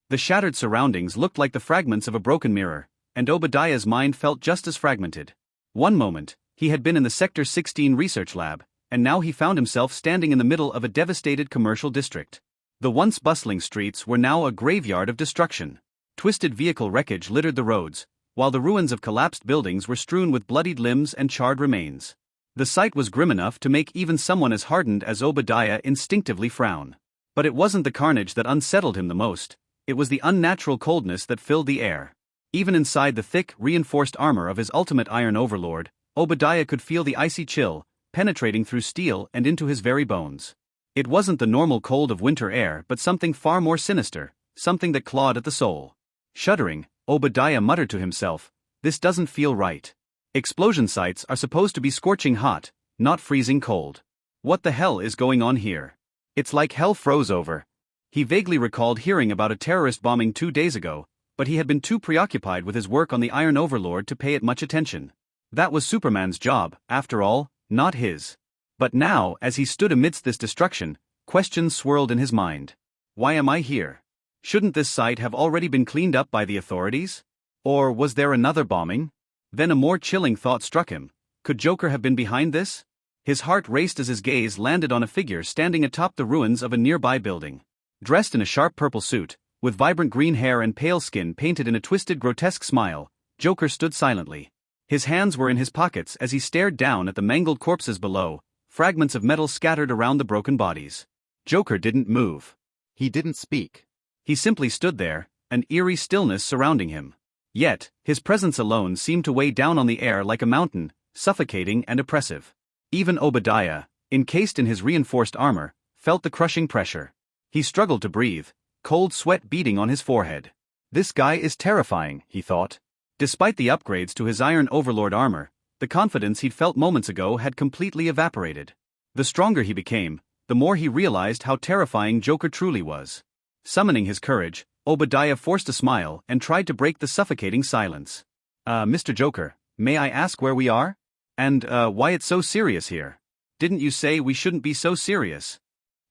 The shattered surroundings looked like the fragments of a broken mirror, and Obadiah's mind felt just as fragmented. One moment, he had been in the Sector 16 research lab, and now he found himself standing in the middle of a devastated commercial district. The once bustling streets were now a graveyard of destruction. Twisted vehicle wreckage littered the roads, while the ruins of collapsed buildings were strewn with bloodied limbs and charred remains. The sight was grim enough to make even someone as hardened as Obadiah instinctively frown. But it wasn't the carnage that unsettled him the most, it was the unnatural coldness that filled the air. Even inside the thick, reinforced armor of his ultimate Iron Overlord, Obadiah could feel the icy chill, penetrating through steel and into his very bones. It wasn't the normal cold of winter air but something far more sinister, something that clawed at the soul. Shuddering, Obadiah muttered to himself, "This doesn't feel right. Explosion sites are supposed to be scorching hot, not freezing cold. What the hell is going on here? It's like hell froze over." He vaguely recalled hearing about a terrorist bombing 2 days ago, but he had been too preoccupied with his work on the Iron Overlord to pay it much attention. That was Superman's job, after all, not his. But now, as he stood amidst this destruction, questions swirled in his mind. Why am I here? Shouldn't this site have already been cleaned up by the authorities? Or was there another bombing? Then a more chilling thought struck him. Could Joker have been behind this? His heart raced as his gaze landed on a figure standing atop the ruins of a nearby building. Dressed in a sharp purple suit, with vibrant green hair and pale skin painted in a twisted grotesque smile, Joker stood silently. His hands were in his pockets as he stared down at the mangled corpses below, fragments of metal scattered around the broken bodies. Joker didn't move. He didn't speak. He simply stood there, an eerie stillness surrounding him. Yet, his presence alone seemed to weigh down on the air like a mountain, suffocating and oppressive. Even Obadiah, encased in his reinforced armor, felt the crushing pressure. He struggled to breathe, cold sweat beading on his forehead. This guy is terrifying, he thought. Despite the upgrades to his Iron Overlord armor, the confidence he'd felt moments ago had completely evaporated. The stronger he became, the more he realized how terrifying Joker truly was. Summoning his courage, Obadiah forced a smile and tried to break the suffocating silence. Mr. Joker, may I ask where we are? And, why it's so serious here? Didn't you say we shouldn't be so serious?"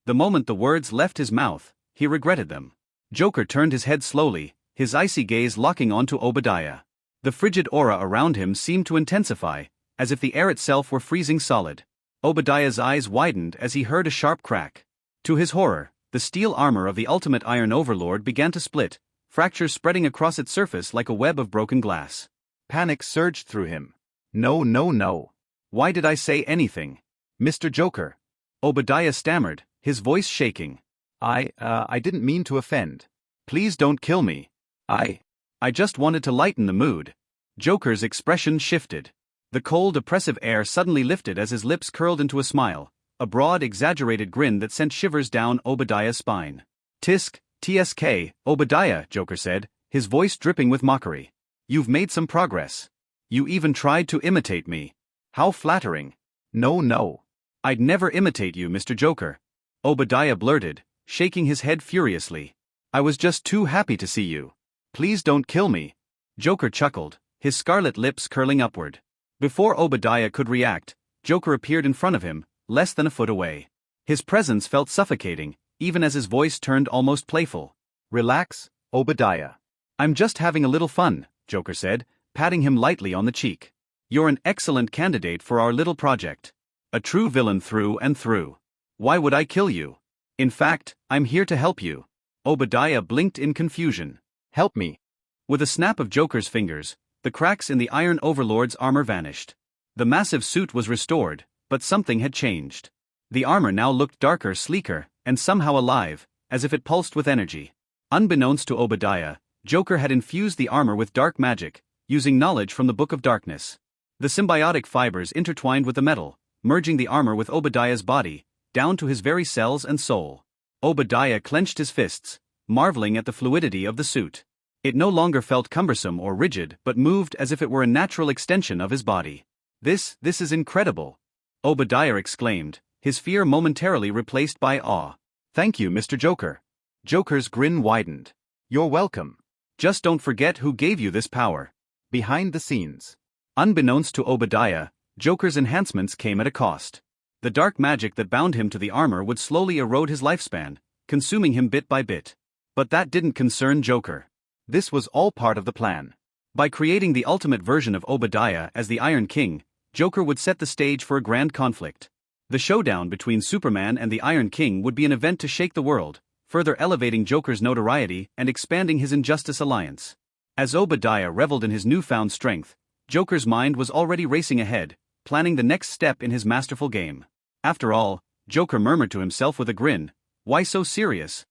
The moment the words left his mouth, he regretted them. Joker turned his head slowly, his icy gaze locking onto Obadiah. The frigid aura around him seemed to intensify, as if the air itself were freezing solid. Obadiah's eyes widened as he heard a sharp crack. To his horror, the steel armor of the ultimate Iron Overlord began to split, fractures spreading across its surface like a web of broken glass. Panic surged through him. No, no, no. Why did I say anything? Mr. Joker. Obadiah stammered, his voice shaking. I didn't mean to offend. Please don't kill me. I just wanted to lighten the mood. Joker's expression shifted. The cold, oppressive air suddenly lifted as his lips curled into a smile, a broad, exaggerated grin that sent shivers down Obadiah's spine. TSK, Obadiah, Joker said, his voice dripping with mockery. You've made some progress. You even tried to imitate me. How flattering. No. I'd never imitate you, Mr. Joker. Obadiah blurted, shaking his head furiously. I was just too happy to see you. Please don't kill me. Joker chuckled, his scarlet lips curling upward. Before Obadiah could react, Joker appeared in front of him, less than a foot away. His presence felt suffocating, even as his voice turned almost playful. Relax, Obadiah. I'm just having a little fun, Joker said, patting him lightly on the cheek. You're an excellent candidate for our little project. A true villain through and through. Why would I kill you? In fact, I'm here to help you. Obadiah blinked in confusion. Help me. With a snap of Joker's fingers, the cracks in the Iron Overlord's armor vanished. The massive suit was restored, but something had changed. The armor now looked darker, sleeker, and somehow alive, as if it pulsed with energy. Unbeknownst to Obadiah, Joker had infused the armor with dark magic, using knowledge from the Book of Darkness. The symbiotic fibers intertwined with the metal, merging the armor with Obadiah's body, down to his very cells and soul. Obadiah clenched his fists, marveling at the fluidity of the suit. It no longer felt cumbersome or rigid but moved as if it were a natural extension of his body. This is incredible. Obadiah exclaimed, his fear momentarily replaced by awe. Thank you, Mr. Joker. Joker's grin widened. You're welcome. Just don't forget who gave you this power. Behind the scenes. Unbeknownst to Obadiah, Joker's enhancements came at a cost. The dark magic that bound him to the armor would slowly erode his lifespan, consuming him bit by bit. But that didn't concern Joker. This was all part of the plan. By creating the ultimate version of Obadiah as the Iron King, Joker would set the stage for a grand conflict. The showdown between Superman and the Iron King would be an event to shake the world, further elevating Joker's notoriety and expanding his Injustice alliance. As Obadiah reveled in his newfound strength, Joker's mind was already racing ahead, planning the next step in his masterful game. After all, Joker murmured to himself with a grin, "Why so serious?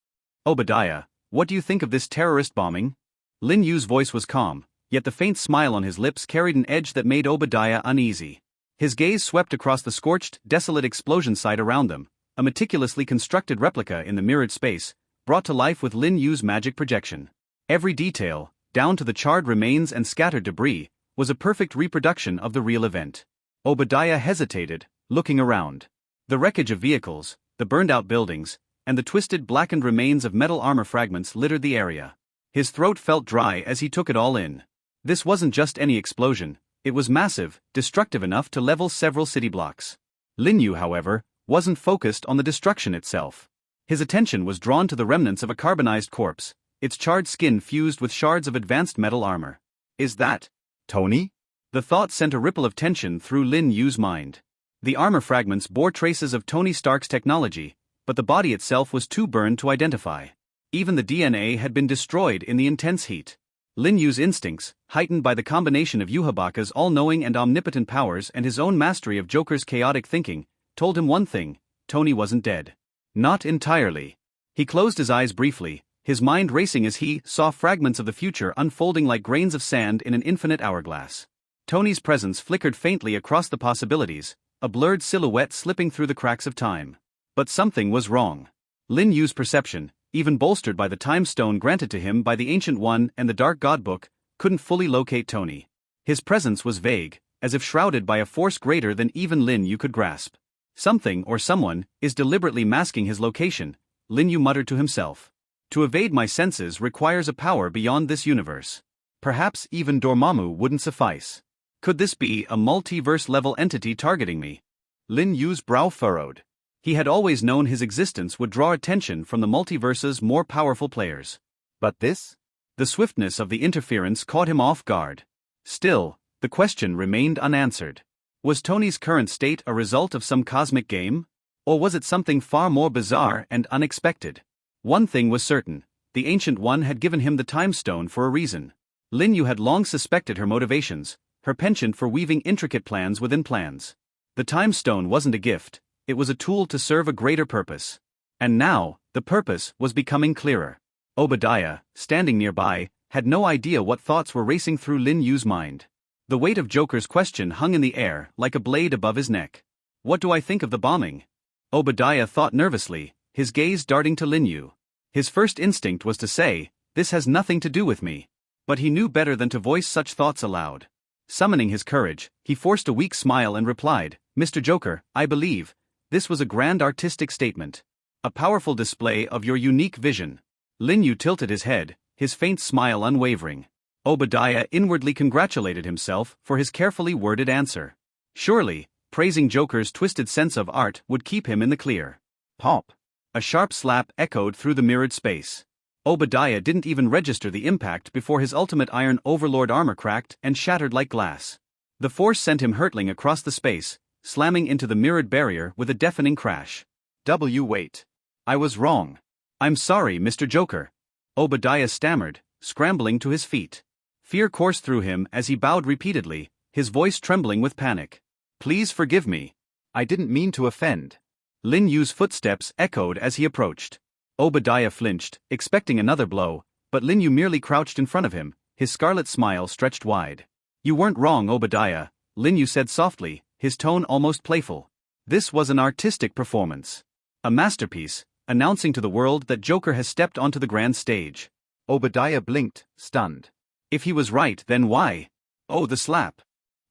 Obadiah, what do you think of this terrorist bombing?" Lin Yu's voice was calm, yet the faint smile on his lips carried an edge that made Obadiah uneasy. His gaze swept across the scorched, desolate explosion site around them, a meticulously constructed replica in the mirrored space, brought to life with Lin Yu's magic projection. Every detail, down to the charred remains and scattered debris, was a perfect reproduction of the real event. Obadiah hesitated, looking around. The wreckage of vehicles, the burned-out buildings, and the twisted blackened remains of metal armor fragments littered the area. His throat felt dry as he took it all in. This wasn't just any explosion, it was massive, destructive enough to level several city blocks. Lin Yu, however, wasn't focused on the destruction itself. His attention was drawn to the remnants of a carbonized corpse, its charred skin fused with shards of advanced metal armor. Is that Tony? The thought sent a ripple of tension through Lin Yu's mind. The armor fragments bore traces of Tony Stark's technology, but the body itself was too burned to identify. Even the DNA had been destroyed in the intense heat. Lin Yu's instincts, heightened by the combination of Yhwach's all-knowing and omnipotent powers and his own mastery of Joker's chaotic thinking, told him one thing: Tony wasn't dead. Not entirely. He closed his eyes briefly, his mind racing as he saw fragments of the future unfolding like grains of sand in an infinite hourglass. Tony's presence flickered faintly across the possibilities, a blurred silhouette slipping through the cracks of time. But something was wrong. Lin Yu's perception, even bolstered by the time stone granted to him by the Ancient One and the Dark God Book, couldn't fully locate Tony. His presence was vague, as if shrouded by a force greater than even Lin Yu could grasp. Something or someone is deliberately masking his location, Lin Yu muttered to himself. To evade my senses requires a power beyond this universe. Perhaps even Dormammu wouldn't suffice. Could this be a multiverse-level entity targeting me? Lin Yu's brow furrowed. He had always known his existence would draw attention from the multiverse's more powerful players. But this? The swiftness of the interference caught him off guard. Still, the question remained unanswered. Was Tony's current state a result of some cosmic game? Or was it something far more bizarre and unexpected? One thing was certain: the Ancient One had given him the Time Stone for a reason. Lin Yu had long suspected her motivations, her penchant for weaving intricate plans within plans. The Time Stone wasn't a gift, it was a tool to serve a greater purpose. And now, the purpose was becoming clearer. Obadiah, standing nearby, had no idea what thoughts were racing through Lin Yu's mind. The weight of Joker's question hung in the air like a blade above his neck. What do I think of the bombing? Obadiah thought nervously, his gaze darting to Lin Yu. His first instinct was to say, "This has nothing to do with me." But he knew better than to voice such thoughts aloud. Summoning his courage, he forced a weak smile and replied, "Mr. Joker, I believe this was a grand artistic statement. A powerful display of your unique vision." Lin Yu tilted his head, his faint smile unwavering. Obadiah inwardly congratulated himself for his carefully worded answer. Surely, praising Joker's twisted sense of art would keep him in the clear. Pop! A sharp slap echoed through the mirrored space. Obadiah didn't even register the impact before his ultimate Iron Overlord armor cracked and shattered like glass. The force sent him hurtling across the space, slamming into the mirrored barrier with a deafening crash. Wait. I was wrong. I'm sorry, Mr. Joker. Obadiah stammered, scrambling to his feet. Fear coursed through him as he bowed repeatedly, his voice trembling with panic. Please forgive me. I didn't mean to offend. Lin Yu's footsteps echoed as he approached. Obadiah flinched, expecting another blow, but Lin Yu merely crouched in front of him, his scarlet smile stretched wide. You weren't wrong, Obadiah, Lin Yu said softly, his tone almost playful. This was an artistic performance. A masterpiece, announcing to the world that Joker has stepped onto the grand stage. Obadiah blinked, stunned. If he was right, then why? Oh, the slap.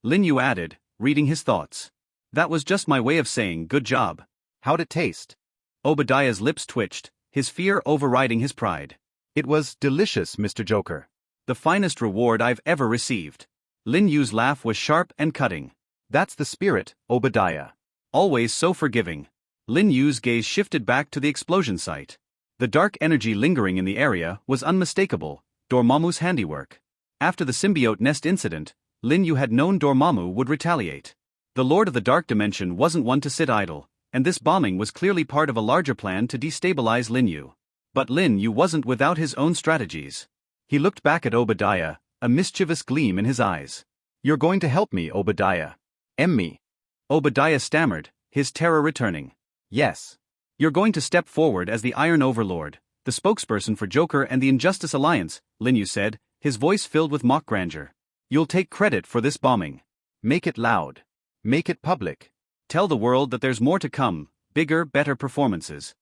Lin Yu added, reading his thoughts. That was just my way of saying good job. How'd it taste? Obadiah's lips twitched, his fear overriding his pride. It was delicious, Mr. Joker. The finest reward I've ever received. Lin Yu's laugh was sharp and cutting. That's the spirit, Obadiah. Always so forgiving. Lin Yu's gaze shifted back to the explosion site. The dark energy lingering in the area was unmistakable, Dormammu's handiwork. After the symbiote nest incident, Lin Yu had known Dormammu would retaliate. The Lord of the Dark Dimension wasn't one to sit idle, and this bombing was clearly part of a larger plan to destabilize Lin Yu. But Lin Yu wasn't without his own strategies. He looked back at Obadiah, a mischievous gleam in his eyes. "You're going to help me, Obadiah. Me." Obadiah stammered, his terror returning. "Yes. You're going to step forward as the Iron Overlord, the spokesperson for Joker and the Injustice Alliance," Lin Yu said, his voice filled with mock grandeur. "You'll take credit for this bombing. Make it loud. Make it public. Tell the world that there's more to come, bigger, better performances."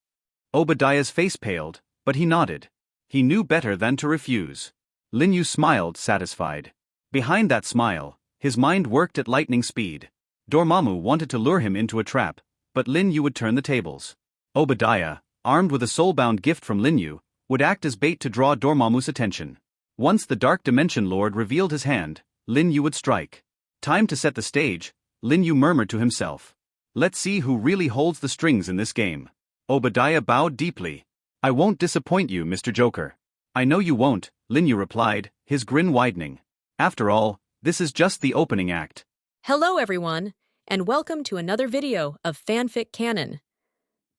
Obadiah's face paled, but he nodded. He knew better than to refuse. Lin Yu smiled, satisfied. Behind that smile, his mind worked at lightning speed. Dormammu wanted to lure him into a trap, but Lin Yu would turn the tables. Obadiah, armed with a soulbound gift from Lin Yu, would act as bait to draw Dormammu's attention. Once the Dark Dimension Lord revealed his hand, Lin Yu would strike. Time to set the stage, Lin Yu murmured to himself. "Let's see who really holds the strings in this game." Obadiah bowed deeply. "I won't disappoint you, Mr. Joker." "I know you won't," Lin Yu replied, his grin widening. "After all, this is just the opening act." Hello everyone, and welcome to another video of FanFic Canon.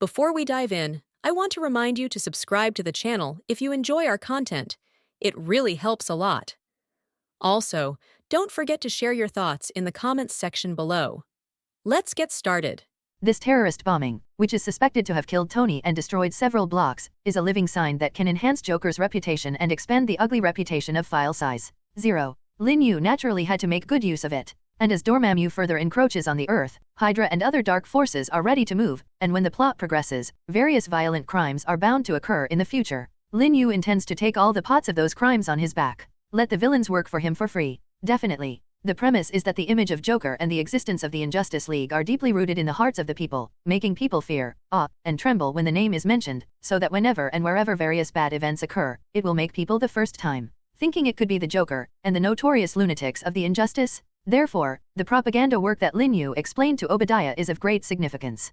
Before we dive in, I want to remind you to subscribe to the channel if you enjoy our content. It really helps a lot. Also, don't forget to share your thoughts in the comments section below. Let's get started. This terrorist bombing, which is suspected to have killed Tony and destroyed several blocks, is a living sign that can enhance Joker's reputation and expand the ugly reputation of File Size 0. Lin Yu naturally had to make good use of it. And as Dormammu further encroaches on the Earth, Hydra and other dark forces are ready to move, and when the plot progresses, various violent crimes are bound to occur in the future. Lin Yu intends to take all the pots of those crimes on his back. Let the villains work for him for free. Definitely. The premise is that the image of Joker and the existence of the Injustice League are deeply rooted in the hearts of the people, making people fear, awe, and tremble when the name is mentioned, so that whenever and wherever various bad events occur, it will make people the first time thinking it could be the Joker and the notorious lunatics of the Injustice. Therefore, the propaganda work that Lin Yu explained to Obadiah is of great significance.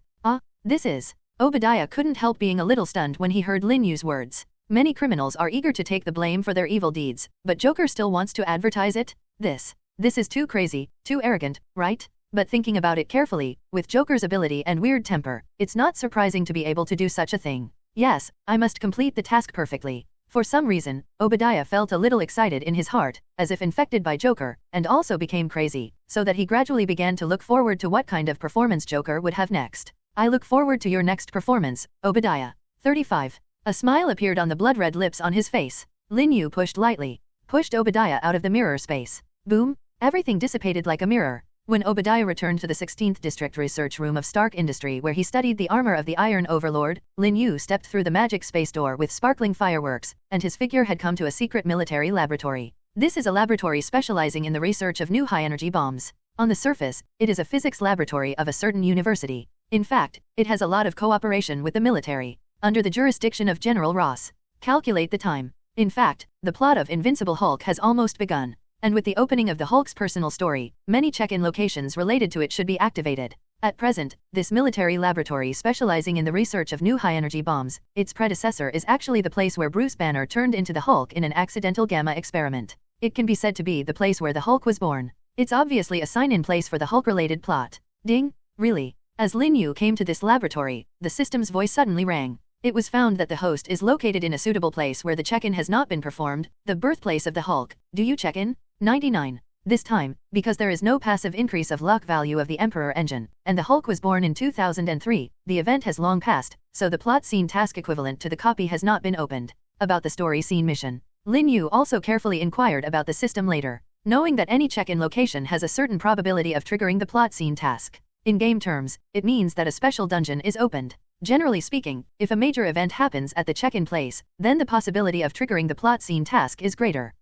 This is. Obadiah couldn't help being a little stunned when he heard Lin Yu's words. Many criminals are eager to take the blame for their evil deeds, but Joker still wants to advertise it? This is too crazy, too arrogant, right? But thinking about it carefully, with Joker's ability and weird temper, it's not surprising to be able to do such a thing. Yes, I must complete the task perfectly. For some reason, Obadiah felt a little excited in his heart, as if infected by Joker, and also became crazy, so that he gradually began to look forward to what kind of performance Joker would have next. "I look forward to your next performance, Obadiah." 35. A smile appeared on the blood-red lips on his face. Lin Yu pushed Obadiah out of the mirror space. Boom! Everything dissipated like a mirror. When Obadiah returned to the 16th District Research Room of Stark Industry where he studied the armor of the Iron Overlord, Lin Yu stepped through the magic space door with sparkling fireworks, and his figure had come to a secret military laboratory. This is a laboratory specializing in the research of new high-energy bombs. On the surface, it is a physics laboratory of a certain university. In fact, it has a lot of cooperation with the military. Under the jurisdiction of General Ross. Calculate the time. In fact, the plot of Invincible Hulk has almost begun. And with the opening of the Hulk's personal story, many check-in locations related to it should be activated. At present, this military laboratory specializing in the research of new high-energy bombs, its predecessor is actually the place where Bruce Banner turned into the Hulk in an accidental gamma experiment. It can be said to be the place where the Hulk was born. It's obviously a sign-in place for the Hulk-related plot. Ding! Really? As Lin Yu came to this laboratory, the system's voice suddenly rang. It was found that the host is located in a suitable place where the check-in has not been performed, the birthplace of the Hulk. Do you check in? 99. This time, because there is no passive increase of luck value of the Emperor engine, and the Hulk was born in 2003, the event has long passed, so the plot scene task equivalent to the copy has not been opened. About the story scene mission. Lin Yu also carefully inquired about the system later, knowing that any check-in location has a certain probability of triggering the plot scene task. In game terms, it means that a special dungeon is opened. Generally speaking, if a major event happens at the check-in place, then the possibility of triggering the plot scene task is greater.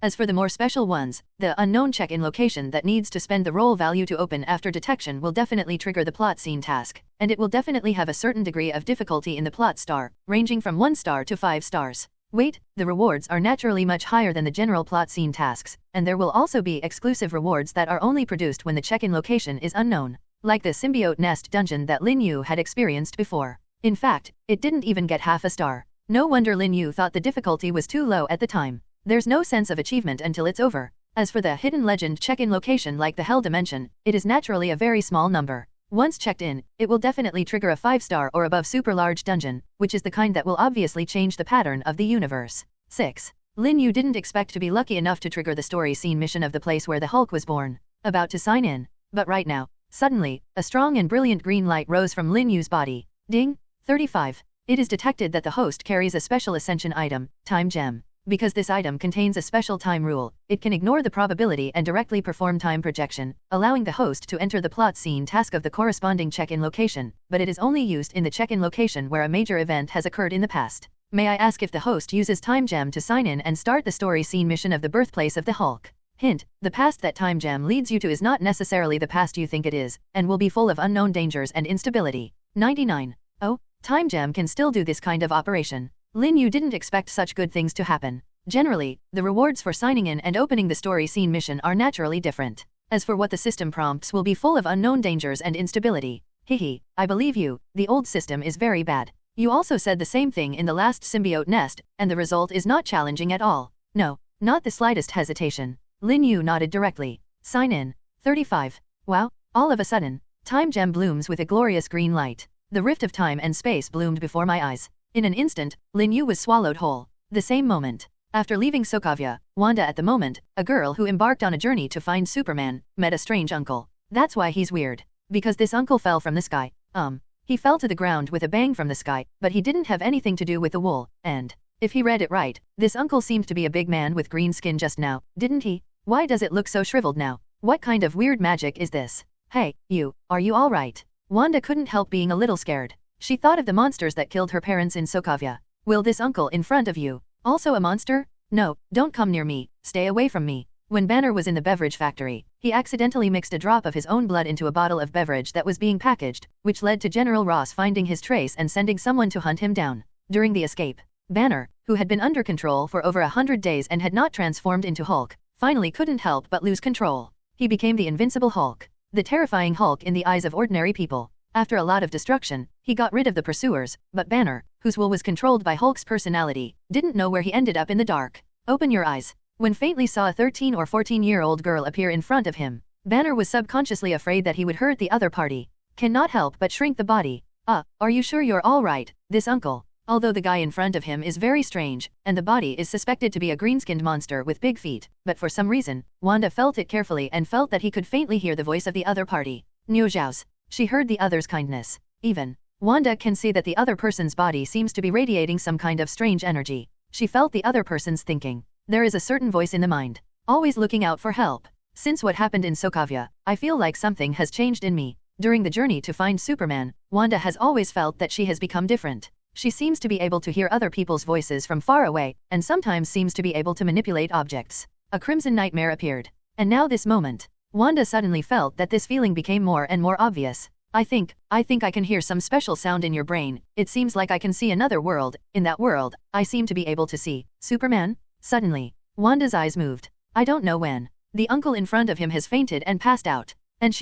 As for the more special ones, the unknown check-in location that needs to spend the roll value to open after detection will definitely trigger the plot scene task, and it will definitely have a certain degree of difficulty in the plot star, ranging from 1 star to 5 stars. Wait, the rewards are naturally much higher than the general plot scene tasks, and there will also be exclusive rewards that are only produced when the check-in location is unknown, like the symbiote nest dungeon that Lin Yu had experienced before. In fact, it didn't even get half a star. No wonder Lin Yu thought the difficulty was too low at the time. There's no sense of achievement until it's over. As for the hidden legend check-in location like the Hell Dimension, it is naturally a very small number. Once checked in, it will definitely trigger a 5-star or above super large dungeon, which is the kind that will obviously change the pattern of the universe. 6. Lin Yu didn't expect to be lucky enough to trigger the story scene mission of the place where the Hulk was born. About to sign in. But right now, suddenly, a strong and brilliant green light rose from Lin Yu's body. Ding! 35. It is detected that the host carries a special ascension item, Time Gem. Because this item contains a special time rule, it can ignore the probability and directly perform time projection, allowing the host to enter the plot scene task of the corresponding check-in location, but it is only used in the check-in location where a major event has occurred in the past. May I ask if the host uses Time Gem to sign in and start the story scene mission of the birthplace of the Hulk? Hint, the past that Time Gem leads you to is not necessarily the past you think it is, and will be full of unknown dangers and instability. 99. Oh, Time Gem can still do this kind of operation. Lin Yu didn't expect such good things to happen. Generally, the rewards for signing in and opening the story scene mission are naturally different. As for what the system prompts will be full of unknown dangers and instability. Hehe, I believe you, the old system is very bad. You also said the same thing in the last symbiote nest, and the result is not challenging at all. No, not the slightest hesitation. Lin Yu nodded directly. Sign in. 35. Wow, all of a sudden, Time Gem blooms with a glorious green light. The rift of time and space bloomed before my eyes. In an instant, Lin Yu was swallowed whole. The same moment. After leaving Sokovia, Wanda at the moment, a girl who embarked on a journey to find Superman, met a strange uncle. That's why he's weird. Because this uncle fell from the sky. He fell to the ground with a bang from the sky, but he didn't have anything to do with the wool, and, if he read it right, this uncle seemed to be a big man with green skin just now, didn't he? Why does it look so shriveled now? What kind of weird magic is this? Hey, you, are you alright? Wanda couldn't help being a little scared. She thought of the monsters that killed her parents in Sokovia. Will this uncle in front of you also a monster? No, don't come near me, stay away from me. When Banner was in the beverage factory, he accidentally mixed a drop of his own blood into a bottle of beverage that was being packaged, which led to General Ross finding his trace and sending someone to hunt him down. During the escape, Banner, who had been under control for over 100 days and had not transformed into Hulk, finally couldn't help but lose control. He became the invincible Hulk, the terrifying Hulk in the eyes of ordinary people. After a lot of destruction, he got rid of the pursuers, but Banner, whose will was controlled by Hulk's personality, didn't know where he ended up in the dark. Open your eyes. When faintly saw a 13 or 14-year-old girl appear in front of him, Banner was subconsciously afraid that he would hurt the other party. Cannot help but shrink the body. Are you sure you're alright, this uncle? Although the guy in front of him is very strange, and the body is suspected to be a green-skinned monster with big feet, but for some reason, Wanda felt it carefully and felt that he could faintly hear the voice of the other party. Niu Zhao's. She heard the other's kindness. Even, Wanda can see that the other person's body seems to be radiating some kind of strange energy. She felt the other person's thinking. There is a certain voice in the mind, always looking out for help. Since what happened in Sokovia, I feel like something has changed in me. During the journey to find Superman, Wanda has always felt that she has become different. She seems to be able to hear other people's voices from far away, and sometimes seems to be able to manipulate objects. A crimson nightmare appeared. And now this moment. Wanda suddenly felt that this feeling became more and more obvious. I think I can hear some special sound in your brain. It seems like I can see another world. In that world, I seem to be able to see Superman. Suddenly, Wanda's eyes moved. I don't know when. The uncle in front of him has fainted and passed out. And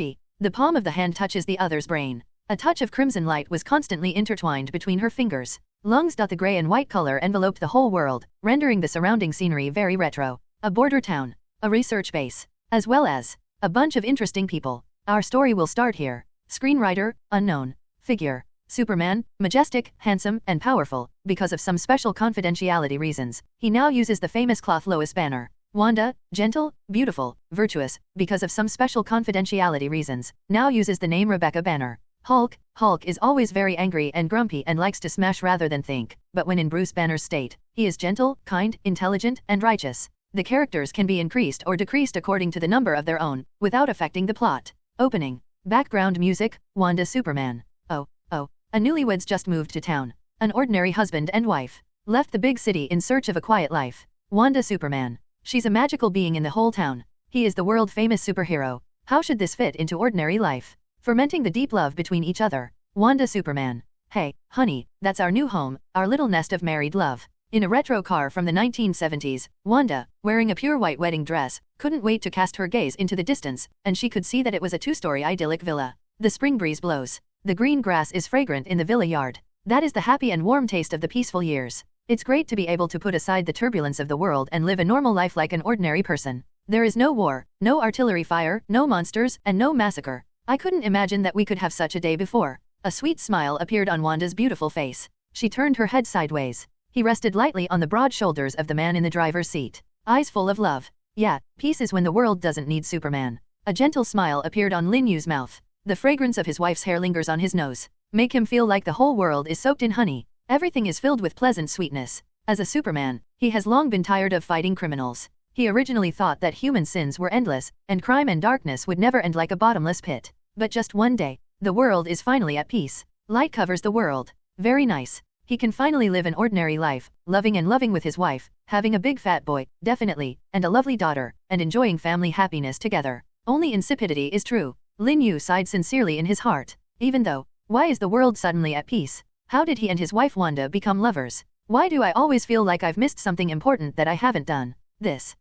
the palm of the hand touches the other's brain. A touch of crimson light was constantly intertwined between her fingers. Lungs. The gray and white color enveloped the whole world, rendering the surrounding scenery very retro. A border town, a research base, as well as a bunch of interesting people. Our story will start here. Screenwriter, unknown. Figure, Superman, majestic, handsome, and powerful. Because of some special confidentiality reasons, he now uses the famous cloth Lois banner. Wanda, gentle, beautiful, virtuous, because of some special confidentiality reasons, now uses the name Rebecca Banner. Hulk is always very angry and grumpy and likes to smash rather than think, but when in Bruce Banner's state, he is gentle, kind, intelligent, and righteous. The characters can be increased or decreased according to the number of their own, without affecting the plot. Opening. Background music, Wanda Superman. Oh, a newlyweds just moved to town. An ordinary husband and wife. Left the big city in search of a quiet life. Wanda Superman. She's a magical being in the whole town. He is the world-famous superhero. How should this fit into ordinary life? Fermenting the deep love between each other. Wanda Superman. Hey, honey, that's our new home, our little nest of married love. In a retro car from the 1970s, Wanda, wearing a pure white wedding dress, couldn't wait to cast her gaze into the distance, and she could see that it was a two-story idyllic villa. The spring breeze blows. The green grass is fragrant in the villa yard. That is the happy and warm taste of the peaceful years. It's great to be able to put aside the turbulence of the world and live a normal life like an ordinary person. There is no war, no artillery fire, no monsters, and no massacre. I couldn't imagine that we could have such a day before. A sweet smile appeared on Wanda's beautiful face. She turned her head sideways. He rested lightly on the broad shoulders of the man in the driver's seat, eyes full of love. Yeah, peace is when the world doesn't need Superman. A gentle smile appeared on Lin Yu's mouth. The fragrance of his wife's hair lingers on his nose. Make him feel like the whole world is soaked in honey. Everything is filled with pleasant sweetness. As a Superman, he has long been tired of fighting criminals. He originally thought that human sins were endless, and crime and darkness would never end like a bottomless pit. But just one day, the world is finally at peace. Light covers the world. Very nice. He can finally live an ordinary life, loving with his wife, having a big fat boy, definitely, and a lovely daughter, and enjoying family happiness together. Only insipidity is true. Lin Yu sighed sincerely in his heart. Even though, why is the world suddenly at peace? How did he and his wife Wanda become lovers? Why do I always feel like I've missed something important that I haven't done? This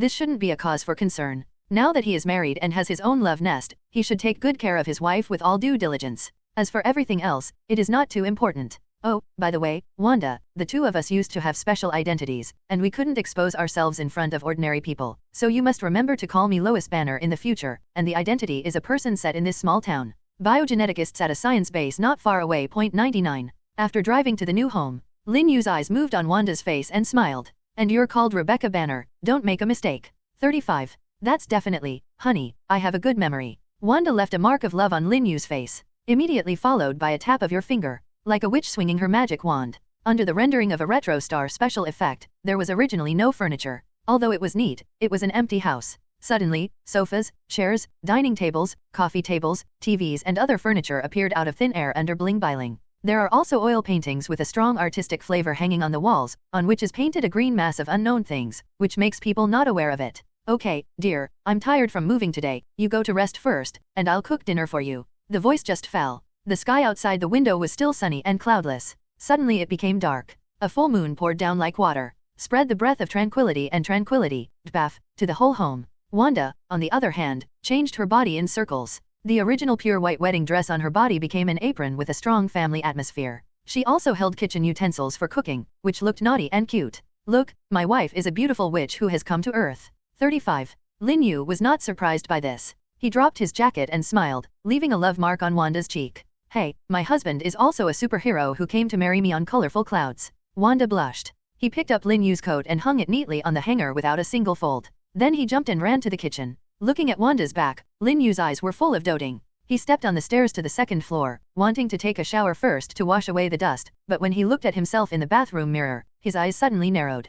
shouldn't be a cause for concern. Now that he is married and has his own love nest, he should take good care of his wife with all due diligence. As for everything else, it is not too important. Oh, by the way, Wanda, the two of us used to have special identities, and we couldn't expose ourselves in front of ordinary people. So you must remember to call me Lois Banner in the future, and the identity is a person set in this small town. Biogeneticists at a science base not far away. 99. After driving to the new home, Lin Yu's eyes moved on Wanda's face and smiled. And you're called Rebecca Banner, don't make a mistake. 35. That's definitely, honey, I have a good memory. Wanda left a mark of love on Lin Yu's face, immediately followed by a tap of your finger, like a witch swinging her magic wand. Under the rendering of a retro star special effect, there was originally no furniture. Although it was neat, it was an empty house. Suddenly, sofas, chairs, dining tables, coffee tables, TVs and other furniture appeared out of thin air under bling-biling. There are also oil paintings with a strong artistic flavor hanging on the walls, on which is painted a green mass of unknown things, which makes people not aware of it. Okay, dear, I'm tired from moving today, you go to rest first, and I'll cook dinner for you. The voice just fell. The sky outside the window was still sunny and cloudless. Suddenly it became dark. A full moon poured down like water, spread the breath of tranquility, bath, to the whole home. Wanda, on the other hand, changed her body in circles. The original pure white wedding dress on her body became an apron with a strong family atmosphere. She also held kitchen utensils for cooking, which looked naughty and cute. Look, my wife is a beautiful witch who has come to Earth. 35. Lin Yu was not surprised by this. He dropped his jacket and smiled, leaving a love mark on Wanda's cheek. Hey, my husband is also a superhero who came to marry me on colorful clouds. Wanda blushed. He picked up Lin Yu's coat and hung it neatly on the hanger without a single fold. Then he jumped and ran to the kitchen. Looking at Wanda's back, Lin Yu's eyes were full of doting. He stepped on the stairs to the second floor, wanting to take a shower first to wash away the dust, but when he looked at himself in the bathroom mirror, his eyes suddenly narrowed.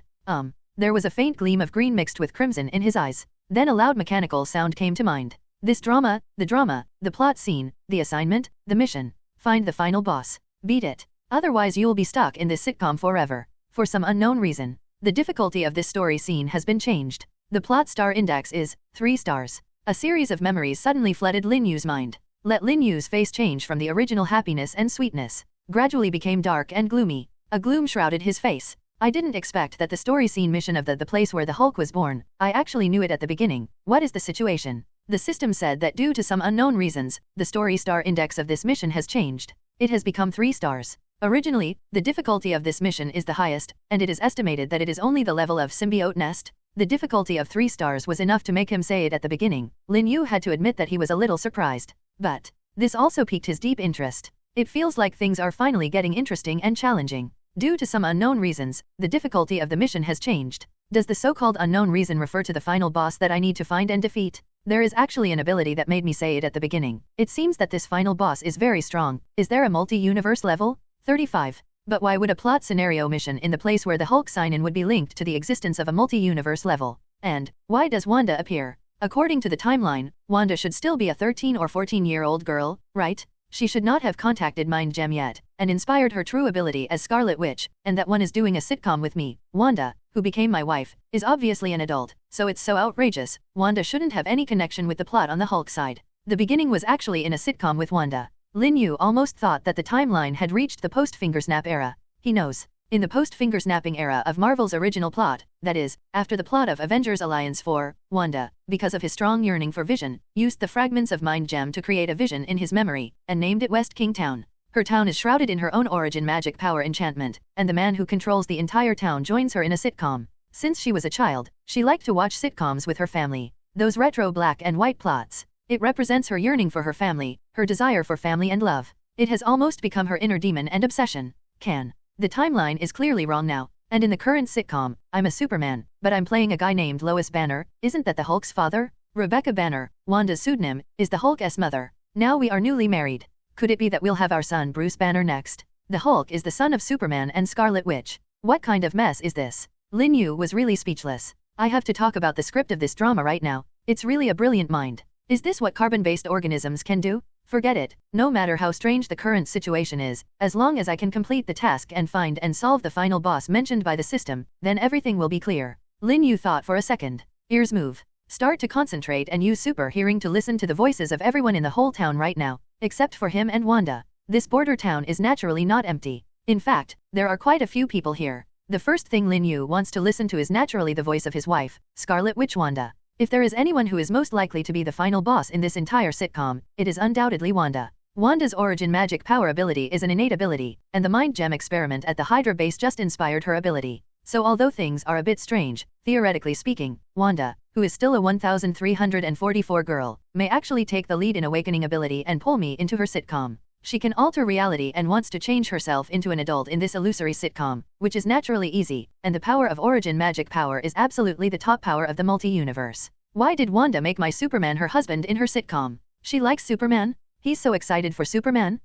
There was a faint gleam of green mixed with crimson in his eyes. Then a loud mechanical sound came to mind. This drama, the plot scene, the assignment, the mission. Find the final boss. Beat it. Otherwise you'll be stuck in this sitcom forever. For some unknown reason, the difficulty of this story scene has been changed. The plot star index is 3 stars. A series of memories suddenly flooded Lin Yu's mind. Let Lin Yu's face change from the original happiness and sweetness, gradually became dark and gloomy. A gloom shrouded his face. I didn't expect that the story scene mission of the place where the Hulk was born. I actually knew it at the beginning. What is the situation? The system said that due to some unknown reasons, the story star index of this mission has changed. It has become 3 stars. Originally, the difficulty of this mission is the highest, and it is estimated that it is only the level of symbiote nest. The difficulty of 3 stars was enough to make him say it at the beginning. Lin Yu had to admit that he was a little surprised. But this also piqued his deep interest. It feels like things are finally getting interesting and challenging. Due to some unknown reasons, the difficulty of the mission has changed. Does the so-called unknown reason refer to the final boss that I need to find and defeat? There is actually an ability that made me say it at the beginning. It seems that this final boss is very strong. Is there a multi-universe level? 35. But why would a plot scenario mission in the place where the Hulk sign-in would be linked to the existence of a multi-universe level? And why does Wanda appear? According to the timeline, Wanda should still be a 13 or 14-year-old girl, right? She should not have contacted Mind Gem yet, and inspired her true ability as Scarlet Witch, and that one is doing a sitcom with me. Wanda, who became my wife, is obviously an adult, so it's so outrageous. Wanda shouldn't have any connection with the plot on the Hulk side. The beginning was actually in a sitcom with Wanda. Lin Yu almost thought that the timeline had reached the post-Fingersnap era. He knows. In the post-Fingersnapping era of Marvel's original plot, that is, after the plot of Avengers Alliance 4, Wanda, because of his strong yearning for Vision, used the fragments of Mind Gem to create a vision in his memory, and named it West King Town. Her town is shrouded in her own origin magic power enchantment, and the man who controls the entire town joins her in a sitcom. Since she was a child, she liked to watch sitcoms with her family. Those retro black and white plots. It represents her yearning for her family, her desire for family and love. It has almost become her inner demon and obsession. The timeline is clearly wrong now, and in the current sitcom, I'm a Superman, but I'm playing a guy named Lois Banner. Isn't that the Hulk's father? Rebecca Banner, Wanda's pseudonym, is the Hulk's mother. Now we are newly married. Could it be that we'll have our son Bruce Banner next? The Hulk is the son of Superman and Scarlet Witch. What kind of mess is this? Lin Yu was really speechless. I have to talk about the script of this drama right now. It's really a brilliant mind. Is this what carbon-based organisms can do? Forget it. No matter how strange the current situation is, as long as I can complete the task and find and solve the final boss mentioned by the system, then everything will be clear. Lin Yu thought for a second. Ears move. Start to concentrate and use super hearing to listen to the voices of everyone in the whole town right now, except for him and Wanda. This border town is naturally not empty. In fact, there are quite a few people here. The first thing Lin Yu wants to listen to is naturally the voice of his wife, Scarlet Witch Wanda. If there is anyone who is most likely to be the final boss in this entire sitcom, it is undoubtedly Wanda. Wanda's origin magic power ability is an innate ability, and the mind gem experiment at the Hydra base just inspired her ability. So although things are a bit strange, theoretically speaking, Wanda, who is still a 1344 girl, may actually take the lead in awakening ability and pull me into her sitcom. She can alter reality and wants to change herself into an adult in this illusory sitcom, which is naturally easy, and the power of origin magic power is absolutely the top power of the multi-universe. Why did Wanda make my Superman her husband in her sitcom? She likes Superman? He's so excited for Superman?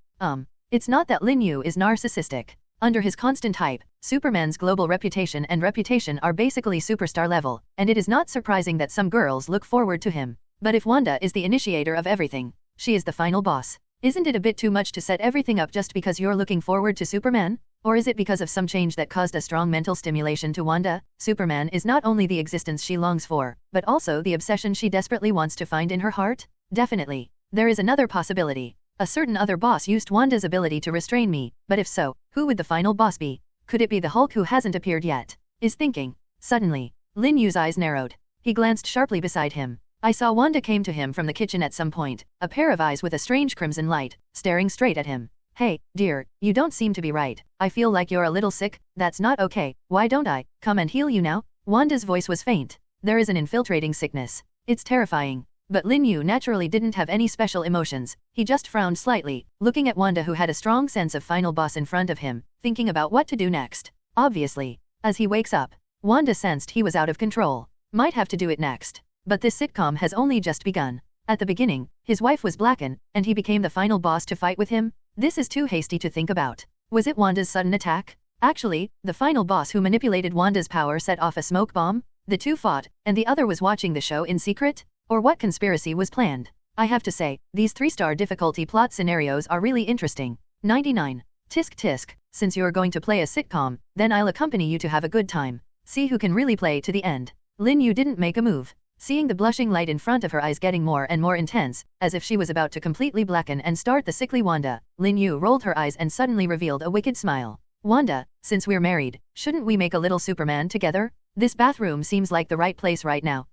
It's not that Lin Yu is narcissistic. Under his constant hype, Superman's global reputation and reputation are basically superstar level, and it is not surprising that some girls look forward to him. But if Wanda is the initiator of everything, she is the final boss. Isn't it a bit too much to set everything up just because you're looking forward to Superman? Or is it because of some change that caused a strong mental stimulation to Wanda? Superman is not only the existence she longs for, but also the obsession she desperately wants to find in her heart? Definitely. There is another possibility. A certain other boss used Wanda's ability to restrain me, but if so, who would the final boss be? Could it be the Hulk who hasn't appeared yet? Is thinking. Suddenly, Lin Yu's eyes narrowed. He glanced sharply beside him. I saw Wanda came to him from the kitchen at some point, a pair of eyes with a strange crimson light, staring straight at him. Hey, dear, you don't seem to be right. I feel like you're a little sick. That's not okay. Why don't I come and heal you now? Wanda's voice was faint. There is an infiltrating sickness. It's terrifying. But Lin Yu naturally didn't have any special emotions. He just frowned slightly, looking at Wanda who had a strong sense of final boss in front of him, thinking about what to do next. Obviously, as he wakes up, Wanda sensed he was out of control. Might have to do it next. But this sitcom has only just begun. At the beginning, his wife was Blacken, and he became the final boss to fight with him? This is too hasty to think about. Was it Wanda's sudden attack? Actually, the final boss who manipulated Wanda's power set off a smoke bomb? The two fought, and the other was watching the show in secret? Or what conspiracy was planned? I have to say, these 3-star difficulty plot scenarios are really interesting. 99. Tisk tisk, since you're going to play a sitcom, then I'll accompany you to have a good time. See who can really play to the end. Lin Yu didn't make a move. Seeing the blushing light in front of her eyes getting more and more intense, as if she was about to completely blacken and start the sickly Wanda, Lin Yu rolled her eyes and suddenly revealed a wicked smile. Wanda, since we're married, shouldn't we make a little Superman together? This bathroom seems like the right place right now.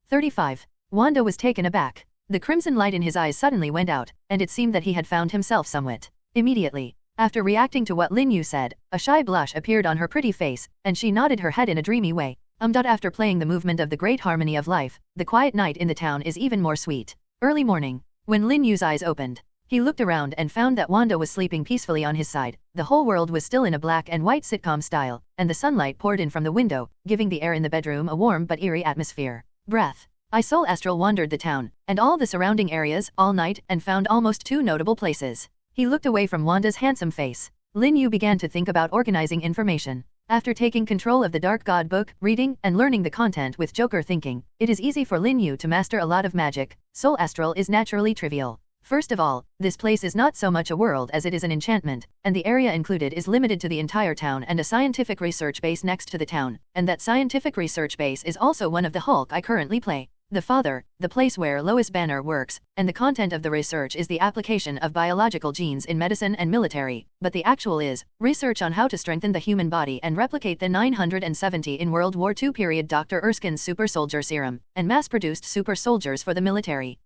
35. Wanda was taken aback. The crimson light in his eyes suddenly went out, and it seemed that he had found himself somewhat. Immediately, after reacting to what Lin Yu said, a shy blush appeared on her pretty face, and she nodded her head in a dreamy way. After playing the movement of the great harmony of life, the quiet night in the town is even more sweet. Early morning, when Lin Yu's eyes opened, he looked around and found that Wanda was sleeping peacefully on his side. The whole world was still in a black and white sitcom style, and the sunlight poured in from the window, giving the air in the bedroom a warm but eerie atmosphere. Breath. I soul astral wandered the town, and all the surrounding areas, all night, and found almost 2 notable places. He looked away from Wanda's handsome face. Lin Yu began to think about organizing information. After taking control of the Dark God book, reading, and learning the content with Joker thinking, it is easy for Lin Yu to master a lot of magic. Soul astral is naturally trivial. First of all, this place is not so much a world as it is an enchantment, and the area included is limited to the entire town and a scientific research base next to the town, and that scientific research base is also one of the Hulk I currently play. The father, the place where Lois Banner works, and the content of the research is the application of biological genes in medicine and military, but the actual is research on how to strengthen the human body and replicate the 970 in World War II period Dr. Erskine's super soldier serum, and mass-produced super soldiers for the military.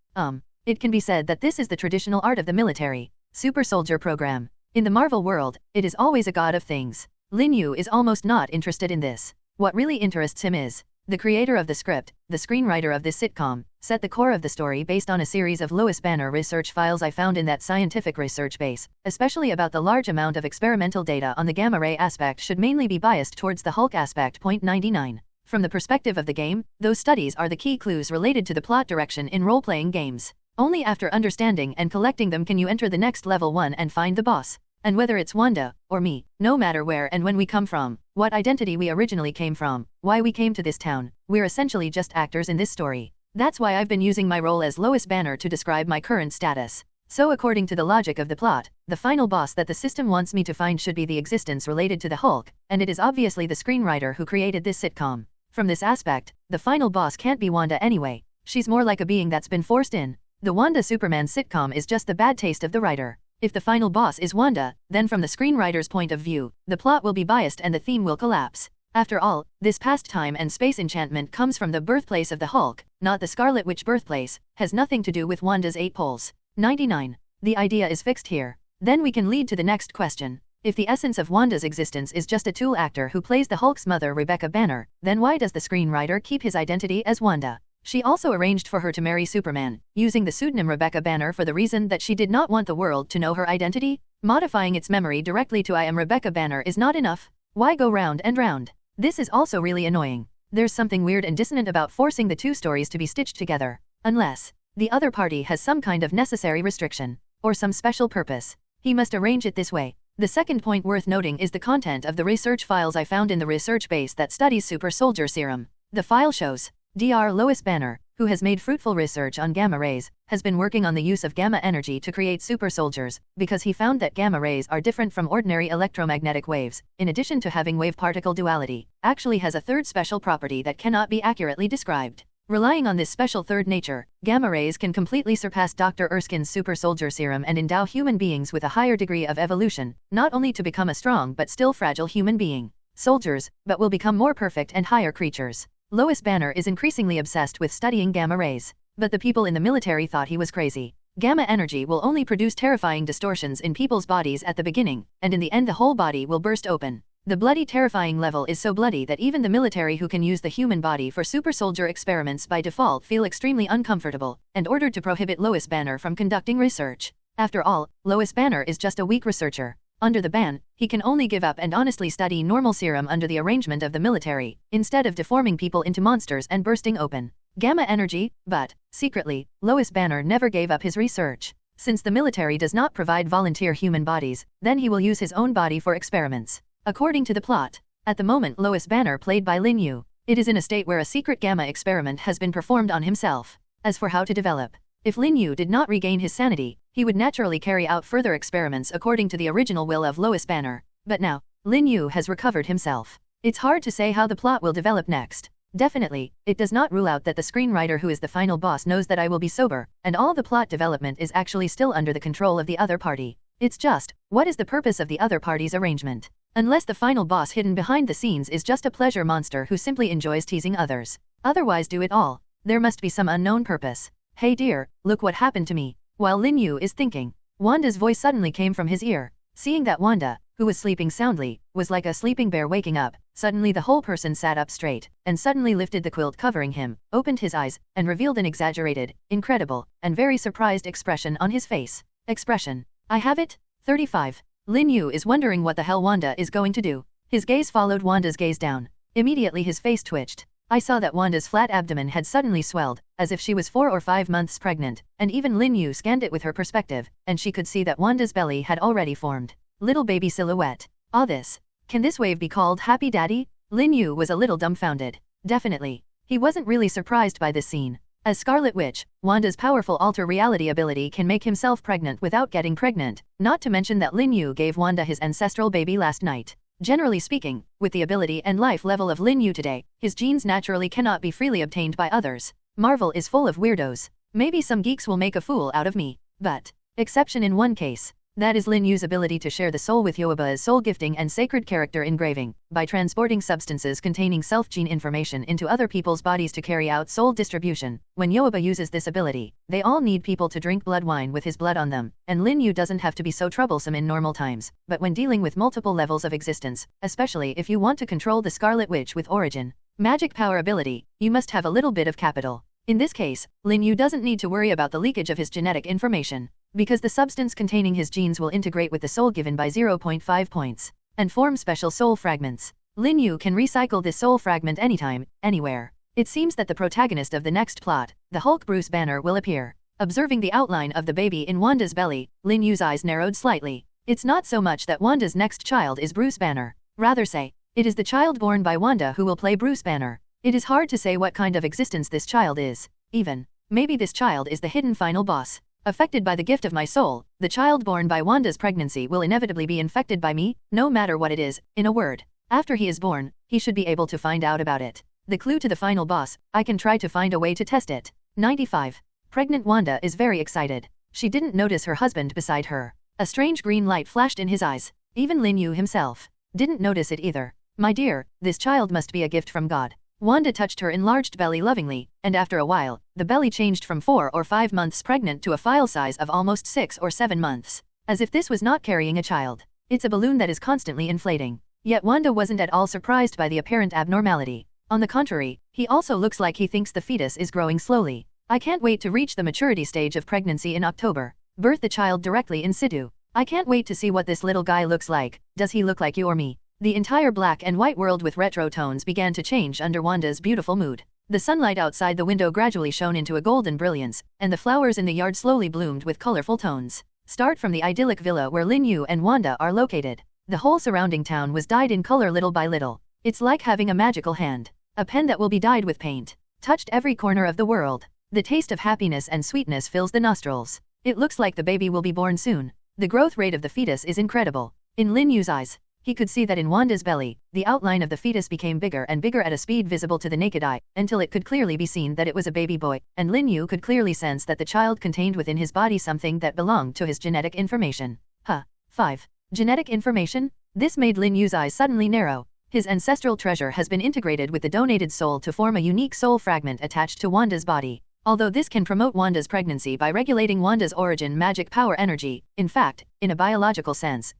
It can be said that this is the traditional art of the military. Super soldier program. In the Marvel world, it is always a god of things. Lin Yu is almost not interested in this. What really interests him is the creator of the script, the screenwriter of this sitcom, set the core of the story based on a series of Lois Banner research files I found in that scientific research base, especially about the large amount of experimental data on the gamma ray aspect should mainly be biased towards the Hulk aspect. 99. From the perspective of the game, those studies are the key clues related to the plot direction in role-playing games. Only after understanding and collecting them can you enter the next level 1 and find the boss. And whether it's Wanda, or me, no matter where and when we come from, what identity we originally came from, why we came to this town, we're essentially just actors in this story. That's why I've been using my role as Lois Banner to describe my current status. So according to the logic of the plot, the final boss that the system wants me to find should be the existence related to the Hulk, and it is obviously the screenwriter who created this sitcom. From this aspect, the final boss can't be Wanda anyway. She's more like a being that's been forced in. The Wanda Superman sitcom is just the bad taste of the writer. If the final boss is Wanda, then from the screenwriter's point of view, the plot will be biased and the theme will collapse. After all, this past time and space enchantment comes from the birthplace of the Hulk, not the Scarlet Witch birthplace, has nothing to do with Wanda's 8 poles. 99. The idea is fixed here. Then we can lead to the next question. If the essence of Wanda's existence is just a tool actor who plays the Hulk's mother Rebecca Banner, then why does the screenwriter keep his identity as Wanda? She also arranged for her to marry Superman, using the pseudonym Rebecca Banner for the reason that she did not want the world to know her identity. Modifying its memory directly to I am Rebecca Banner is not enough. Why go round and round? This is also really annoying. There's something weird and dissonant about forcing the two stories to be stitched together. Unless the other party has some kind of necessary restriction, or some special purpose, he must arrange it this way. The second point worth noting is the content of the research files I found in the research base that studies super soldier serum. The file shows Dr. Lois Banner, who has made fruitful research on gamma rays, has been working on the use of gamma energy to create super soldiers, because he found that gamma rays are different from ordinary electromagnetic waves, in addition to having wave-particle duality, actually has a third special property that cannot be accurately described. Relying on this special third nature, gamma rays can completely surpass Dr. Erskine's super soldier serum and endow human beings with a higher degree of evolution, not only to become a strong but still fragile human being, soldiers, but will become more perfect and higher creatures. Lois Banner is increasingly obsessed with studying gamma rays, but the people in the military thought he was crazy. Gamma energy will only produce terrifying distortions in people's bodies at the beginning, and in the end the whole body will burst open. The bloody terrifying level is so bloody that even the military who can use the human body for super soldier experiments by default feel extremely uncomfortable, and ordered to prohibit Lois Banner from conducting research. After all, Lois Banner is just a weak researcher. Under the ban, he can only give up and honestly study normal serum under the arrangement of the military, instead of deforming people into monsters and bursting open gamma energy, but, secretly, Lois Banner never gave up his research. Since the military does not provide volunteer human bodies, then he will use his own body for experiments. According to the plot, at the moment Lois Banner played by Lin Yu, it is in a state where a secret gamma experiment has been performed on himself. As for how to develop, if Lin Yu did not regain his sanity, he would naturally carry out further experiments according to the original will of Lois Banner. But now, Lin Yu has recovered himself. It's hard to say how the plot will develop next. Definitely, it does not rule out that the screenwriter who is the final boss knows that I will be sober, and all the plot development is actually still under the control of the other party. It's just, what is the purpose of the other party's arrangement? Unless the final boss hidden behind the scenes is just a pleasure monster who simply enjoys teasing others. Otherwise do it all. There must be some unknown purpose. Hey dear, look what happened to me. While Lin Yu is thinking, Wanda's voice suddenly came from his ear. Seeing that Wanda, who was sleeping soundly, was like a sleeping bear waking up, suddenly the whole person sat up straight, and suddenly lifted the quilt covering him, opened his eyes, and revealed an exaggerated, incredible, and very surprised expression on his face. Expression. I have it? 35. Lin Yu is wondering what the hell Wanda is going to do. His gaze followed Wanda's gaze down. Immediately his face twitched. I saw that Wanda's flat abdomen had suddenly swelled, as if she was 4 or 5 months pregnant, and even Lin Yu scanned it with her perspective, and she could see that Wanda's belly had already formed. Little baby silhouette. Ah, this. Can this wave be called Happy Daddy? Lin Yu was a little dumbfounded. Definitely. He wasn't really surprised by this scene. As Scarlet Witch, Wanda's powerful alter reality ability can make himself pregnant without getting pregnant, not to mention that Lin Yu gave Wanda his ancestral baby last night. Generally speaking, with the ability and life level of Lin Yu today, his genes naturally cannot be freely obtained by others. Marvel is full of weirdos. Maybe some geeks will make a fool out of me. But, exception in one case. That is Lin Yu's ability to share the soul with Yoaba's soul gifting and sacred character engraving, by transporting substances containing self-gene information into other people's bodies to carry out soul distribution. When Yoaba uses this ability, they all need people to drink blood wine with his blood on them, and Lin Yu doesn't have to be so troublesome in normal times, but when dealing with multiple levels of existence, especially if you want to control the Scarlet Witch with origin magic power ability, you must have a little bit of capital. In this case, Lin Yu doesn't need to worry about the leakage of his genetic information, because the substance containing his genes will integrate with the soul given by 0.5 points, and form special soul fragments. Lin Yu can recycle this soul fragment anytime, anywhere. It seems that the protagonist of the next plot, the Hulk Bruce Banner, will appear. Observing the outline of the baby in Wanda's belly, Lin Yu's eyes narrowed slightly. It's not so much that Wanda's next child is Bruce Banner. Rather say, it is the child born by Wanda who will play Bruce Banner. It is hard to say what kind of existence this child is, even. Maybe this child is the hidden final boss. Affected by the gift of my soul, the child born by Wanda's pregnancy will inevitably be infected by me, no matter what it is. In a word, after he is born, he should be able to find out about it. The clue to the final boss, I can try to find a way to test it. 95. Pregnant Wanda is very excited. She didn't notice her husband beside her. A strange green light flashed in his eyes. Even Lin Yu himself didn't notice it either. My dear, this child must be a gift from God. Wanda touched her enlarged belly lovingly, and after a while, the belly changed from 4 or 5 months pregnant to a file size of almost 6 or 7 months. As if this was not carrying a child. It's a balloon that is constantly inflating. Yet Wanda wasn't at all surprised by the apparent abnormality. On the contrary, he also looks like he thinks the fetus is growing slowly. I can't wait to reach the maturity stage of pregnancy in October. Birth the child directly in situ. I can't wait to see what this little guy looks like. Does he look like you or me? The entire black and white world with retro tones began to change under Wanda's beautiful mood. The sunlight outside the window gradually shone into a golden brilliance, and the flowers in the yard slowly bloomed with colorful tones. Start from the idyllic villa where Lin Yu and Wanda are located. The whole surrounding town was dyed in color little by little. It's like having a magical hand. A pen that will be dyed with paint. Touched every corner of the world. The taste of happiness and sweetness fills the nostrils. It looks like the baby will be born soon. The growth rate of the fetus is incredible. In Lin Yu's eyes, he could see that in Wanda's belly, the outline of the fetus became bigger and bigger at a speed visible to the naked eye, until it could clearly be seen that it was a baby boy, and Lin Yu could clearly sense that the child contained within his body something that belonged to his genetic information. 5. Genetic information? This made Lin Yu's eyes suddenly narrow. His ancestral treasure has been integrated with the donated soul to form a unique soul fragment attached to Wanda's body. Although this can promote Wanda's pregnancy by regulating Wanda's origin magic power energy, in fact, in a biological sense,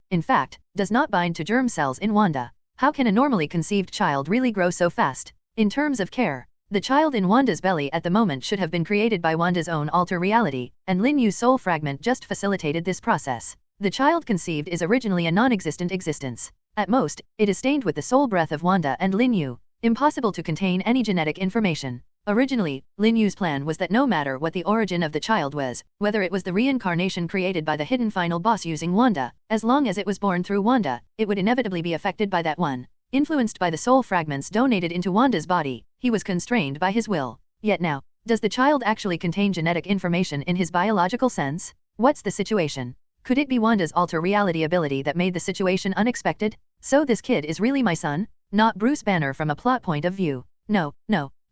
does not bind to germ cells in Wanda. How can a normally conceived child really grow so fast? In terms of care, the child in Wanda's belly at the moment should have been created by Wanda's own alter reality, and Lin Yu's soul fragment just facilitated this process. The child conceived is originally a non-existent existence. At most, it is stained with the soul breath of Wanda and Lin Yu. Impossible to contain any genetic information. Originally, Lin Yu's plan was that no matter what the origin of the child was, whether it was the reincarnation created by the hidden final boss using Wanda, as long as it was born through Wanda, it would inevitably be affected by that one. Influenced by the soul fragments donated into Wanda's body, he was constrained by his will. Yet now, does the child actually contain genetic information in his biological sense? What's the situation? Could it be Wanda's alter reality ability that made the situation unexpected? So this kid is really my son? Not Bruce Banner from a plot point of view. No.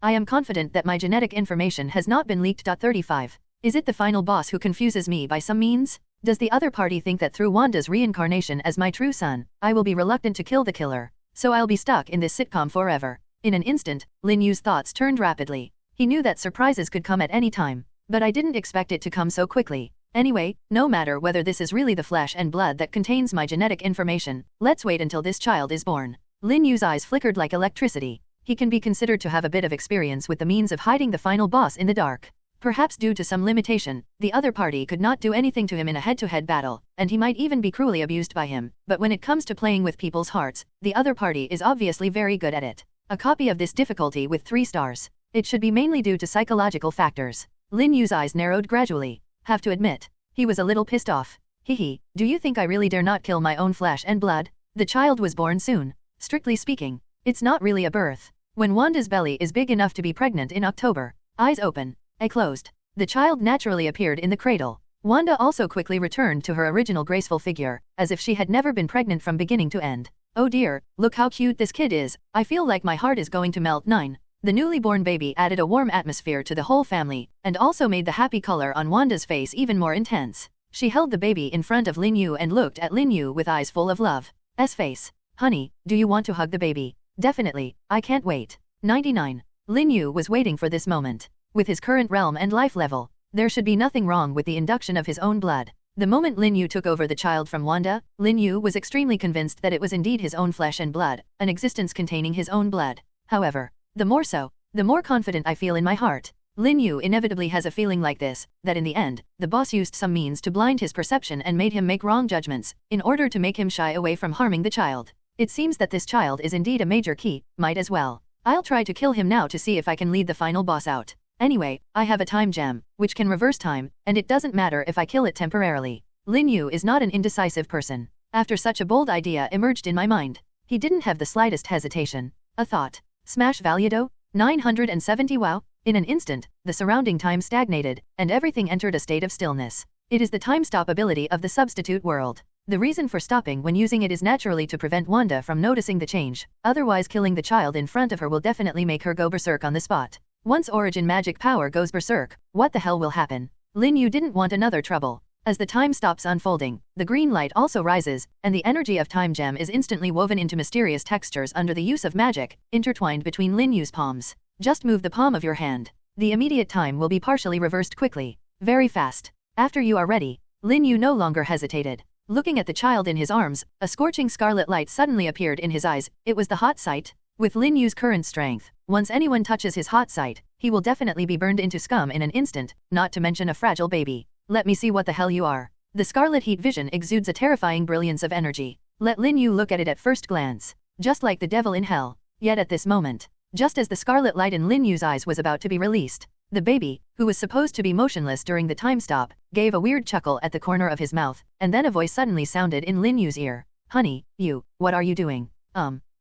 I am confident that my genetic information has not been leaked. 35. Is it the final boss who confuses me by some means? Does the other party think that through Wanda's reincarnation as my true son, I will be reluctant to kill the killer, so I'll be stuck in this sitcom forever? In an instant, Lin Yu's thoughts turned rapidly. He knew that surprises could come at any time, but I didn't expect it to come so quickly. Anyway, no matter whether this is really the flesh and blood that contains my genetic information, let's wait until this child is born. Lin Yu's eyes flickered like electricity. He can be considered to have a bit of experience with the means of hiding the final boss in the dark. Perhaps due to some limitation, the other party could not do anything to him in a head-to-head battle, and he might even be cruelly abused by him. But when it comes to playing with people's hearts, the other party is obviously very good at it. A copy of this difficulty with 3 stars. It should be mainly due to psychological factors. Lin Yu's eyes narrowed gradually. Have to admit, he was a little pissed off. Hihi, do you think I really dare not kill my own flesh and blood? The child was born soon. Strictly speaking, it's not really a birth. When Wanda's belly is big enough to be pregnant in October, eyes open, eye closed, the child naturally appeared in the cradle. Wanda also quickly returned to her original graceful figure, as if she had never been pregnant from beginning to end. Oh dear, look how cute this kid is, I feel like my heart is going to melt. 9. The newly born baby added a warm atmosphere to the whole family, and also made the happy color on Wanda's face even more intense. She held the baby in front of Lin Yu and looked at Lin Yu with eyes full of love's face. Honey, do you want to hug the baby? Definitely, I can't wait. 99. Lin Yu was waiting for this moment. With his current realm and life level, there should be nothing wrong with the induction of his own blood. The moment Lin Yu took over the child from Wanda, Lin Yu was extremely convinced that it was indeed his own flesh and blood, an existence containing his own blood. However, the more confident I feel in my heart. Lin Yu inevitably has a feeling like this, that in the end, the boss used some means to blind his perception and made him make wrong judgments, in order to make him shy away from harming the child. It seems that this child is indeed a major key, might as well. I'll try to kill him now to see if I can lead the final boss out. Anyway, I have a time gem, which can reverse time, and it doesn't matter if I kill it temporarily. Lin Yu is not an indecisive person. After such a bold idea emerged in my mind, he didn't have the slightest hesitation. A thought. Smash Valudo? 970 wow? In an instant, the surrounding time stagnated, and everything entered a state of stillness. It is the time stop ability of the substitute world. The reason for stopping when using it is naturally to prevent Wanda from noticing the change, otherwise killing the child in front of her will definitely make her go berserk on the spot. Once origin magic power goes berserk, what the hell will happen? Lin Yu didn't want another trouble. As the time stops unfolding, the green light also rises, and the energy of time gem is instantly woven into mysterious textures under the use of magic, intertwined between Lin Yu's palms. Just move the palm of your hand. The immediate time will be partially reversed quickly. Very fast. After you are ready, Lin Yu no longer hesitated. Looking at the child in his arms, a scorching scarlet light suddenly appeared in his eyes. It was the hot site. With Lin Yu's current strength, once anyone touches his hot site, he will definitely be burned into scum in an instant, not to mention a fragile baby. Let me see what the hell you are. The scarlet heat vision exudes a terrifying brilliance of energy. Let Lin Yu look at it at first glance. Just like the devil in hell. Yet at this moment, just as the scarlet light in Lin Yu's eyes was about to be released, the baby, who was supposed to be motionless during the time stop, gave a weird chuckle at the corner of his mouth, and then a voice suddenly sounded in Lin Yu's ear. Honey, what are you doing?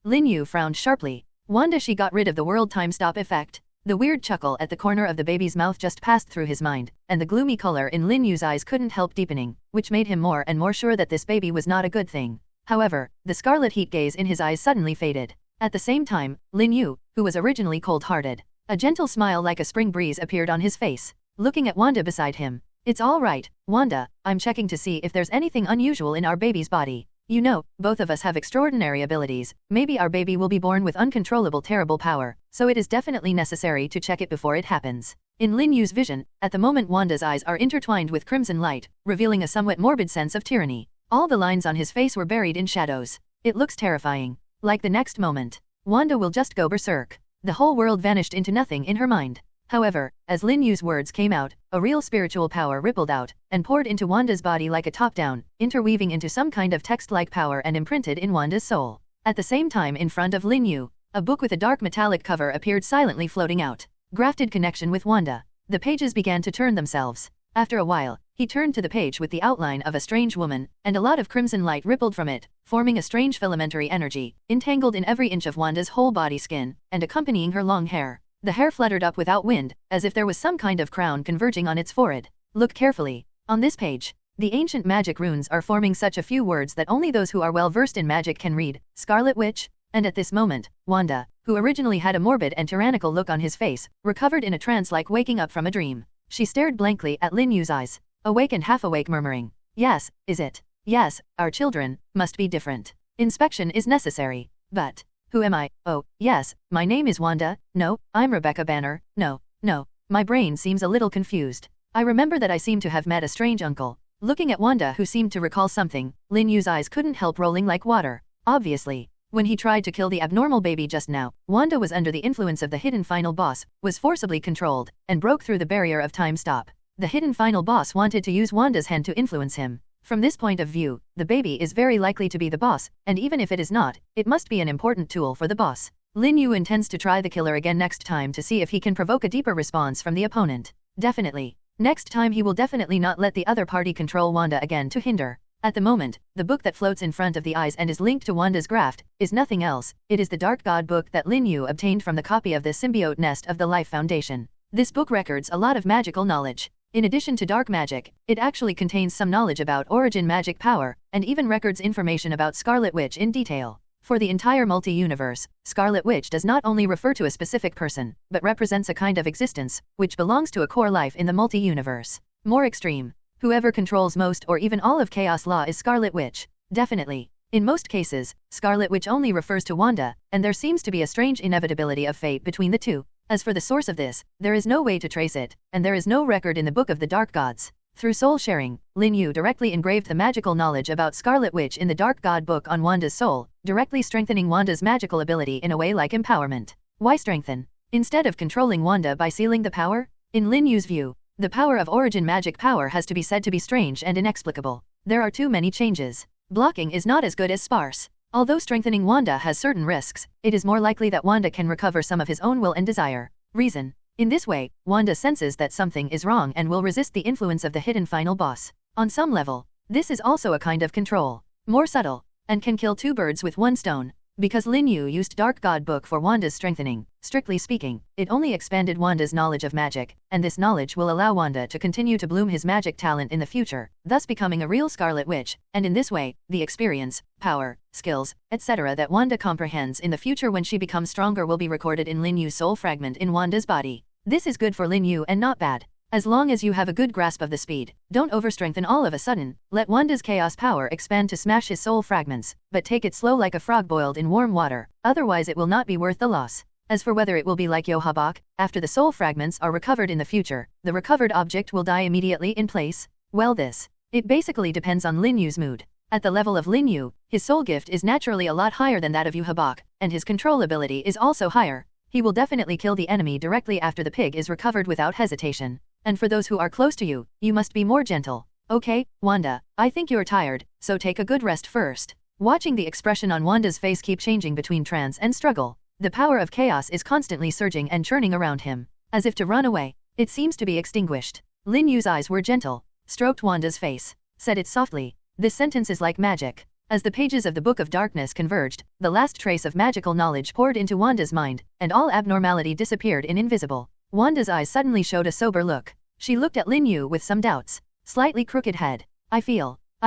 Lin Yu frowned sharply. Wanda, she got rid of the world time stop effect. The weird chuckle at the corner of the baby's mouth just passed through his mind, and the gloomy color in Lin Yu's eyes couldn't help deepening, which made him more and more sure that this baby was not a good thing. However, the scarlet heat gaze in his eyes suddenly faded. At the same time, Lin Yu, who was originally cold-hearted, a gentle smile like a spring breeze appeared on his face, looking at Wanda beside him. It's all right, Wanda, I'm checking to see if there's anything unusual in our baby's body. You know, both of us have extraordinary abilities. Maybe our baby will be born with uncontrollable terrible power, so it is definitely necessary to check it before it happens. In Lin Yu's vision, at the moment Wanda's eyes are intertwined with crimson light, revealing a somewhat morbid sense of tyranny. All the lines on his face were buried in shadows. It looks terrifying. Like the next moment, Wanda will just go berserk. The whole world vanished into nothing in her mind. However, as Lin Yu's words came out, a real spiritual power rippled out, and poured into Wanda's body like a top-down, interweaving into some kind of text-like power and imprinted in Wanda's soul. At the same time in front of Lin Yu, a book with a dark metallic cover appeared silently floating out. Grafted connection with Wanda. The pages began to turn themselves. After a while, he turned to the page with the outline of a strange woman, and a lot of crimson light rippled from it, forming a strange filamentary energy, entangled in every inch of Wanda's whole body skin, and accompanying her long hair. The hair fluttered up without wind, as if there was some kind of crown converging on its forehead. Look carefully. On this page, the ancient magic runes are forming such a few words that only those who are well versed in magic can read. Scarlet Witch. And at this moment, Wanda, who originally had a morbid and tyrannical look on his face, recovered in a trance like waking up from a dream. She stared blankly at Lin Yu's eyes, awake and half awake, murmuring, "Yes, is it? Yes, our children must be different. Inspection is necessary. But who am I? Oh, yes, my name is Wanda. No, I'm Rebecca Banner. No. My brain seems a little confused. I remember that I seem to have met a strange uncle." Looking at Wanda, who seemed to recall something, Lin Yu's eyes couldn't help rolling like water. Obviously, when he tried to kill the abnormal baby just now, Wanda was under the influence of the hidden final boss, was forcibly controlled, and broke through the barrier of time stop. The hidden final boss wanted to use Wanda's hand to influence him. From this point of view, the baby is very likely to be the boss, and even if it is not, it must be an important tool for the boss. Lin Yu intends to try the killer again next time to see if he can provoke a deeper response from the opponent. Definitely. Next time he will definitely not let the other party control Wanda again to hinder. At the moment, the book that floats in front of the eyes and is linked to Wanda's graft is nothing else. It is the Dark God book that Lin Yu obtained from the copy of the symbiote nest of the Life Foundation. This book records a lot of magical knowledge. In addition to dark magic, it actually contains some knowledge about origin magic power, and even records information about Scarlet Witch in detail. For the entire multi-universe, Scarlet Witch does not only refer to a specific person, but represents a kind of existence, which belongs to a core life in the multi-universe. More extreme. Whoever controls most or even all of Chaos Law is Scarlet Witch. Definitely. In most cases, Scarlet Witch only refers to Wanda, and there seems to be a strange inevitability of fate between the two. As for the source of this, there is no way to trace it, and there is no record in the Book of the Dark Gods. Through soul sharing, Lin Yu directly engraved the magical knowledge about Scarlet Witch in the Dark God book on Wanda's soul, directly strengthening Wanda's magical ability in a way like empowerment. Why strengthen? Instead of controlling Wanda by sealing the power? In Lin Yu's view, the power of origin magic power has to be said to be strange and inexplicable. There are too many changes. Blocking is not as good as sparse. Although strengthening Wanda has certain risks, it is more likely that Wanda can recover some of his own will and desire. Reason. In this way, Wanda senses that something is wrong and will resist the influence of the hidden final boss. On some level, this is also a kind of control. More subtle, and can kill two birds with one stone. Because Lin Yu used Dark God book for Wanda's strengthening, strictly speaking, it only expanded Wanda's knowledge of magic, and this knowledge will allow Wanda to continue to bloom his magic talent in the future, thus becoming a real Scarlet Witch, and in this way, the experience, power, skills, etc. that Wanda comprehends in the future when she becomes stronger will be recorded in Lin Yu's soul fragment in Wanda's body. This is good for Lin Yu and not bad. As long as you have a good grasp of the speed, don't overstrengthen all of a sudden, let Wanda's chaos power expand to smash his soul fragments, but take it slow like a frog boiled in warm water, otherwise it will not be worth the loss. As for whether it will be like Yohabak, after the soul fragments are recovered in the future, the recovered object will die immediately in place, well it basically depends on Lin Yu's mood. At the level of Lin Yu, his soul gift is naturally a lot higher than that of Yohabak, and his control ability is also higher. He will definitely kill the enemy directly after the pig is recovered without hesitation. And for those who are close to you, you must be more gentle. Okay, Wanda, I think you're tired, so take a good rest first. Watching the expression on Wanda's face keep changing between trance and struggle, the power of chaos is constantly surging and churning around him. As if to run away, it seems to be extinguished. Lin Yu's eyes were gentle, stroked Wanda's face, said it softly. This sentence is like magic. As the pages of the Book of Darkness converged, the last trace of magical knowledge poured into Wanda's mind, and all abnormality disappeared in invisible. Wanda's eyes suddenly showed a sober look. She looked at Lin Yu with some doubts. Slightly crooked head. I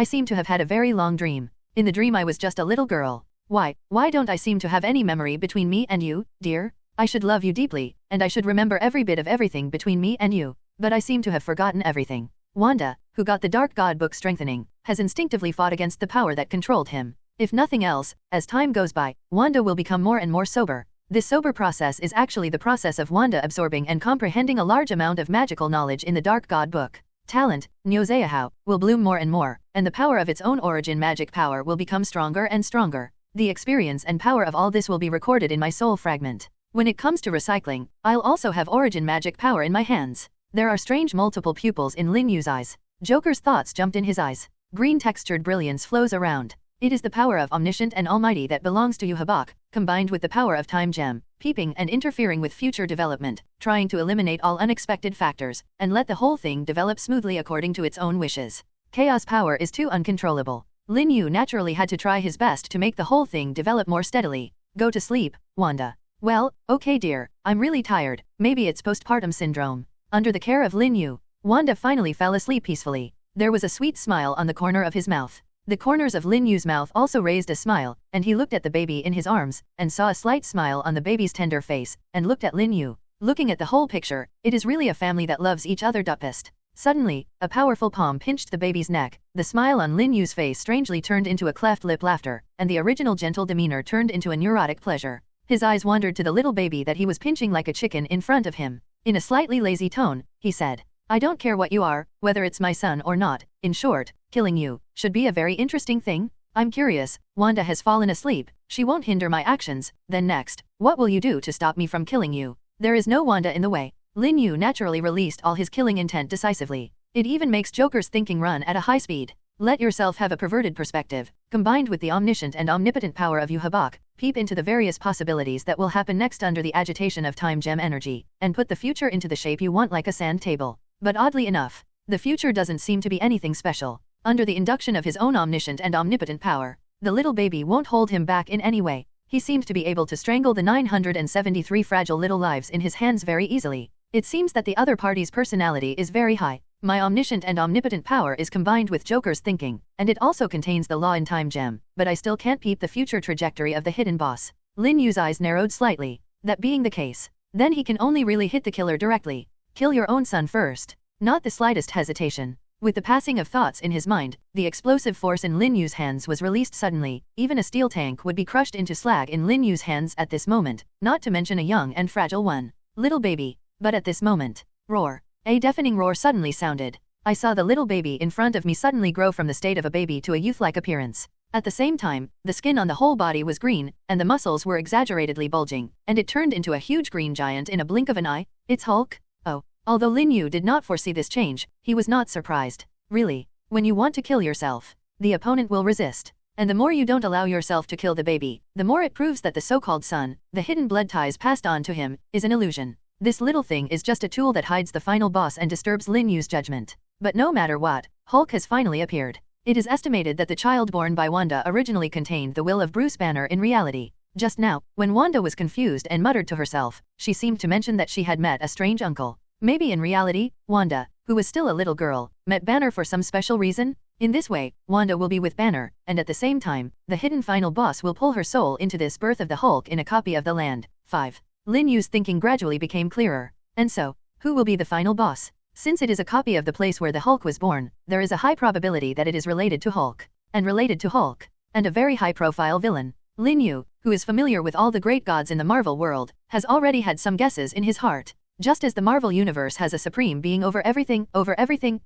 seem to have had a very long dream. In the dream I was just a little girl. Why don't I seem to have any memory between me and you, dear? I should love you deeply, and I should remember every bit of everything between me and you. But I seem to have forgotten everything. Wanda, who got the Dark God book strengthening, has instinctively fought against the power that controlled him. If nothing else, as time goes by, Wanda will become more and more sober. This sober process is actually the process of Wanda absorbing and comprehending a large amount of magical knowledge in the Dark God book. Talent, Nyozeahao, will bloom more and more, and the power of its own origin magic power will become stronger and stronger. The experience and power of all this will be recorded in my soul fragment. When it comes to recycling, I'll also have origin magic power in my hands. There are strange multiple pupils in Lin Yu's eyes. Joker's thoughts jumped in his eyes. Green textured brilliance flows around. It is the power of Omniscient and Almighty that belongs to Yohabak, combined with the power of Time Gem, peeping and interfering with future development, trying to eliminate all unexpected factors, and let the whole thing develop smoothly according to its own wishes. Chaos power is too uncontrollable. Lin Yu naturally had to try his best to make the whole thing develop more steadily. Go to sleep, Wanda. Well, okay dear, I'm really tired, maybe it's postpartum syndrome. Under the care of Lin Yu, Wanda finally fell asleep peacefully. There was a sweet smile on the corner of his mouth. The corners of Lin Yu's mouth also raised a smile, and he looked at the baby in his arms, and saw a slight smile on the baby's tender face, and looked at Lin Yu. Looking at the whole picture, it is really a family that loves each other deepest. Suddenly, a powerful palm pinched the baby's neck, the smile on Lin Yu's face strangely turned into a cleft lip laughter, and the original gentle demeanor turned into a neurotic pleasure. His eyes wandered to the little baby that he was pinching like a chicken in front of him. In a slightly lazy tone, he said, I don't care what you are, whether it's my son or not. In short, killing you should be a very interesting thing. I'm curious, Wanda has fallen asleep, she won't hinder my actions. Then next, what will you do to stop me from killing you? There is no Wanda in the way. Lin Yu naturally released all his killing intent decisively. It even makes Joker's thinking run at a high speed. Let yourself have a perverted perspective, combined with the omniscient and omnipotent power of Yohabak, peep into the various possibilities that will happen next under the agitation of time gem energy, and put the future into the shape you want like a sand table. But oddly enough, the future doesn't seem to be anything special. Under the induction of his own omniscient and omnipotent power, the little baby won't hold him back in any way. He seemed to be able to strangle the 973 fragile little lives in his hands very easily. It seems that the other party's personality is very high. My omniscient and omnipotent power is combined with Joker's thinking, and it also contains the law in time gem, but I still can't peep the future trajectory of the hidden boss. Lin Yu's eyes narrowed slightly. That being the case, then he can only really hit the killer directly. Kill your own son first. Not the slightest hesitation. With the passing of thoughts in his mind, the explosive force in Lin Yu's hands was released suddenly. Even a steel tank would be crushed into slag in Lin Yu's hands at this moment, not to mention a young and fragile one. Little baby. But at this moment, roar. A deafening roar suddenly sounded. I saw the little baby in front of me suddenly grow from the state of a baby to a youth-like appearance. At the same time, the skin on the whole body was green, and the muscles were exaggeratedly bulging, and it turned into a huge green giant in a blink of an eye. It's Hulk? Oh. Although Lin Yu did not foresee this change, he was not surprised. Really, when you want to kill yourself, the opponent will resist. And the more you don't allow yourself to kill the baby, the more it proves that the so-called son, the hidden blood ties passed on to him, is an illusion. This little thing is just a tool that hides the final boss and disturbs Lin Yu's judgment. But no matter what, Hulk has finally appeared. It is estimated that the child born by Wanda originally contained the will of Bruce Banner in reality. Just now, when Wanda was confused and muttered to herself, she seemed to mention that she had met a strange uncle. Maybe in reality, Wanda, who was still a little girl, met Banner for some special reason? In this way, Wanda will be with Banner, and at the same time, the hidden final boss will pull her soul into this birth of the Hulk in a copy of the land. 5. Lin Yu's thinking gradually became clearer. And so, who will be the final boss? Since it is a copy of the place where the Hulk was born, there is a high probability that it is related to Hulk. And related to Hulk. And a very high-profile villain. Lin Yu, who is familiar with all the great gods in the Marvel world, has already had some guesses in his heart. Just as the Marvel Universe has a supreme being over everything,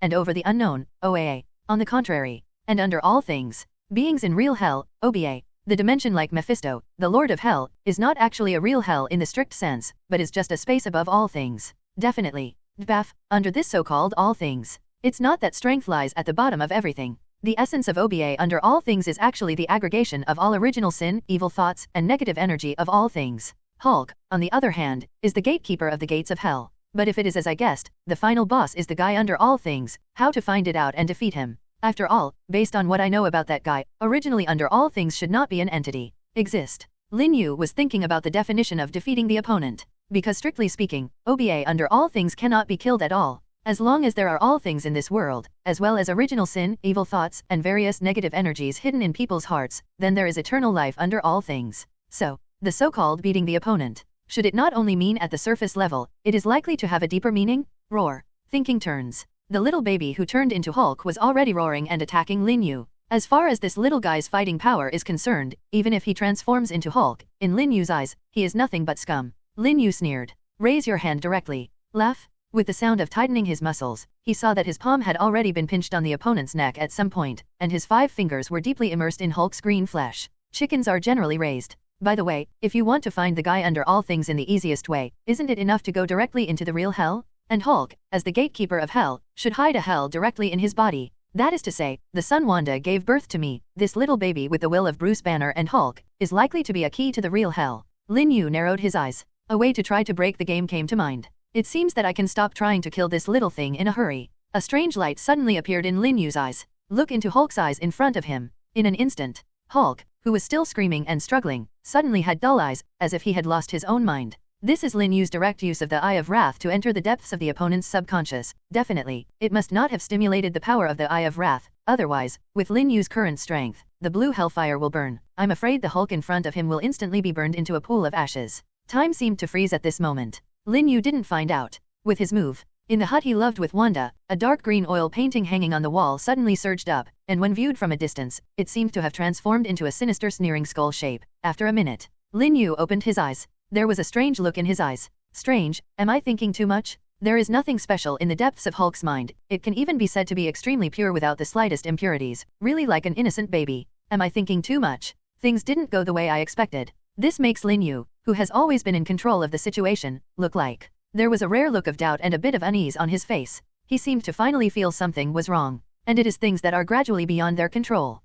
and over the unknown, OAA. On the contrary, and under all things, beings in real hell, OBA. The dimension like Mephisto, the Lord of Hell, is not actually a real hell in the strict sense, but is just a space above all things. Definitely. Dbaf, under this so-called all things. It's not that strength lies at the bottom of everything. The essence of OBA under all things is actually the aggregation of all original sin, evil thoughts, and negative energy of all things. Hulk, on the other hand, is the gatekeeper of the gates of hell. But if it is as I guessed, the final boss is the guy under all things, how to find it out and defeat him. After all, based on what I know about that guy, originally under all things should not be an entity. Exist. Lin Yu was thinking about the definition of defeating the opponent. Because strictly speaking, OBA under all things cannot be killed at all. As long as there are all things in this world, as well as original sin, evil thoughts, and various negative energies hidden in people's hearts, then there is eternal life under all things. So, the so-called beating the opponent, should it not only mean at the surface level, it is likely to have a deeper meaning? Roar. Thinking turns. The little baby who turned into Hulk was already roaring and attacking Lin Yu. As far as this little guy's fighting power is concerned, even if he transforms into Hulk, in Lin Yu's eyes, he is nothing but scum. Lin Yu sneered. Raise your hand directly. Laugh. With the sound of tightening his muscles, he saw that his palm had already been pinched on the opponent's neck at some point, and his 5 fingers were deeply immersed in Hulk's green flesh. Chickens are generally raised. By the way, if you want to find the guy under all things in the easiest way, isn't it enough to go directly into the real hell? And Hulk, as the gatekeeper of hell, should hide a hell directly in his body. That is to say, the son Wanda gave birth to me, this little baby with the will of Bruce Banner and Hulk, is likely to be a key to the real hell. Lin Yu narrowed his eyes. A way to try to break the game came to mind. It seems that I can stop trying to kill this little thing in a hurry. A strange light suddenly appeared in Lin Yu's eyes. Look into Hulk's eyes in front of him. In an instant, Hulk, who was still screaming and struggling, suddenly had dull eyes, as if he had lost his own mind. This is Lin Yu's direct use of the Eye of Wrath to enter the depths of the opponent's subconscious. Definitely, it must not have stimulated the power of the Eye of Wrath. Otherwise, with Lin Yu's current strength, the blue hellfire will burn. I'm afraid the Hulk in front of him will instantly be burned into a pool of ashes. Time seemed to freeze at this moment. Lin Yu didn't find out. With his move, in the hut he loved with Wanda, a dark green oil painting hanging on the wall suddenly surged up, and when viewed from a distance, it seemed to have transformed into a sinister sneering skull shape. After a minute, Lin Yu opened his eyes. There was a strange look in his eyes. Strange, am I thinking too much? There is nothing special in the depths of Hulk's mind. It can even be said to be extremely pure without the slightest impurities, really like an innocent baby. Am I thinking too much? Things didn't go the way I expected. This makes Lin Yu, who has always been in control of the situation, look like. There was a rare look of doubt and a bit of unease on his face. He seemed to finally feel something was wrong. And it is things that are gradually beyond their control.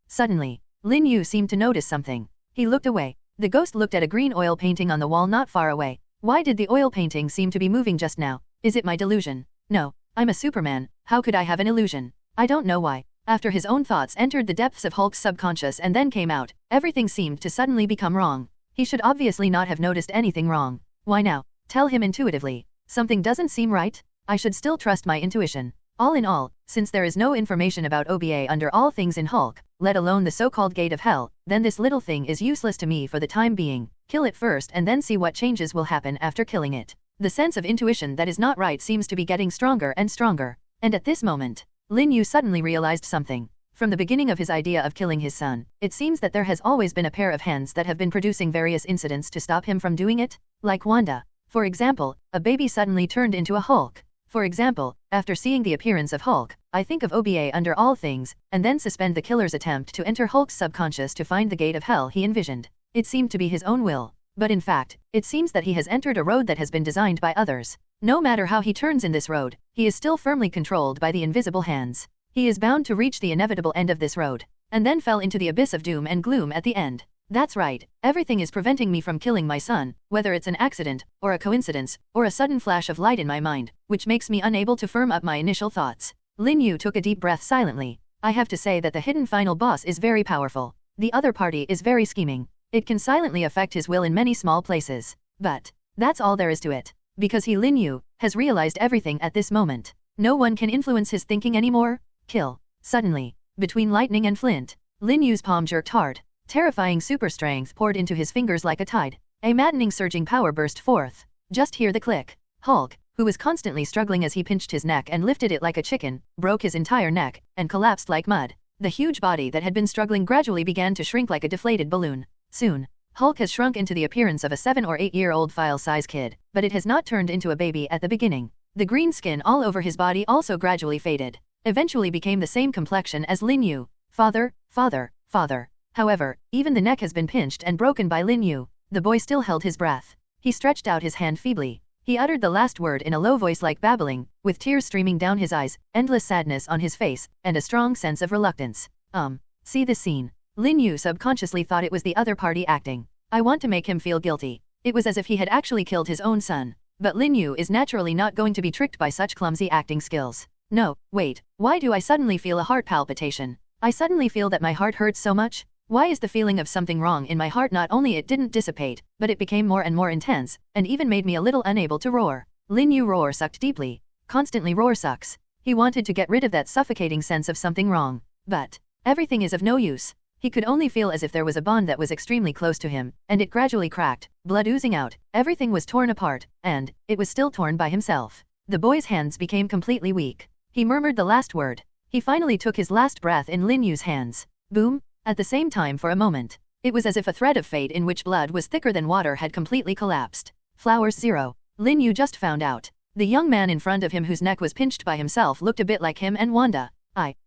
Suddenly, Lin Yu seemed to notice something. He looked away. The ghost looked at a green oil painting on the wall not far away. Why did the oil painting seem to be moving just now? Is it my delusion? No, I'm a Superman. How could I have an illusion? I don't know why. After his own thoughts entered the depths of Hulk's subconscious and then came out, everything seemed to suddenly become wrong. He should obviously not have noticed anything wrong. Why now? Tell him intuitively. Something doesn't seem right? I should still trust my intuition. All in all, since there is no information about OBA under all things in Hulk, let alone the so-called gate of hell, then this little thing is useless to me for the time being. Kill it first and then see what changes will happen after killing it. The sense of intuition that is not right seems to be getting stronger and stronger. And at this moment, Lin Yu suddenly realized something. From the beginning of his idea of killing his son, it seems that there has always been a pair of hands that have been producing various incidents to stop him from doing it, like Wanda. For example, a baby suddenly turned into a Hulk. For example, after seeing the appearance of Hulk, I think of Obadiah under all things, and then suspend the killer's attempt to enter Hulk's subconscious to find the gate of hell he envisioned. It seemed to be his own will. But in fact, it seems that he has entered a road that has been designed by others. No matter how he turns in this road, he is still firmly controlled by the invisible hands. He is bound to reach the inevitable end of this road, and then fell into the abyss of doom and gloom at the end. That's right, everything is preventing me from killing my son, whether it's an accident, or a coincidence, or a sudden flash of light in my mind, which makes me unable to firm up my initial thoughts. Lin Yu took a deep breath silently. I have to say that the hidden final boss is very powerful. The other party is very scheming. It can silently affect his will in many small places. But that's all there is to it. Because he, Lin Yu, has realized everything at this moment. No one can influence his thinking anymore. Kill. Suddenly, between lightning and flint, Lin Yu's palm jerked hard. Terrifying super strength poured into his fingers like a tide. A maddening surging power burst forth. Just hear the click. Hulk, who was constantly struggling as he pinched his neck and lifted it like a chicken, broke his entire neck, and collapsed like mud. The huge body that had been struggling gradually began to shrink like a deflated balloon. Soon, Hulk has shrunk into the appearance of a 7 or 8-year-old file-size kid, but it has not turned into a baby at the beginning. The green skin all over his body also gradually faded. Eventually became the same complexion as Lin Yu. Father, father, father. However, even the neck has been pinched and broken by Lin Yu. The boy still held his breath. He stretched out his hand feebly. He uttered the last word in a low voice like babbling, with tears streaming down his eyes, endless sadness on his face, and a strong sense of reluctance. See this scene. Lin Yu subconsciously thought it was the other party acting. I want to make him feel guilty. It was as if he had actually killed his own son. But Lin Yu is naturally not going to be tricked by such clumsy acting skills. No, wait, why do I suddenly feel a heart palpitation? I suddenly feel that my heart hurts so much? Why is the feeling of something wrong in my heart not only it didn't dissipate, but it became more and more intense, and even made me a little unable to roar. Lin Yu roar sucked deeply. Constantly roar sucks. He wanted to get rid of that suffocating sense of something wrong. But everything is of no use. He could only feel as if there was a bond that was extremely close to him, and it gradually cracked, blood oozing out, everything was torn apart, and it was still torn by himself. The boy's hands became completely weak. He murmured the last word. He finally took his last breath in Lin Yu's hands. Boom! At the same time for a moment. It was as if a thread of fate in which blood was thicker than water had completely collapsed. Flowers 0. Lin Yu just found out. The young man in front of him whose neck was pinched by himself looked a bit like him and Wanda.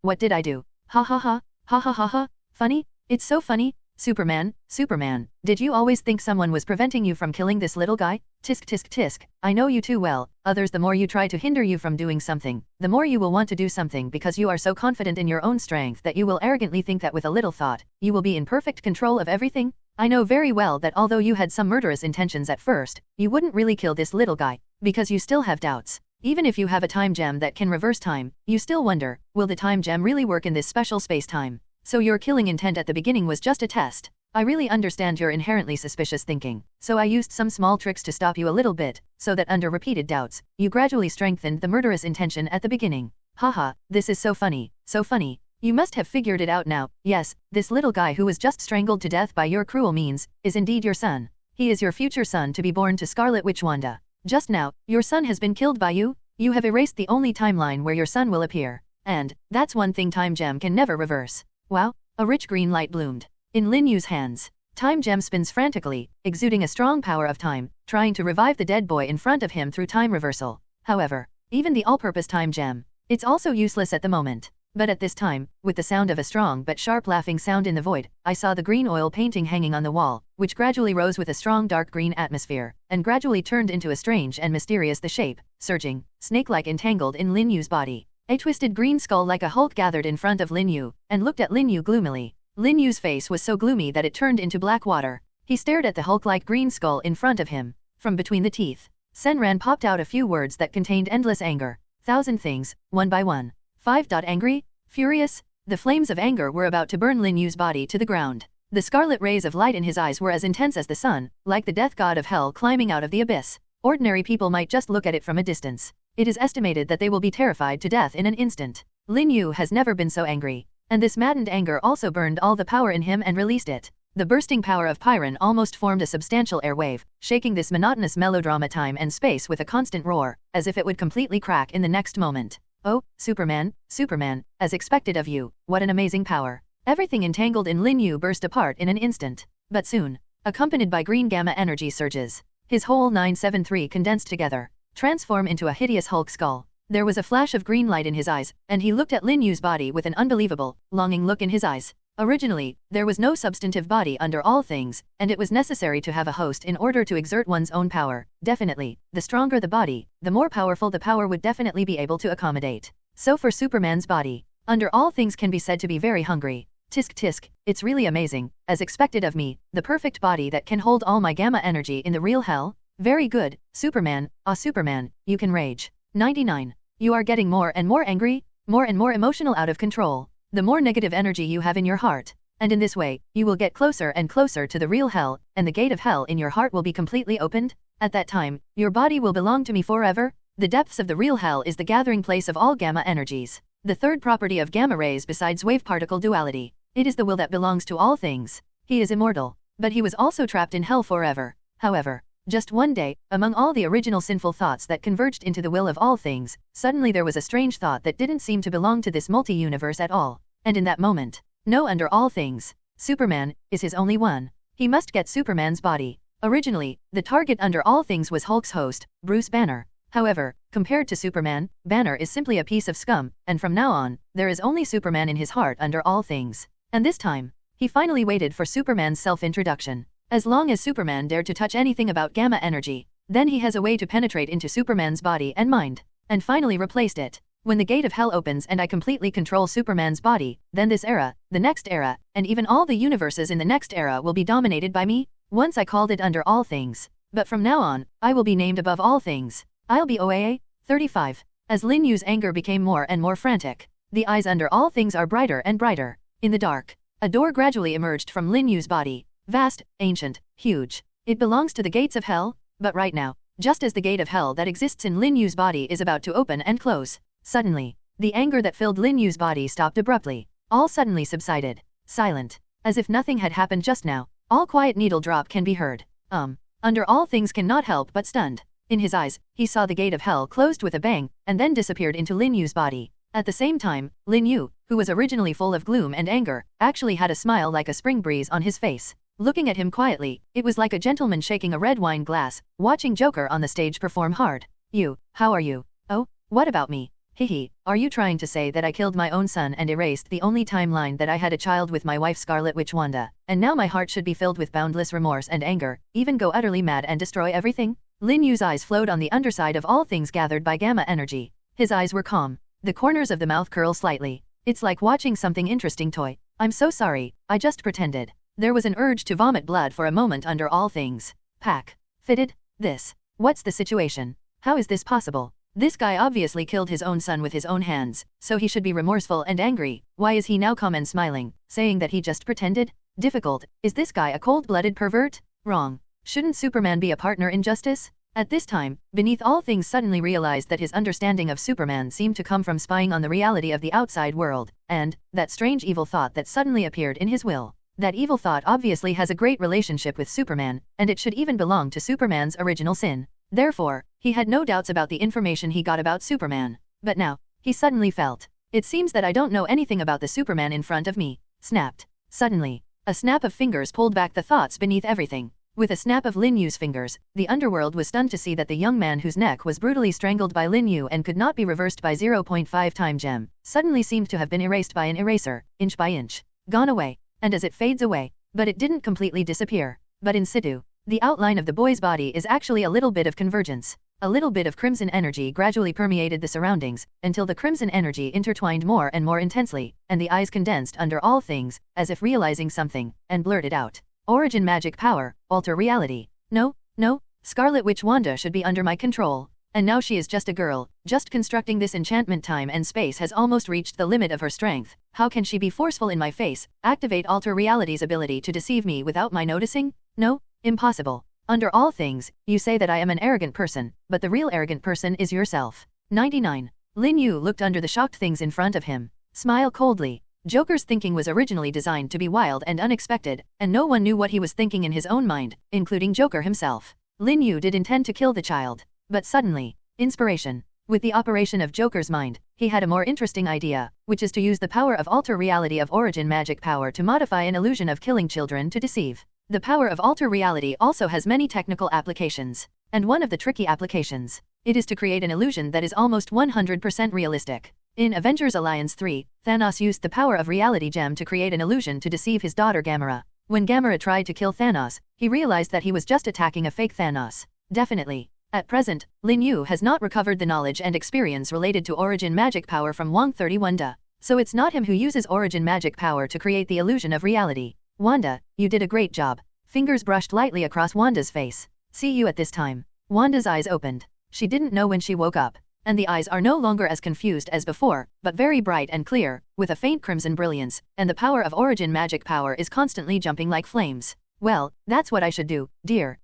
What did I do? Ha ha ha, ha ha ha ha, funny? It's so funny. Superman, Superman, did you always think someone was preventing you from killing this little guy? Tisk tisk tisk, I know you too well. Others, the more you try to hinder you from doing something, the more you will want to do something because you are so confident in your own strength that you will arrogantly think that with a little thought, you will be in perfect control of everything. I know very well that although you had some murderous intentions at first, you wouldn't really kill this little guy, because you still have doubts. Even if you have a time gem that can reverse time, you still wonder, will the time gem really work in this special space-time? So your killing intent at the beginning was just a test. I really understand your inherently suspicious thinking, so I used some small tricks to stop you a little bit, so that under repeated doubts, you gradually strengthened the murderous intention at the beginning. Haha, this is so funny, so funny. You must have figured it out now. Yes, this little guy who was just strangled to death by your cruel means, is indeed your son. He is your future son to be born to Scarlet Witch Wanda. Just now, your son has been killed by you. You have erased the only timeline where your son will appear. And that's one thing Time Gem can never reverse. Wow, a rich green light bloomed in Lin Yu's hands. Time Gem spins frantically, exuding a strong power of time, trying to revive the dead boy in front of him through time reversal. However, even the all-purpose Time Gem, it's also useless at the moment. But at this time, with the sound of a strong but sharp laughing sound in the void, I saw the green oil painting hanging on the wall, which gradually rose with a strong dark green atmosphere, and gradually turned into a strange and mysterious the shape, surging, snake-like entangled in Lin Yu's body. A twisted green skull like a Hulk gathered in front of Lin Yu, and looked at Lin Yu gloomily. Lin Yu's face was so gloomy that it turned into black water. He stared at the Hulk-like green skull in front of him. From between the teeth, Senran popped out a few words that contained endless anger. 1,000 things, one by one. 5. Angry? Furious? The flames of anger were about to burn Lin Yu's body to the ground. The scarlet rays of light in his eyes were as intense as the sun, like the death god of hell climbing out of the abyss. Ordinary people might just look at it from a distance. It is estimated that they will be terrified to death in an instant. Lin Yu has never been so angry. And this maddened anger also burned all the power in him and released it. The bursting power of Pyron almost formed a substantial airwave, shaking this monotonous melodrama time and space with a constant roar, as if it would completely crack in the next moment. Oh, Superman, Superman, as expected of you, what an amazing power. Everything entangled in Lin Yu burst apart in an instant. But soon, accompanied by green gamma energy surges, his whole 973 condensed together, transform into a hideous Hulk skull. There was a flash of green light in his eyes, and he looked at Lin Yu's body with an unbelievable, longing look in his eyes. Originally, there was no substantive body under all things, and it was necessary to have a host in order to exert one's own power. Definitely, the stronger the body, the more powerful the power would definitely be able to accommodate. So for Superman's body, under all things can be said to be very hungry. Tisk tisk, it's really amazing, as expected of me, the perfect body that can hold all my gamma energy in the real hell. Very good, Superman, Superman, you can rage. 99. You are getting more and more angry, more and more emotional, out of control. The more negative energy you have in your heart, and in this way, you will get closer and closer to the real hell, and the gate of hell in your heart will be completely opened. At that time, your body will belong to me forever. The depths of the real hell is the gathering place of all gamma energies. The third property of gamma rays besides wave-particle duality. It is the will that belongs to all things. He is immortal, but he was also trapped in hell forever. However, just one day, among all the original sinful thoughts that converged into the will of all things, suddenly there was a strange thought that didn't seem to belong to this multi-universe at all. And in that moment, no, under all things, Superman is his only one. He must get Superman's body. Originally, the target under all things was Hulk's host, Bruce Banner. However, compared to Superman, Banner is simply a piece of scum, and from now on, there is only Superman in his heart under all things. And this time, he finally waited for Superman's self-introduction. As long as Superman dared to touch anything about gamma energy, then he has a way to penetrate into Superman's body and mind, and finally replaced it. When the gate of hell opens and I completely control Superman's body, then this era, the next era, and even all the universes in the next era will be dominated by me. Once I called it under all things, but from now on, I will be named above all things. I'll be OAA. 35. As Lin Yu's anger became more and more frantic, the eyes under all things are brighter and brighter. In the dark, a door gradually emerged from Lin Yu's body. Vast, ancient, huge. It belongs to the gates of hell, but right now, just as the gate of hell that exists in Lin Yu's body is about to open and close, suddenly, the anger that filled Lin Yu's body stopped abruptly. All suddenly subsided. Silent. As if nothing had happened just now. All quiet needle drop can be heard. Under all things cannot help but stunned. In his eyes, he saw the gate of hell closed with a bang, and then disappeared into Lin Yu's body. At the same time, Lin Yu, who was originally full of gloom and anger, actually had a smile like a spring breeze on his face. Looking at him quietly, it was like a gentleman shaking a red wine glass, watching Joker on the stage perform hard. You, how are you? Oh, what about me? Hehe, are you trying to say that I killed my own son and erased the only timeline that I had a child with my wife Scarlet Witch Wanda, and now my heart should be filled with boundless remorse and anger, even go utterly mad and destroy everything? Lin Yu's eyes flowed on the underside of all things gathered by gamma energy. His eyes were calm. The corners of the mouth curl slightly. It's like watching something interesting toy. I'm so sorry, I just pretended. There was an urge to vomit blood for a moment under all things. Pack. Fitted? This. What's the situation? How is this possible? This guy obviously killed his own son with his own hands, so he should be remorseful and angry. Why is he now calm and smiling, saying that he just pretended? Difficult. Is this guy a cold-blooded pervert? Wrong. Shouldn't Superman be a partner in justice? At this time, beneath all things suddenly realized that his understanding of Superman seemed to come from spying on the reality of the outside world, and that strange evil thought that suddenly appeared in his will. That evil thought obviously has a great relationship with Superman, and it should even belong to Superman's original sin. Therefore, he had no doubts about the information he got about Superman. But now, he suddenly felt, it seems that I don't know anything about the Superman in front of me. Snapped. Suddenly, a snap of fingers pulled back the thoughts beneath everything. With a snap of Lin Yu's fingers, the underworld was stunned to see that the young man whose neck was brutally strangled by Lin Yu and could not be reversed by 0.5 time gem, suddenly seemed to have been erased by an eraser, inch by inch. Gone away. And as it fades away, but it didn't completely disappear. But in situ, the outline of the boy's body is actually a little bit of convergence. A little bit of crimson energy gradually permeated the surroundings, until the crimson energy intertwined more and more intensely, and the eyes condensed under all things, as if realizing something, and blurted out. Origin magic power, alter reality. No, no, Scarlet Witch Wanda should be under my control. And now she is just a girl, just constructing this enchantment. Time and space has almost reached the limit of her strength. How can she be forceful in my face, activate alter reality's ability to deceive me without my noticing? No, impossible. Under all things, you say that I am an arrogant person, but the real arrogant person is yourself. 99. Lin Yu looked under the shocked things in front of him. Smile coldly. Joker's thinking was originally designed to be wild and unexpected, and no one knew what he was thinking in his own mind, including Joker himself. Lin Yu did intend to kill the child. But suddenly, inspiration. With the operation of Joker's mind, he had a more interesting idea, which is to use the power of alter reality of origin magic power to modify an illusion of killing children to deceive. The power of alter reality also has many technical applications, and one of the tricky applications, it is to create an illusion that is almost 100% realistic. In Avengers Alliance 3, Thanos used the power of reality gem to create an illusion to deceive his daughter Gamora. When Gamora tried to kill Thanos, he realized that he was just attacking a fake Thanos. Definitely. At present, Lin Yu has not recovered the knowledge and experience related to origin magic power from Wanda. So it's not him who uses origin magic power to create the illusion of reality. Wanda, you did a great job. Fingers brushed lightly across Wanda's face. See you at this time. Wanda's eyes opened. She didn't know when she woke up. And the eyes are no longer as confused as before, but very bright and clear, with a faint crimson brilliance, and the power of origin magic power is constantly jumping like flames. Well, that's what I should do, dear.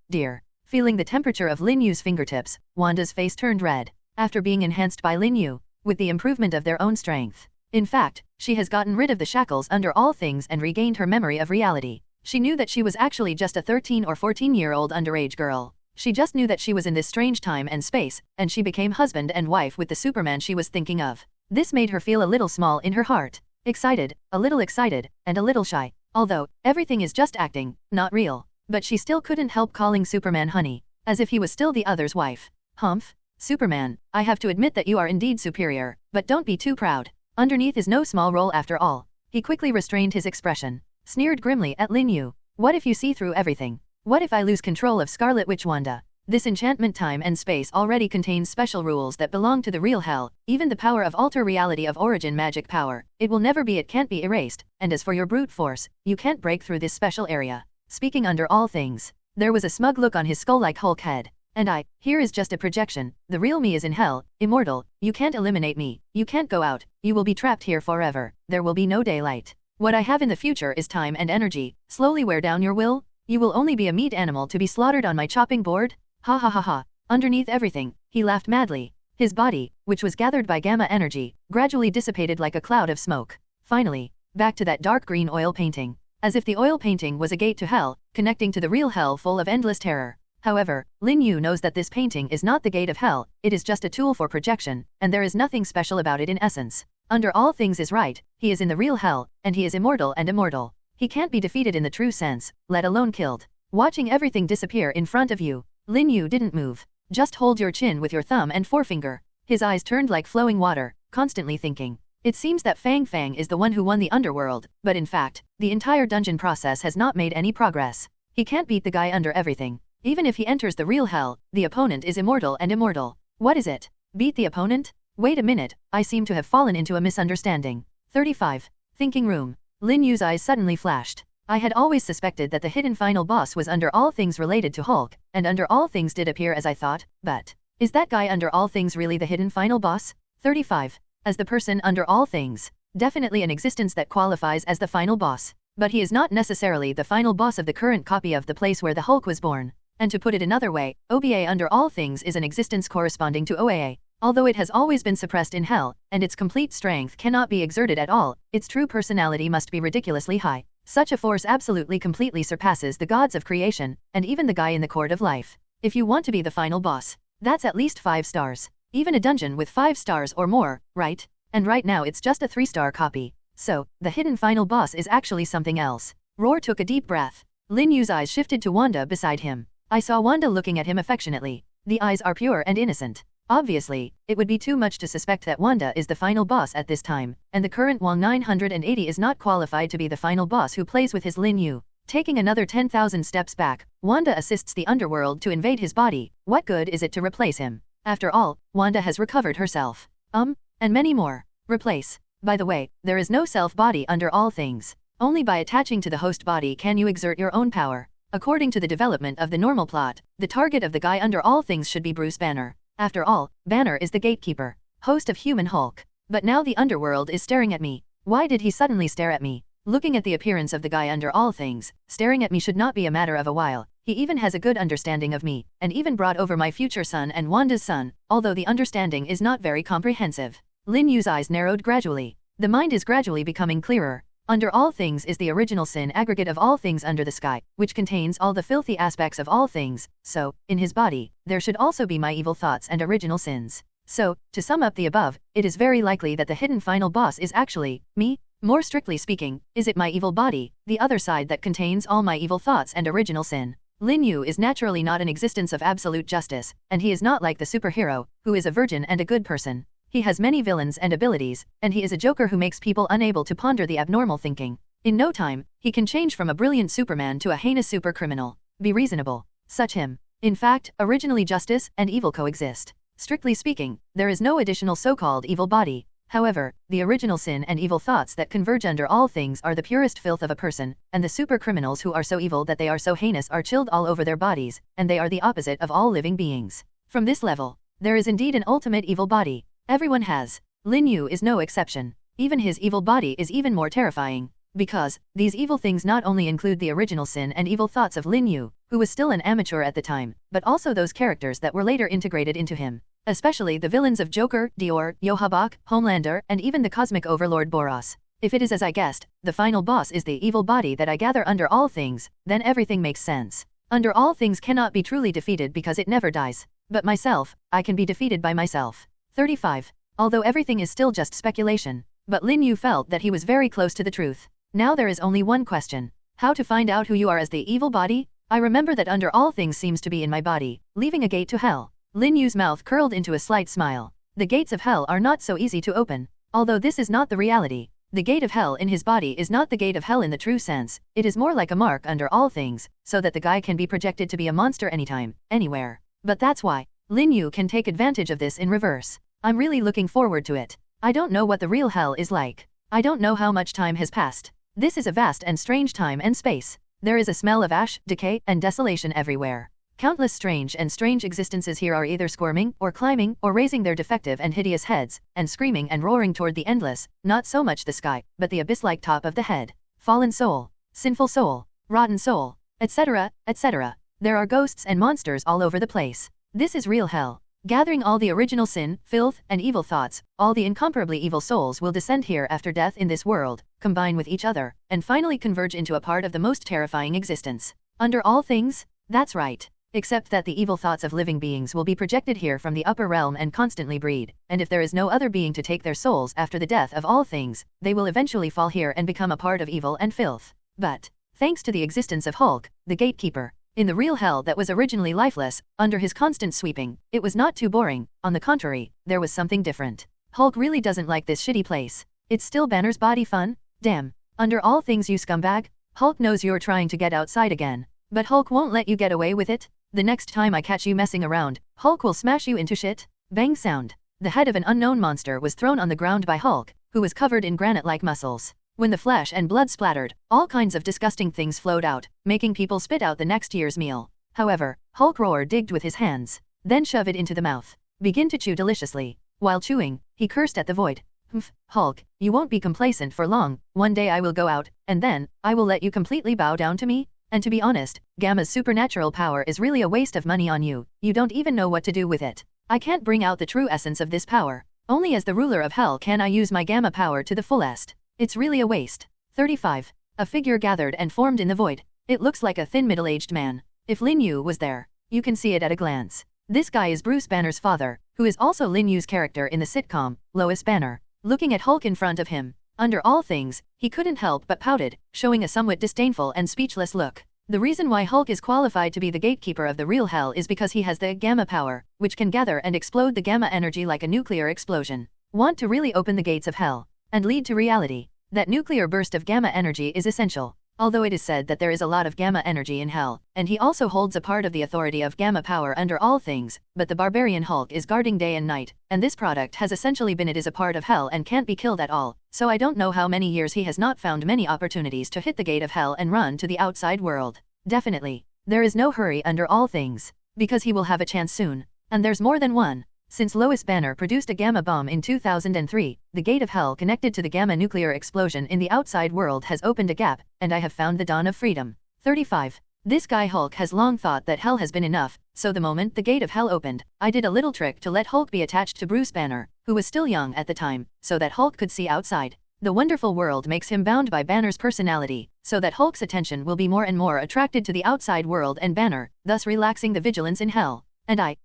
Feeling the temperature of Lin Yu's fingertips, Wanda's face turned red. After being enhanced by Lin Yu, with the improvement of their own strength. In fact, she has gotten rid of the shackles under all things and regained her memory of reality. She knew that she was actually just a 13 or 14-year-old underage girl. She just knew that she was in this strange time and space, and she became husband and wife with the Superman she was thinking of. This made her feel a little small in her heart. Excited, a little excited, and a little shy. Although, everything is just acting, not real. But she still couldn't help calling Superman honey, as if he was still the other's wife. Humph. Superman, I have to admit that you are indeed superior, but don't be too proud. Underneath is no small role after all. He quickly restrained his expression, sneered grimly at Lin Yu. What if you see through everything? What if I lose control of Scarlet Witch Wanda? This enchantment time and space already contains special rules that belong to the real hell, even the power of alter reality of origin magic power. It will never be, it can't be erased, and as for your brute force, you can't break through this special area. Speaking under all things, there was a smug look on his skull-like Hulk head. And here is just a projection, the real me is in hell, immortal, you can't eliminate me, you can't go out, you will be trapped here forever, there will be no daylight. What I have in the future is time and energy, slowly wear down your will, you will only be a meat animal to be slaughtered on my chopping board? Ha ha ha ha. Underneath everything, he laughed madly. His body, which was gathered by gamma energy, gradually dissipated like a cloud of smoke. Finally, back to that dark green oil painting. As if the oil painting was a gate to hell, connecting to the real hell full of endless terror. However, Lin Yu knows that this painting is not the gate of hell, it is just a tool for projection, and there is nothing special about it in essence. Under all things is right, he is in the real hell, and he is immortal and immortal. He can't be defeated in the true sense, let alone killed. Watching everything disappear in front of you, Lin Yu didn't move. Just hold your chin with your thumb and forefinger. His eyes turned like flowing water, constantly thinking. It seems that Fang Fang is the one who won the underworld, but in fact, the entire dungeon process has not made any progress. He can't beat the guy under everything. Even if he enters the real hell, the opponent is immortal and immortal. What is it? Beat the opponent? Wait a minute, I seem to have fallen into a misunderstanding. 35. Thinking room. Lin Yu's eyes suddenly flashed. I had always suspected that the hidden final boss was under all things related to Hulk, and under all things did appear as I thought, but is that guy under all things really the hidden final boss? 35. As the person under all things, definitely an existence that qualifies as the final boss. But he is not necessarily the final boss of the current copy of the place where the Hulk was born. And to put it another way, OBA under all things is an existence corresponding to OAA. Although it has always been suppressed in hell, and its complete strength cannot be exerted at all, its true personality must be ridiculously high. Such a force absolutely completely surpasses the gods of creation, and even the guy in the court of life. If you want to be the final boss, that's at least 5 stars. Even a dungeon with 5 stars or more, right? And right now it's just a 3-star copy. So, the hidden final boss is actually something else. Roar took a deep breath. Lin Yu's eyes shifted to Wanda beside him. I saw Wanda looking at him affectionately. The eyes are pure and innocent. Obviously, it would be too much to suspect that Wanda is the final boss at this time, and the current Wong 980 is not qualified to be the final boss who plays with his Lin Yu. Taking another 10,000 steps back, Wanda assists the underworld to invade his body. What good is it to replace him? After all, Wanda has recovered herself. And many more. Replace. By the way, there is no self-body under all things. Only by attaching to the host body can you exert your own power. According to the development of the normal plot, the target of the guy under all things should be Bruce Banner. After all, Banner is the gatekeeper, host of Human Hulk. But now the underworld is staring at me. Why did he suddenly stare at me? Looking at the appearance of the guy under all things, staring at me should not be a matter of a while. He even has a good understanding of me, and even brought over my future son and Wanda's son, although the understanding is not very comprehensive. Lin Yu's eyes narrowed gradually. The mind is gradually becoming clearer. Under all things is the original sin aggregate of all things under the sky, which contains all the filthy aspects of all things, so, in his body, there should also be my evil thoughts and original sins. So, to sum up the above, it is very likely that the hidden final boss is actually me. More strictly speaking, is it my evil body, the other side that contains all my evil thoughts and original sin? Lin Yu is naturally not an existence of absolute justice, and he is not like the superhero, who is a virgin and a good person. He has many villains and abilities, and he is a joker who makes people unable to ponder the abnormal thinking. In no time, he can change from a brilliant Superman to a heinous super criminal. Be reasonable. Such him. In fact, originally justice and evil coexist. Strictly speaking, there is no additional so-called evil body. However, the original sin and evil thoughts that converge under all things are the purest filth of a person, and the super criminals who are so evil that they are so heinous are chilled all over their bodies, and they are the opposite of all living beings. From this level, there is indeed an ultimate evil body. Everyone has. Lin Yu is no exception. Even his evil body is even more terrifying. Because, these evil things not only include the original sin and evil thoughts of Lin Yu, who was still an amateur at the time, but also those characters that were later integrated into him. Especially the villains of Joker, Dior, Yohabak, Homelander, and even the cosmic overlord Boros. If it is as I guessed, the final boss is the evil body that I gather under all things, then everything makes sense. Under all things cannot be truly defeated because it never dies. But myself, I can be defeated by myself. 35. Although everything is still just speculation, but Lin Yu felt that he was very close to the truth. Now there is only one question. How to find out who you are as the evil body? I remember that under all things seems to be in my body, leaving a gate to hell. Lin Yu's mouth curled into a slight smile. The gates of hell are not so easy to open. Although this is not the reality. The gate of hell in his body is not the gate of hell in the true sense. It is more like a mark under all things, so that the guy can be projected to be a monster anytime, anywhere. But that's why Lin Yu can take advantage of this in reverse. I'm really looking forward to it. I don't know what the real hell is like. I don't know how much time has passed. This is a vast and strange time and space. There is a smell of ash, decay, and desolation everywhere. Countless strange existences here are either squirming, or climbing, or raising their defective and hideous heads, and screaming and roaring toward the endless, not so much the sky, but the abyss-like top of the head. Fallen soul, sinful soul, rotten soul, etc., etc. There are ghosts and monsters all over the place. This is real hell. Gathering all the original sin, filth, and evil thoughts, all the incomparably evil souls will descend here after death in this world, combine with each other, and finally converge into a part of the most terrifying existence. Under all things? That's right. Except that the evil thoughts of living beings will be projected here from the upper realm and constantly breed, and if there is no other being to take their souls after the death of all things, they will eventually fall here and become a part of evil and filth. But, thanks to the existence of Hulk, the gatekeeper, in the real hell that was originally lifeless, under his constant sweeping, it was not too boring. On the contrary, there was something different. Hulk really doesn't like this shitty place. It's still Banner's body fun? Damn. Under all things, you scumbag. Hulk knows you're trying to get outside again. But Hulk won't let you get away with it. The next time I catch you messing around, Hulk will smash you into shit. Bang sound. The head of an unknown monster was thrown on the ground by Hulk, who was covered in granite-like muscles. When the flesh and blood splattered, all kinds of disgusting things flowed out, making people spit out the next year's meal. However, Hulk digged with his hands, then shove it into the mouth. Begin to chew deliciously. While chewing, he cursed at the void. Humph, Hulk, you won't be complacent for long. One day I will go out, and then, I will let you completely bow down to me? And to be honest, Gamma's supernatural power is really a waste of money on you. You don't even know what to do with it. I can't bring out the true essence of this power. Only as the ruler of hell can I use my Gamma power to the fullest. It's really a waste. 35. A figure gathered and formed in the void. It looks like a thin middle-aged man. If Lin Yu was there, you can see it at a glance. This guy is Bruce Banner's father, who is also Lin Yu's character in the sitcom, Lois Banner. Looking at Hulk in front of him, under all things, he couldn't help but pouted, showing a somewhat disdainful and speechless look. The reason why Hulk is qualified to be the gatekeeper of the real hell is because he has the Gamma power, which can gather and explode the Gamma energy like a nuclear explosion. Want to really open the gates of hell and lead to reality? That nuclear burst of Gamma energy is essential. Although it is said that there is a lot of Gamma energy in hell, and he also holds a part of the authority of Gamma power under all things, but the barbarian Hulk is guarding day and night, and this product has essentially been it is a part of hell and can't be killed at all, so I don't know how many years he has not found many opportunities to hit the gate of hell and run to the outside world. Definitely. There is no hurry under all things, because he will have a chance soon. And there's more than one. Since Lois Banner produced a Gamma bomb in 2003, the gate of hell connected to the Gamma nuclear explosion in the outside world has opened a gap, and I have found the dawn of freedom. 35. This guy Hulk has long thought that hell has been enough, so the moment the gate of hell opened, I did a little trick to let Hulk be attached to Bruce Banner, who was still young at the time, so that Hulk could see outside. The wonderful world makes him bound by Banner's personality, so that Hulk's attention will be more and more attracted to the outside world and Banner, thus relaxing the vigilance in hell. And I,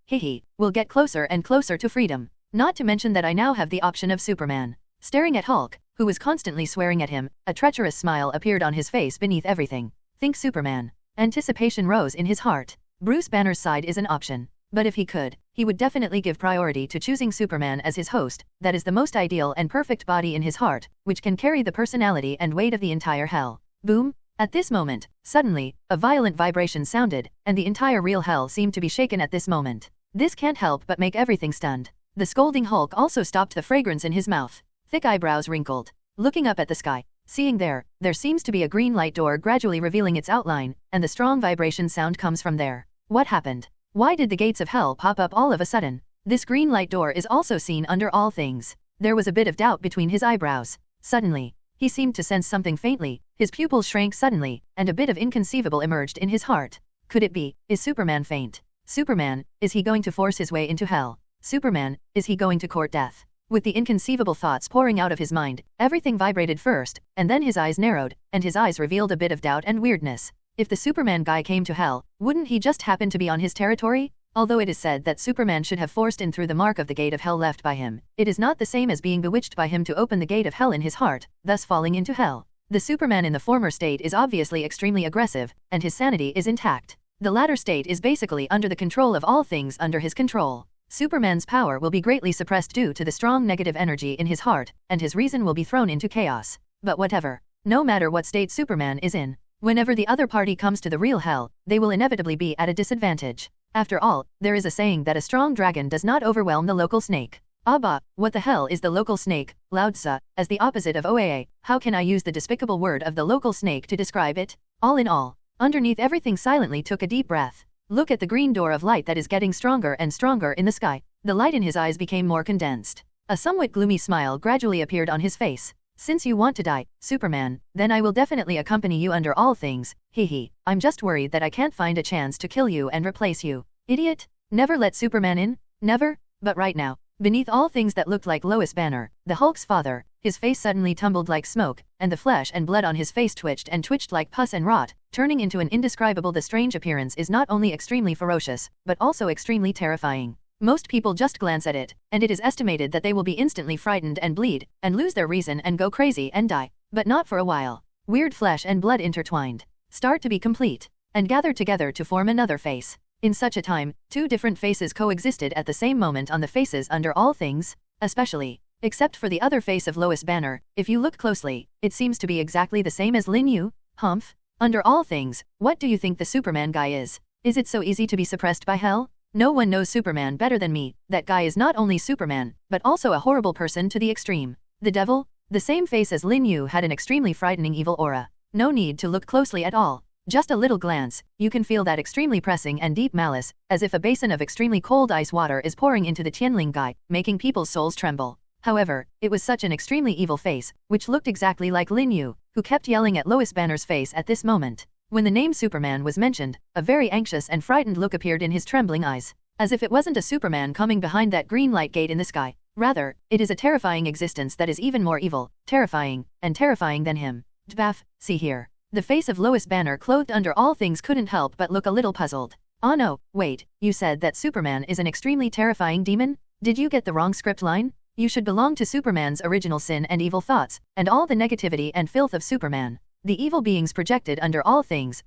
will get closer and closer to freedom. Not to mention that I now have the option of Superman. Staring at Hulk, who was constantly swearing at him, a treacherous smile appeared on his face beneath everything. Think Superman. Anticipation rose in his heart. Bruce Banner's side is an option. But if he could, he would definitely give priority to choosing Superman as his host. That is the most ideal and perfect body in his heart, which can carry the personality and weight of the entire hell. Boom! At this moment, suddenly, a violent vibration sounded, and the entire real hell seemed to be shaken at this moment. This can't help but make everything stunned. The scolding Hulk also stopped the fragrance in his mouth. Thick eyebrows wrinkled. Looking up at the sky, seeing there seems to be a green light door gradually revealing its outline, and the strong vibration sound comes from there. What happened? Why did the gates of hell pop up all of a sudden? This green light door is also seen under all things. There was a bit of doubt between his eyebrows. Suddenly, he seemed to sense something faintly, his pupils shrank suddenly, and a bit of inconceivable emerged in his heart. Could it be? Is Superman faint? Superman, is he going to force his way into hell? Superman, is he going to court death? With the inconceivable thoughts pouring out of his mind, everything vibrated first, and then his eyes narrowed, and his eyes revealed a bit of doubt and weirdness. If the Superman guy came to hell, wouldn't he just happen to be on his territory? Although it is said that Superman should have forced in through the mark of the gate of hell left by him, it is not the same as being bewitched by him to open the gate of hell in his heart, thus falling into hell. The Superman in the former state is obviously extremely aggressive, and his sanity is intact. The latter state is basically under the control of all things under his control. Superman's power will be greatly suppressed due to the strong negative energy in his heart, and his reason will be thrown into chaos. But whatever. No matter what state Superman is in, whenever the other party comes to the real hell, they will inevitably be at a disadvantage. After all, there is a saying that a strong dragon does not overwhelm the local snake. Abba, what the hell is the local snake? Lao-tzu, as the opposite of OAA, how can I use the despicable word of the local snake to describe it? All in all, underneath everything silently took a deep breath. Look at the green door of light that is getting stronger and stronger in the sky. The light in his eyes became more condensed. A somewhat gloomy smile gradually appeared on his face. Since you want to die, Superman, then I will definitely accompany you under all things. Hee. I'm just worried that I can't find a chance to kill you and replace you. Idiot. Never let Superman in? Never? But right now, beneath all things that looked like Lois Banner, the Hulk's father, his face suddenly tumbled like smoke, and the flesh and blood on his face twitched and twitched like pus and rot, turning into an indescribable. The strange appearance is not only extremely ferocious, but also extremely terrifying. Most people just glance at it, and it is estimated that they will be instantly frightened and bleed, and lose their reason and go crazy and die. But not for a while. Weird flesh and blood intertwined, start to be complete, and gather together to form another face. In such a time, two different faces coexisted at the same moment on the faces under all things, especially, except for the other face of Lois Banner. If you look closely, it seems to be exactly the same as Lin Yu. Humph. Under all things, what do you think the Superman guy is? Is it so easy to be suppressed by hell? No one knows Superman better than me. That guy is not only Superman, but also a horrible person to the extreme. The devil? The same face as Lin Yu had an extremely frightening evil aura. No need to look closely at all. Just a little glance, you can feel that extremely pressing and deep malice, as if a basin of extremely cold ice water is pouring into the Tianling guy, making people's souls tremble. However, it was such an extremely evil face, which looked exactly like Lin Yu, who kept yelling at Lois Banner's face at this moment. When the name Superman was mentioned, a very anxious and frightened look appeared in his trembling eyes, as if it wasn't a Superman coming behind that green light gate in the sky. Rather, it is a terrifying existence that is even more evil, terrifying than him. Dbaff, see here. The face of Lois Banner clothed under all things couldn't help but look a little puzzled. Oh no, wait, you said that Superman is an extremely terrifying demon? Did you get the wrong script line? You should belong to Superman's original sin and evil thoughts, and all the negativity and filth of Superman. The evil beings projected under all things,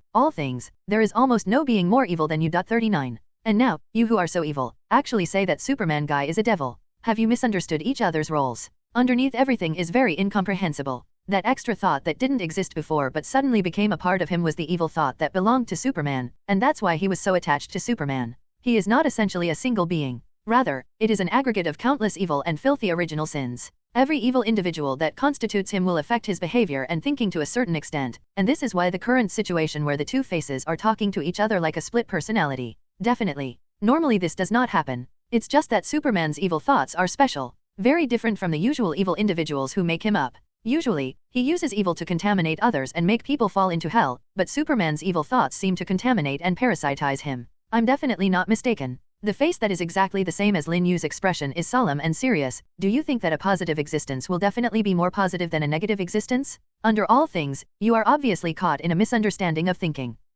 there is almost no being more evil than you. 39. And now, you who are so evil, actually say that Superman guy is a devil. Have you misunderstood each other's roles? Underneath everything is very incomprehensible. That extra thought that didn't exist before but suddenly became a part of him was the evil thought that belonged to Superman, and that's why he was so attached to Superman. He is not essentially a single being. Rather, it is an aggregate of countless evil and filthy original sins. Every evil individual that constitutes him will affect his behavior and thinking to a certain extent, and this is why the current situation where the two faces are talking to each other like a split personality. Definitely. Normally this does not happen. It's just that Superman's evil thoughts are special, very different from the usual evil individuals who make him up. Usually, he uses evil to contaminate others and make people fall into hell, but Superman's evil thoughts seem to contaminate and parasitize him. I'm definitely not mistaken. The face that is exactly the same as Lin Yu's expression is solemn and serious. Do you think that a positive existence will definitely be more positive than a negative existence? Under all things, you are obviously caught in a misunderstanding of thinking.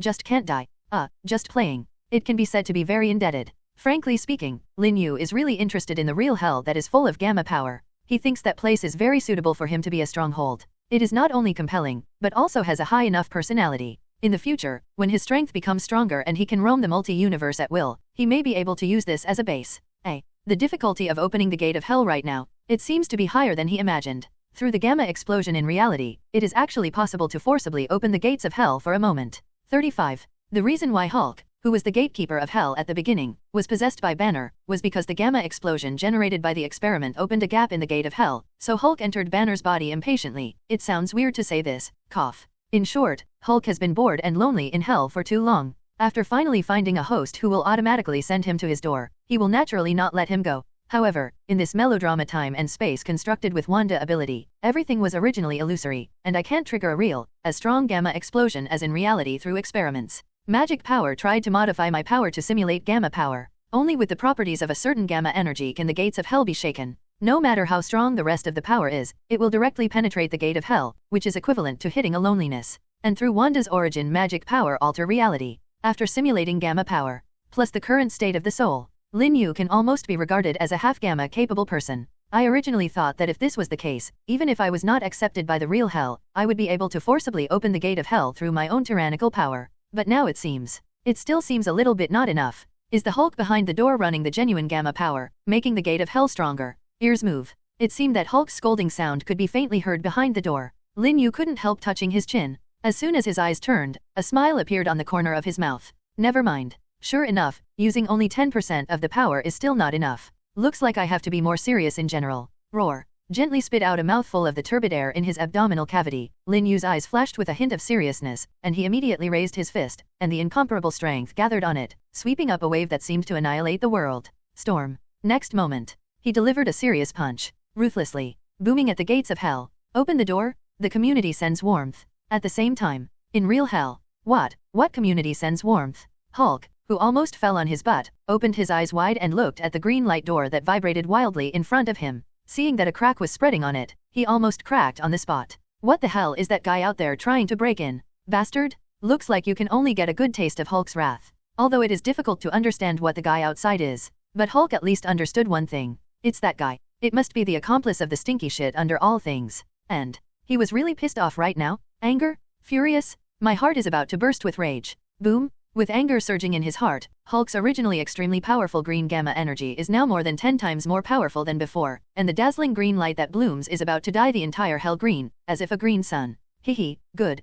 just can't die. Just playing. It can be said to be very indebted. Frankly speaking, Lin Yu is really interested in the real hell that is full of gamma power. He thinks that place is very suitable for him to be a stronghold. It is not only compelling, but also has a high enough personality. In the future, when his strength becomes stronger and he can roam the multi-universe at will, he may be able to use this as a base. The difficulty of opening the gate of hell right now, it seems to be higher than he imagined. Through the gamma explosion in reality, it is actually possible to forcibly open the gates of hell for a moment. 35. The reason why Hulk, who was the gatekeeper of hell at the beginning, was possessed by Banner, was because the gamma explosion generated by the experiment opened a gap in the gate of hell, so Hulk entered Banner's body impatiently. It sounds weird to say this, cough. In short, Hulk has been bored and lonely in hell for too long. After finally finding a host who will automatically send him to his door, he will naturally not let him go. However, in this melodrama time and space constructed with Wanda ability, everything was originally illusory, and I can't trigger a real, as strong gamma explosion as in reality through experiments. Magic power tried to modify my power to simulate gamma power. Only with the properties of a certain gamma energy can the gates of hell be shaken. No matter how strong the rest of the power is, it will directly penetrate the gate of hell, which is equivalent to hitting a loneliness. And through Wanda's origin, magic power alter reality. After simulating gamma power, plus the current state of the soul, Lin Yu can almost be regarded as a half-gamma capable person. I originally thought that if this was the case, even if I was not accepted by the real hell, I would be able to forcibly open the gate of hell through my own tyrannical power. But now it still seems a little bit not enough. Is the Hulk behind the door running the genuine gamma power, making the gate of hell stronger? Ears move. It seemed that Hulk's scolding sound could be faintly heard behind the door. Lin Yu couldn't help touching his chin. As soon as his eyes turned, a smile appeared on the corner of his mouth. Never mind. Sure enough, using only 10% of the power is still not enough. Looks like I have to be more serious in general. Roar. Gently spit out a mouthful of the turbid air in his abdominal cavity. Lin Yu's eyes flashed with a hint of seriousness, and he immediately raised his fist, and the incomparable strength gathered on it, sweeping up a wave that seemed to annihilate the world. Storm. Next moment, he delivered a serious punch, ruthlessly, booming at the gates of hell. Open the door, the community sends warmth. At the same time, in real hell, what community sends warmth? Hulk, who almost fell on his butt, opened his eyes wide and looked at the green light door that vibrated wildly in front of him. Seeing that a crack was spreading on it, he almost cracked on the spot. What the hell is that guy out there trying to break in? Bastard? Looks like you can only get a good taste of Hulk's wrath. Although it is difficult to understand what the guy outside is. But Hulk at least understood one thing. It's that guy. It must be the accomplice of the stinky shit under all things. And he was really pissed off right now? Anger? Furious? My heart is about to burst with rage. Boom. With anger surging in his heart, Hulk's originally extremely powerful green gamma energy is now more than 10 times more powerful than before, and the dazzling green light that blooms is about to dye the entire hell green, as if a green sun. Hehe, good,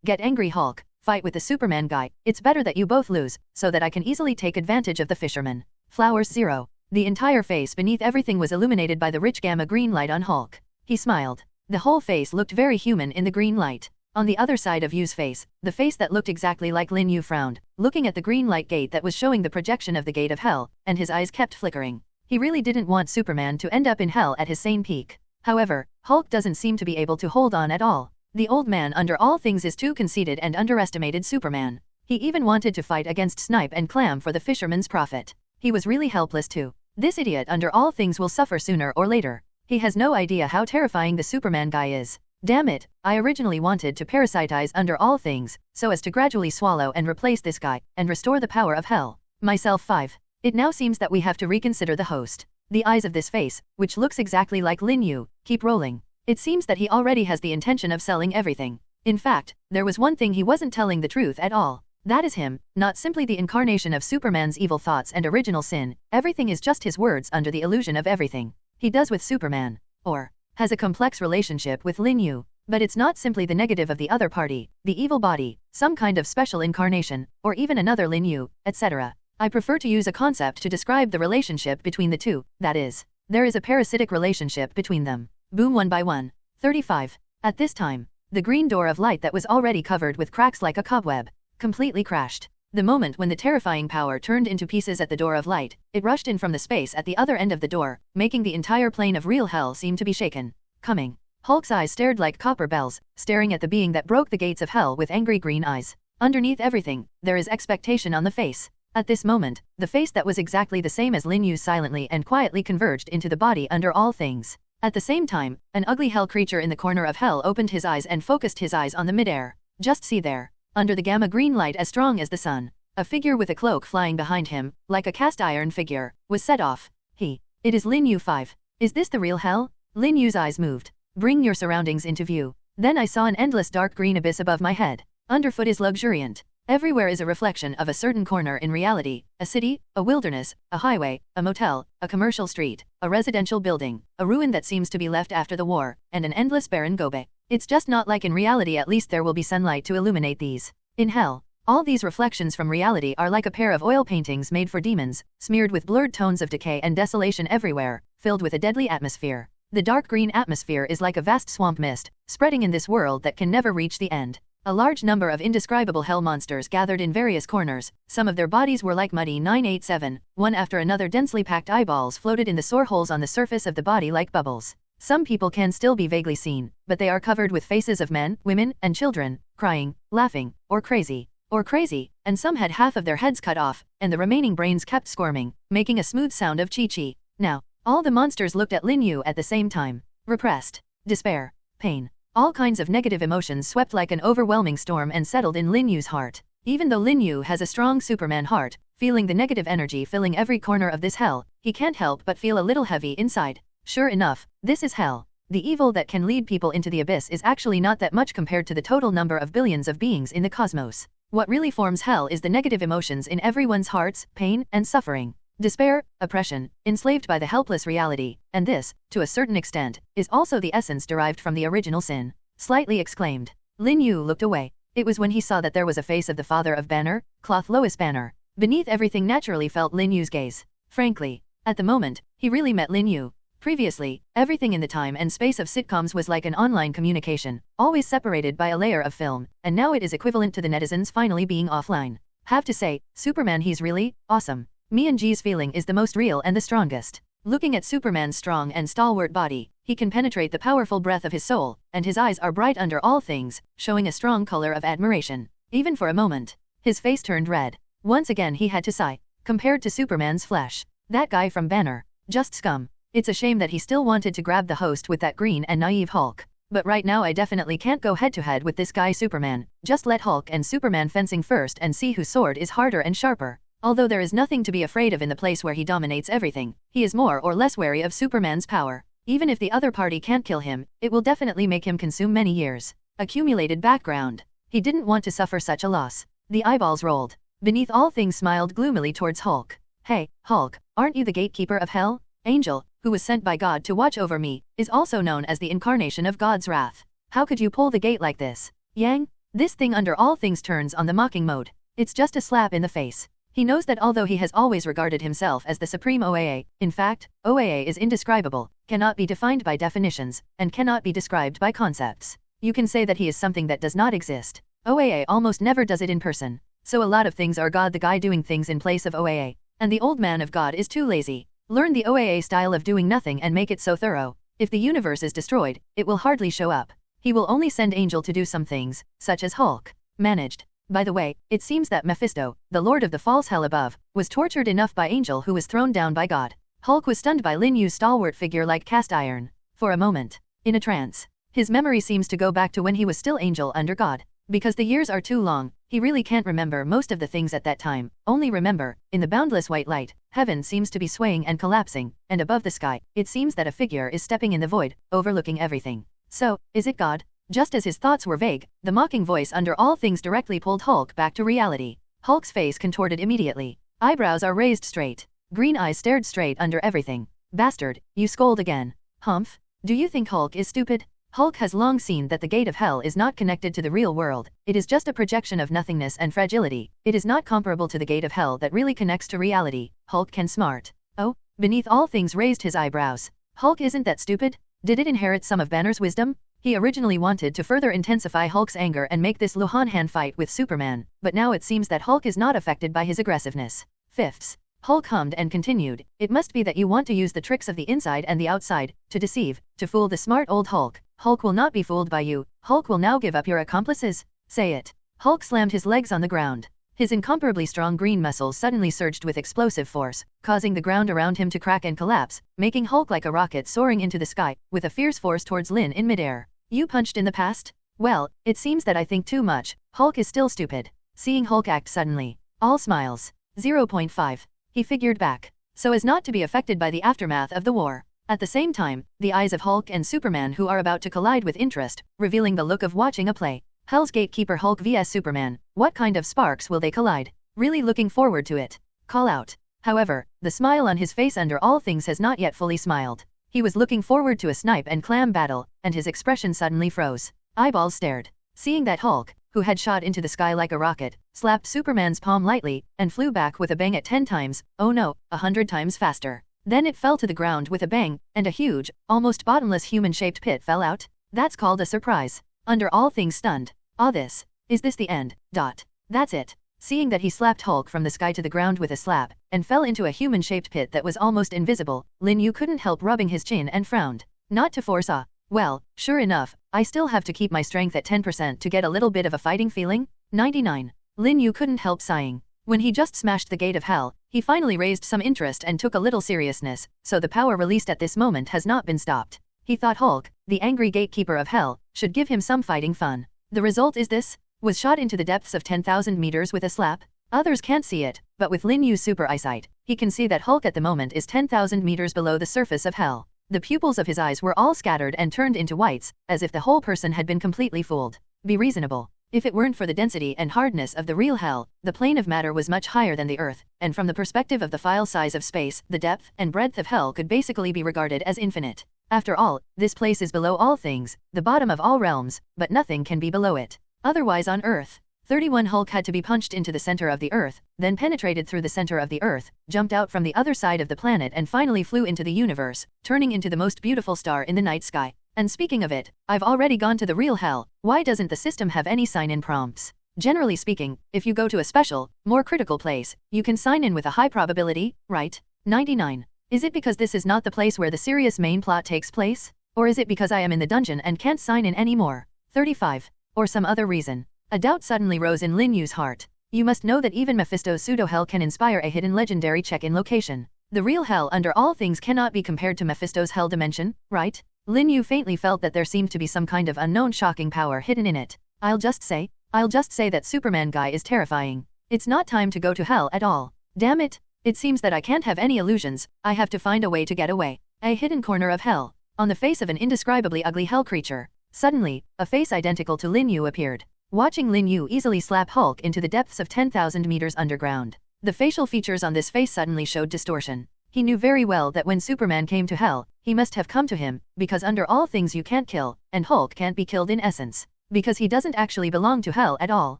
get angry Hulk, fight with the Superman guy, it's better that you both lose, so that I can easily take advantage of the fisherman. Flowers 0. The entire face beneath everything was illuminated by the rich gamma green light on Hulk. He smiled. The whole face looked very human in the green light. On the other side of Yu's face, the face that looked exactly like Lin Yu frowned, looking at the green light gate that was showing the projection of the gate of hell, and his eyes kept flickering. He really didn't want Superman to end up in hell at his sane peak. However, Hulk doesn't seem to be able to hold on at all. The old man under all things is too conceited and underestimated Superman. He even wanted to fight against Snipe and Clam for the fisherman's profit. He was really helpless too. This idiot under all things will suffer sooner or later. He has no idea how terrifying the Superman guy is. Damn it, I originally wanted to parasitize under all things, so as to gradually swallow and replace this guy, and restore the power of hell. Myself 5. It now seems that we have to reconsider the host. The eyes of this face, which looks exactly like Lin Yu, keep rolling. It seems that he already has the intention of selling everything. In fact, there was one thing he wasn't telling the truth at all. That is him, not simply the incarnation of Superman's evil thoughts and original sin. Everything is just his words under the illusion of everything he does with Superman, or has a complex relationship with Lin Yu. But it's not simply the negative of the other party, the evil body, some kind of special incarnation, or even another Lin Yu, etc. I prefer to use a concept to describe the relationship between the two, that is, there is a parasitic relationship between them. Boom 1 by 1. 35. At this time, the green door of light that was already covered with cracks like a cobweb, completely crashed. The moment when the terrifying power turned into pieces at the door of light, it rushed in from the space at the other end of the door, making the entire plane of real hell seem to be shaken. Coming. Hulk's eyes stared like copper bells, staring at the being that broke the gates of hell with angry green eyes. Underneath everything, there is expectation on the face. At this moment, the face that was exactly the same as Lin Yu's silently and quietly converged into the body under all things. At the same time, an ugly hell creature in the corner of hell opened his eyes and focused his eyes on the midair. Just see there. Under the gamma green light as strong as the sun, a figure with a cloak flying behind him, like a cast iron figure, was set off. It is Lin Yu 5. Is this the real hell? Lin Yu's eyes moved. Bring your surroundings into view. Then I saw an endless dark green abyss above my head. Underfoot is luxuriant. Everywhere is a reflection of a certain corner in reality, a city, a wilderness, a highway, a motel, a commercial street, a residential building, a ruin that seems to be left after the war, and an endless barren gobe. It's just not like in reality. At least there will be sunlight to illuminate these. In hell, all these reflections from reality are like a pair of oil paintings made for demons, smeared with blurred tones of decay and desolation everywhere, filled with a deadly atmosphere. The dark green atmosphere is like a vast swamp mist, spreading in this world that can never reach the end. A large number of indescribable hell monsters gathered in various corners. Some of their bodies were like muddy 987, one after another densely packed eyeballs floated in the sore holes on the surface of the body like bubbles. Some people can still be vaguely seen, but they are covered with faces of men, women, and children, crying, laughing, or crazy, and some had half of their heads cut off, and the remaining brains kept squirming, making a smooth sound of chi-chi. Now, all the monsters looked at Lin Yu at the same time. Repressed, despair, pain. All kinds of negative emotions swept like an overwhelming storm and settled in Lin Yu's heart. Even though Lin Yu has a strong Superman heart, feeling the negative energy filling every corner of this hell, he can't help but feel a little heavy inside. Sure enough, this is hell. The evil that can lead people into the abyss is actually not that much compared to the total number of billions of beings in the cosmos. What really forms hell is the negative emotions in everyone's hearts, pain and suffering. Despair, oppression, enslaved by the helpless reality, and this, to a certain extent, is also the essence derived from the original sin. Slightly exclaimed. Lin Yu looked away. It was when he saw that there was a face of the father of Banner, Cloth Lois Banner. Beneath everything naturally felt Lin Yu's gaze. Frankly, at the moment, he really met Lin Yu. Previously, everything in the time and space of sitcoms was like an online communication, always separated by a layer of film, and now it is equivalent to the netizens finally being offline. Have to say, Superman, he's really awesome. Me and G's feeling is the most real and the strongest. Looking at Superman's strong and stalwart body, he can penetrate the powerful breath of his soul, and his eyes are bright under all things, showing a strong color of admiration. Even for a moment, his face turned red. Once again he had to sigh. Compared to Superman's flesh, that guy from Banner, just scum. It's a shame that he still wanted to grab the host with that green and naive Hulk. But right now I definitely can't go head to head with this guy Superman. Just let Hulk and Superman fencing first and see whose sword is harder and sharper. Although there is nothing to be afraid of in the place where he dominates everything, he is more or less wary of Superman's power. Even if the other party can't kill him, it will definitely make him consume many years. Accumulated background. He didn't want to suffer such a loss. The eyeballs rolled. Beneath all things smiled gloomily towards Hulk. Hey, Hulk, aren't you the gatekeeper of hell? Angel, who was sent by God to watch over me, is also known as the incarnation of God's wrath. How could you pull the gate like this? Yang? This thing under all things turns on the mocking mode. It's just a slap in the face. He knows that although he has always regarded himself as the supreme OAA, in fact, OAA is indescribable, cannot be defined by definitions, and cannot be described by concepts. You can say that he is something that does not exist. OAA almost never does it in person. So a lot of things are God the guy doing things in place of OAA. And the old man of God is too lazy. Learn the OAA style of doing nothing and make it so thorough. If the universe is destroyed, it will hardly show up. He will only send Angel to do some things, such as Hulk. Managed. By the way, it seems that Mephisto, the lord of the false hell above, was tortured enough by Angel who was thrown down by God. Hulk was stunned by Lin Yu's stalwart figure like cast iron. For a moment. In a trance. His memory seems to go back to when he was still Angel under God. Because the years are too long, he really can't remember most of the things at that time. Only remember, in the boundless white light, heaven seems to be swaying and collapsing, and above the sky, it seems that a figure is stepping in the void, overlooking everything. So, is it God? Just as his thoughts were vague, the mocking voice under all things directly pulled Hulk back to reality. Hulk's face contorted immediately. Eyebrows are raised straight. Green eyes stared straight under everything. Bastard, you scold again. Humph? Do you think Hulk is stupid? Hulk has long seen that the gate of hell is not connected to the real world. It is just a projection of nothingness and fragility. It is not comparable to the gate of hell that really connects to reality. Hulk can smart. Oh? Beneath all things raised his eyebrows. Hulk isn't that stupid? Did it inherit some of Banner's wisdom? He originally wanted to further intensify Hulk's anger and make this Luhan-Han fight with Superman, but now it seems that Hulk is not affected by his aggressiveness. Fifths. Hulk hummed and continued, it must be that you want to use the tricks of the inside and the outside, to deceive, to fool the smart old Hulk. Hulk will not be fooled by you. Hulk will now give up your accomplices. Say it. Hulk slammed his legs on the ground. His incomparably strong green muscles suddenly surged with explosive force, causing the ground around him to crack and collapse, making Hulk like a rocket soaring into the sky, with a fierce force towards Lin in midair. You punched in the past? Well, it seems that I think too much. Hulk is still stupid. Seeing Hulk act suddenly, all smiles. 0.5. He figured back, so as not to be affected by the aftermath of the war. At the same time, the eyes of Hulk and Superman who are about to collide with interest, revealing the look of watching a play. Hell's Gatekeeper Hulk vs Superman, what kind of sparks will they collide? Really looking forward to it. Call out. However, the smile on his face under all things has not yet fully smiled. He was looking forward to a snipe and clam battle, and his expression suddenly froze. Eyeballs stared. Seeing that Hulk, who had shot into the sky like a rocket, slapped Superman's palm lightly, and flew back with a bang at 10 times, oh no, 100 times faster. Then it fell to the ground with a bang, and a huge, almost bottomless human-shaped pit fell out. That's called a surprise. Under all things stunned. Is this the end? That's it. Seeing that he slapped Hulk from the sky to the ground with a slap, and fell into a human-shaped pit that was almost invisible, Lin Yu couldn't help rubbing his chin and frowned. Not to force well, sure enough, I still have to keep my strength at 10% to get a little bit of a fighting feeling. 99. Lin Yu couldn't help sighing. When he just smashed the gate of hell, he finally raised some interest and took a little seriousness, so the power released at this moment has not been stopped. He thought Hulk, the angry gatekeeper of hell, should give him some fighting fun. The result is this? Was shot into the depths of 10,000 meters with a slap? Others can't see it, but with Lin Yu's super eyesight, he can see that Hulk at the moment is 10,000 meters below the surface of hell. The pupils of his eyes were all scattered and turned into whites, as if the whole person had been completely fooled. Be reasonable. If it weren't for the density and hardness of the real hell, the plane of matter was much higher than the Earth, and from the perspective of the file size of space, the depth and breadth of hell could basically be regarded as infinite. After all, this place is below all things, the bottom of all realms, but nothing can be below it. Otherwise on Earth, 31 Hulk had to be punched into the center of the Earth, then penetrated through the center of the Earth, jumped out from the other side of the planet and finally flew into the universe, turning into the most beautiful star in the night sky. And speaking of it, I've already gone to the real hell. Why doesn't the system have any sign-in prompts? Generally speaking, if you go to a special, more critical place, you can sign in with a high probability, right? 99. Is it because this is not the place where the serious main plot takes place? Or is it because I am in the dungeon and can't sign in anymore? 35. Or some other reason? A doubt suddenly rose in Lin Yu's heart. You must know that even Mephisto's pseudo-hell can inspire a hidden legendary check-in location. The real hell under all things cannot be compared to Mephisto's hell dimension, right? Lin Yu faintly felt that there seemed to be some kind of unknown shocking power hidden in it. I'll just say that Superman guy is terrifying. It's not time to go to hell at all. Damn it. It seems that I can't have any illusions, I have to find a way to get away. A hidden corner of hell. On the face of an indescribably ugly hell creature. Suddenly, a face identical to Lin Yu appeared. Watching Lin Yu easily slap Hulk into the depths of 10,000 meters underground. The facial features on this face suddenly showed distortion. He knew very well that when Superman came to hell, he must have come to him, because under all things you can't kill, and Hulk can't be killed in essence. Because he doesn't actually belong to hell at all.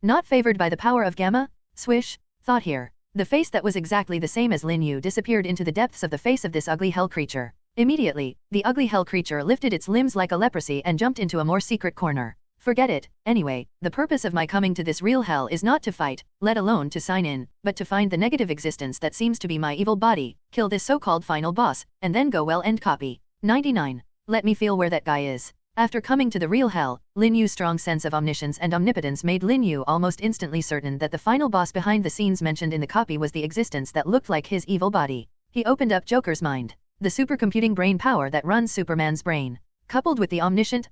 Not favored by the power of Gamma? Swish, thought here. The face that was exactly the same as Lin Yu disappeared into the depths of the face of this ugly hell creature. Immediately, the ugly hell creature lifted its limbs like a leprosy and jumped into a more secret corner. Forget it, anyway, the purpose of my coming to this real hell is not to fight, let alone to sign in, but to find the negative existence that seems to be my evil body, kill this so-called final boss, and then go well and copy. 99. Let me feel where that guy is. After coming to the real hell, Lin Yu's strong sense of omniscience and omnipotence made Lin Yu almost instantly certain that the final boss behind the scenes mentioned in the copy was the existence that looked like his evil body. He opened up Joker's mind. The supercomputing brain power that runs Superman's brain, coupled with the omniscient,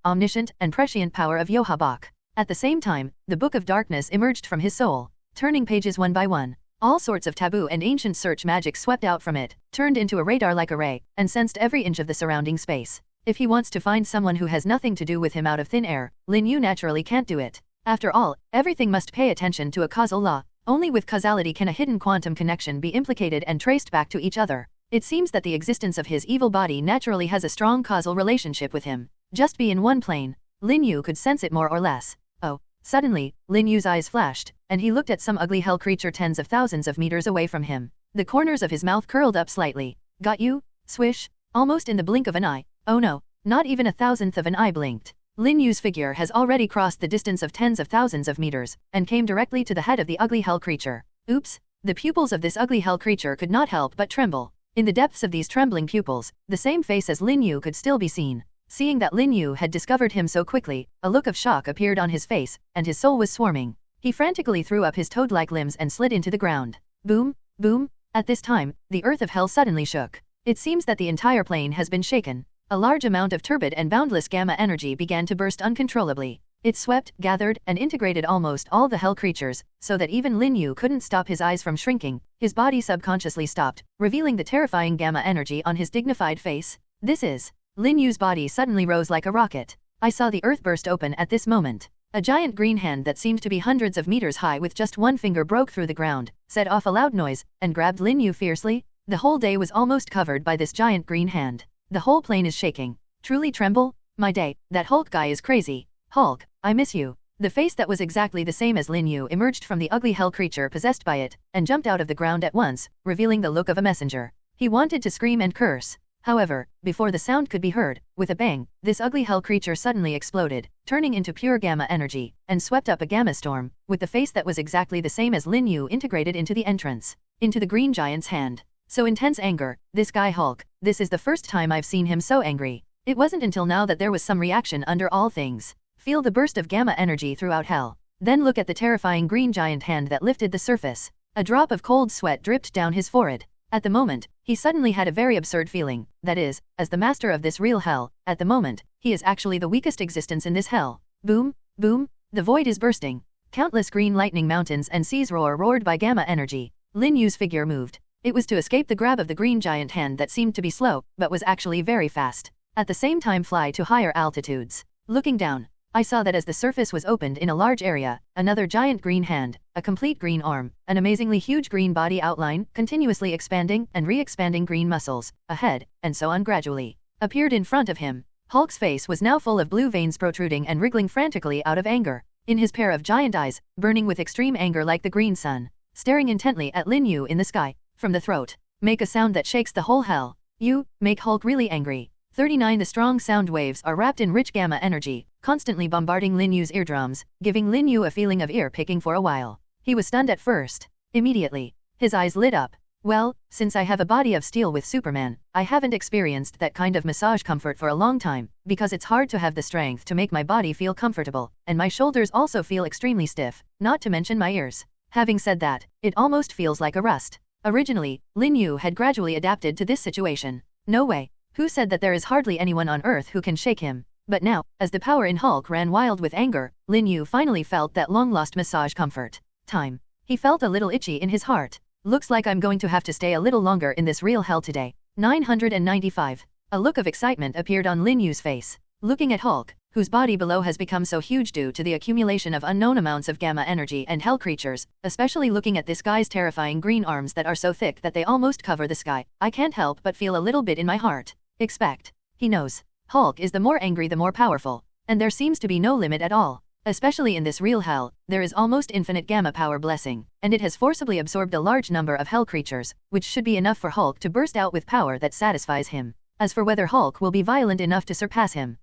and prescient power of Yohabak. At the same time, the Book of Darkness emerged from his soul, turning pages one by one. All sorts of taboo and ancient search magic swept out from it, turned into a radar-like array, and sensed every inch of the surrounding space. If he wants to find someone who has nothing to do with him out of thin air, Lin Yu naturally can't do it. After all, everything must pay attention to a causal law. Only with causality can a hidden quantum connection be implicated and traced back to each other. It seems that the existence of his evil body naturally has a strong causal relationship with him. Just be in one plane. Lin Yu could sense it more or less. Oh. Suddenly, Lin Yu's eyes flashed, and he looked at some ugly hell creature tens of thousands of meters away from him. The corners of his mouth curled up slightly. Got you? Swish. Almost in the blink of an eye. Oh no, not even a thousandth of an eye blinked. Lin Yu's figure has already crossed the distance of tens of thousands of meters, and came directly to the head of the ugly hell creature. Oops. The pupils of this ugly hell creature could not help but tremble. In the depths of these trembling pupils, the same face as Lin Yu could still be seen. Seeing that Lin Yu had discovered him so quickly, a look of shock appeared on his face, and his soul was swarming. He frantically threw up his toad-like limbs and slid into the ground. Boom, boom. At this time, the earth of hell suddenly shook. It seems that the entire plane has been shaken. A large amount of turbid and boundless gamma energy began to burst uncontrollably. It swept, gathered, and integrated almost all the hell creatures, so that even Lin Yu couldn't stop his eyes from shrinking. His body subconsciously stopped, revealing the terrifying gamma energy on his dignified face. This is... Lin Yu's body suddenly rose like a rocket. I saw the earth burst open at this moment. A giant green hand that seemed to be hundreds of meters high with just one finger broke through the ground, set off a loud noise, and grabbed Lin Yu fiercely. The whole day was almost covered by this giant green hand. The whole plane is shaking. Truly tremble? My day, that Hulk guy is crazy. Hulk, I miss you. The face that was exactly the same as Lin Yu emerged from the ugly hell creature possessed by it, and jumped out of the ground at once, revealing the look of a messenger. He wanted to scream and curse. However, before the sound could be heard, with a bang, this ugly hell creature suddenly exploded, turning into pure gamma energy, and swept up a gamma storm, with the face that was exactly the same as Lin Yu integrated into the entrance, into the green giant's hand. So intense anger, this guy Hulk, this is the first time I've seen him so angry. It wasn't until now that there was some reaction under all things. Feel the burst of gamma energy throughout hell. Then look at the terrifying green giant hand that lifted the surface. A drop of cold sweat dripped down his forehead. At the moment, he suddenly had a very absurd feeling, that is, as the master of this real hell, at the moment, he is actually the weakest existence in this hell. Boom, boom, the void is bursting. Countless green lightning mountains and seas roared by gamma energy. Lin Yu's figure moved. It was to escape the grab of the green giant hand that seemed to be slow, but was actually very fast. At the same time fly to higher altitudes. Looking down, I saw that as the surface was opened in a large area, another giant green hand, a complete green arm, an amazingly huge green body outline, continuously expanding and re-expanding green muscles, a head, and so on gradually, appeared in front of him. Hulk's face was now full of blue veins protruding and wriggling frantically out of anger. In his pair of giant eyes, burning with extreme anger like the green sun, staring intently at Lin Yu in the sky, from the throat, make a sound that shakes the whole hell. You, make Hulk really angry. 39 The strong sound waves are wrapped in rich gamma energy, constantly bombarding Lin Yu's eardrums, giving Lin Yu a feeling of ear-picking for a while. He was stunned at first. Immediately, his eyes lit up. Well, since I have a body of steel with Superman, I haven't experienced that kind of massage comfort for a long time, because it's hard to have the strength to make my body feel comfortable, and my shoulders also feel extremely stiff, not to mention my ears. Having said that, it almost feels like a rust. Originally, Lin Yu had gradually adapted to this situation. No way. Who said that there is hardly anyone on Earth who can shake him? But now, as the power in Hulk ran wild with anger, Lin Yu finally felt that long-lost massage comfort. Time. He felt a little itchy in his heart. Looks like I'm going to have to stay a little longer in this real hell today. 995. A look of excitement appeared on Lin Yu's face. Looking at Hulk, whose body below has become so huge due to the accumulation of unknown amounts of gamma energy and hell creatures, especially looking at this guy's terrifying green arms that are so thick that they almost cover the sky, I can't help but feel a little bit in my heart. Expect. He knows. Hulk is the more angry the more powerful, and there seems to be no limit at all. Especially in this real hell, there is almost infinite gamma power blessing, and it has forcibly absorbed a large number of hell creatures, which should be enough for Hulk to burst out with power that satisfies him. As for whether Hulk will be violent enough to surpass him,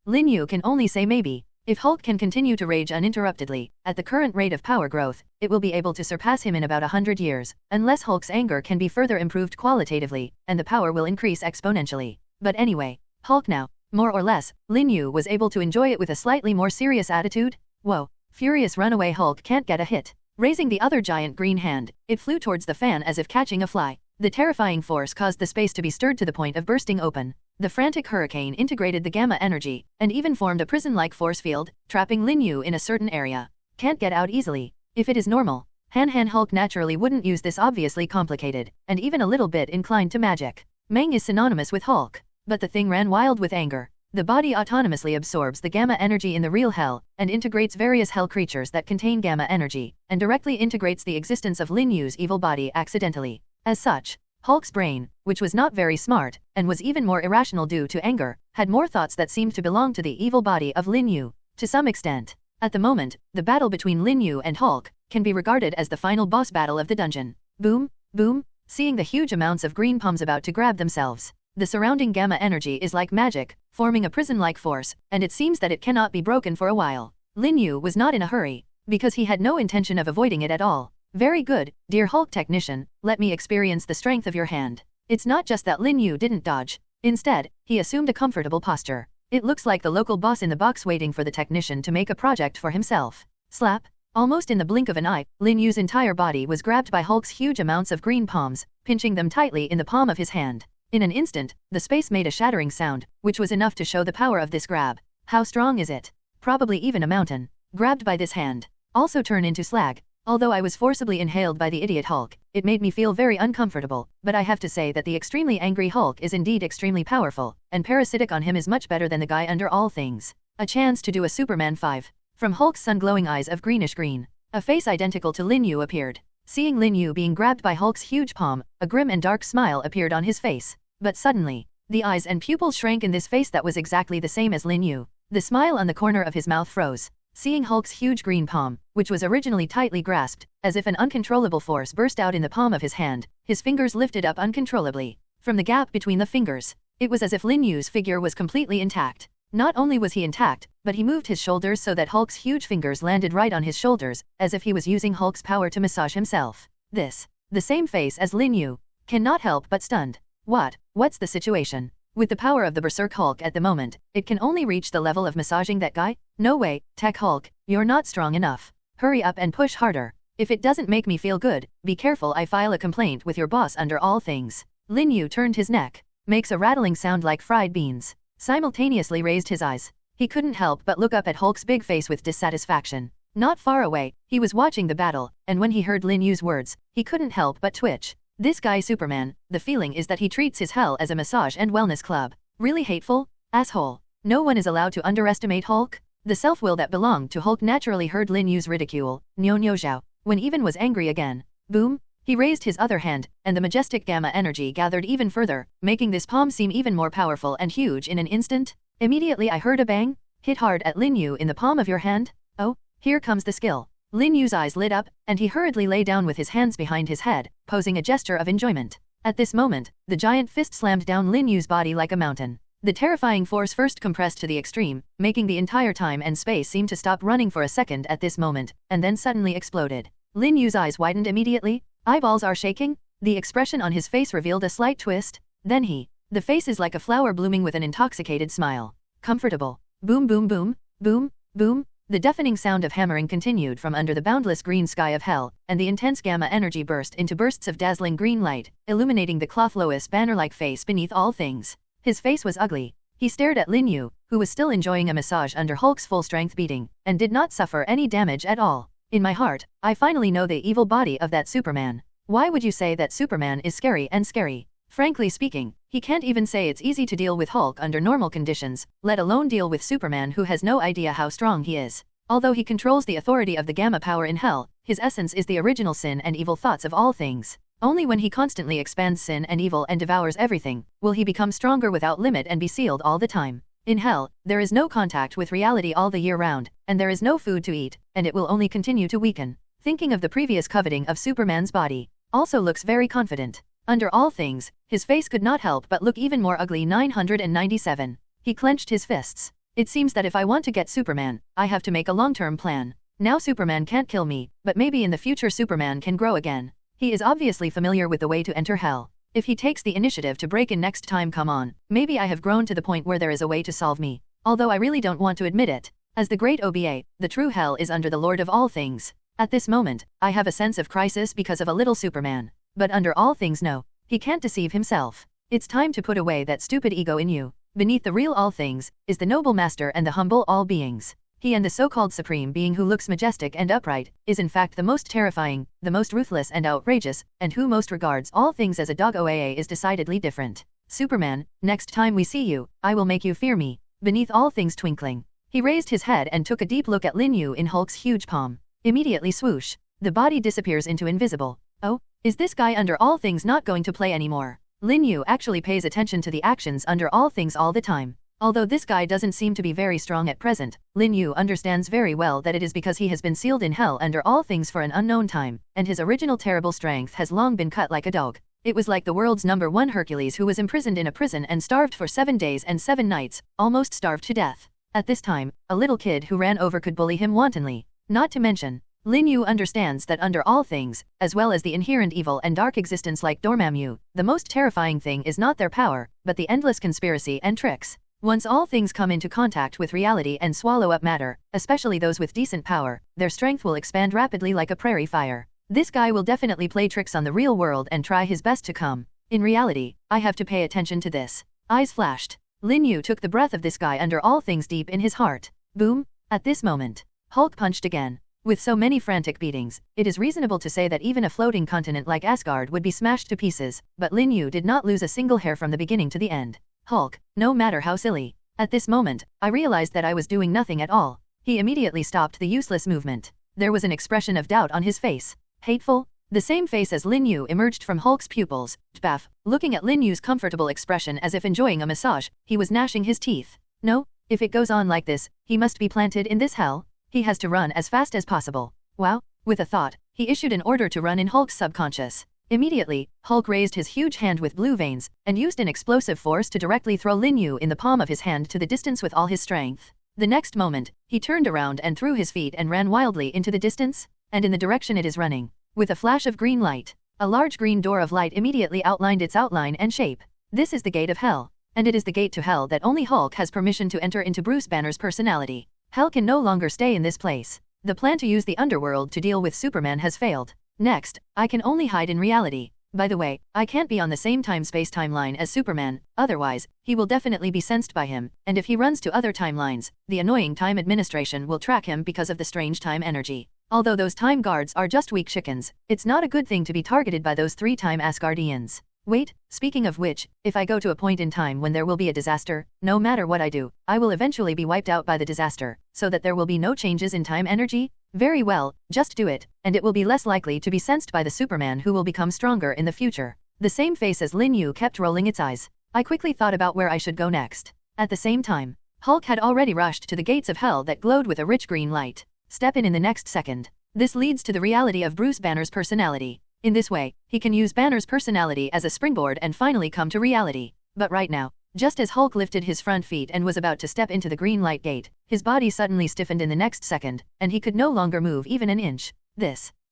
Lin Yu can only say maybe. If Hulk can continue to rage uninterruptedly, at the current rate of power growth, it will be able to surpass him in about 100 years, unless Hulk's anger can be further improved qualitatively, and the power will increase exponentially. But anyway, Hulk now, more or less, Lin Yu was able to enjoy it with a slightly more serious attitude. Whoa, furious runaway Hulk can't get a hit. Raising the other giant green hand, it flew towards the fan as if catching a fly. The terrifying force caused the space to be stirred to the point of bursting open. The frantic hurricane integrated the gamma energy, and even formed a prison-like force field, trapping Lin Yu in a certain area. Can't get out easily. If it is normal, Han Hulk naturally wouldn't use this obviously complicated, and even a little bit inclined to magic. Meng is synonymous with Hulk. But the thing ran wild with anger. The body autonomously absorbs the gamma energy in the real hell, and integrates various hell creatures that contain gamma energy, and directly integrates the existence of Lin Yu's evil body accidentally. As such, Hulk's brain, which was not very smart, and was even more irrational due to anger, had more thoughts that seemed to belong to the evil body of Lin Yu, to some extent. At the moment, the battle between Lin Yu and Hulk can be regarded as the final boss battle of the dungeon. Boom, boom, seeing the huge amounts of green palms about to grab themselves. The surrounding gamma energy is like magic, forming a prison-like force, and it seems that it cannot be broken for a while. Lin Yu was not in a hurry, because he had no intention of avoiding it at all. Very good, dear Hulk technician, let me experience the strength of your hand. It's not just that Lin Yu didn't dodge. Instead, he assumed a comfortable posture. It looks like the local boss in the box waiting for the technician to make a project for himself. Slap. Almost in the blink of an eye, Lin Yu's entire body was grabbed by Hulk's huge amounts of green palms, pinching them tightly in the palm of his hand. In an instant, the space made a shattering sound, which was enough to show the power of this grab. How strong is it? probably even a mountain, grabbed by this hand, also turn into slag. Although I was forcibly inhaled by the idiot Hulk, it made me feel very uncomfortable, but I have to say that the extremely angry Hulk is indeed extremely powerful, and parasitic on him is much better than the guy under all things. A chance to do a Superman 5. From Hulk's sun-glowing eyes of greenish green, a face identical to Lin Yu appeared. Seeing Lin Yu being grabbed by Hulk's huge palm, a grim and dark smile appeared on his face. But suddenly, the eyes and pupils shrank in this face that was exactly the same as Lin Yu. The smile on the corner of his mouth froze. Seeing Hulk's huge green palm, which was originally tightly grasped, as if an uncontrollable force burst out in the palm of his hand, his fingers lifted up uncontrollably. From the gap between the fingers, it was as if Lin Yu's figure was completely intact. Not only was he intact, but he moved his shoulders so that Hulk's huge fingers landed right on his shoulders, as if he was using Hulk's power to massage himself. The same face as Lin Yu, cannot help but stunned. What's the situation? With the power of the Berserk Hulk at the moment, it can only reach the level of massaging that guy? No way, Tech Hulk, you're not strong enough. Hurry up and push harder. If it doesn't make me feel good, be careful I file a complaint with your boss under all things. Lin Yu turned his neck, makes a rattling sound like fried beans, simultaneously raised his eyes. He couldn't help but look up at Hulk's big face with dissatisfaction. Not far away, he was watching the battle, and when he heard Lin Yu's words, he couldn't help but twitch. This guy Superman, the feeling is that he treats his hell as a massage and wellness club. Really hateful? Asshole. No one is allowed to underestimate Hulk? The self-will that belonged to Hulk naturally heard Lin Yu's ridicule, Nyo Zhao, when even was angry again. Boom! He raised his other hand, and the majestic gamma energy gathered even further, making this palm seem even more powerful and huge in an instant. Immediately I heard a bang. Hit hard at Lin Yu in the palm of your hand? Oh, here comes the skill. Lin Yu's eyes lit up, and he hurriedly lay down with his hands behind his head, posing a gesture of enjoyment. At this moment, the giant fist slammed down Lin Yu's body like a mountain. The terrifying force first compressed to the extreme, making the entire time and space seem to stop running for a second at this moment, and then suddenly exploded. Lin Yu's eyes widened immediately. Eyeballs are shaking. The expression on his face revealed a slight twist. Then the face is like a flower blooming with an intoxicated smile. Comfortable. Boom boom boom, boom, boom. The deafening sound of hammering continued from under the boundless green sky of hell, and the intense gamma energy burst into bursts of dazzling green light, illuminating the cloth Lois banner-like face beneath all things. His face was ugly. He stared at Lin Yu, who was still enjoying a massage under Hulk's full-strength beating, and did not suffer any damage at all. In my heart, I finally know the evil body of that Superman. Why would you say that Superman is scary and scary? Frankly speaking, he can't even say it's easy to deal with Hulk under normal conditions, let alone deal with Superman who has no idea how strong he is. Although he controls the authority of the gamma power in hell, his essence is the original sin and evil thoughts of all things. Only when he constantly expands sin and evil and devours everything, will he become stronger without limit and be sealed all the time. In hell, there is no contact with reality all the year round, and there is no food to eat, and it will only continue to weaken. Thinking of the previous coveting of Superman's body, also looks very confident. Under all things, his face could not help but look even more ugly. 997. He clenched his fists. It seems that if I want to get Superman, I have to make a long-term plan. Now Superman can't kill me, but maybe in the future Superman can grow again. He is obviously familiar with the way to enter hell. If he takes the initiative to break in next time, come on, maybe I have grown to the point where there is a way to solve me. Although I really don't want to admit it. As the great Obadiah, the true hell is under the Lord of all things. At this moment, I have a sense of crisis because of a little Superman. But under all things no, he can't deceive himself. It's time to put away that stupid ego in you. Beneath the real all things, is the noble master and the humble all beings. He and the so-called supreme being who looks majestic and upright, is in fact the most terrifying, the most ruthless and outrageous, and who most regards all things as a dog. OAA is decidedly different. Superman, next time we see you, I will make you fear me. Beneath all things twinkling. He raised his head and took a deep look at Lin Yu in Hulk's huge palm. Immediately swoosh. The body disappears into invisible. Oh, is this guy under all things not going to play anymore? Lin Yu actually pays attention to the actions under all things all the time. Although this guy doesn't seem to be very strong at present, Lin Yu understands very well that it is because he has been sealed in hell under all things for an unknown time, and his original terrible strength has long been cut like a dog. It was like the world's #1 Hercules who was imprisoned in a prison and starved for 7 days and 7 nights, almost starved to death. At this time, a little kid who ran over could bully him wantonly. Not to mention, Lin Yu understands that under all things, as well as the inherent evil and dark existence like Dormammu, the most terrifying thing is not their power, but the endless conspiracy and tricks. Once all things come into contact with reality and swallow up matter, especially those with decent power, their strength will expand rapidly like a prairie fire. This guy will definitely play tricks on the real world and try his best to come. In reality, I have to pay attention to this. Eyes flashed. Lin Yu took the breath of this guy under all things deep in his heart. Boom, At this moment, Hulk punched again. With so many frantic beatings, it is reasonable to say that even a floating continent like Asgard would be smashed to pieces, but Lin Yu did not lose a single hair from the beginning to the end. Hulk, no matter how silly. At this moment, I realized that I was doing nothing at all. He immediately stopped the useless movement. There was an expression of doubt on his face. Hateful? The same face as Lin Yu emerged from Hulk's pupils. Baff, looking at Lin Yu's comfortable expression as if enjoying a massage, he was gnashing his teeth. No, if it goes on like this, he must be planted in this hell. He has to run as fast as possible. Wow, with a thought, he issued an order to run in Hulk's subconscious. Immediately, Hulk raised his huge hand with blue veins, and used an explosive force to directly throw Lin Yu in the palm of his hand to the distance with all his strength. The next moment, he turned around and threw his feet and ran wildly into the distance, and in the direction it is running. With a flash of green light, a large green door of light immediately outlined its outline and shape. This is the gate of hell, and it is the gate to hell that only Hulk has permission to enter into Bruce Banner's personality. Hell can no longer stay in this place. The plan to use the underworld to deal with Superman has failed. Next, I can only hide in reality. By the way, I can't be on the same time-space timeline as Superman, otherwise, he will definitely be sensed by him, and if he runs to other timelines, the annoying time administration will track him because of the strange time energy. Although those time guards are just weak chickens, it's not a good thing to be targeted by those three-time Asgardians. Wait, speaking of which, if I go to a point in time when there will be a disaster, no matter what I do, I will eventually be wiped out by the disaster, so that there will be no changes in time energy? Very well, just do it, and it will be less likely to be sensed by the Superman who will become stronger in the future. The same face as Lin Yu kept rolling its eyes. I quickly thought about where I should go next. At the same time, Hulk had already rushed to the gates of hell that glowed with a rich green light. Step in the next second. This leads to the reality of Bruce Banner's personality. In this way, he can use Banner's personality as a springboard and finally come to reality. But right now, just as Hulk lifted his front feet and was about to step into the green light gate, his body suddenly stiffened in the next second, and he could no longer move even an inch.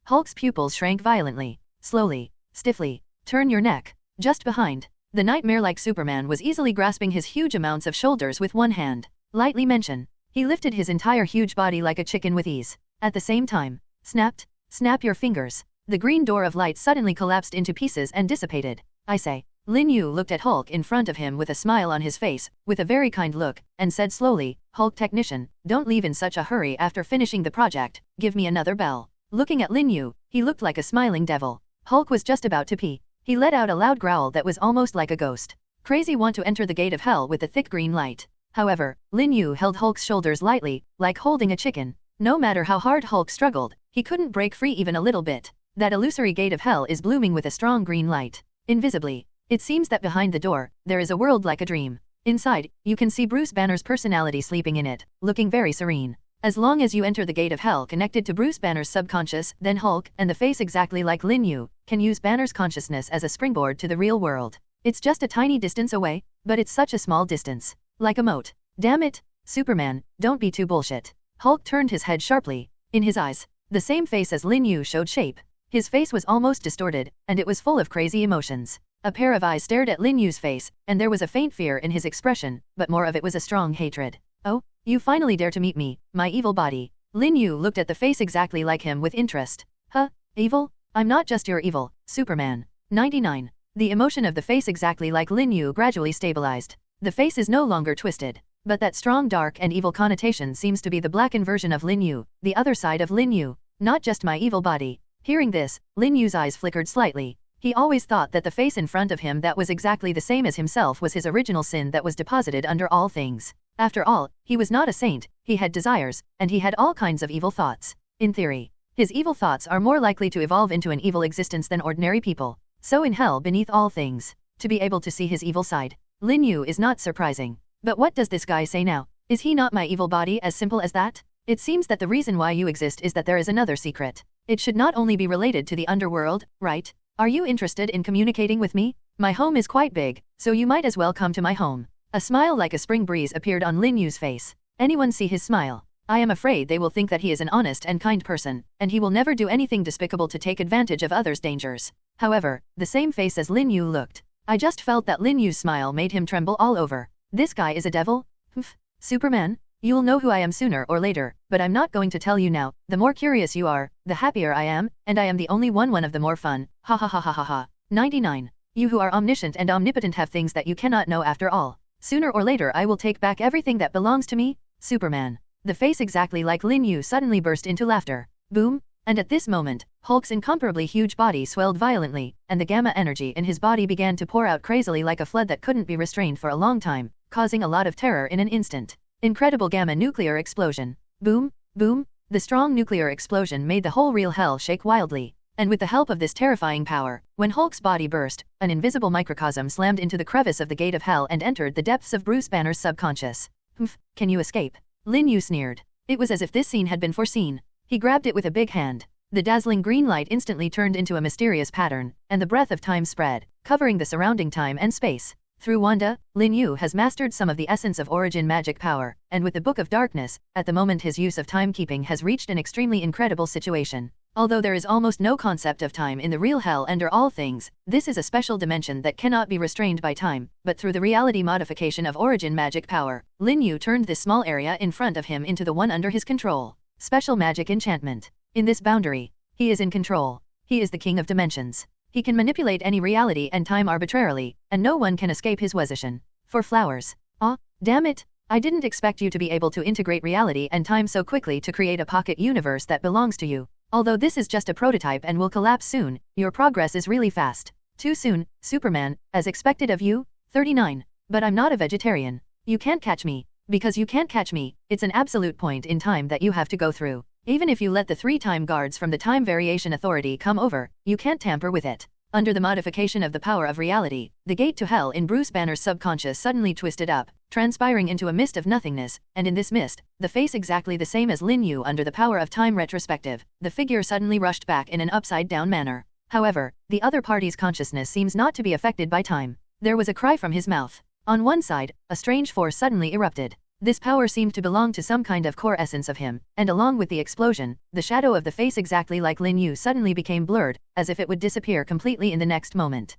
Hulk's pupils shrank violently. Slowly, stiffly. Turn your neck. Just behind. The nightmare-like Superman was easily grasping his huge amounts of shoulders with one hand. Lightly mention. He lifted his entire huge body like a chicken with ease. At the same time, snap your fingers. The green door of light suddenly collapsed into pieces and dissipated. I say. Lin Yu looked at Hulk in front of him with a smile on his face, with a very kind look, and said slowly, Hulk technician, don't leave in such a hurry after finishing the project, give me another bell. Looking at Lin Yu, he looked like a smiling devil. Hulk was just about to pee. He let out a loud growl that was almost like a ghost. Crazy want to enter the gate of hell with the thick green light. However, Lin Yu held Hulk's shoulders lightly, like holding a chicken. No matter how hard Hulk struggled, he couldn't break free even a little bit. That illusory gate of hell is blooming with a strong green light. Invisibly, it seems that behind the door, there is a world like a dream. Inside, you can see Bruce Banner's personality sleeping in it, looking very serene. As long as you enter the gate of hell connected to Bruce Banner's subconscious, then Hulk, and the face exactly like Lin Yu, can use Banner's consciousness as a springboard to the real world. It's just a tiny distance away, but it's such a small distance. Like a moat. Damn it, Superman, don't be too bullshit. Hulk turned his head sharply. In his eyes, the same face as Lin Yu showed shape. His face was almost distorted, and it was full of crazy emotions. A pair of eyes stared at Lin Yu's face, and there was a faint fear in his expression, but more of it was a strong hatred. Oh, you finally dare to meet me, my evil body. Lin Yu looked at the face exactly like him with interest. Huh? Evil? I'm not just your evil, Superman. 99. The emotion of the face exactly like Lin Yu gradually stabilized. The face is no longer twisted. But that strong dark and evil connotation seems to be the blackened version of Lin Yu, the other side of Lin Yu. Not just my evil body. Hearing this, Lin Yu's eyes flickered slightly. He always thought that the face in front of him that was exactly the same as himself was his original sin that was deposited under all things. After all, he was not a saint, he had desires, and he had all kinds of evil thoughts. In theory, his evil thoughts are more likely to evolve into an evil existence than ordinary people. So in hell beneath all things, to be able to see his evil side, Lin Yu is not surprising. But what does this guy say now? Is he not my evil body as simple as that? It seems that the reason why you exist is that there is another secret. It should not only be related to the underworld, right? Are you interested in communicating with me? My home is quite big, so you might as well come to my home. A smile like a spring breeze appeared on Lin Yu's face. Anyone see his smile? I am afraid they will think that he is an honest and kind person, and he will never do anything despicable to take advantage of others' dangers. However, the same face as Lin Yu looked. I just felt that Lin Yu's smile made him tremble all over. This guy is a devil? Humph. Superman? You'll know who I am sooner or later, but I'm not going to tell you now. The more curious you are, the happier I am, and I am the only one of the more fun. Ha ha ha ha ha ha. 99. You who are omniscient and omnipotent have things that you cannot know after all. Sooner or later I will take back everything that belongs to me. Superman. The face exactly like Lin Yu suddenly burst into laughter. Boom! And at this moment, Hulk's incomparably huge body swelled violently, and the gamma energy in his body began to pour out crazily like a flood that couldn't be restrained for a long time, causing a lot of terror in an instant. Incredible gamma nuclear explosion. Boom! Boom! The strong nuclear explosion made the whole real hell shake wildly. And with the help of this terrifying power, when Hulk's body burst, an invisible microcosm slammed into the crevice of the gate of hell and entered the depths of Bruce Banner's subconscious. Humph, can you escape? Lin Yu sneered. It was as if this scene had been foreseen. He grabbed it with a big hand. The dazzling green light instantly turned into a mysterious pattern, and the breath of time spread, covering the surrounding time and space. Through Wanda, Lin Yu has mastered some of the essence of origin magic power, and with the Book of Darkness, at the moment his use of timekeeping has reached an extremely incredible situation. Although there is almost no concept of time in the real hell under all things, this is a special dimension that cannot be restrained by time, but through the reality modification of origin magic power, Lin Yu turned this small area in front of him into the one under his control. Special magic enchantment. In this boundary, he is in control. He is the king of dimensions. He can manipulate any reality and time arbitrarily, and no one can escape his position. For flowers. Ah, damn it! I didn't expect you to be able to integrate reality and time so quickly to create a pocket universe that belongs to you. Although this is just a prototype and will collapse soon, your progress is really fast. Too soon, Superman, as expected of you? 39. But I'm not a vegetarian. You can't catch me. Because you can't catch me, it's an absolute point in time that you have to go through. Even if you let the 3 time guards from the Time Variation Authority come over, you can't tamper with it. Under the modification of the power of reality, the gate to hell in Bruce Banner's subconscious suddenly twisted up, transpiring into a mist of nothingness, and in this mist, the face exactly the same as Lin Yu under the power of time retrospective, the figure suddenly rushed back in an upside-down manner. However, the other party's consciousness seems not to be affected by time. There was a cry from his mouth. On one side, a strange force suddenly erupted. This power seemed to belong to some kind of core essence of him, and along with the explosion, the shadow of the face exactly like Lin Yu suddenly became blurred, as if it would disappear completely in the next moment.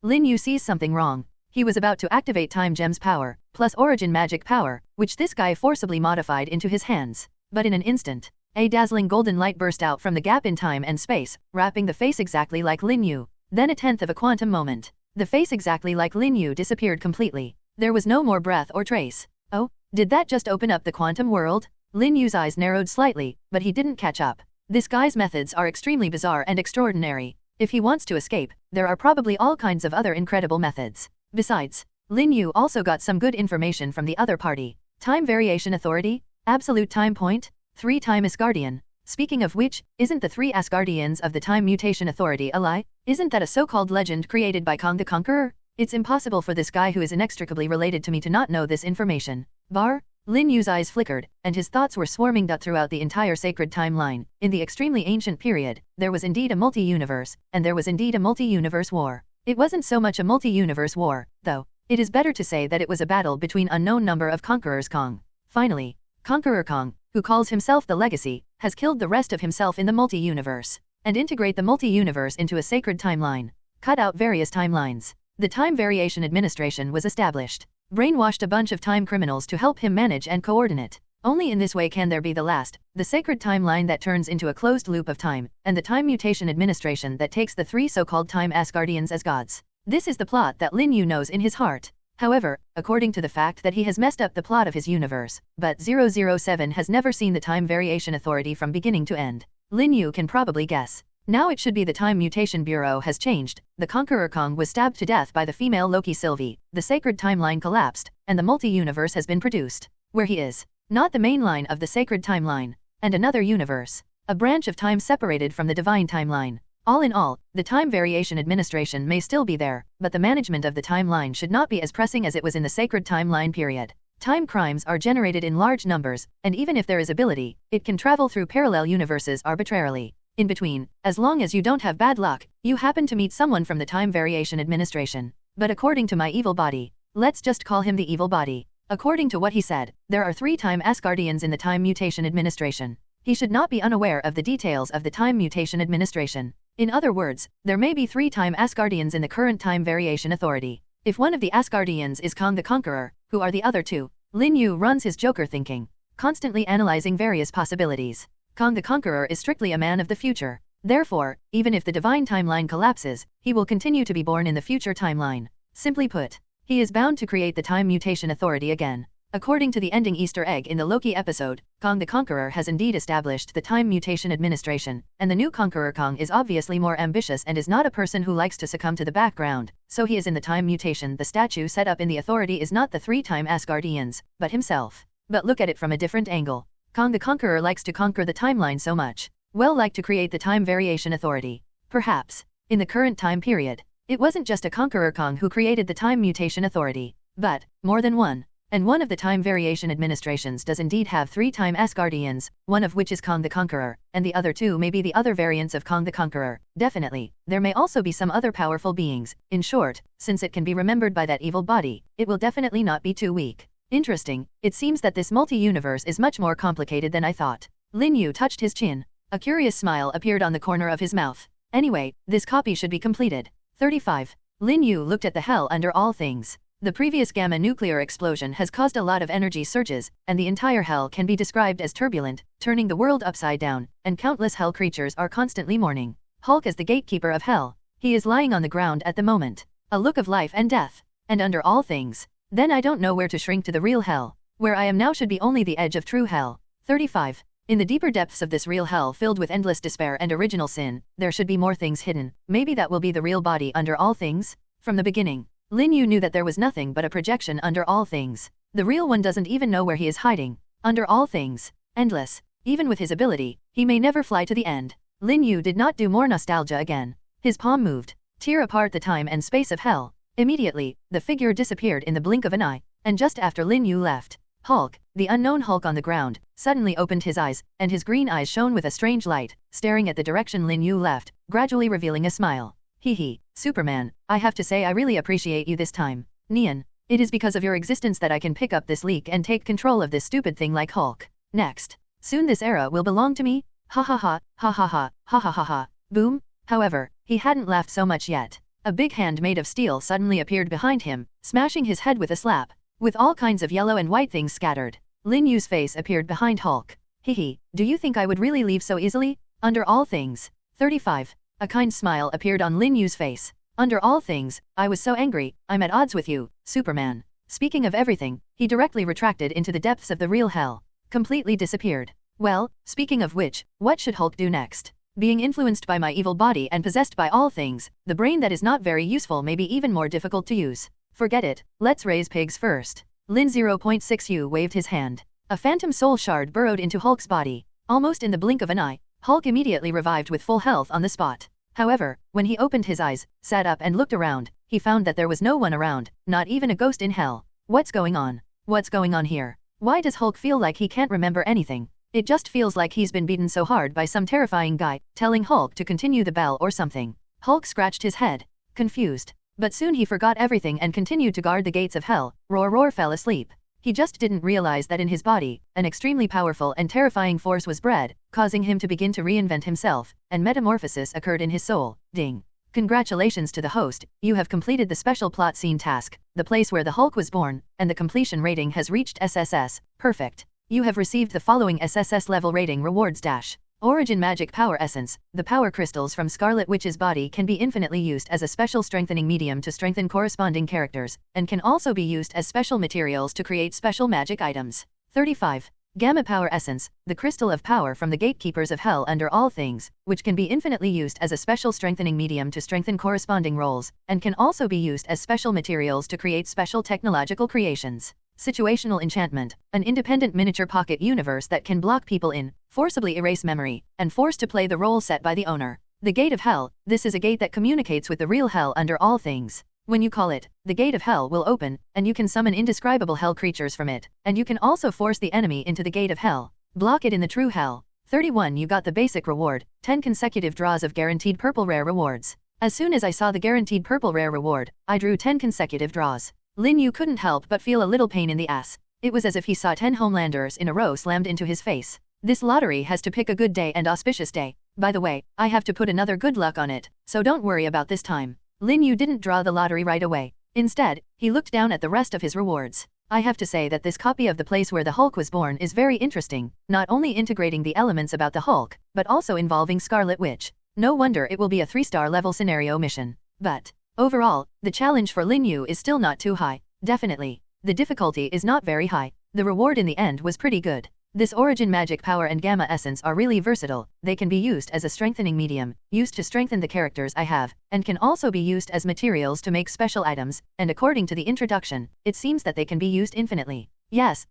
Lin Yu sees something wrong. He was about to activate Time Gem's power, plus origin magic power, which this guy forcibly modified into his hands. But in an instant, a dazzling golden light burst out from the gap in time and space, wrapping the face exactly like Lin Yu. Then a tenth of a quantum moment. The face exactly like Lin Yu disappeared completely. There was no more breath or trace. Oh, did that just open up the quantum world? Lin Yu's eyes narrowed slightly, but he didn't catch up. This guy's methods are extremely bizarre and extraordinary. If he wants to escape, there are probably all kinds of other incredible methods. Besides, Lin Yu also got some good information from the other party. Time Variation Authority? Absolute Time Point? 3 Time Asgardian. Speaking of which, isn't the 3 Asgardians of the Time Mutation Authority a lie? Isn't that a so-called legend created by Kong the Conqueror? It's impossible for this guy who is inextricably related to me to not know this information. Lin Yu's eyes flickered, and his thoughts were swarming throughout the entire sacred timeline. In the extremely ancient period, there was indeed a multi-universe, and there was indeed a multi-universe war. It wasn't so much a multi-universe war, though. It is better to say that it was a battle between unknown number of conquerors. Kong. Finally, Conqueror Kong, who calls himself the Legacy, has killed the rest of himself in the multi-universe, and integrate the multi-universe into a sacred timeline. Cut out various timelines. The Time Variation Administration was established. Brainwashed a bunch of time criminals to help him manage and coordinate. Only in this way can there be the sacred timeline that turns into a closed loop of time, and the Time Mutation Administration that takes the 3 so-called Time Asgardians as gods. This is the plot that Lin Yu knows in his heart. However, according to the fact that he has messed up the plot of his universe, but 007 has never seen the Time Variation Authority from beginning to end, Lin Yu can probably guess. Now it should be the Time Mutation Bureau has changed, the Conqueror Kong was stabbed to death by the female Loki Sylvie, the sacred timeline collapsed, and the multi-universe has been produced. Where he is, not the main line of the sacred timeline, and another universe, a branch of time separated from the divine timeline. All in all, the Time Variation Administration may still be there, but the management of the timeline should not be as pressing as it was in the sacred timeline period. Time crimes are generated in large numbers, and even if there is ability, it can travel through parallel universes arbitrarily. In between, as long as you don't have bad luck, you happen to meet someone from the Time Variation Administration. But according to my evil body, let's just call him the evil body. According to what he said, there are 3 Time Asgardians in the Time Mutation Administration. He should not be unaware of the details of the Time Mutation Administration. In other words, there may be 3 Time Asgardians in the current Time Variation Authority. If one of the Asgardians is Kong the Conqueror, who are the other 2? Lin Yu runs his Joker thinking, constantly analyzing various possibilities. Kong the Conqueror is strictly a man of the future. Therefore, even if the divine timeline collapses, he will continue to be born in the future timeline. Simply put, he is bound to create the Time Mutation Authority again. According to the ending Easter egg in the Loki episode, Kang the Conqueror has indeed established the Time Mutation Administration, and the new Conqueror Kang is obviously more ambitious and is not a person who likes to succumb to the background, so he is in the Time Mutation. The statue set up in the Authority is not the 3-time Asgardians, but himself. But look at it from a different angle. Kang the Conqueror likes to conquer the timeline so much. Well, like to create the Time Variation Authority. Perhaps, in the current time period, it wasn't just a Conqueror Kang who created the Time Mutation Authority, but more than one. And one of the Time Variation Administrations does indeed have 3-time Asgardians, one of which is Kang the Conqueror, and the other 2 may be the other variants of Kang the Conqueror. Definitely, there may also be some other powerful beings. In short, since it can be remembered by that evil body, it will definitely not be too weak. Interesting, it seems that this multi-universe is much more complicated than I thought. Lin Yu touched his chin. A curious smile appeared on the corner of his mouth. Anyway, this copy should be completed. 35. Lin Yu looked at the hell under all things. The previous gamma nuclear explosion has caused a lot of energy surges, and the entire hell can be described as turbulent, turning the world upside down, and countless hell creatures are constantly mourning. Hulk is the gatekeeper of hell. He is lying on the ground at the moment. A look of life and death. And under all things. Then I don't know where to shrink to the real hell. Where I am now should be only the edge of true hell. 35. In the deeper depths of this real hell filled with endless despair and original sin, there should be more things hidden. Maybe that will be the real body under all things? From the beginning, Lin Yu knew that there was nothing but a projection under all things. The real one doesn't even know where he is hiding. Under all things. Endless. Even with his ability, he may never fly to the end. Lin Yu did not do more nostalgia again. His palm moved. Tear apart the time and space of hell. Immediately, the figure disappeared in the blink of an eye, and just after Lin Yu left, Hulk, the unknown Hulk on the ground, suddenly opened his eyes, and his green eyes shone with a strange light, staring at the direction Lin Yu left, gradually revealing a smile. Hee, Superman, I have to say I really appreciate you this time. Nian, it is because of your existence that I can pick up this leak and take control of this stupid thing like Hulk. Next. Soon this era will belong to me? Ha ha ha, ha ha ha, ha ha ha ha. Boom. However, he hadn't laughed so much yet. A big hand made of steel suddenly appeared behind him, smashing his head with a slap, with all kinds of yellow and white things scattered. Lin Yu's face appeared behind Hulk. Hee, do you think I would really leave so easily? Under all things. 35. A kind smile appeared on Lin Yu's face. Under all things, I was so angry, I'm at odds with you, Superman. Speaking of everything, he directly retracted into the depths of the real hell. Completely disappeared. Well, speaking of which, what should Hulk do next? Being influenced by my evil body and possessed by all things, the brain that is not very useful may be even more difficult to use. Forget it, let's raise pigs first. Lin 0.6U waved his hand. A phantom soul shard burrowed into Hulk's body. Almost in the blink of an eye, Hulk immediately revived with full health on the spot. However, when he opened his eyes, sat up and looked around, he found that there was no one around, not even a ghost in hell. What's going on? What's going on here? Why does Hulk feel like he can't remember anything? It just feels like he's been beaten so hard by some terrifying guy, telling Hulk to continue the bell or something. Hulk scratched his head, confused. But soon he forgot everything and continued to guard the gates of hell. Roar fell asleep. He just didn't realize that in his body, an extremely powerful and terrifying force was bred, causing him to begin to reinvent himself, and metamorphosis occurred in his soul. Ding. Congratulations to the host, you have completed the special plot scene task, the place where the Hulk was born, and the completion rating has reached SSS. Perfect. You have received the following SSS level rating rewards dash. Origin Magic Power Essence. The power crystals from Scarlet Witch's body can be infinitely used as a special strengthening medium to strengthen corresponding characters, and can also be used as special materials to create special magic items. 35. Gamma Power Essence. The crystal of power from the gatekeepers of hell under all things, which can be infinitely used as a special strengthening medium to strengthen corresponding roles, and can also be used as special materials to create special technological creations. Situational Enchantment, an independent miniature pocket universe that can block people in, forcibly erase memory, and force to play the role set by the owner. The Gate of Hell. This is a gate that communicates with the real hell under all things. When you call it, the Gate of Hell will open, and you can summon indescribable hell creatures from it, and you can also force the enemy into the Gate of Hell. Block it in the true hell. 31. You got the basic reward, 10 consecutive draws of guaranteed purple rare rewards. As soon as I saw the guaranteed purple rare reward, I drew 10 consecutive draws. Lin Yu couldn't help but feel a little pain in the ass. It was as if he saw 10 Homelanders in a row slammed into his face. This lottery has to pick a good day and auspicious day. By the way, I have to put another good luck on it, so don't worry about this time. Lin Yu didn't draw the lottery right away. Instead, he looked down at the rest of his rewards. I have to say that this copy of the place where the Hulk was born is very interesting, not only integrating the elements about the Hulk, but also involving Scarlet Witch. No wonder it will be a 3-star level scenario mission. But overall, the challenge for Lin Yu is still not too high. Definitely. The difficulty is not very high. The reward in the end was pretty good. This origin magic power and gamma essence are really versatile. They can be used as a strengthening medium, used to strengthen the characters I have, and can also be used as materials to make special items, and according to the introduction, it seems that they can be used infinitely. Yes,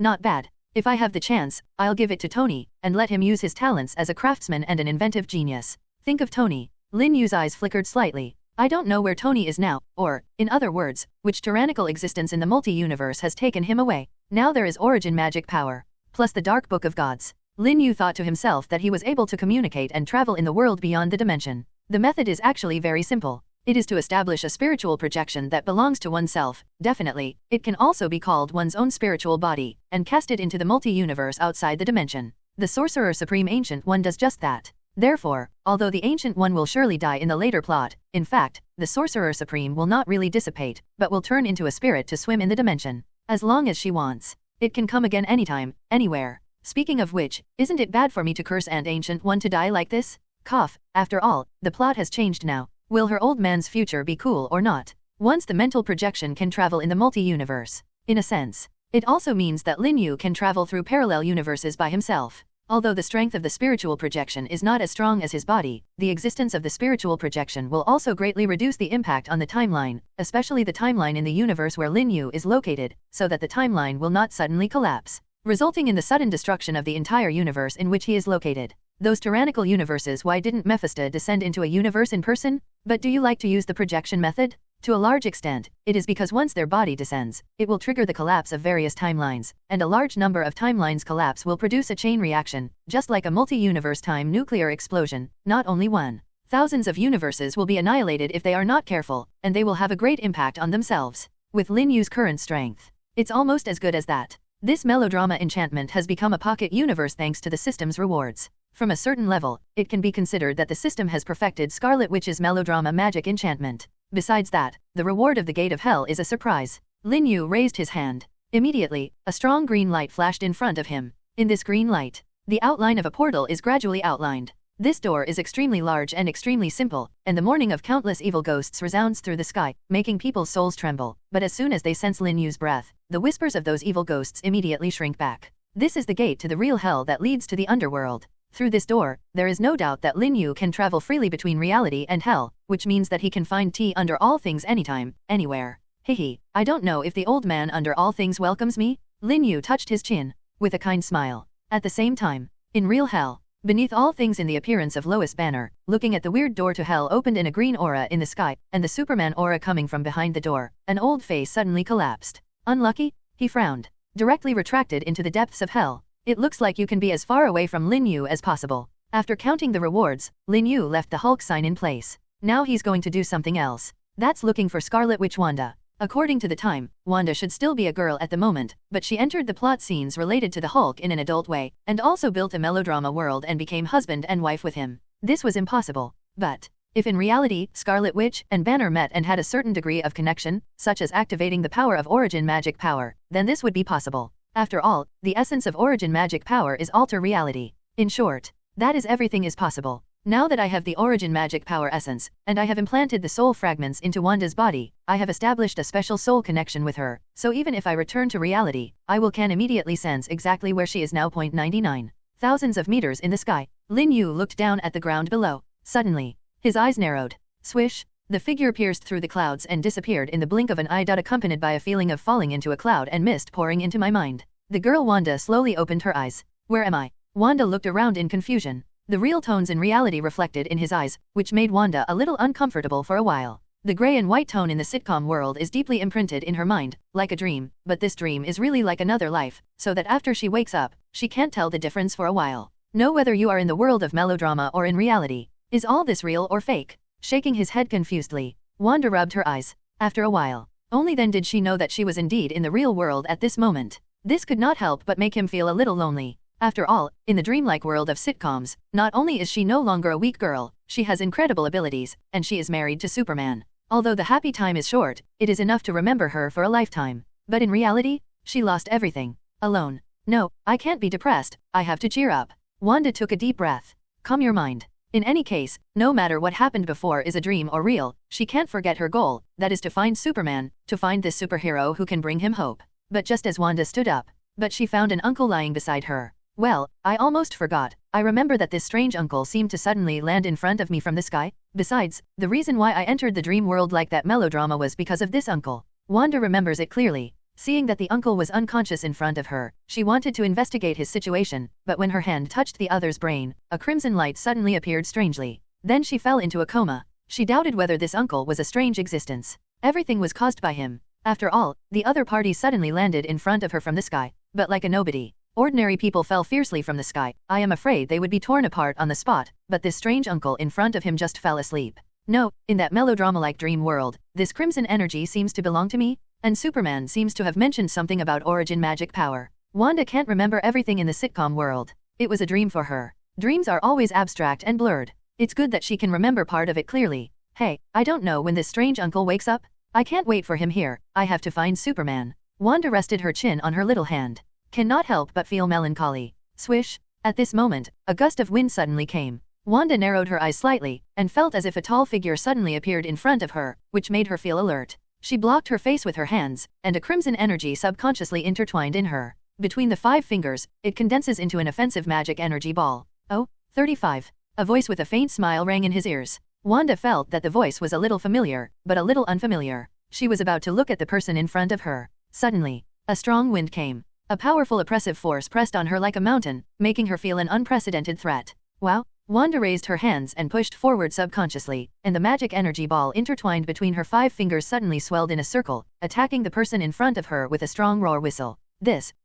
not bad. If I have the chance, I'll give it to Tony, and let him use his talents as a craftsman and an inventive genius. Think of Tony. Lin Yu's eyes flickered slightly. I don't know where Tony is now, or, in other words, which tyrannical existence in the multi-universe has taken him away. Now there is origin magic power, plus the Dark Book of Gods. Lin Yu thought to himself that he was able to communicate and travel in the world beyond the dimension. The method is actually very simple. It is to establish a spiritual projection that belongs to oneself. Definitely, it can also be called one's own spiritual body, and cast it into the multi-universe outside the dimension. The Sorcerer Supreme Ancient One does just that. Therefore, although the Ancient One will surely die in the later plot, in fact, the Sorcerer Supreme will not really dissipate, but will turn into a spirit to swim in the dimension. As long as she wants. It can come again anytime, anywhere. Speaking of which, isn't it bad for me to curse an Ancient One to die like this? Cough, after all, the plot has changed now. Will her old man's future be cool or not? Once the mental projection can travel in the multi-universe. In a sense, it also means that Lin Yu can travel through parallel universes by himself. Although the strength of the spiritual projection is not as strong as his body, the existence of the spiritual projection will also greatly reduce the impact on the timeline, especially the timeline in the universe where Lin Yu is located, so that the timeline will not suddenly collapse, resulting in the sudden destruction of the entire universe in which he is located. Those tyrannical universes. Why didn't Mephisto descend into a universe in person? But do you like to use the projection method? To a large extent, it is because once their body descends, it will trigger the collapse of various timelines, and a large number of timelines collapse will produce a chain reaction, just like a multi-universe time nuclear explosion. Not only one. Thousands of universes will be annihilated if they are not careful, and they will have a great impact on themselves. With Lin Yu's current strength, it's almost as good as that. This melodrama enchantment has become a pocket universe thanks to the system's rewards. From a certain level, it can be considered that the system has perfected Scarlet Witch's melodrama magic enchantment. Besides that, the reward of the Gate of Hell is a surprise. Lin Yu raised his hand. Immediately, a strong green light flashed in front of him. In this green light, the outline of a portal is gradually outlined. This door is extremely large and extremely simple, and the mourning of countless evil ghosts resounds through the sky, making people's souls tremble. But as soon as they sense Lin Yu's breath, the whispers of those evil ghosts immediately shrink back. This is the gate to the real hell that leads to the underworld. Through this door, there is no doubt that Lin Yu can travel freely between reality and hell, which means that he can find tea under all things anytime, anywhere. Hehe, I don't know if the old man under all things welcomes me? Lin Yu touched his chin, with a kind smile. At the same time, in real hell, beneath all things in the appearance of Lois Banner, looking at the weird door to hell opened in a green aura in the sky, and the Superman aura coming from behind the door, an old face suddenly collapsed. Unlucky? He frowned. Directly retracted into the depths of hell. It looks like you can be as far away from Lin Yu as possible. After counting the rewards, Lin Yu left the Hulk sign in place. Now he's going to do something else. That's looking for Scarlet Witch Wanda. According to the time, Wanda should still be a girl at the moment, but she entered the plot scenes related to the Hulk in an adult way, and also built a melodrama world and became husband and wife with him. This was impossible. But if in reality, Scarlet Witch and Banner met and had a certain degree of connection, such as activating the power of origin magic power, then this would be possible. After all, the essence of origin magic power is alter reality. In short, that is everything is possible. Now that I have the origin magic power essence, and I have implanted the soul fragments into Wanda's body, I have established a special soul connection with her, so even if I return to reality, I can immediately sense exactly where she is now. 99 thousands of meters in the sky. Lin Yu looked down at the ground below. Suddenly, his eyes narrowed. Swish! The figure pierced through the clouds and disappeared in the blink of an eye. Accompanied by a feeling of falling into a cloud and mist pouring into my mind. The girl Wanda slowly opened her eyes. Where am I? Wanda looked around in confusion. The real tones in reality reflected in his eyes, which made Wanda a little uncomfortable for a while. The gray and white tone in the sitcom world is deeply imprinted in her mind, like a dream, but this dream is really like another life, so that after she wakes up, she can't tell the difference for a while. Know whether you are in the world of melodrama or in reality. Is all this real or fake? Shaking his head confusedly, Wanda rubbed her eyes. After a while, only then did she know that she was indeed in the real world at this moment. This could not help but make him feel a little lonely. After all, in the dreamlike world of sitcoms, not only is she no longer a weak girl, she has incredible abilities, and she is married to Superman. Although the happy time is short, it is enough to remember her for a lifetime. But in reality, she lost everything. Alone. No, I can't be depressed, I have to cheer up. Wanda took a deep breath. Calm your mind. In any case, no matter what happened before is a dream or real, she can't forget her goal, that is to find Superman, to find this superhero who can bring him hope. But just as Wanda stood up, but she found an uncle lying beside her. Well, I almost forgot. I remember that this strange uncle seemed to suddenly land in front of me from the sky. Besides, the reason why I entered the dream world like that melodrama was because of this uncle. Wanda remembers it clearly. Seeing that the uncle was unconscious in front of her, she wanted to investigate his situation, but when her hand touched the other's brain, a crimson light suddenly appeared strangely. Then she fell into a coma. She doubted whether this uncle was a strange existence. Everything was caused by him. After all, the other party suddenly landed in front of her from the sky, but like a nobody. Ordinary people fell fiercely from the sky. I am afraid they would be torn apart on the spot, but this strange uncle in front of him just fell asleep. No, in that melodrama-like dream world, this crimson energy seems to belong to me, and Superman seems to have mentioned something about origin magic power. Wanda can't remember everything in the sitcom world. It was a dream for her. Dreams are always abstract and blurred. It's good that she can remember part of it clearly. Hey, I don't know when this strange uncle wakes up. I can't wait for him here. I have to find Superman. Wanda rested her chin on her little hand. Cannot help but feel melancholy. Swish. At this moment, a gust of wind suddenly came. Wanda narrowed her eyes slightly, and felt as if a tall figure suddenly appeared in front of her, which made her feel alert. She blocked her face with her hands, and a crimson energy subconsciously intertwined in her. Between the 5 fingers, it condenses into an offensive magic energy ball. Oh, 35. A voice with a faint smile rang in his ears. Wanda felt that the voice was a little familiar, but a little unfamiliar. She was about to look at the person in front of her. Suddenly, a strong wind came. A powerful oppressive force pressed on her like a mountain, making her feel an unprecedented threat. Wow! Wanda raised her hands and pushed forward subconsciously, and the magic energy ball intertwined between her 5 fingers suddenly swelled in a circle, attacking the person in front of her with a strong roar whistle.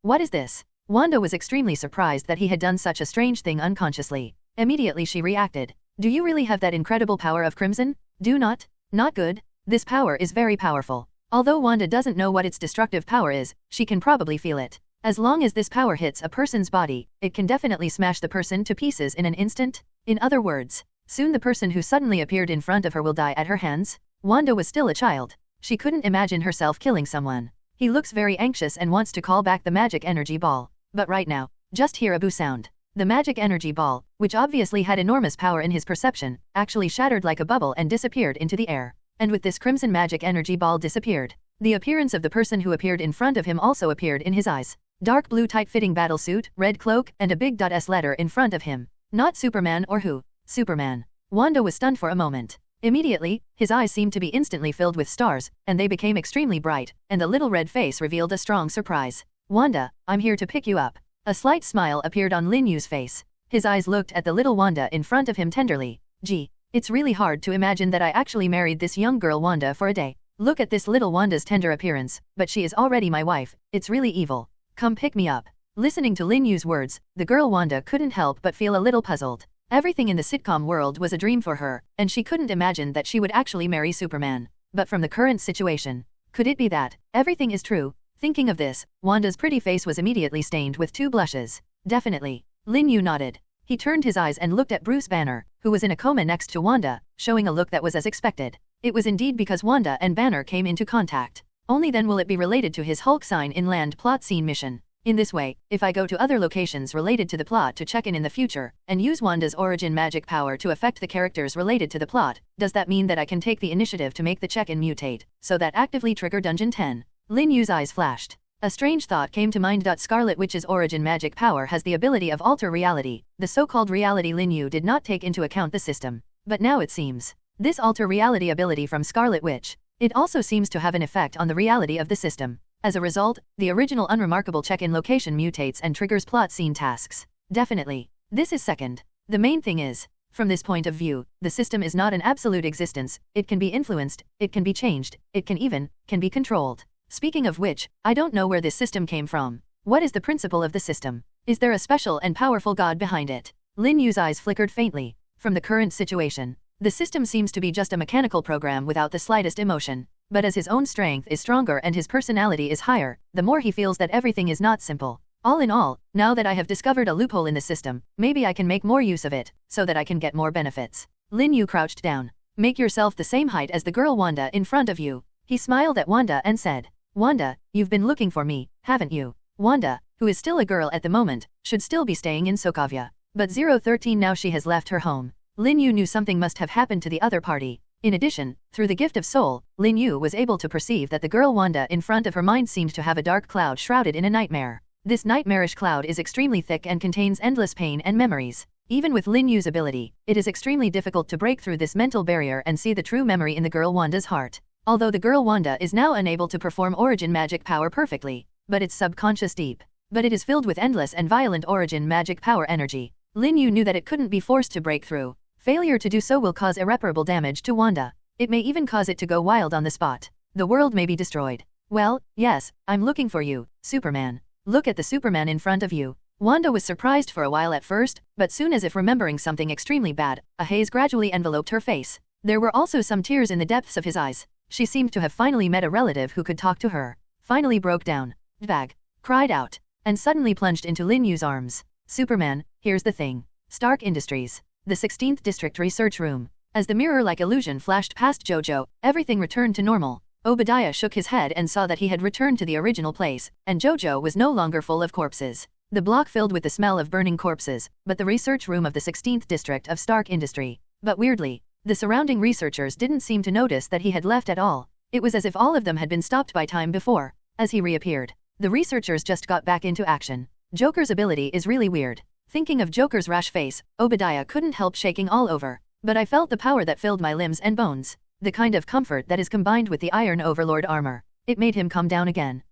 What is this? Wanda was extremely surprised that he had done such a strange thing unconsciously. Immediately she reacted. Do you really have that incredible power of crimson? Do not? Not good. This power is very powerful. Although Wanda doesn't know what its destructive power is, she can probably feel it. As long as this power hits a person's body, it can definitely smash the person to pieces in an instant. In other words, soon the person who suddenly appeared in front of her will die at her hands. Wanda was still a child. She couldn't imagine herself killing someone. He looks very anxious and wants to call back the magic energy ball. But right now, just hear a boo sound. The magic energy ball, which obviously had enormous power in his perception, actually shattered like a bubble and disappeared into the air. And with this crimson magic energy ball disappeared, the appearance of the person who appeared in front of him also appeared in his eyes. Dark blue tight-fitting battlesuit, red cloak, and a big .S letter in front of him. Not Superman or who? Superman. Wanda was stunned for a moment. Immediately, his eyes seemed to be instantly filled with stars, and they became extremely bright, and the little red face revealed a strong surprise. Wanda, I'm here to pick you up. A slight smile appeared on Lin Yu's face. His eyes looked at the little Wanda in front of him tenderly. Gee, it's really hard to imagine that I actually married this young girl Wanda for a day. Look at this little Wanda's tender appearance, but she is already my wife. It's really evil. Come pick me up. Listening to Lin Yu's words, the girl Wanda couldn't help but feel a little puzzled. Everything in the sitcom world was a dream for her, and she couldn't imagine that she would actually marry Superman. But from the current situation, could it be that everything is true? Thinking of this, Wanda's pretty face was immediately stained with 2 blushes. Definitely. Lin Yu nodded. He turned his eyes and looked at Bruce Banner, who was in a coma next to Wanda, showing a look that was as expected. It was indeed because Wanda and Banner came into contact. Only then will it be related to his Hulk sign in land plot scene mission. In this way, if I go to other locations related to the plot to check in the future, and use Wanda's origin magic power to affect the characters related to the plot, does that mean that I can take the initiative to make the check-in mutate, so that actively trigger Dungeon 10? Lin Yu's eyes flashed. A strange thought came to mind. Scarlet Witch's origin magic power has the ability of alter reality. The so-called reality Lin Yu did not take into account the system. But now it seems. This alter reality ability from Scarlet Witch, it also seems to have an effect on the reality of the system. As a result, the original unremarkable check-in location mutates and triggers plot scene tasks. Definitely. This is second. The main thing is, from this point of view, the system is not an absolute existence. It can be influenced, it can be changed, it can be controlled. Speaking of which, I don't know where this system came from. What is the principle of the system? Is there a special and powerful god behind it? Lin Yu's eyes flickered faintly. From the current situation, the system seems to be just a mechanical program without the slightest emotion. But as his own strength is stronger and his personality is higher, the more he feels that everything is not simple. All in all, now that I have discovered a loophole in the system, maybe I can make more use of it, so that I can get more benefits. Lin Yu crouched down. Make yourself the same height as the girl Wanda in front of you. He smiled at Wanda and said, Wanda, you've been looking for me, haven't you? Wanda, who is still a girl at the moment, should still be staying in Sokovia. But 013 now she has left her home. Lin Yu knew something must have happened to the other party. In addition, through the gift of soul, Lin Yu was able to perceive that the girl Wanda in front of her mind seemed to have a dark cloud shrouded in a nightmare. This nightmarish cloud is extremely thick and contains endless pain and memories. Even with Lin Yu's ability, it is extremely difficult to break through this mental barrier and see the true memory in the girl Wanda's heart. Although the girl Wanda is now unable to perform origin magic power perfectly, but it's subconscious deep. But it is filled with endless and violent origin magic power energy. Lin Yu knew that it couldn't be forced to break through. Failure to do so will cause irreparable damage to Wanda. It may even cause it to go wild on the spot. The world may be destroyed. Well, yes, I'm looking for you, Superman. Look at the Superman in front of you. Wanda was surprised for a while at first, but soon as if remembering something extremely bad, a haze gradually enveloped her face. There were also some tears in the depths of his eyes. She seemed to have finally met a relative who could talk to her. Finally broke down. Bag. Cried out. And suddenly plunged into Lin Yu's arms. Superman, here's the thing. Stark Industries. The 16th District Research Room. As the mirror-like illusion flashed past Jojo, everything returned to normal. Obadiah shook his head and saw that he had returned to the original place, and Jojo was no longer full of corpses. The block filled with the smell of burning corpses, but the research room of the 16th District of Stark Industry. But weirdly, the surrounding researchers didn't seem to notice that he had left at all. It was as if all of them had been stopped by time before. As he reappeared, the researchers just got back into action. Joker's ability is really weird. Thinking of Joker's rash face, Obadiah couldn't help shaking all over. But I felt the power that filled my limbs and bones. The kind of comfort that is combined with the Iron Overlord armor. It made him calm down again.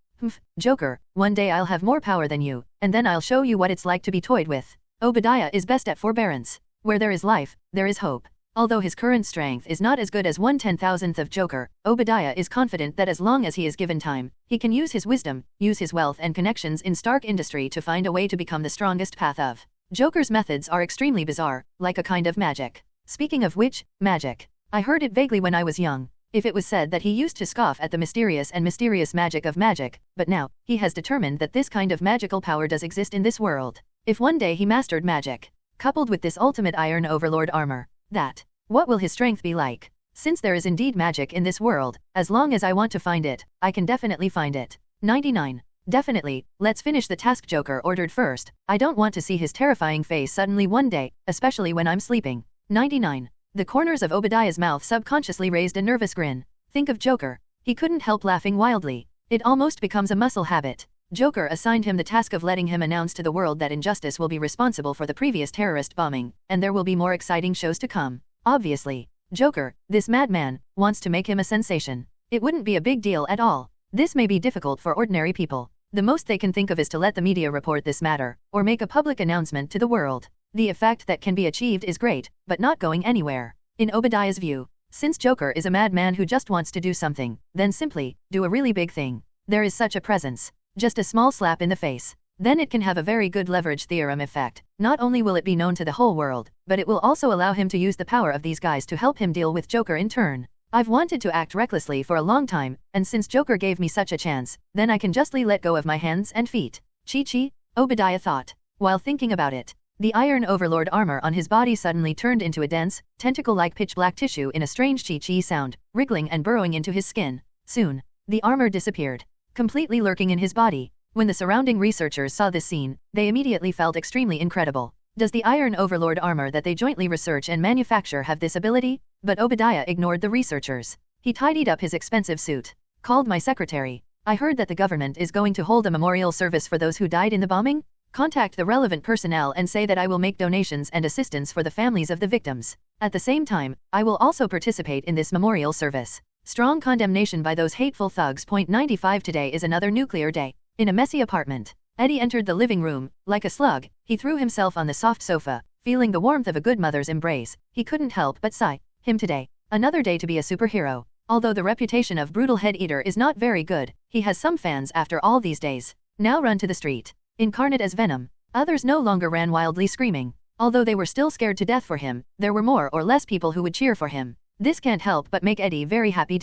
Joker, one day I'll have more power than you, and then I'll show you what it's like to be toyed with. Obadiah is best at forbearance. Where there is life, there is hope. Although his current strength is not as good as 1/10,000th of Joker, Obadiah is confident that as long as he is given time, he can use his wisdom, use his wealth and connections in Stark Industry to find a way to become the strongest path of. Joker's methods are extremely bizarre, like a kind of magic. Speaking of which, magic. I heard it vaguely when I was young. If it was said that he used to scoff at the mysterious magic of magic, but now, he has determined that this kind of magical power does exist in this world. If one day he mastered magic, coupled with this ultimate Iron Overlord armor, what will his strength be like? Since there is indeed magic in this world, as long as I want to find it, I can definitely find it. 99. Definitely, let's finish the task Joker ordered first. I don't want to see his terrifying face suddenly one day, especially when I'm sleeping. 99. The corners of Obadiah's mouth subconsciously raised a nervous grin. Think of Joker. He couldn't help laughing wildly. It almost becomes a muscle habit. Joker assigned him the task of letting him announce to the world that Injustice will be responsible for the previous terrorist bombing, and there will be more exciting shows to come. Obviously, Joker, this madman, wants to make him a sensation. It wouldn't be a big deal at all. This may be difficult for ordinary people. The most they can think of is to let the media report this matter, or make a public announcement to the world. The effect that can be achieved is great, but not going anywhere. In Obadiah's view, since Joker is a madman who just wants to do something, then simply, do a really big thing. There is such a presence. Just a small slap in the face. Then it can have a very good leverage theorem effect. Not only will it be known to the whole world, but it will also allow him to use the power of these guys to help him deal with Joker in turn. I've wanted to act recklessly for a long time, and since Joker gave me such a chance, then I can justly let go of my hands and feet. Chi-chi, Obadiah thought. While thinking about it, the Iron Overlord armor on his body suddenly turned into a dense, tentacle-like pitch-black tissue in a strange chi-chi sound, wriggling and burrowing into his skin. Soon, the armor disappeared, completely lurking in his body. When the surrounding researchers saw this scene, they immediately felt extremely incredible. Does the Iron Overlord armor that they jointly research and manufacture have this ability? But Obadiah ignored the researchers. He tidied up his expensive suit. Called my secretary. I heard that the government is going to hold a memorial service for those who died in the bombing. Contact the relevant personnel and say that I will make donations and assistance for the families of the victims. At the same time, I will also participate in this memorial service. Strong condemnation by those hateful thugs. 95 Today is another nuclear day. In a messy apartment, Eddie entered the living room. Like a slug, he threw himself on the soft sofa, feeling the warmth of a good mother's embrace. He couldn't help but sigh. Him today. Another day to be a superhero. Although the reputation of brutal head eater is not very good, he has some fans after all these days. Now run to the street. Incarnate as Venom. Others no longer ran wildly screaming. Although they were still scared to death for him, there were more or less people who would cheer for him. This can't help but make Eddie very happy.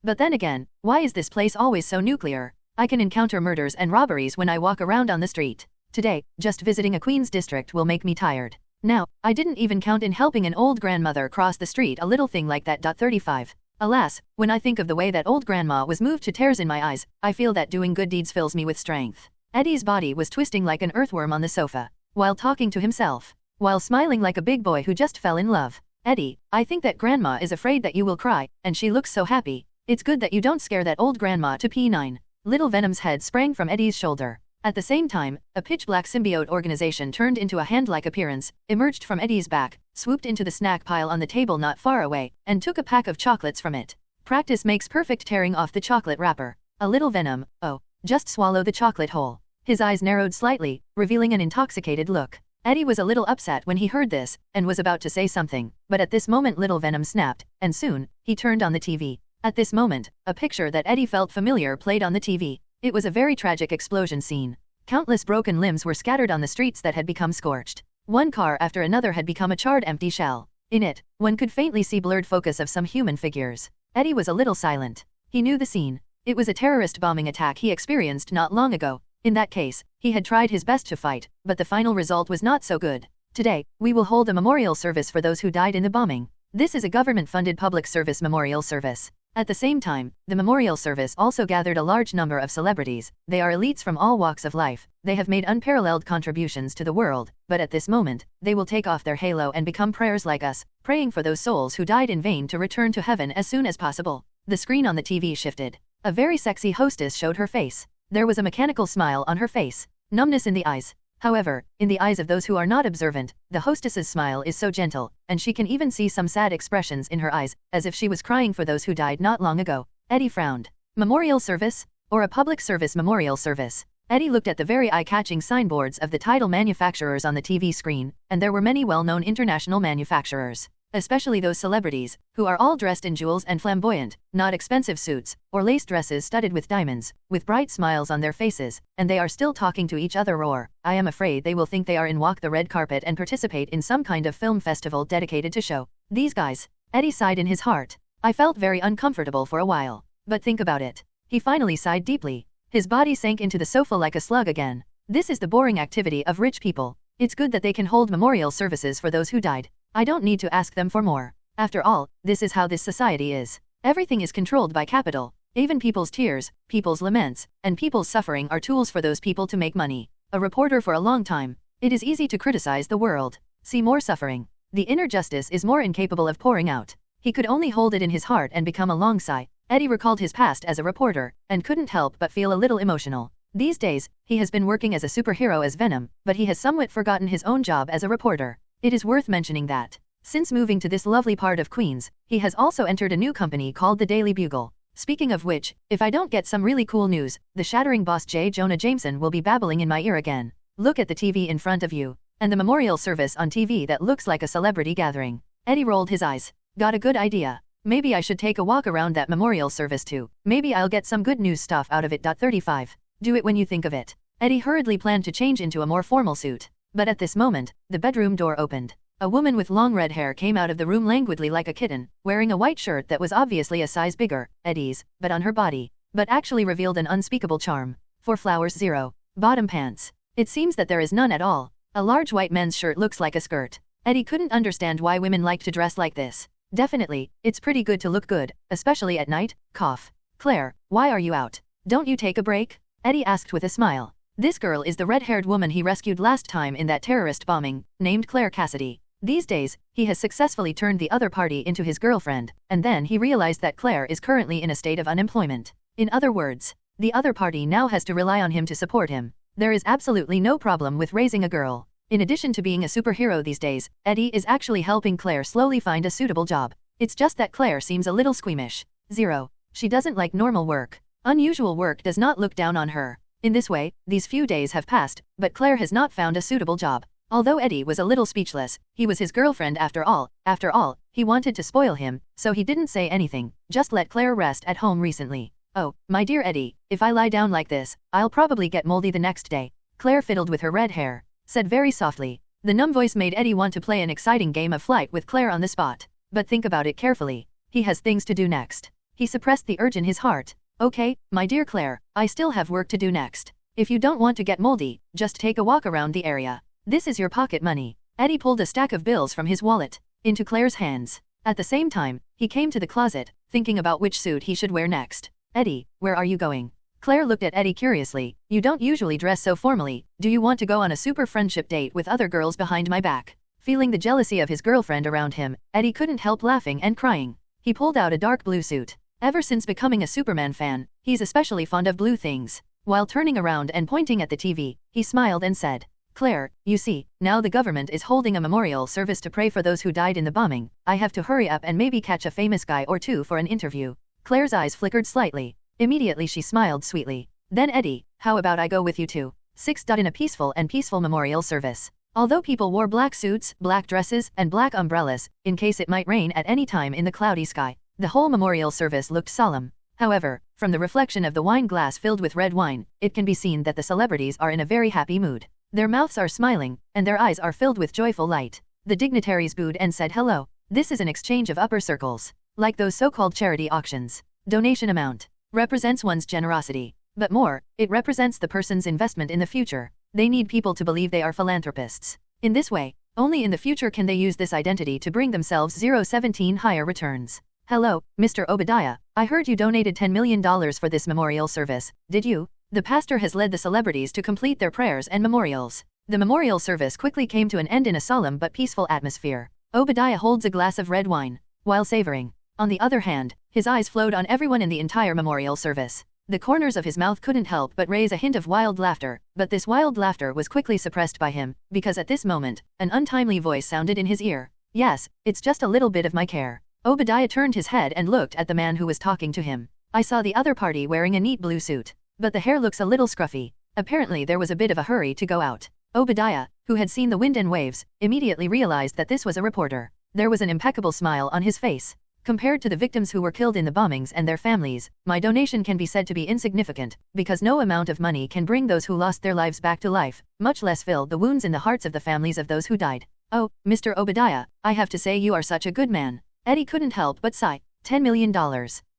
But then again, why is this place always so nuclear? I can encounter murders and robberies when I walk around on the street. Today, just visiting a Queen's district will make me tired. Now, I didn't even count in helping an old grandmother cross the street, a little thing like that. 35. Alas, when I think of the way that old grandma was moved to tears in my eyes, I feel that doing good deeds fills me with strength. Eddie's body was twisting like an earthworm on the sofa, while talking to himself, while smiling like a big boy who just fell in love. Eddie, I think that grandma is afraid that you will cry, and she looks so happy. It's good that you don't scare that old grandma to P9. Little Venom's head sprang from Eddie's shoulder. At the same time, a pitch-black symbiote organization turned into a hand-like appearance, emerged from Eddie's back, swooped into the snack pile on the table not far away, and took a pack of chocolates from it. Practice makes perfect, tearing off the chocolate wrapper. A little Venom, oh, just swallow the chocolate whole. His eyes narrowed slightly, revealing an intoxicated look. Eddie was a little upset when he heard this, and was about to say something, but at this moment little Venom snapped, and soon, he turned on the TV. At this moment, a picture that Eddie felt familiar played on the TV. It was a very tragic explosion scene. Countless broken limbs were scattered on the streets that had become scorched. One car after another had become a charred empty shell. In it, one could faintly see blurred focus of some human figures. Eddie was a little silent. He knew the scene. It was a terrorist bombing attack he experienced not long ago. In that case, he had tried his best to fight, but the final result was not so good. Today, we will hold a memorial service for those who died in the bombing. This is a government-funded public service memorial service. At the same time, the memorial service also gathered a large number of celebrities. They are elites from all walks of life. They have made unparalleled contributions to the world, but at this moment, they will take off their halo and become prayers like us, praying for those souls who died in vain to return to heaven as soon as possible. The screen on the TV shifted. A very sexy hostess showed her face. There was a mechanical smile on her face, numbness in the eyes. However, in the eyes of those who are not observant, the hostess's smile is so gentle, and she can even see some sad expressions in her eyes, as if she was crying for those who died not long ago. Eddie frowned. Memorial service? Or a public service memorial service? Eddie looked at the very eye-catching signboards of the title manufacturers on the TV screen, and there were many well-known international manufacturers. Especially those celebrities, who are all dressed in jewels and flamboyant, not expensive suits, or lace dresses studded with diamonds, with bright smiles on their faces, and they are still talking to each other. Or, I am afraid they will think they are in Walk the Red Carpet and participate in some kind of film festival dedicated to show. These guys. Eddie sighed in his heart. I felt very uncomfortable for a while. But think about it. He finally sighed deeply. His body sank into the sofa like a slug again. This is the boring activity of rich people. It's good that they can hold memorial services for those who died. I don't need to ask them for more. After all, this is how this society is. Everything is controlled by capital. Even people's tears, people's laments, and people's suffering are tools for those people to make money. A reporter for a long time. It is easy to criticize the world. See more suffering. The inner justice is more incapable of pouring out. He could only hold it in his heart and become a long sigh. Eddie recalled his past as a reporter, and couldn't help but feel a little emotional. These days, he has been working as a superhero as Venom, but he has somewhat forgotten his own job as a reporter. It is worth mentioning that, since moving to this lovely part of Queens, he has also entered a new company called the Daily Bugle. Speaking of which, if I don't get some really cool news, the shattering boss J. Jonah Jameson will be babbling in my ear again. Look at the TV in front of you, and the memorial service on TV that looks like a celebrity gathering. Eddie rolled his eyes. Got a good idea. Maybe I should take a walk around that memorial service too. Maybe I'll get some good news stuff out of it. 35. Do it when you think of it. Eddie hurriedly planned to change into a more formal suit. But at this moment, the bedroom door opened. A woman with long red hair came out of the room languidly like a kitten, wearing a white shirt that was obviously a size bigger, Eddie's, but on her body, but actually revealed an unspeakable charm. For flowers 0. Bottom pants. It seems that there is none at all. A large white men's shirt looks like a skirt. Eddie couldn't understand why women like to dress like this. Definitely, it's pretty good to look good, especially at night. Cough. Claire, why are you out? Don't you take a break? Eddie asked with a smile. This girl is the red-haired woman he rescued last time in that terrorist bombing, named Claire Cassidy. These days, he has successfully turned the other party into his girlfriend, and then he realized that Claire is currently in a state of unemployment. In other words, the other party now has to rely on him to support him. There is absolutely no problem with raising a girl. In addition to being a superhero these days, Eddie is actually helping Claire slowly find a suitable job. It's just that Claire seems a little squeamish. 0. She doesn't like normal work. Unusual work does not look down on her. In this way, these few days have passed, but Claire has not found a suitable job. Although Eddie was a little speechless, he was his girlfriend after all. After all, he wanted to spoil him, so he didn't say anything, just let Claire rest at home recently. Oh, my dear Eddie, if I lie down like this, I'll probably get moldy the next day. Claire fiddled with her red hair, said very softly. The numb voice made Eddie want to play an exciting game of flight with Claire on the spot. But think about it carefully. He has things to do next. He suppressed the urge in his heart. Okay, my dear Claire, I still have work to do next. If you don't want to get moldy, just take a walk around the area. This is your pocket money. Eddie pulled a stack of bills from his wallet into Claire's hands. At the same time, he came to the closet, thinking about which suit he should wear next. Eddie, where are you going? Claire looked at Eddie curiously. You don't usually dress so formally. Do you want to go on a super friendship date with other girls behind my back? Feeling the jealousy of his girlfriend around him, Eddie couldn't help laughing and crying. He pulled out a dark blue suit. Ever since becoming a Superman fan, he's especially fond of blue things. While turning around and pointing at the TV, he smiled and said, "Claire, you see, now the government is holding a memorial service to pray for those who died in the bombing. I have to hurry up and maybe catch a famous guy or two for an interview." Claire's eyes flickered slightly. Immediately she smiled sweetly. "Then Eddie, how about I go with you too?" 6. In a peaceful memorial service. Although people wore black suits, black dresses, and black umbrellas, in case it might rain at any time in the cloudy sky, the whole memorial service looked solemn. However, from the reflection of the wine glass filled with red wine, it can be seen that the celebrities are in a very happy mood. Their mouths are smiling, and their eyes are filled with joyful light. The dignitaries booed and said hello. This is an exchange of upper circles. Like those so-called charity auctions. Donation amount represents one's generosity. But more, it represents the person's investment in the future. They need people to believe they are philanthropists. In this way, only in the future can they use this identity to bring themselves 17 higher returns. "Hello, Mr. Obadiah, I heard you donated $10 million for this memorial service, did you?" The pastor has led the celebrities to complete their prayers and memorials. The memorial service quickly came to an end in a solemn but peaceful atmosphere. Obadiah holds a glass of red wine, while savoring. On the other hand, his eyes flowed on everyone in the entire memorial service. The corners of his mouth couldn't help but raise a hint of wild laughter, but this wild laughter was quickly suppressed by him, because at this moment, an untimely voice sounded in his ear. "Yes, it's just a little bit of my care." Obadiah turned his head and looked at the man who was talking to him. "I saw the other party wearing a neat blue suit, but the hair looks a little scruffy." Apparently there was a bit of a hurry to go out. Obadiah, who had seen the wind and waves, immediately realized that this was a reporter. There was an impeccable smile on his face. "Compared to the victims who were killed in the bombings and their families, my donation can be said to be insignificant, because no amount of money can bring those who lost their lives back to life, much less fill the wounds in the hearts of the families of those who died." "Oh, Mr. Obadiah, I have to say you are such a good man." Eddie couldn't help but sigh. $10 million.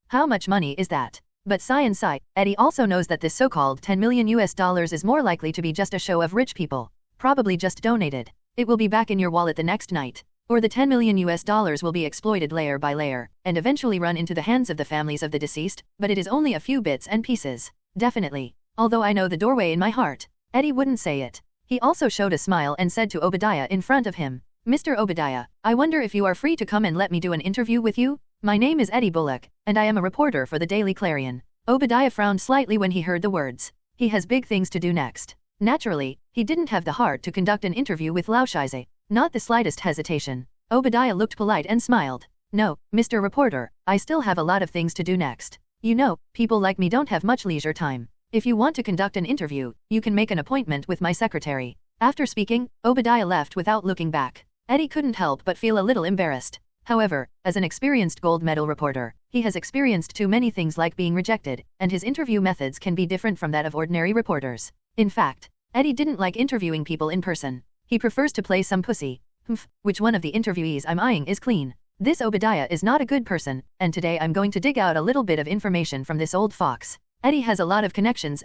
How much money is that? But sigh and sigh, Eddie also knows that this so-called $10 million is more likely to be just a show of rich people. Probably just donated. It will be back in your wallet the next night. Or the $10 million will be exploited layer by layer, and eventually run into the hands of the families of the deceased, but it is only a few bits and pieces. Definitely. Although I know the doorway in my heart. Eddie wouldn't say it. He also showed a smile and said to Obadiah in front of him, "Mr. Obadiah, I wonder if you are free to come and let me do an interview with you? My name is Eddie Bullock, and I am a reporter for the Daily Clarion." Obadiah frowned slightly when he heard the words. He has big things to do next. Naturally, he didn't have the heart to conduct an interview with Lauschize. Not the slightest hesitation. Obadiah looked polite and smiled. "No, Mr. Reporter, I still have a lot of things to do next. You know, people like me don't have much leisure time. If you want to conduct an interview, you can make an appointment with my secretary." After speaking, Obadiah left without looking back. Eddie couldn't help but feel a little embarrassed. However, as an experienced gold medal reporter, he has experienced too many things like being rejected, and his interview methods can be different from that of ordinary reporters. In fact, Eddie didn't like interviewing people in person. He prefers to play some pussy. Which one of the interviewees I'm eyeing is clean? This Obadiah is not a good person, and today I'm going to dig out a little bit of information from this old fox. Eddie has a lot of connections.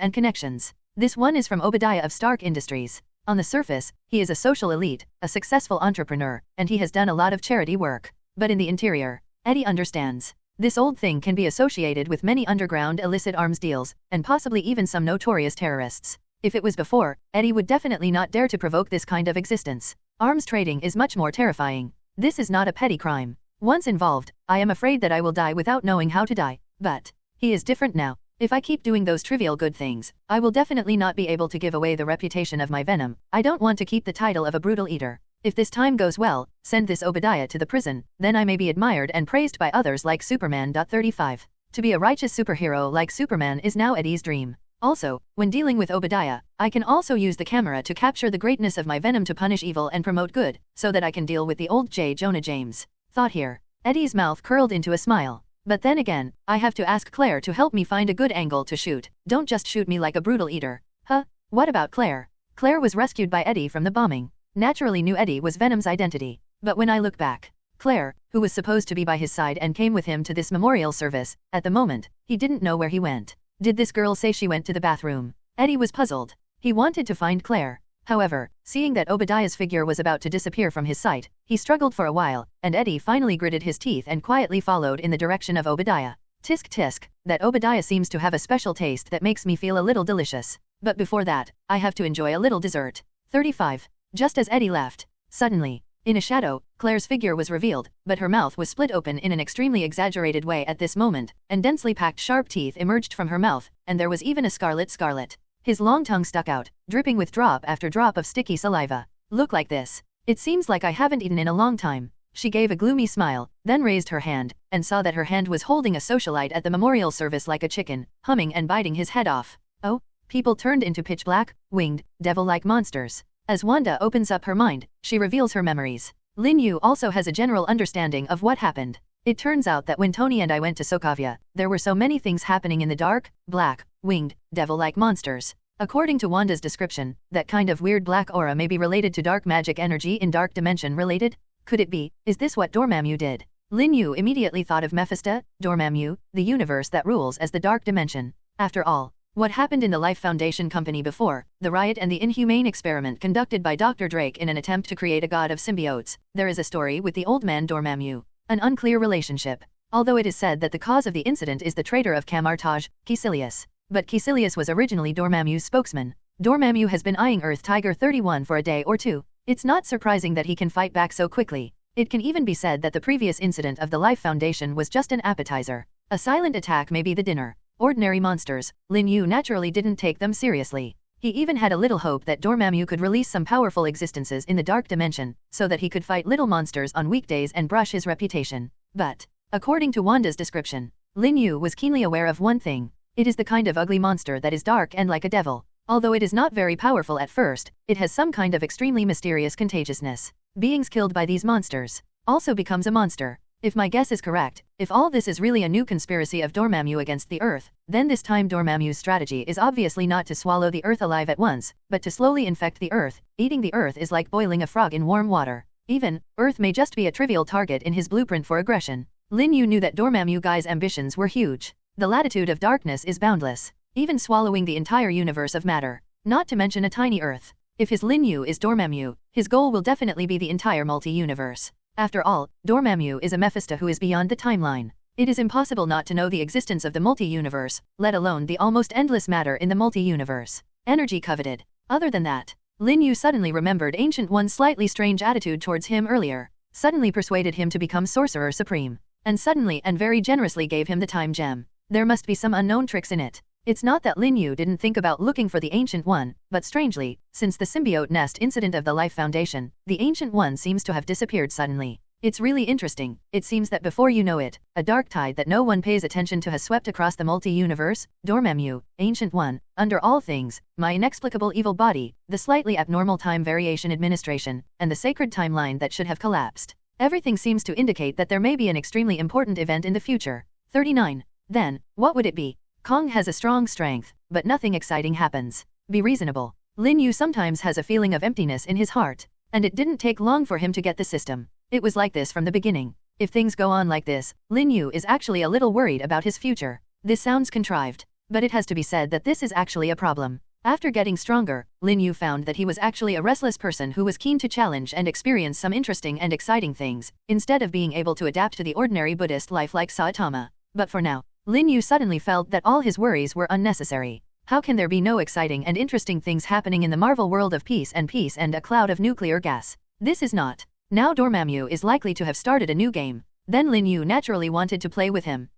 This one is from Obadiah of Stark Industries. On the surface, he is a social elite, a successful entrepreneur, and he has done a lot of charity work. But in the interior, Eddie understands. This old thing can be associated with many underground illicit arms deals, and possibly even some notorious terrorists. If it was before, Eddie would definitely not dare to provoke this kind of existence. Arms trading is much more terrifying. This is not a petty crime. Once involved, I am afraid that I will die without knowing how to die. But he is different now. If I keep doing those trivial good things, I will definitely not be able to give away the reputation of my Venom. I don't want to keep the title of a brutal eater. If this time goes well, send this Obadiah to the prison, then I may be admired and praised by others like Superman. 35. To be a righteous superhero like Superman is now Eddie's dream. Also, when dealing with Obadiah, I can also use the camera to capture the greatness of my Venom to punish evil and promote good, so that I can deal with the old J. Jonah James. Thought here. Eddie's mouth curled into a smile. But then again, I have to ask Claire to help me find a good angle to shoot. Don't just shoot me like a brutal eater. Huh? What about Claire? Claire was rescued by Eddie from the bombing. Naturally knew Eddie was Venom's identity. But when I look back, Claire, who was supposed to be by his side and came with him to this memorial service, at the moment, he didn't know where he went. Did this girl say she went to the bathroom? Eddie was puzzled. He wanted to find Claire. However, seeing that Obadiah's figure was about to disappear from his sight, he struggled for a while, and Eddie finally gritted his teeth and quietly followed in the direction of Obadiah. Tisk tisk, that Obadiah seems to have a special taste that makes me feel a little delicious. But before that, I have to enjoy a little dessert. 35. Just as Eddie left, suddenly, In a shadow, Claire's figure was revealed, but her mouth was split open in an extremely exaggerated way at this moment, and densely packed sharp teeth emerged from her mouth, and there was even a scarlet. His long tongue stuck out, dripping with drop after drop of sticky saliva. Look like this. It seems like I haven't eaten in a long time. She gave a gloomy smile, then raised her hand, and saw that her hand was holding a socialite at the memorial service like a chicken, humming and biting his head off. Oh, people turned into pitch black, winged, devil-like monsters. As Wanda opens up her mind, she reveals her memories. Lin Yu also has a general understanding of what happened. It turns out that when Tony and I went to Sokovia, there were so many things happening in the dark, black, winged, devil-like monsters. According to Wanda's description, that kind of weird black aura may be related to dark magic energy in dark dimension related? Could it be? Is this what Dormammu did? Lin Yu immediately thought of Mephisto, Dormammu, the universe that rules as the dark dimension. After all, what happened in the Life Foundation company before, the riot and the inhumane experiment conducted by Dr. Drake in an attempt to create a god of symbiotes, there is a story with the old man Dormammu. An unclear relationship. Although it is said that the cause of the incident is the traitor of Camartage, Caecilius. But Caecilius was originally Dormammu's spokesman. Dormammu has been eyeing Earth Tiger 31 for a day or two. It's not surprising that he can fight back so quickly. It can even be said that the previous incident of the Life Foundation was just an appetizer. A silent attack may be the dinner. Ordinary monsters, Lin Yu naturally didn't take them seriously. He even had a little hope that Dormammu could release some powerful existences in the dark dimension, so that he could fight little monsters on weekdays and brush his reputation. But, according to Wanda's description, Lin Yu was keenly aware of one thing. It is the kind of ugly monster that is dark and like a devil. Although it is not very powerful at first, it has some kind of extremely mysterious contagiousness. Beings killed by these monsters also becomes a monster. If my guess is correct, if all this is really a new conspiracy of Dormammu against the Earth, then this time Dormammu's strategy is obviously not to swallow the Earth alive at once, but to slowly infect the Earth. Eating the Earth is like boiling a frog in warm water. Even, Earth may just be a trivial target in his blueprint for aggression. Lin Yu knew that Dormammu Guy's ambitions were huge. The latitude of darkness is boundless, even swallowing the entire universe of matter, not to mention a tiny Earth. If his Lin Yu is Dormammu, his goal will definitely be the entire multi-universe. After all, Dormammu is a Mephisto who is beyond the timeline. It is impossible not to know the existence of the multi-universe, let alone the almost endless matter in the multi-universe. Energy coveted. Other than that, Lin Yu suddenly remembered Ancient One's slightly strange attitude towards him earlier, suddenly persuaded him to become Sorcerer Supreme, and suddenly and very generously gave him the Time Gem. There must be some unknown tricks in it. It's not that Lin Yu didn't think about looking for the Ancient One, but strangely, since the symbiote nest incident of the Life Foundation, the Ancient One seems to have disappeared suddenly. It's really interesting. It seems that before you know it, a dark tide that no one pays attention to has swept across the multi-universe. Dormammu, Ancient One, under all things, my inexplicable evil body, the slightly abnormal time variation administration, and the sacred timeline that should have collapsed. Everything seems to indicate that there may be an extremely important event in the future. 39. Then, what would it be? Kong has a strong strength, but nothing exciting happens. Be reasonable. Lin Yu sometimes has a feeling of emptiness in his heart, and it didn't take long for him to get the system. It was like this from the beginning. If things go on like this, Lin Yu is actually a little worried about his future. This sounds contrived, but it has to be said that this is actually a problem. After getting stronger, Lin Yu found that he was actually a restless person who was keen to challenge and experience some interesting and exciting things, instead of being able to adapt to the ordinary Buddhist life like Saitama. But for now, Lin Yu suddenly felt that all his worries were unnecessary. How can there be no exciting and interesting things happening in the Marvel world of peace and a cloud of nuclear gas? This is not. Now Dormammu is likely to have started a new game. Then Lin Yu naturally wanted to play with him.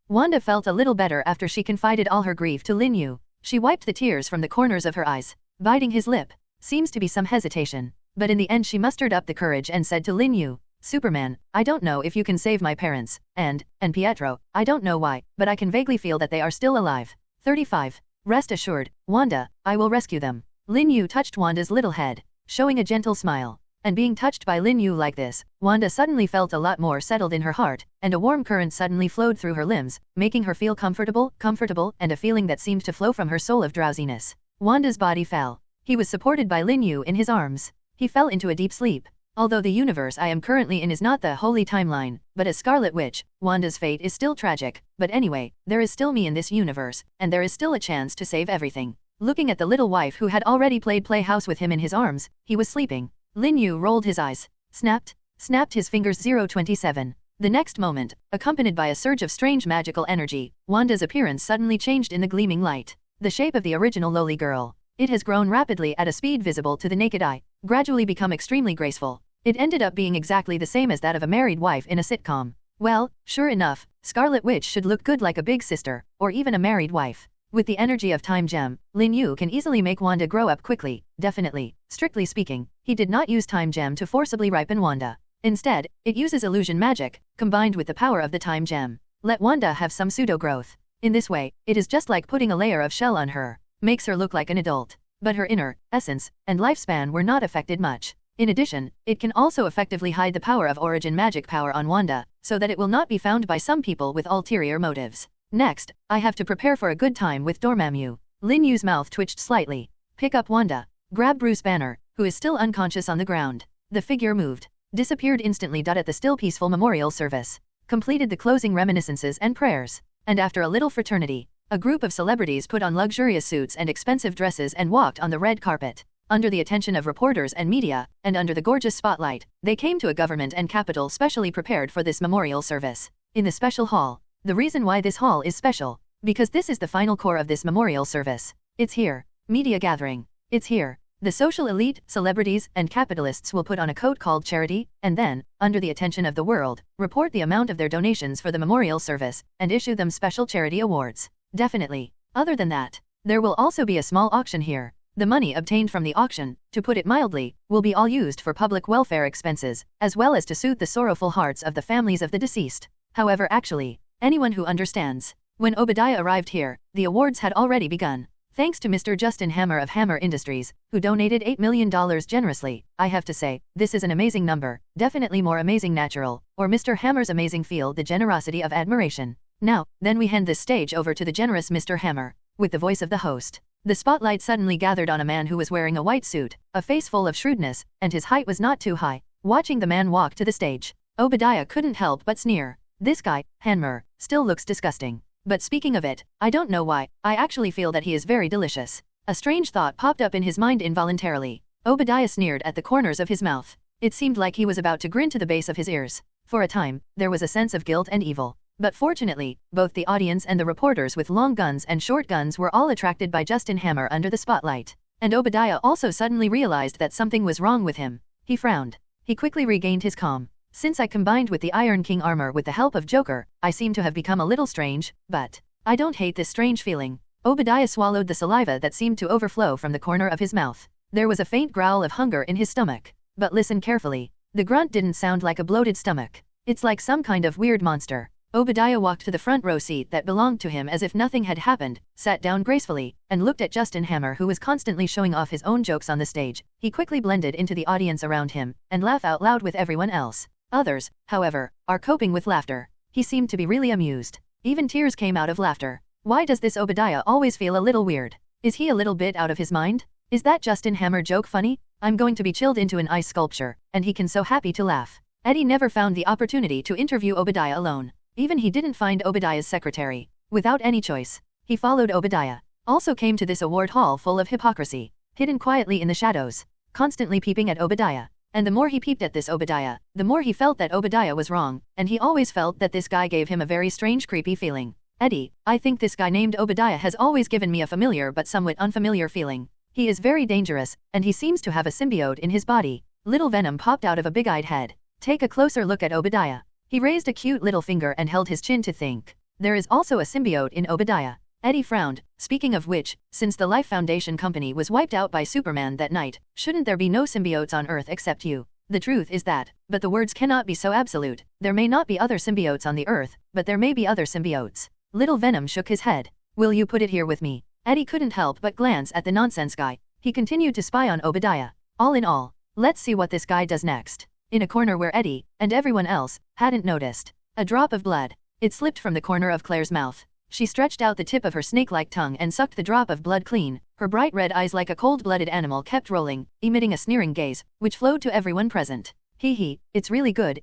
Wanda felt a little better after she confided all her grief to Lin Yu. She wiped the tears from the corners of her eyes, biting his lip. Seems to be some hesitation, but in the end she mustered up the courage and said to Lin Yu, Superman, I don't know if you can save my parents, and Pietro, I don't know why, but I can vaguely feel that they are still alive. 35. Rest assured, Wanda, I will rescue them. Lin Yu touched Wanda's little head, showing a gentle smile. And being touched by Lin Yu like this, Wanda suddenly felt a lot more settled in her heart, and a warm current suddenly flowed through her limbs, making her feel comfortable, and a feeling that seemed to flow from her soul of drowsiness. Wanda's body fell. He was supported by Lin Yu in his arms. He fell into a deep sleep. Although the universe I am currently in is not the holy timeline, but as Scarlet Witch, Wanda's fate is still tragic. But anyway, there is still me in this universe, and there is still a chance to save everything. Looking at the little wife who had already played playhouse with him in his arms, he was sleeping. Lin Yu rolled his eyes, snapped his fingers 027. The next moment, accompanied by a surge of strange magical energy, Wanda's appearance suddenly changed in the gleaming light. The shape of the original lowly girl. It has grown rapidly at a speed visible to the naked eye, gradually become extremely graceful. It ended up being exactly the same as that of a married wife in a sitcom. Well, sure enough, Scarlet Witch should look good like a big sister, or even a married wife. With the energy of Time Gem, Lin Yu can easily make Wanda grow up quickly, definitely. Strictly speaking, he did not use Time Gem to forcibly ripen Wanda. Instead, it uses illusion magic, combined with the power of the Time Gem. Let Wanda have some pseudo-growth. In this way, it is just like putting a layer of shell on her. Makes her look like an adult. But her inner, essence, and lifespan were not affected much. In addition, it can also effectively hide the power of origin magic power on Wanda, so that it will not be found by some people with ulterior motives. Next, I have to prepare for a good time with Dormammu. Lin Yu's mouth twitched slightly. Pick up Wanda. Grab Bruce Banner, who is still unconscious on the ground. The figure moved. Disappeared instantly. At the still peaceful memorial service. Completed the closing reminiscences and prayers. And after a little fraternity, a group of celebrities put on luxurious suits and expensive dresses and walked on the red carpet. Under the attention of reporters and media, and under the gorgeous spotlight, they came to a government and capital specially prepared for this memorial service. In the special hall. The reason why this hall is special, because this is the final core of this memorial service. It's here. Media gathering. It's here. The social elite, celebrities, and capitalists will put on a coat called charity, and then, under the attention of the world, report the amount of their donations for the memorial service, and issue them special charity awards. Definitely. Other than that, there will also be a small auction here. The money obtained from the auction, to put it mildly, will be all used for public welfare expenses, as well as to soothe the sorrowful hearts of the families of the deceased. However, actually, anyone who understands. When Obadiah arrived here, the awards had already begun. Thanks to Mr. Justin Hammer of Hammer Industries, who donated $8 million generously. I have to say, this is an amazing number, definitely more amazing natural, or Mr. Hammer's amazing feel the generosity of admiration. Now, then we hand this stage over to the generous Mr. Hammer, with the voice of the host. The spotlight suddenly gathered on a man who was wearing a white suit, a face full of shrewdness, and his height was not too high. Watching the man walk to the stage, Obadiah couldn't help but sneer. This guy, Hammer, still looks disgusting. But speaking of it, I don't know why, I actually feel that he is very delicious. A strange thought popped up in his mind involuntarily. Obadiah sneered at the corners of his mouth. It seemed like he was about to grin to the base of his ears. For a time, there was a sense of guilt and evil. But fortunately, both the audience and the reporters with long guns and short guns were all attracted by Justin Hammer under the spotlight. And Obadiah also suddenly realized that something was wrong with him. He frowned. He quickly regained his calm. Since I combined with the Iron King armor with the help of Joker, I seem to have become a little strange, but I don't hate this strange feeling. Obadiah swallowed the saliva that seemed to overflow from the corner of his mouth. There was a faint growl of hunger in his stomach. But listen carefully. The grunt didn't sound like a bloated stomach. It's like some kind of weird monster. Obadiah walked to the front row seat that belonged to him as if nothing had happened, sat down gracefully, and looked at Justin Hammer, who was constantly showing off his own jokes on the stage. He quickly blended into the audience around him, and laughed out loud with everyone else. Others, however, are coping with laughter. He seemed to be really amused. Even tears came out of laughter. Why does this Obadiah always feel a little weird? Is he a little bit out of his mind? Is that Justin Hammer joke funny? I'm going to be chilled into an ice sculpture, and he can so happy to laugh. Eddie never found the opportunity to interview Obadiah alone. Even he didn't find Obadiah's secretary. Without any choice, he followed Obadiah. Also came to this award hall full of hypocrisy, hidden quietly in the shadows, constantly peeping at Obadiah. And the more he peeped at this Obadiah, the more he felt that Obadiah was wrong, and he always felt that this guy gave him a very strange creepy feeling. Eddie, I think this guy named Obadiah has always given me a familiar but somewhat unfamiliar feeling. He is very dangerous, and he seems to have a symbiote in his body. Little Venom popped out of a big-eyed head. Take a closer look at Obadiah. He raised a cute little finger and held his chin to think. There is also a symbiote in Obadiah. Eddie frowned. Speaking of which, since the Life Foundation company was wiped out by Superman that night, shouldn't there be no symbiotes on Earth except you? The truth is that, but the words cannot be so absolute. There may not be other symbiotes on the Earth, but there may be other symbiotes. Little Venom shook his head. Will you put it here with me? Eddie couldn't help but glance at the nonsense guy. He continued to spy on Obadiah. All in all, let's see what this guy does next. In a corner where Eddie, and everyone else, hadn't noticed. A drop of blood. It slipped from the corner of Claire's mouth. She stretched out the tip of her snake-like tongue and sucked the drop of blood clean. Her bright red eyes like a cold-blooded animal kept rolling, emitting a sneering gaze, which flowed to everyone present. Hee hee, it's really good,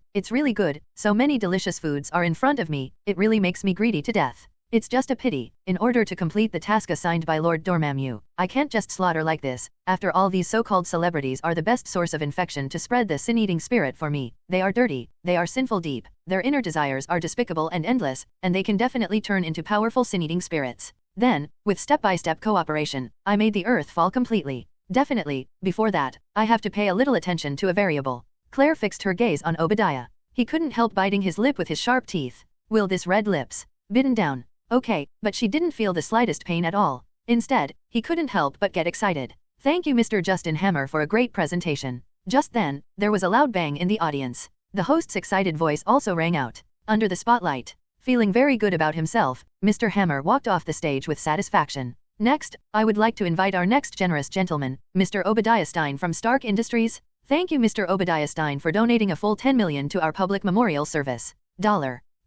so many delicious foods are in front of me, it really makes me greedy to death. It's just a pity, in order to complete the task assigned by Lord Dormammu, I can't just slaughter like this. After all, these so-called celebrities are the best source of infection to spread the sin-eating spirit for me. They are dirty, they are sinful deep, their inner desires are despicable and endless, and they can definitely turn into powerful sin-eating spirits. Then, with step-by-step cooperation, I made the earth fall completely. Definitely, before that, I have to pay a little attention to a variable. Claire fixed her gaze on Obadiah. He couldn't help biting his lip with his sharp teeth. Will this red lips? Bitten down. Okay, but she didn't feel the slightest pain at all. Instead, he couldn't help but get excited. Thank you Mr. Justin Hammer for a great presentation. Just then, there was a loud bang in the audience. The host's excited voice also rang out. Under the spotlight. Feeling very good about himself, Mr. Hammer walked off the stage with satisfaction. Next, I would like to invite our next generous gentleman, Mr. Obadiah Stein from Stark Industries. Thank you Mr. Obadiah Stein for donating a full $10 million to our public memorial service.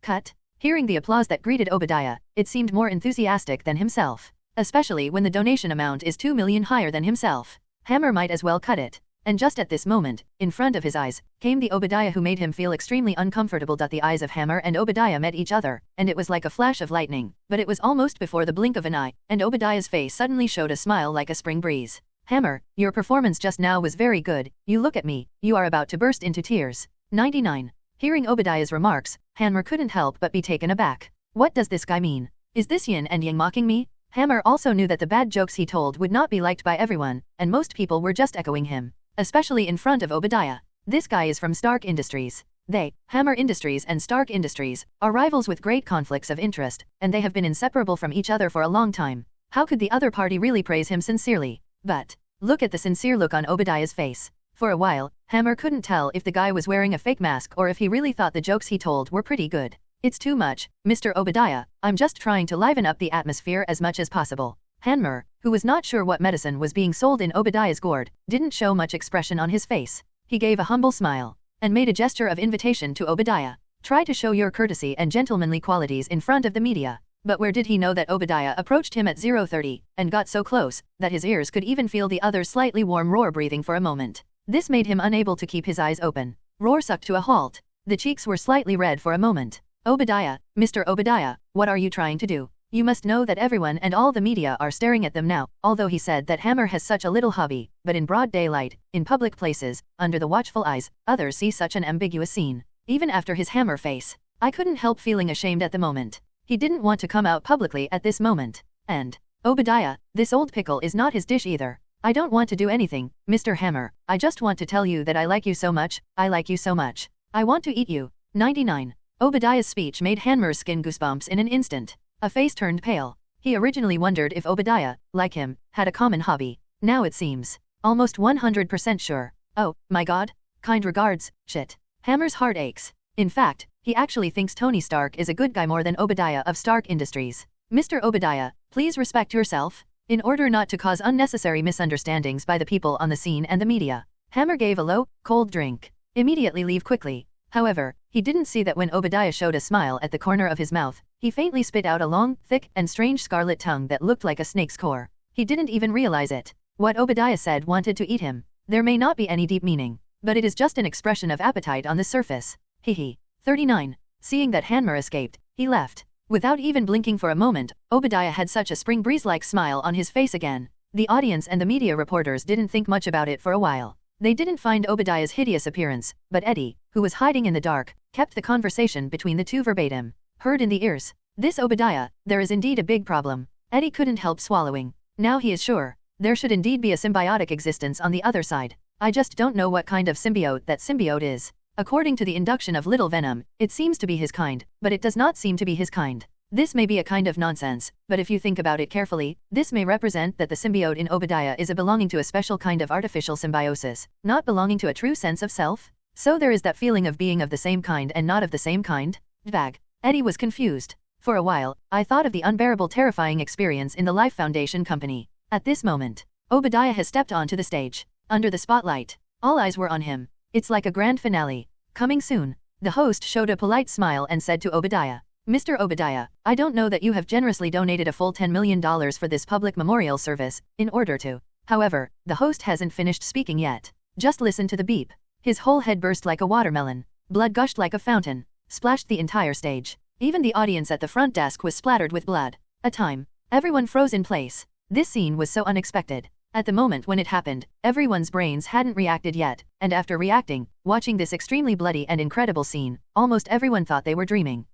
Cut. Hearing the applause that greeted Obadiah, it seemed more enthusiastic than himself. Especially when the donation amount is $2 million higher than himself. Hammer might as well cut it. And just at this moment, in front of his eyes, came the Obadiah who made him feel extremely uncomfortable. The eyes of Hammer and Obadiah met each other, and it was like a flash of lightning, but it was almost before the blink of an eye, and Obadiah's face suddenly showed a smile like a spring breeze. Hammer, your performance just now was very good. You look at me, you are about to burst into tears. 99. Hearing Obadiah's remarks, Hammer couldn't help but be taken aback. What does this guy mean? Is this yin and yang mocking me? Hammer also knew that the bad jokes he told would not be liked by everyone, and most people were just echoing him. Especially in front of Obadiah. This guy is from Stark Industries. They, Hammer Industries and Stark Industries, are rivals with great conflicts of interest, and they have been inseparable from each other for a long time. How could the other party really praise him sincerely? But, look at the sincere look on Obadiah's face. For a while, Hammer couldn't tell if the guy was wearing a fake mask or if he really thought the jokes he told were pretty good. It's too much, Mr. Obadiah, I'm just trying to liven up the atmosphere as much as possible. Hammer, who was not sure what medicine was being sold in Obadiah's gourd, didn't show much expression on his face. He gave a humble smile, and made a gesture of invitation to Obadiah. Try to show your courtesy and gentlemanly qualities in front of the media. But where did he know that Obadiah approached him at 0:30, and got so close, that his ears could even feel the other's slightly warm roar breathing for a moment. This made him unable to keep his eyes open. Roar sucked to a halt. The cheeks were slightly red for a moment. Obadiah, Mr. Obadiah, what are you trying to do? You must know that everyone and all the media are staring at them now. Although he said that Hammer has such a little hobby, but in broad daylight, in public places, under the watchful eyes, others see such an ambiguous scene. Even after his Hammer face, I couldn't help feeling ashamed at the moment. He didn't want to come out publicly at this moment. And, Obadiah, this old pickle is not his dish either. I don't want to do anything, Mr. Hammer. I just want to tell you that I like you so much. I like you so much. I want to eat you. 99. Obadiah's speech made Hammer's skin goosebumps in an instant. A face turned pale. He originally wondered if Obadiah, like him, had a common hobby. Now it seems. Almost 100% sure. Oh, my god. Kind regards, shit. Hammer's heart aches. In fact, he actually thinks Tony Stark is a good guy more than Obadiah of Stark Industries. Mr. Obadiah, please respect yourself. In order not to cause unnecessary misunderstandings by the people on the scene and the media, Hammer gave a low, cold drink. Immediately leave quickly. However, he didn't see that when Obadiah showed a smile at the corner of his mouth, he faintly spit out a long, thick, and strange scarlet tongue that looked like a snake's core. He didn't even realize it. What Obadiah said wanted to eat him. There may not be any deep meaning, but it is just an expression of appetite on the surface. Hehe. 39. Seeing that Hammer escaped, he left. Without even blinking for a moment, Obadiah had such a spring breeze-like smile on his face again. The audience and the media reporters didn't think much about it for a while. They didn't find Obadiah's hideous appearance, but Eddie, who was hiding in the dark, kept the conversation between the two verbatim. Heard in the ears. This Obadiah, there is indeed a big problem. Eddie couldn't help swallowing. Now he is sure. There should indeed be a symbiotic existence on the other side. I just don't know what kind of symbiote that symbiote is. According to the induction of little Venom, it seems to be his kind, but it does not seem to be his kind. This may be a kind of nonsense, but if you think about it carefully, this may represent that the symbiote in Obadiah is a belonging to a special kind of artificial symbiosis, not belonging to a true sense of self. So there is that feeling of being of the same kind and not of the same kind? Vag. Eddie was confused. For a while, I thought of the unbearable terrifying experience in the Life Foundation company. At this moment, Obadiah has stepped onto the stage. Under the spotlight, all eyes were on him. It's like a grand finale. Coming soon. The host showed a polite smile and said to Obadiah, Mr. Obadiah, I don't know that you have generously donated a full $10 million for this public memorial service, in order to. However, the host hasn't finished speaking yet. Just listen to the beep. His whole head burst like a watermelon. Blood gushed like a fountain. Splashed the entire stage. Even the audience at the front desk was splattered with blood. A time. Everyone froze in place. This scene was so unexpected. At the moment when it happened, everyone's brains hadn't reacted yet, and after reacting, watching this extremely bloody and incredible scene, almost everyone thought they were dreaming.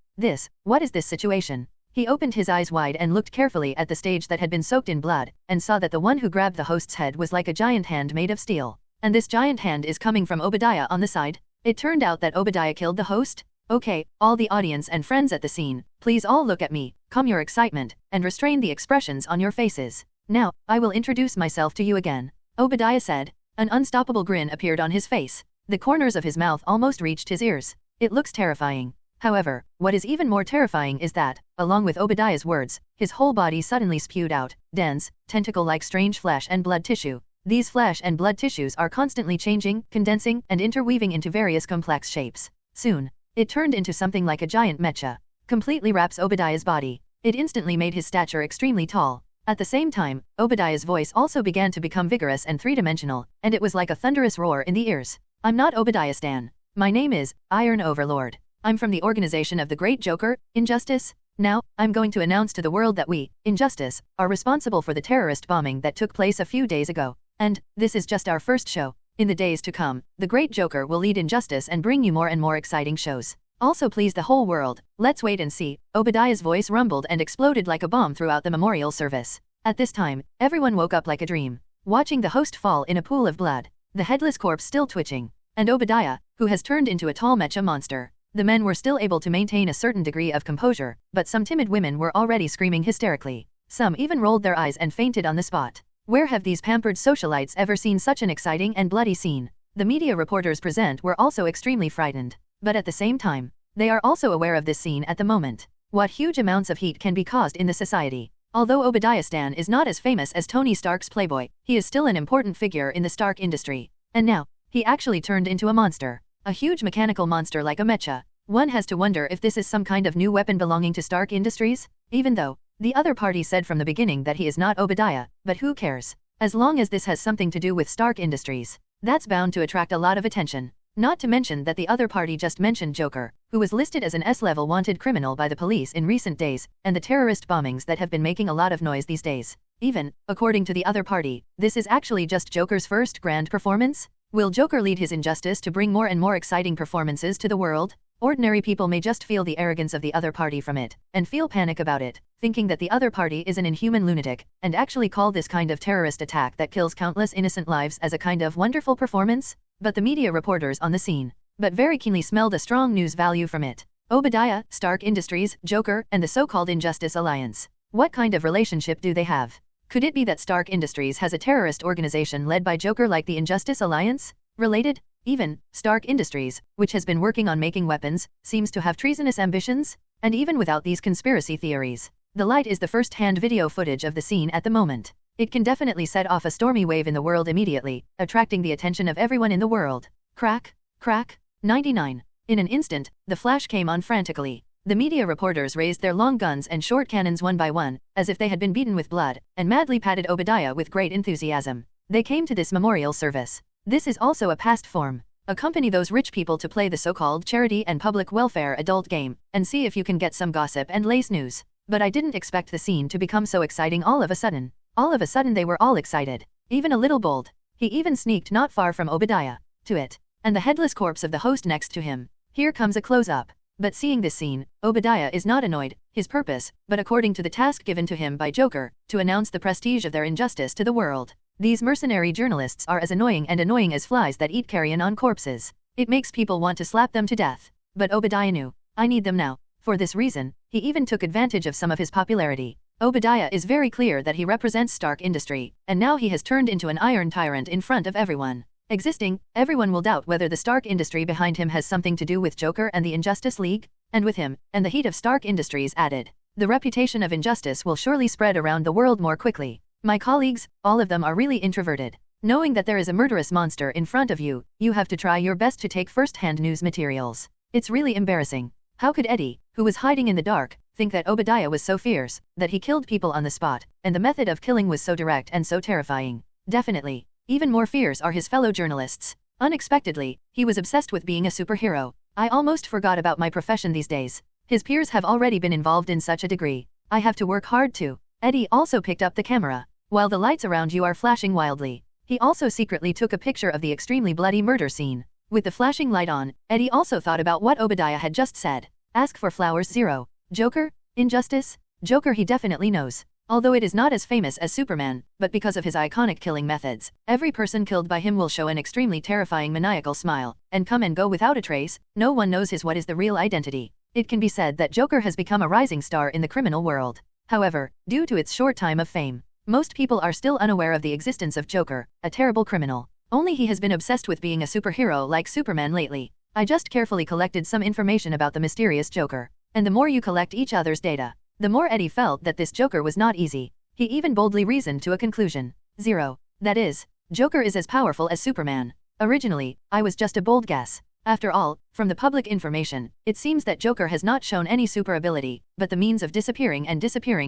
What is this situation? He opened his eyes wide and looked carefully at the stage that had been soaked in blood, and saw that the one who grabbed the host's head was like a giant hand made of steel. And this giant hand is coming from Obadiah on the side. It turned out that Obadiah killed the host? Okay, all the audience and friends at the scene, please all look at me, calm your excitement, and restrain the expressions on your faces. Now, I will introduce myself to you again. Obadiah said. An unstoppable grin appeared on his face. The corners of his mouth almost reached his ears. It looks terrifying. However, what is even more terrifying is that, along with Obadiah's words, his whole body suddenly spewed out dense, tentacle-like strange flesh and blood tissue. These flesh and blood tissues are constantly changing, condensing, and interweaving into various complex shapes. Soon, it turned into something like a giant mecha. Completely wraps Obadiah's body. It instantly made his stature extremely tall. At the same time, Obadiah's voice also began to become vigorous and three-dimensional, and it was like a thunderous roar in the ears. I'm not Obadiah Stan. My name is Iron Overlord. I'm from the organization of the Great Joker, Injustice. Now, I'm going to announce to the world that we, Injustice, are responsible for the terrorist bombing that took place a few days ago. And, this is just our first show. In the days to come, the Great Joker will lead Injustice and bring you more and more exciting shows. Also please the whole world, let's wait and see. Obadiah's voice rumbled and exploded like a bomb throughout the memorial service. At this time, everyone woke up like a dream, watching the host fall in a pool of blood, the headless corpse still twitching, and Obadiah, who has turned into a tall mecha monster. The men were still able to maintain a certain degree of composure, but some timid women were already screaming hysterically. Some even rolled their eyes and fainted on the spot. Where have these pampered socialites ever seen such an exciting and bloody scene? The media reporters present were also extremely frightened. But at the same time, they are also aware of this scene at the moment. What huge amounts of heat can be caused in the society. Although Obadiah Stan is not as famous as Tony Stark's Playboy, he is still an important figure in the Stark industry. And now, he actually turned into a monster. A huge mechanical monster like a mecha. One has to wonder if this is some kind of new weapon belonging to Stark Industries? Even though, the other party said from the beginning that he is not Obadiah, but who cares? As long as this has something to do with Stark Industries, that's bound to attract a lot of attention. Not to mention that the other party just mentioned Joker, who was listed as an S-level wanted criminal by the police in recent days, and the terrorist bombings that have been making a lot of noise these days. Even, according to the other party, this is actually just Joker's first grand performance? Will Joker lead his Injustice to bring more and more exciting performances to the world? Ordinary people may just feel the arrogance of the other party from it, and feel panic about it, thinking that the other party is an inhuman lunatic, and actually call this kind of terrorist attack that kills countless innocent lives as a kind of wonderful performance. But the media reporters on the scene, but very keenly smelled a strong news value from it. Obadiah, Stark Industries, Joker, and the so-called Injustice Alliance. What kind of relationship do they have? Could it be that Stark Industries has a terrorist organization led by Joker like the Injustice Alliance? Related? Even, Stark Industries, which has been working on making weapons, seems to have treasonous ambitions? And even without these conspiracy theories, the light is the first-hand video footage of the scene at the moment. It can definitely set off a stormy wave in the world immediately, attracting the attention of everyone in the world. Crack, crack, 99. In an instant, the flash came on frantically. The media reporters raised their long guns and short cannons one by one, as if they had been beaten with blood, and madly patted Obadiah with great enthusiasm. They came to this memorial service. This is also a past form. Accompany those rich people to play the so-called charity and public welfare adult game, and see if you can get some gossip and lace news. But I didn't expect the scene to become so exciting all of a sudden. All of a sudden they were all excited. Even a little bold. He even sneaked not far from Obadiah, to it, and the headless corpse of the host next to him. Here comes a close-up. But seeing this scene, Obadiah is not annoyed. His purpose, but according to the task given to him by Joker, to announce the prestige of their injustice to the world. These mercenary journalists are as annoying as flies that eat carrion on corpses. It makes people want to slap them to death. But Obadiah knew, I need them now. For this reason, he even took advantage of some of his popularity. Obadiah is very clear that he represents Stark Industry, and now he has turned into an iron tyrant in front of everyone. Everyone will doubt whether the Stark Industry behind him has something to do with Joker and the Injustice League, and with him, and the heat of Stark Industries added. The reputation of injustice will surely spread around the world more quickly. My colleagues, all of them are really introverted. Knowing that there is a murderous monster in front of you, you have to try your best to take first-hand news materials. It's really embarrassing. How could Eddie, who was hiding in the dark, think that Obadiah was so fierce, that he killed people on the spot, and the method of killing was so direct and so terrifying? Definitely. Even more fierce are his fellow journalists. Unexpectedly, he was obsessed with being a superhero. I almost forgot about my profession these days. His peers have already been involved in such a degree. I have to work hard too. Eddie also picked up the camera. While the lights around you are flashing wildly, he also secretly took a picture of the extremely bloody murder scene. With the flashing light on, Eddie also thought about what Obadiah had just said. Ask for flowers 0. Joker? Injustice? Joker he definitely knows. Although it is not as famous as Superman, but because of his iconic killing methods, every person killed by him will show an extremely terrifying maniacal smile, and come and go without a trace. No one knows what is the real identity. It can be said that Joker has become a rising star in the criminal world. However, due to its short time of fame, most people are still unaware of the existence of Joker, a terrible criminal. Only he has been obsessed with being a superhero like Superman lately. I just carefully collected some information about the mysterious Joker. And the more you collect each other's data, the more Eddie felt that this Joker was not easy. He even boldly reasoned to a conclusion. 0. That is, Joker is as powerful as Superman. Originally, I was just a bold guess. After all, from the public information, it seems that Joker has not shown any super ability, but the means of disappearing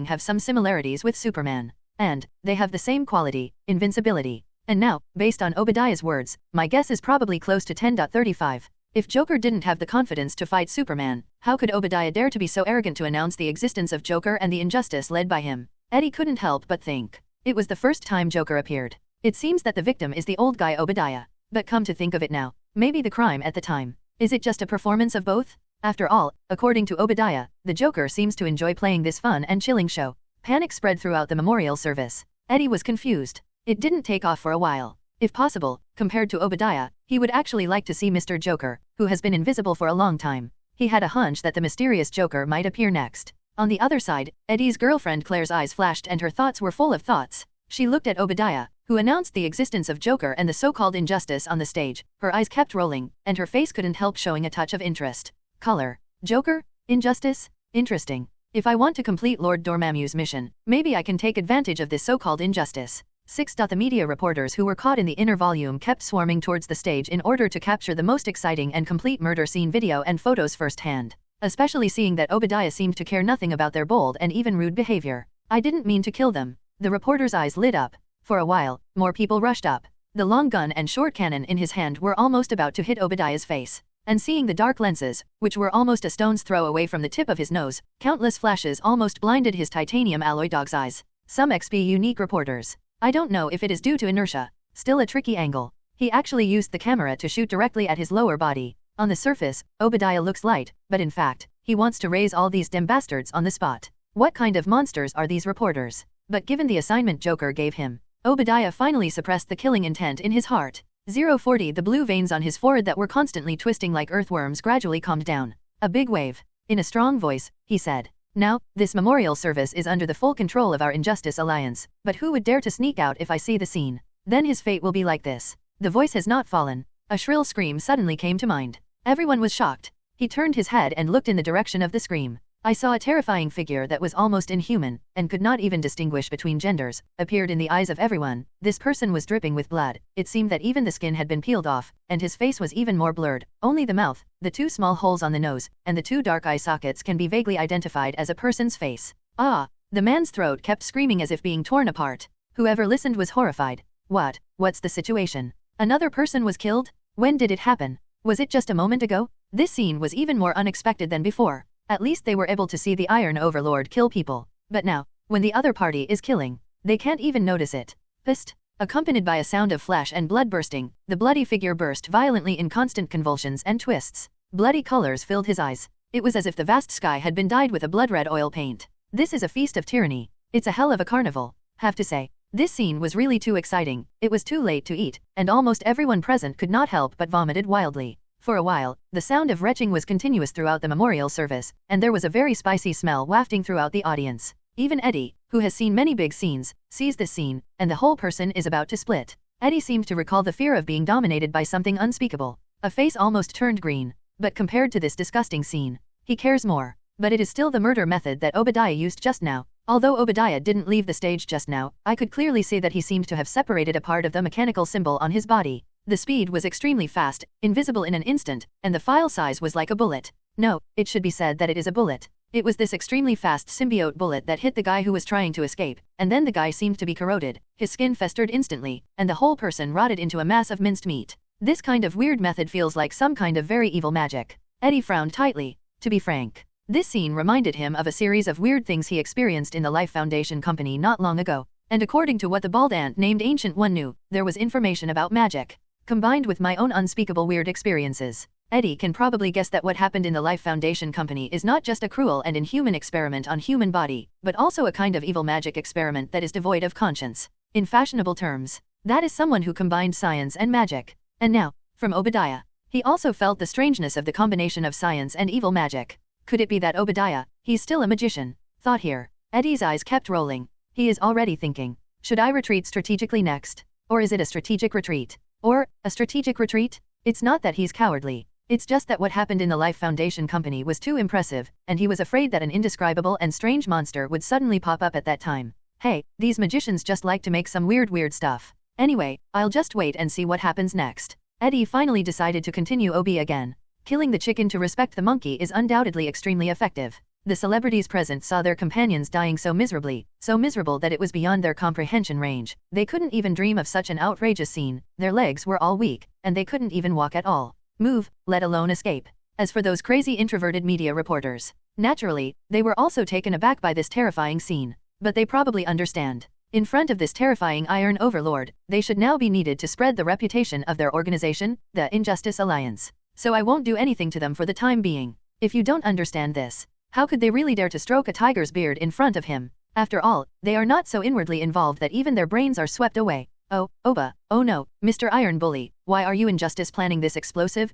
have some similarities with Superman. And they have the same quality, invincibility. And now, based on Obadiah's words, my guess is probably close to 10.35. If Joker didn't have the confidence to fight Superman, how could Obadiah dare to be so arrogant to announce the existence of Joker and the injustice led by him? Eddie couldn't help but think. It was the first time Joker appeared. It seems that the victim is the old guy Obadiah. But come to think of it now, maybe the crime at the time. Is it just a performance of both? After all, according to Obadiah, the Joker seems to enjoy playing this fun and chilling show. Panic spread throughout the memorial service. Eddie was confused. It didn't take off for a while. If possible, compared to Obadiah, he would actually like to see Mr. Joker, who has been invisible for a long time. He had a hunch that the mysterious Joker might appear next. On the other side, Eddie's girlfriend Claire's eyes flashed and her thoughts were full of thoughts. She looked at Obadiah, who announced the existence of Joker and the so-called injustice on the stage. Her eyes kept rolling, and her face couldn't help showing a touch of interest. Color. Joker? Injustice? Interesting. If I want to complete Lord Dormammu's mission, maybe I can take advantage of this so-called injustice. 6. The media reporters who were caught in the inner volume kept swarming towards the stage in order to capture the most exciting and complete murder scene video and photos firsthand. Especially seeing that Obadiah seemed to care nothing about their bold and even rude behavior. I didn't mean to kill them. The reporter's eyes lit up. For a while, more people rushed up. The long gun and short cannon in his hand were almost about to hit Obadiah's face. And seeing the dark lenses, which were almost a stone's throw away from the tip of his nose, countless flashes almost blinded his titanium alloy dog's eyes. Some XP unique reporters. I don't know if it is due to inertia. Still a tricky angle. He actually used the camera to shoot directly at his lower body. On the surface, Obadiah looks light, but in fact, he wants to raise all these damn bastards on the spot. What kind of monsters are these reporters? But given the assignment Joker gave him, Obadiah finally suppressed the killing intent in his heart. 040 The blue veins on his forehead that were constantly twisting like earthworms gradually calmed down. A big wave. In a strong voice, he said. Now, this memorial service is under the full control of our Injustice Alliance, but who would dare to sneak out if I see the scene? Then his fate will be like this. The voice has not fallen. A shrill scream suddenly came to mind. Everyone was shocked. He turned his head and looked in the direction of the scream. I saw a terrifying figure that was almost inhuman, and could not even distinguish between genders, appeared in the eyes of everyone. This person was dripping with blood. It seemed that even the skin had been peeled off, and his face was even more blurred. Only the mouth, the two small holes on the nose, and the two dark eye sockets can be vaguely identified as a person's face. Ah! The man's throat kept screaming as if being torn apart. Whoever listened was horrified. What's the situation? Another person was killed? When did it happen? Was it just a moment ago? This scene was even more unexpected than before. At least they were able to see the Iron Overlord kill people. But now, when the other party is killing, they can't even notice it. Psst! Accompanied by a sound of flesh and blood bursting, the bloody figure burst violently in constant convulsions and twists. Bloody colors filled his eyes. It was as if the vast sky had been dyed with a blood-red oil paint. This is a feast of tyranny. It's a hell of a carnival. Have to say, this scene was really too exciting. It was too late to eat, and almost everyone present could not help but vomited wildly. For a while, the sound of retching was continuous throughout the memorial service, and there was a very spicy smell wafting throughout the audience. Even Eddie, who has seen many big scenes, sees this scene, and the whole person is about to split. Eddie seemed to recall the fear of being dominated by something unspeakable. A face almost turned green. But compared to this disgusting scene, he cares more. But it is still the murder method that Obadiah used just now. Although Obadiah didn't leave the stage just now, I could clearly see that he seemed to have separated a part of the mechanical symbol on his body. The speed was extremely fast, invisible in an instant, and the file size was like a bullet. No, it should be said that it is a bullet. It was this extremely fast symbiote bullet that hit the guy who was trying to escape, and then the guy seemed to be corroded. His skin festered instantly, and the whole person rotted into a mass of minced meat. This kind of weird method feels like some kind of very evil magic. Eddie frowned tightly. To be frank, this scene reminded him of a series of weird things he experienced in the Life Foundation company not long ago. And according to what the bald ant named Ancient One knew, there was information about magic, combined with my own unspeakable weird experiences. Eddie can probably guess that what happened in the Life Foundation company is not just a cruel and inhuman experiment on human body, but also a kind of evil magic experiment that is devoid of conscience. In fashionable terms, that is someone who combined science and magic. And now, from Obadiah, he also felt the strangeness of the combination of science and evil magic. Could it be that Obadiah, he's still a magician? Thought here. Eddie's eyes kept rolling. He is already thinking, should I retreat strategically next? Or is it a strategic retreat? Or, a strategic retreat? It's not that he's cowardly. It's just that what happened in the Life Foundation company was too impressive, and he was afraid that an indescribable and strange monster would suddenly pop up at that time. Hey, these magicians just like to make some weird stuff. Anyway, I'll just wait and see what happens next. Eddie finally decided to continue OB again. Killing the chicken to respect the monkey is undoubtedly extremely effective. The celebrities present saw their companions dying so miserable that it was beyond their comprehension range. They couldn't even dream of such an outrageous scene. Their legs were all weak, and they couldn't even walk at all. Move, let alone escape. As for those crazy introverted media reporters, naturally, they were also taken aback by this terrifying scene. But they probably understand. In front of this terrifying Iron Overlord, they should now be needed to spread the reputation of their organization, the Injustice Alliance. So I won't do anything to them for the time being. If you don't understand this, how could they really dare to stroke a tiger's beard in front of him? After all, they are not so inwardly involved that even their brains are swept away. Oh, Oba, oh no, Mr. Iron Bully, why are you Injustice planning this explosive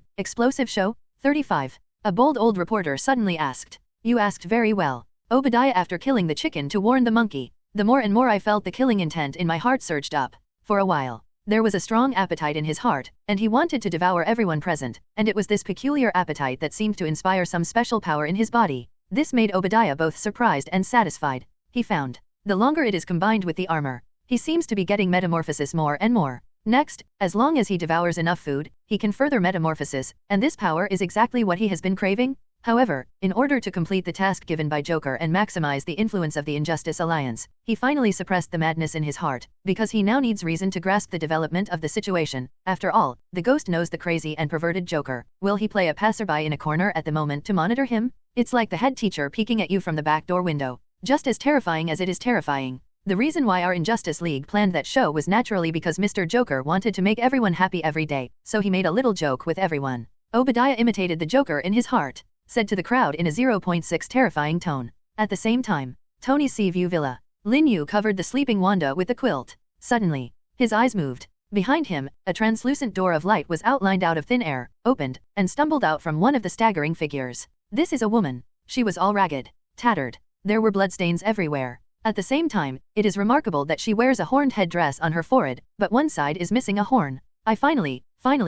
show? 35. A bold old reporter suddenly asked. You asked very well. Obadiah after killing the chicken to warn the monkey. The more and more I felt the killing intent in my heart surged up. For a while, there was a strong appetite in his heart, and he wanted to devour everyone present, and it was this peculiar appetite that seemed to inspire some special power in his body. This made Obadiah both surprised and satisfied. He found, the longer it is combined with the armor, he seems to be getting metamorphosis more and more. Next, as long as he devours enough food, he can further metamorphosis, and this power is exactly what he has been craving. However, in order to complete the task given by Joker and maximize the influence of the Injustice Alliance, he finally suppressed the madness in his heart, because he now needs reason to grasp the development of the situation. After all, the ghost knows the crazy and perverted Joker. Will he play a passerby in a corner at the moment to monitor him? It's like the head teacher peeking at you from the back door window. Just as terrifying as it is terrifying. The reason why our Injustice League planned that show was naturally because Mr. Joker wanted to make everyone happy every day, so he made a little joke with everyone. Obadiah imitated the Joker in his heart, said to the crowd in a 0.6 terrifying tone. At the same time, Tony's Seaview Villa. Lin Yu covered the sleeping Wanda with the quilt. Suddenly, his eyes moved. Behind him, a translucent door of light was outlined out of thin air, opened, and stumbled out from one of the staggering figures. This is a woman. She was all ragged, tattered. There were bloodstains everywhere. At the same time, it is remarkable that she wears a horned headdress on her forehead, but one side is missing a horn. I finally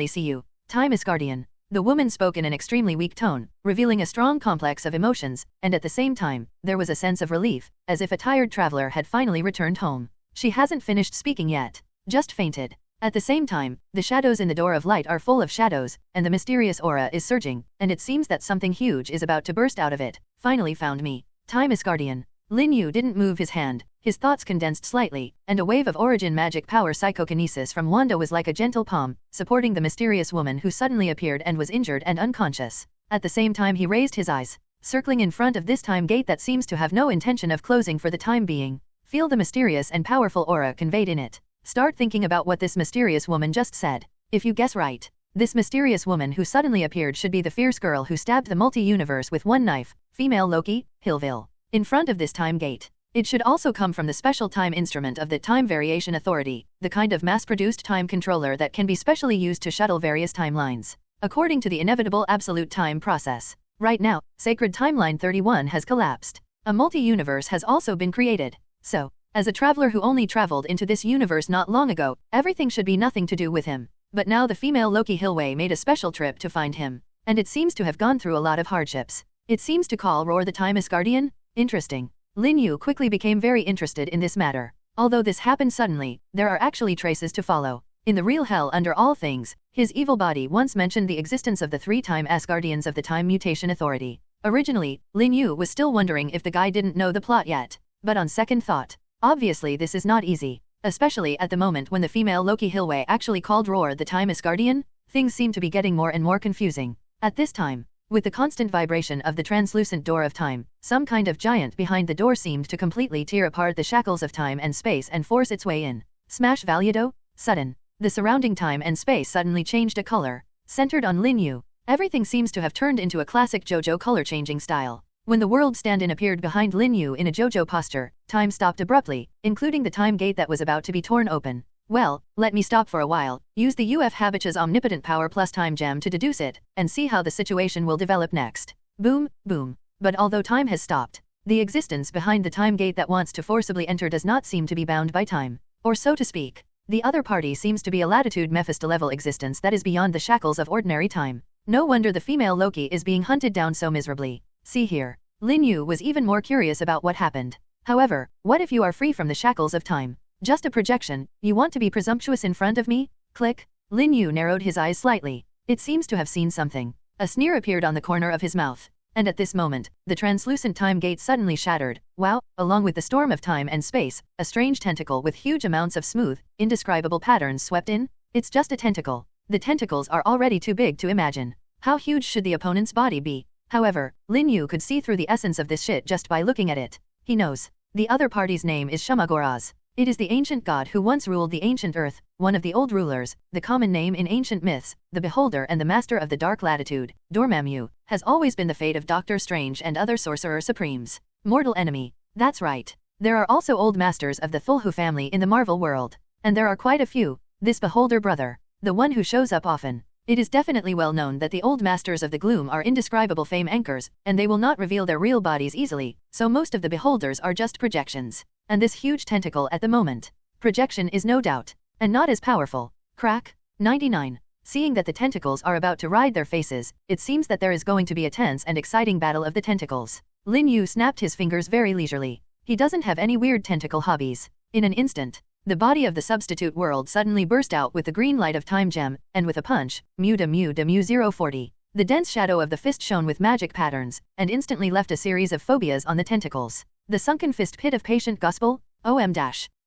see you. Time is guardian. The woman spoke in an extremely weak tone, revealing a strong complex of emotions, and at the same time, there was a sense of relief, as if a tired traveler had finally returned home. She hasn't finished speaking yet. Just fainted. At the same time, the shadows in the door of light are full of shadows, and the mysterious aura is surging, and it seems that something huge is about to burst out of it. Finally found me. Time is guardian. Lin Yu didn't move his hand, his thoughts condensed slightly, and a wave of origin magic power psychokinesis from Wanda was like a gentle palm, supporting the mysterious woman who suddenly appeared and was injured and unconscious. At the same time he raised his eyes, circling in front of this time gate that seems to have no intention of closing for the time being. Feel the mysterious and powerful aura conveyed in it. Start thinking about what this mysterious woman just said. If you guess right, this mysterious woman who suddenly appeared should be the fierce girl who stabbed the multi-universe with one knife, female Loki, Hillville. In front of this time gate. It should also come from the special time instrument of the Time Variation Authority, the kind of mass-produced time controller that can be specially used to shuttle various timelines, according to the inevitable absolute time process. Right now, Sacred Timeline 31 has collapsed. A multi-universe has also been created. So, as a traveler who only traveled into this universe not long ago, everything should be nothing to do with him. But now the female Loki Hillway made a special trip to find him, and it seems to have gone through a lot of hardships. It seems to call Roar the Timeless Guardian. Interesting. Lin Yu quickly became very interested in this matter. Although this happened suddenly, there are actually traces to follow. In the real hell under all things, his evil body once mentioned the existence of the 3-time Asgardians of the Time Mutation Authority. Originally, Lin Yu was still wondering if the guy didn't know the plot yet. But on second thought, obviously this is not easy. Especially at the moment when the female Loki Hillway actually called Roar the Time Asgardian, things seem to be getting more and more confusing. At this time, with the constant vibration of the translucent door of time, some kind of giant behind the door seemed to completely tear apart the shackles of time and space and force its way in. Smash Valudo? Sudden. The surrounding time and space suddenly changed a color, centered on Lin Yu. Everything seems to have turned into a classic JoJo color-changing style. When the world stand-in appeared behind Lin Yu in a JoJo posture, time stopped abruptly, including the time gate that was about to be torn open. Well, let me stop for a while, use the UF Habit's omnipotent power plus time gem to deduce it, and see how the situation will develop next. Boom, boom. But although time has stopped, the existence behind the time gate that wants to forcibly enter does not seem to be bound by time. Or so to speak. The other party seems to be a latitude Mephisto-level existence that is beyond the shackles of ordinary time. No wonder the female Loki is being hunted down so miserably. See here. Lin Yu was even more curious about what happened. However, what if you are free from the shackles of time? Just a projection, you want to be presumptuous in front of me? Click. Lin Yu narrowed his eyes slightly. It seems to have seen something. A sneer appeared on the corner of his mouth. And at this moment, the translucent time gate suddenly shattered. Wow, along with the storm of time and space, a strange tentacle with huge amounts of smooth, indescribable patterns swept in. It's just a tentacle. The tentacles are already too big to imagine. How huge should the opponent's body be? However, Lin Yu could see through the essence of this shit just by looking at it. He knows. The other party's name is Shumagoraz. It is the ancient god who once ruled the ancient earth, one of the old rulers, the common name in ancient myths, the beholder and the master of the dark latitude, Dormammu, has always been the fate of Doctor Strange and other sorcerer supremes. Mortal enemy. That's right. There are also old masters of the Thulhu family in the Marvel world. And there are quite a few. This beholder brother, the one who shows up often. It is definitely well known that the old masters of the gloom are indescribable fame anchors, and they will not reveal their real bodies easily, so most of the beholders are just projections. And this huge tentacle at the moment. Projection is no doubt. And not as powerful. Crack. 99. Seeing that the tentacles are about to ride their faces, it seems that there is going to be a tense and exciting battle of the tentacles. Lin Yu snapped his fingers very leisurely. He doesn't have any weird tentacle hobbies. In an instant, the body of the substitute world suddenly burst out with the green light of time gem, and with a punch, mu 040. The dense shadow of the fist shone with magic patterns, and instantly left a series of phobias on the tentacles. The sunken fist pit of patient gospel?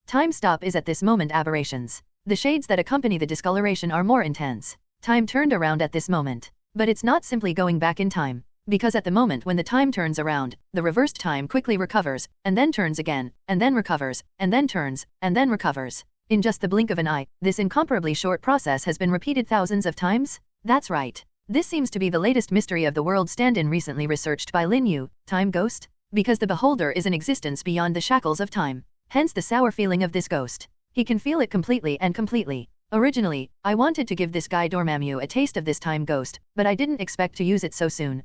Time stop is at this moment aberrations. The shades that accompany the discoloration are more intense. Time turned around at this moment. But it's not simply going back in time. Because at the moment when the time turns around, the reversed time quickly recovers, and then turns again, and then recovers, and then turns, and then recovers. In just the blink of an eye, this incomparably short process has been repeated thousands of times? That's right. This seems to be the latest mystery of the world stand-in recently researched by Lin Yu, Time Ghost? Because the beholder is an existence beyond the shackles of time. Hence the sour feeling of this ghost. He can feel it completely and completely. Originally, I wanted to give this guy Dormammu a taste of this time ghost, but I didn't expect to use it so soon.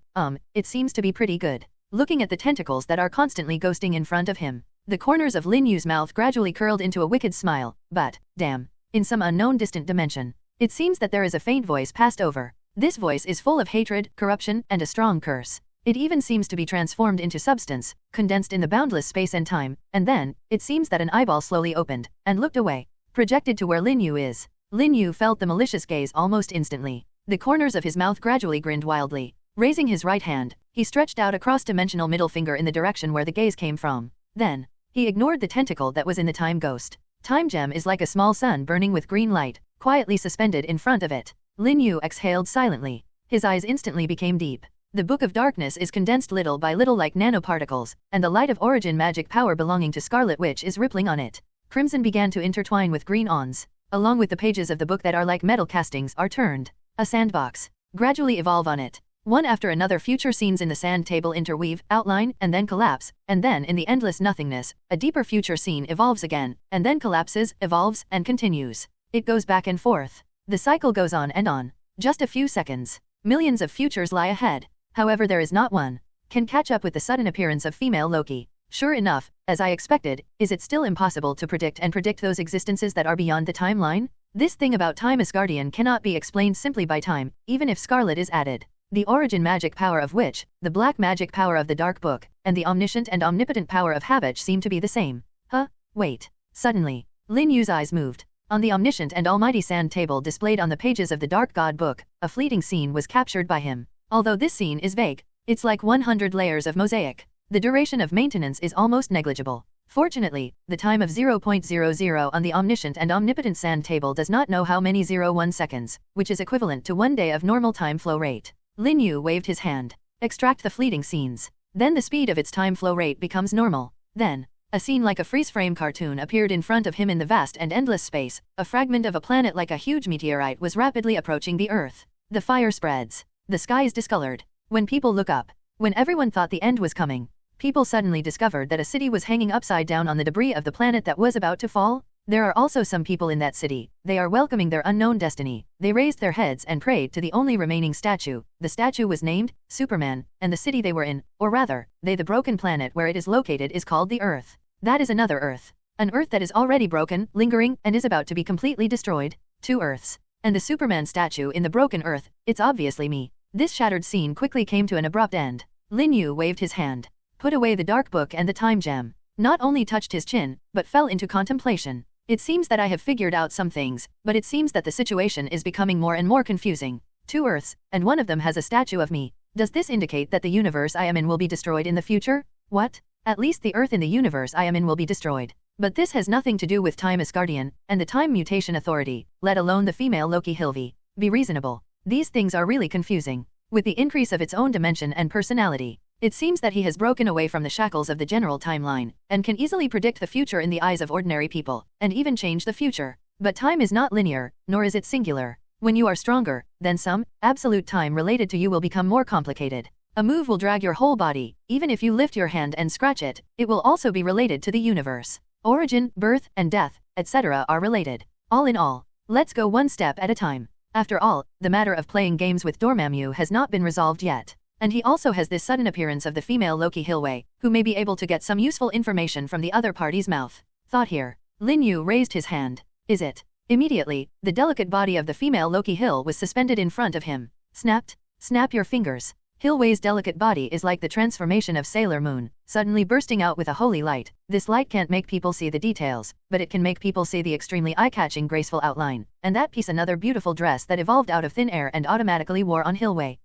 It seems to be pretty good. Looking at the tentacles that are constantly ghosting in front of him, the corners of Lin Yu's mouth gradually curled into a wicked smile, but, damn, in some unknown distant dimension, it seems that there is a faint voice passed over. This voice is full of hatred, corruption, and a strong curse. It even seems to be transformed into substance, condensed in the boundless space and time, and then, it seems that an eyeball slowly opened, and looked away, projected to where Lin Yu is. Lin Yu felt the malicious gaze almost instantly. The corners of his mouth gradually grinned wildly. Raising his right hand, he stretched out a cross-dimensional middle finger in the direction where the gaze came from. Then, he ignored the tentacle that was in the time ghost. Time gem is like a small sun burning with green light, quietly suspended in front of it. Lin Yu exhaled silently. His eyes instantly became deep. The Book of Darkness is condensed little by little like nanoparticles, and the light of origin magic power belonging to Scarlet Witch is rippling on it. Crimson began to intertwine with green ons. Along with the pages of the book that are like metal castings are turned. A sandbox. Gradually evolve on it. One after another future scenes in the sand table interweave, outline, and then collapse, and then in the endless nothingness, a deeper future scene evolves again, and then collapses, evolves, and continues. It goes back and forth. The cycle goes on and on. Just a few seconds. Millions of futures lie ahead. However, there is not one can catch up with the sudden appearance of female Loki. Sure enough, as I expected, is it still impossible to predict those existences that are beyond the timeline? This thing about time Asgardian cannot be explained simply by time, even if Scarlet is added. The origin magic power of Witch, the black magic power of the Dark Book, and the omniscient and omnipotent power of Habitch seem to be the same. Wait. Suddenly, Lin Yu's eyes moved. On the omniscient and almighty sand table displayed on the pages of the Dark God Book, a fleeting scene was captured by him. Although this scene is vague, it's like 100 layers of mosaic. The duration of maintenance is almost negligible. Fortunately, the time of 0.00 on the omniscient and omnipotent sand table does not know how many 01 seconds, which is equivalent to 1 day of normal time flow rate. Lin Yu waved his hand. Extract the fleeting scenes. Then the speed of its time flow rate becomes normal. Then, a scene like a freeze-frame cartoon appeared in front of him in the vast and endless space. A fragment of a planet like a huge meteorite was rapidly approaching the Earth. The fire spreads. The sky is discolored. When people look up, when everyone thought the end was coming, people suddenly discovered that a city was hanging upside down on the debris of the planet that was about to fall. There are also some people in that city. They are welcoming their unknown destiny. They raised their heads and prayed to the only remaining statue. The statue was named Superman, and the city they were in, or rather, the broken planet where it is located is called the Earth. That is another Earth. An Earth that is already broken, lingering, and is about to be completely destroyed. 2 Earths. And the Superman statue in the broken Earth, it's obviously me. This shattered scene quickly came to an abrupt end. Lin Yu waved his hand, put away the dark book and the time gem, not only touched his chin, but fell into contemplation. It seems that I have figured out some things, but it seems that the situation is becoming more and more confusing. 2 Earths, and one of them has a statue of me. Does this indicate that the universe I am in will be destroyed in the future? What? At least the Earth in the universe I am in will be destroyed. But this has nothing to do with Time Asgardian, and the Time Mutation Authority, let alone the female Loki Hilvi. Be reasonable. These things are really confusing. With the increase of its own dimension and personality, it seems that he has broken away from the shackles of the general timeline, and can easily predict the future in the eyes of ordinary people, and even change the future. But time is not linear, nor is it singular. When you are stronger, then some absolute time related to you will become more complicated. A move will drag your whole body. Even if you lift your hand and scratch it, it will also be related to the universe. Origin, birth, and death, etc. are related. All in all, let's go one step at a time. After all, the matter of playing games with Dormammu has not been resolved yet. And he also has this sudden appearance of the female Loki Hilway, who may be able to get some useful information from the other party's mouth. Thought here. Lin Yu raised his hand. Is it? Immediately, the delicate body of the female Loki Hill was suspended in front of him. Snapped. Snap your fingers. Hilway's delicate body is like the transformation of Sailor Moon, suddenly bursting out with a holy light. This light can't make people see the details, but it can make people see the extremely eye-catching graceful outline, and that piece another beautiful dress that evolved out of thin air and automatically wore on Hilway.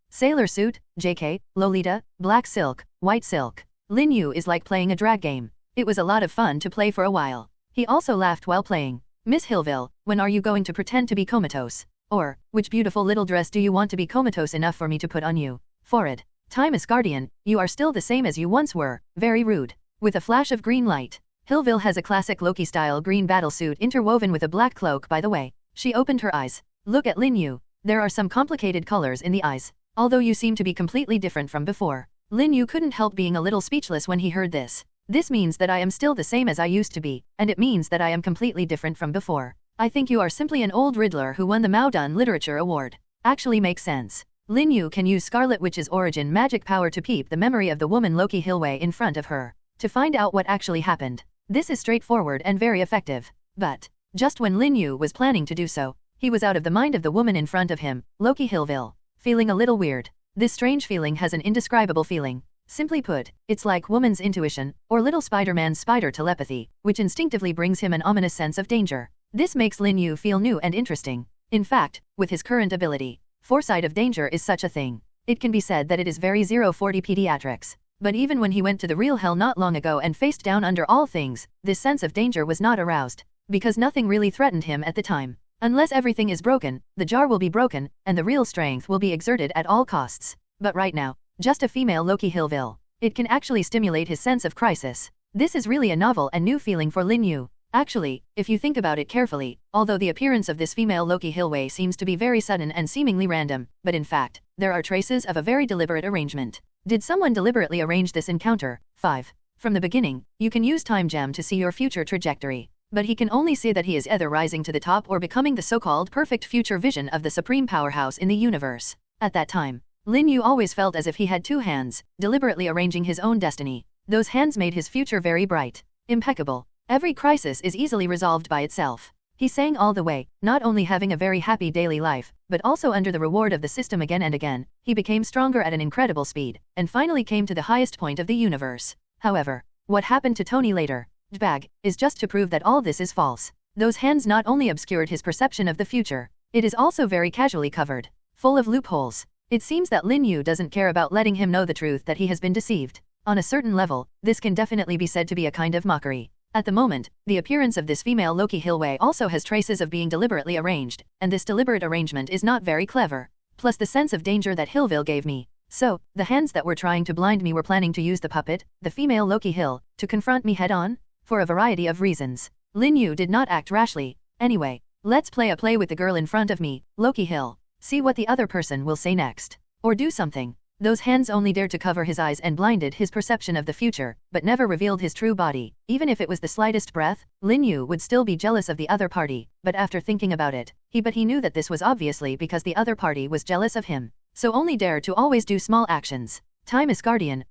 Sailor suit, JK, Lolita, black silk, white silk. Lin Yu is like playing a drag game. It was a lot of fun to play for a while. He also laughed while playing. Miss Hillville, when are you going to pretend to be comatose? Or, which beautiful little dress do you want to be comatose enough for me to put on you? Forward. Time Asgardian, you are still the same as you once were, very rude. With a flash of green light. Hillville has a classic Loki-style green battlesuit interwoven with a black cloak by the way. She opened her eyes. Look at Lin Yu. There are some complicated colors in the eyes. Although you seem to be completely different from before. Lin Yu couldn't help being a little speechless when he heard this. This means that I am still the same as I used to be, and it means that I am completely different from before. I think you are simply an old Riddler who won the Maudun Literature Award. Actually makes sense. Lin Yu can use Scarlet Witch's origin magic power to peep the memory of the woman Loki Hilway in front of her, to find out what actually happened. This is straightforward and very effective. But, just when Lin Yu was planning to do so, he was out of the mind of the woman in front of him, Loki Hillville. Feeling a little weird. This strange feeling has an indescribable feeling. Simply put, it's like woman's intuition, or little Spider-Man's spider telepathy, which instinctively brings him an ominous sense of danger. This makes Lin Yu feel new and interesting. In fact, with his current ability, foresight of danger is such a thing. It can be said that it is very 040 pediatrics. But even when he went to the real hell not long ago and faced down under all things, this sense of danger was not aroused. Because nothing really threatened him at the time. Unless everything is broken, the jar will be broken, and the real strength will be exerted at all costs. But right now, just a female Loki Hillville. It can actually stimulate his sense of crisis. This is really a novel and new feeling for Lin Yu. Actually, if you think about it carefully, although the appearance of this female Loki Hillway seems to be very sudden and seemingly random, but in fact, there are traces of a very deliberate arrangement. Did someone deliberately arrange this encounter? 5. From the beginning, you can use Time Gem to see your future trajectory. But he can only see that he is either rising to the top or becoming the so-called perfect future vision of the supreme powerhouse in the universe. At that time, Lin Yu always felt as if he had 2 hands, deliberately arranging his own destiny. Those hands made his future very bright. Impeccable. Every crisis is easily resolved by itself. He sang all the way, not only having a very happy daily life, but also under the reward of the system again and again. He became stronger at an incredible speed, and finally came to the highest point of the universe. However, what happened to Tony later? Bag, is just to prove that all this is false. Those hands not only obscured his perception of the future, it is also very casually covered, full of loopholes. It seems that Lin Yu doesn't care about letting him know the truth that he has been deceived. On a certain level, this can definitely be said to be a kind of mockery. At the moment, the appearance of this female Loki Hillway also has traces of being deliberately arranged, and this deliberate arrangement is not very clever. Plus the sense of danger that Hillville gave me. So, the hands that were trying to blind me were planning to use the puppet, the female Loki Hill, to confront me head-on? For a variety of reasons. Lin Yu did not act rashly. Anyway, let's play a play with the girl in front of me, Loki Hill. See what the other person will say next. Or do something. Those hands only dared to cover his eyes and blinded his perception of the future, but never revealed his true body. Even if it was the slightest breath, Lin Yu would still be jealous of the other party, but after thinking about it, he knew that this was obviously because the other party was jealous of him. So only dare to always do small actions. Time is guardian,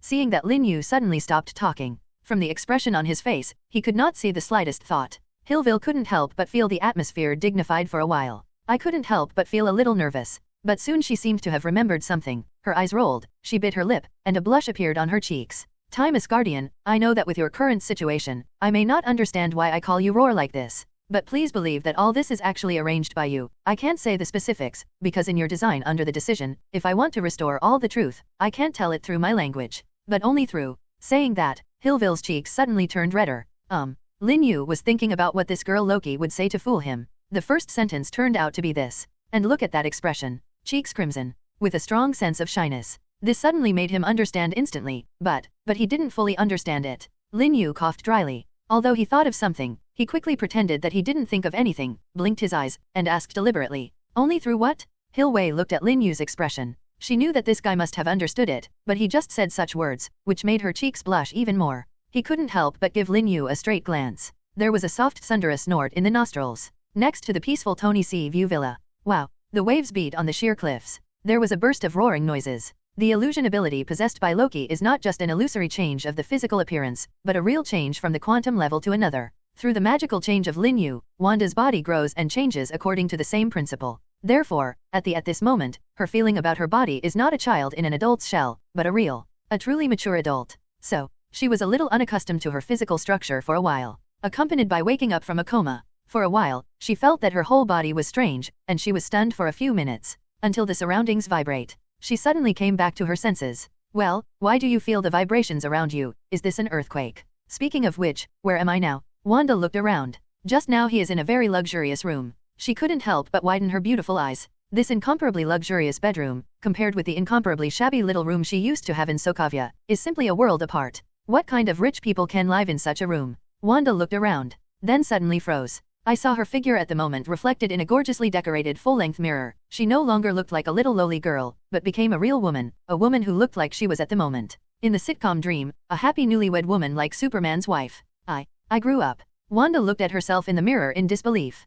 Seeing that Lin Yu suddenly stopped talking. From the expression on his face, he could not see the slightest thought. Hillville couldn't help but feel the atmosphere dignified for a while. I couldn't help but feel a little nervous. But soon she seemed to have remembered something. Her eyes rolled, she bit her lip, and a blush appeared on her cheeks. Timeless Guardian, I know that with your current situation, I may not understand why I call you Roar like this. But please believe that all this is actually arranged by you. I can't say the specifics, because in your design under the decision, if I want to restore all the truth, I can't tell it through my language. But only through. Saying that, Hillville's cheeks suddenly turned redder. Lin Yu was thinking about what this girl Loki would say to fool him. The first sentence turned out to be this. And look at that expression. Cheeks crimson. With a strong sense of shyness. This suddenly made him understand instantly, but he didn't fully understand it. Lin Yu coughed dryly. Although he thought of something, he quickly pretended that he didn't think of anything, blinked his eyes, and asked deliberately. Only through what? Hillway looked at Lin Yu's expression. She knew that this guy must have understood it, but he just said such words, which made her cheeks blush even more. He couldn't help but give Lin Yu a straight glance. There was a soft thunderous snort in the nostrils. Next to the peaceful Tony Sea View Villa. Wow. The waves beat on the sheer cliffs. There was a burst of roaring noises. The illusion ability possessed by Loki is not just an illusory change of the physical appearance, but a real change from the quantum level to another. Through the magical change of Lin Yu, Wanda's body grows and changes according to the same principle. Therefore, at this moment, her feeling about her body is not a child in an adult's shell, but a truly mature adult. So, she was a little unaccustomed to her physical structure for a while, accompanied by waking up from a coma. For a while, she felt that her whole body was strange, and she was stunned for a few minutes, until the surroundings vibrate. She suddenly came back to her senses. Well, why do you feel the vibrations around you? Is this an earthquake? Speaking of which, where am I now? Wanda looked around. Just now he is in a very luxurious room. She couldn't help but widen her beautiful eyes. This incomparably luxurious bedroom, compared with the incomparably shabby little room she used to have in Sokovia, is simply a world apart. What kind of rich people can live in such a room? Wanda looked around, then suddenly froze. I saw her figure at the moment reflected in a gorgeously decorated full-length mirror. She no longer looked like a little lowly girl, but became a real woman, a woman who looked like she was at the moment. In the sitcom dream, a happy newlywed woman like Superman's wife. I grew up. Wanda looked at herself in the mirror in disbelief.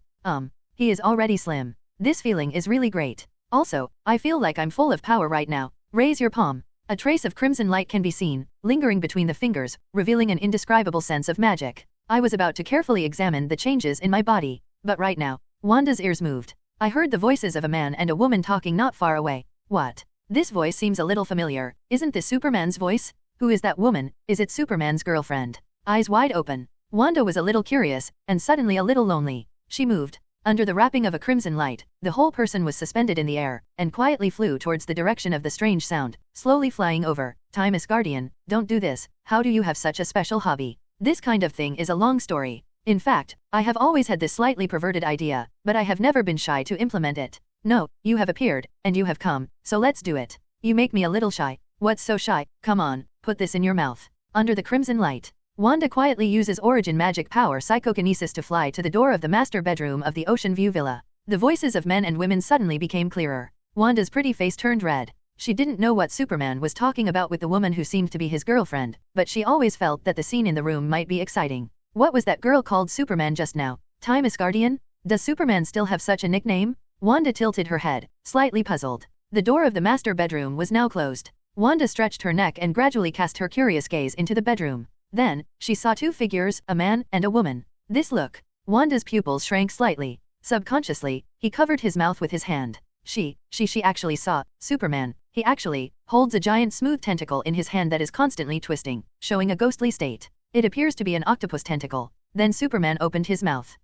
He is already slim. This feeling is really great. Also, I feel like I'm full of power right now. Raise your palm. A trace of crimson light can be seen, lingering between the fingers, revealing an indescribable sense of magic. I was about to carefully examine the changes in my body, but right now, Wanda's ears moved. I heard the voices of a man and a woman talking not far away. What? This voice seems a little familiar. Isn't this Superman's voice? Who is that woman? Is it Superman's girlfriend? Eyes wide open. Wanda was a little curious, and suddenly a little lonely. She moved. Under the wrapping of a crimson light, the whole person was suspended in the air, and quietly flew towards the direction of the strange sound, slowly flying over. Timeless Guardian, don't do this. How do you have such a special hobby? This kind of thing is a long story. In fact, I have always had this slightly perverted idea, but I have never been shy to implement it. No, you have appeared, and you have come, so let's do it. You make me a little shy. What's so shy? Come on, put this in your mouth. Under the crimson light, Wanda quietly uses origin magic power psychokinesis to fly to the door of the master bedroom of the Ocean View Villa. The voices of men and women suddenly became clearer. Wanda's pretty face turned red. She didn't know what Superman was talking about with the woman who seemed to be his girlfriend, but she always felt that the scene in the room might be exciting. What was that girl called Superman just now? Timeless Guardian? Does Superman still have such a nickname? Wanda tilted her head, slightly puzzled. The door of the master bedroom was now closed. Wanda stretched her neck and gradually cast her curious gaze into the bedroom. Then, she saw two figures, a man and a woman. This look. Wanda's pupils shrank slightly. Subconsciously, he covered his mouth with his hand. She actually saw Superman. He actually holds a giant smooth tentacle in his hand that is constantly twisting, showing a ghostly state. It appears to be an octopus tentacle. Then Superman opened his mouth.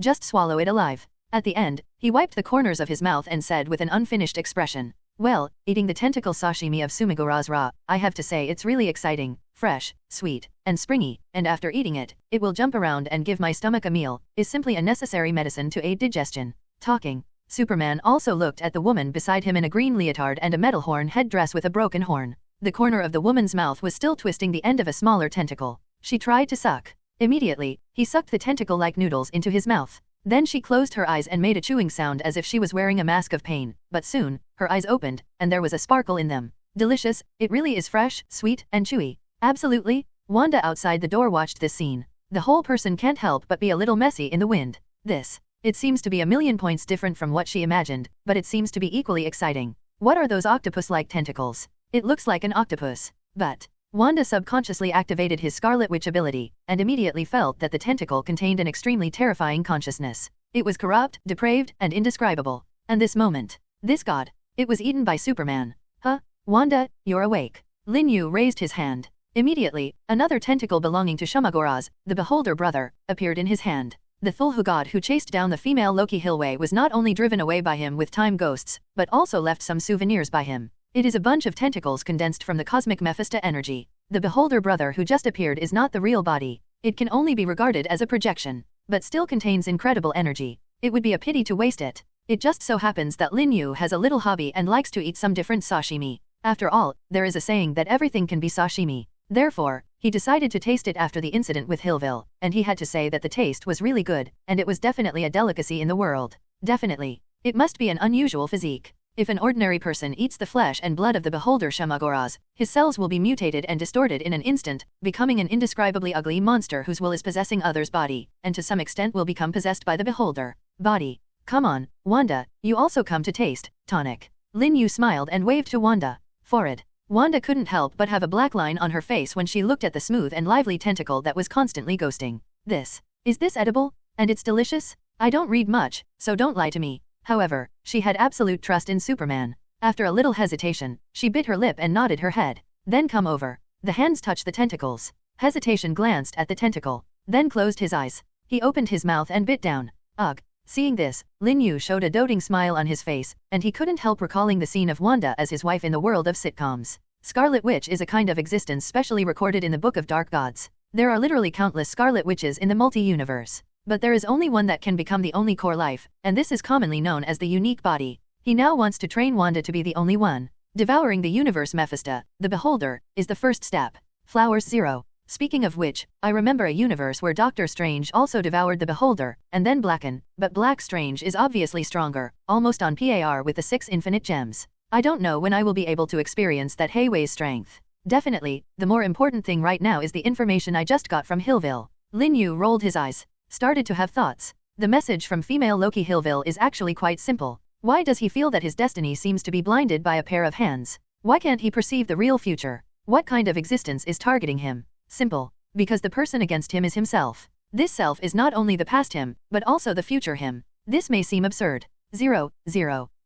Just swallow it alive. At the end, he wiped the corners of his mouth and said with an unfinished expression, well, eating the tentacle sashimi of Sumigura's raw, I have to say it's really exciting, fresh, sweet, and springy, and after eating it, it will jump around and give my stomach a meal, is simply a necessary medicine to aid digestion. Talking. Superman also looked at the woman beside him in a green leotard and a metal horn headdress with a broken horn. The corner of the woman's mouth was still twisting the end of a smaller tentacle. She tried to suck. Immediately, he sucked the tentacle like noodles into his mouth. Then she closed her eyes and made a chewing sound as if she was wearing a mask of pain, but soon, her eyes opened, and there was a sparkle in them. Delicious, it really is fresh, sweet, and chewy. Absolutely. Wanda outside the door watched this scene. The whole person can't help but be a little messy in the wind. It seems to be a million points different from what she imagined, but it seems to be equally exciting. What are those octopus-like tentacles? It looks like an octopus. But Wanda subconsciously activated his Scarlet Witch ability, and immediately felt that the tentacle contained an extremely terrifying consciousness. It was corrupt, depraved, and indescribable. And this moment, this god, it was eaten by Superman. Huh? Wanda, you're awake. Lin Yu raised his hand. Immediately, another tentacle belonging to Shumagora's, the Beholder brother, appeared in his hand. The Thulhu god who chased down the female Loki Hillway was not only driven away by him with time ghosts, but also left some souvenirs by him. It is a bunch of tentacles condensed from the cosmic Mephisto energy. The Beholder brother who just appeared is not the real body. It can only be regarded as a projection, but still contains incredible energy. It would be a pity to waste it. It just so happens that Lin Yu has a little hobby and likes to eat some different sashimi. After all, there is a saying that everything can be sashimi. Therefore, he decided to taste it after the incident with Hillville, and he had to say that the taste was really good, and it was definitely a delicacy in the world. Definitely. It must be an unusual physique. If an ordinary person eats the flesh and blood of the Beholder Shumagoras, his cells will be mutated and distorted in an instant, becoming an indescribably ugly monster whose will is possessing others' body, and to some extent will become possessed by the Beholder body. Come on, Wanda, you also come to taste, tonic. Lin Yu smiled and waved to Wanda. Forward. Wanda couldn't help but have a black line on her face when she looked at the smooth and lively tentacle that was constantly ghosting. Is this edible? And it's delicious? I don't read much, so don't lie to me. However, she had absolute trust in Superman. After a little hesitation, she bit her lip and nodded her head. Then come over. The hands touched the tentacles. Hesitation glanced at the tentacle, then closed his eyes. He opened his mouth and bit down. Ugh. Seeing this, Lin Yu showed a doting smile on his face, and he couldn't help recalling the scene of Wanda as his wife in the world of sitcoms. Scarlet Witch is a kind of existence specially recorded in the Book of Dark Gods. There are literally countless Scarlet Witches in the multi-universe. But there is only one that can become the only core life, and this is commonly known as the unique body. He now wants to train Wanda to be the only one. Devouring the universe Mephisto, the Beholder, is the first step. Flowers 0. Speaking of which, I remember a universe where Doctor Strange also devoured the Beholder, and then Blacken, but Black Strange is obviously stronger, almost on par with the 6 infinite gems. I don't know when I will be able to experience that Hayway's strength. Definitely, the more important thing right now is the information I just got from Hillville. Lin Yu rolled his eyes. Started to have thoughts. The message from female Loki Hillville is actually quite simple. Why does he feel that his destiny seems to be blinded by a pair of hands? Why can't he perceive the real future? What kind of existence is targeting him? Simple. Because the person against him is himself. This self is not only the past him, but also the future him. This may seem absurd. 0,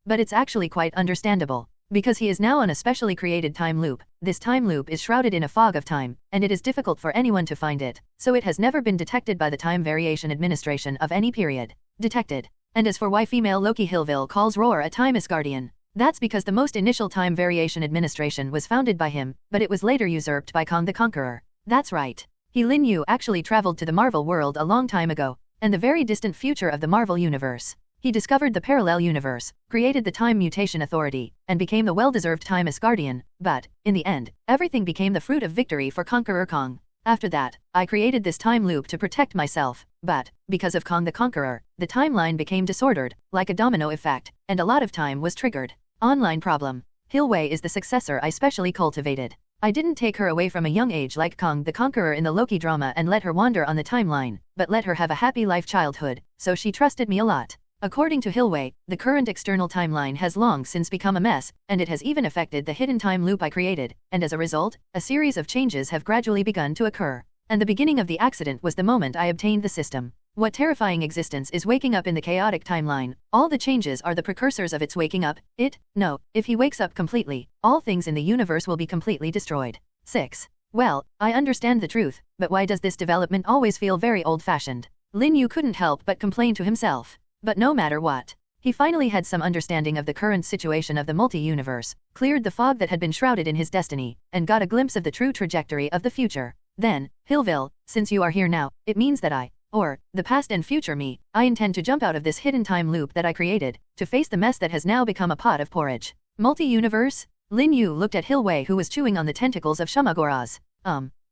but it's actually quite understandable. Because he is now on a specially created time loop. This time loop is shrouded in a fog of time, and it is difficult for anyone to find it, so it has never been detected by the Time Variation Administration of any period. Detected. And as for why female Loki Hillville calls Roar a time Asgardian, that's because the most initial Time Variation Administration was founded by him, but it was later usurped by Kang the Conqueror. That's right. Lin Yu actually traveled to the Marvel world a long time ago, and the very distant future of the Marvel universe. He discovered the parallel universe, created the Time Mutation Authority, and became the well-deserved Time Asgardian, but, in the end, everything became the fruit of victory for Conqueror Kang. After that, I created this time loop to protect myself, but, because of Kang the Conqueror, the timeline became disordered, like a domino effect, and a lot of time was triggered. Online problem. Hillway is the successor I specially cultivated. I didn't take her away from a young age like Kang the Conqueror in the Loki drama and let her wander on the timeline, but let her have a happy life childhood, so she trusted me a lot. According to Hillway, the current external timeline has long since become a mess, and it has even affected the hidden time loop I created, and as a result, a series of changes have gradually begun to occur. And the beginning of the accident was the moment I obtained the system. What terrifying existence is waking up in the chaotic timeline? All the changes are the precursors of its waking up. If he wakes up completely, all things in the universe will be completely destroyed. 6. Well, I understand the truth, but why does this development always feel very old-fashioned? Lin Yu couldn't help but complain to himself. But no matter what, he finally had some understanding of the current situation of the multi-universe, cleared the fog that had been shrouded in his destiny, and got a glimpse of the true trajectory of the future. Then, Hillville, since you are here now, it means that the past and future me, I intend to jump out of this hidden time loop that I created, to face the mess that has now become a pot of porridge. Multi-universe? Lin Yu looked at Hillway who was chewing on the tentacles of Shumagoras.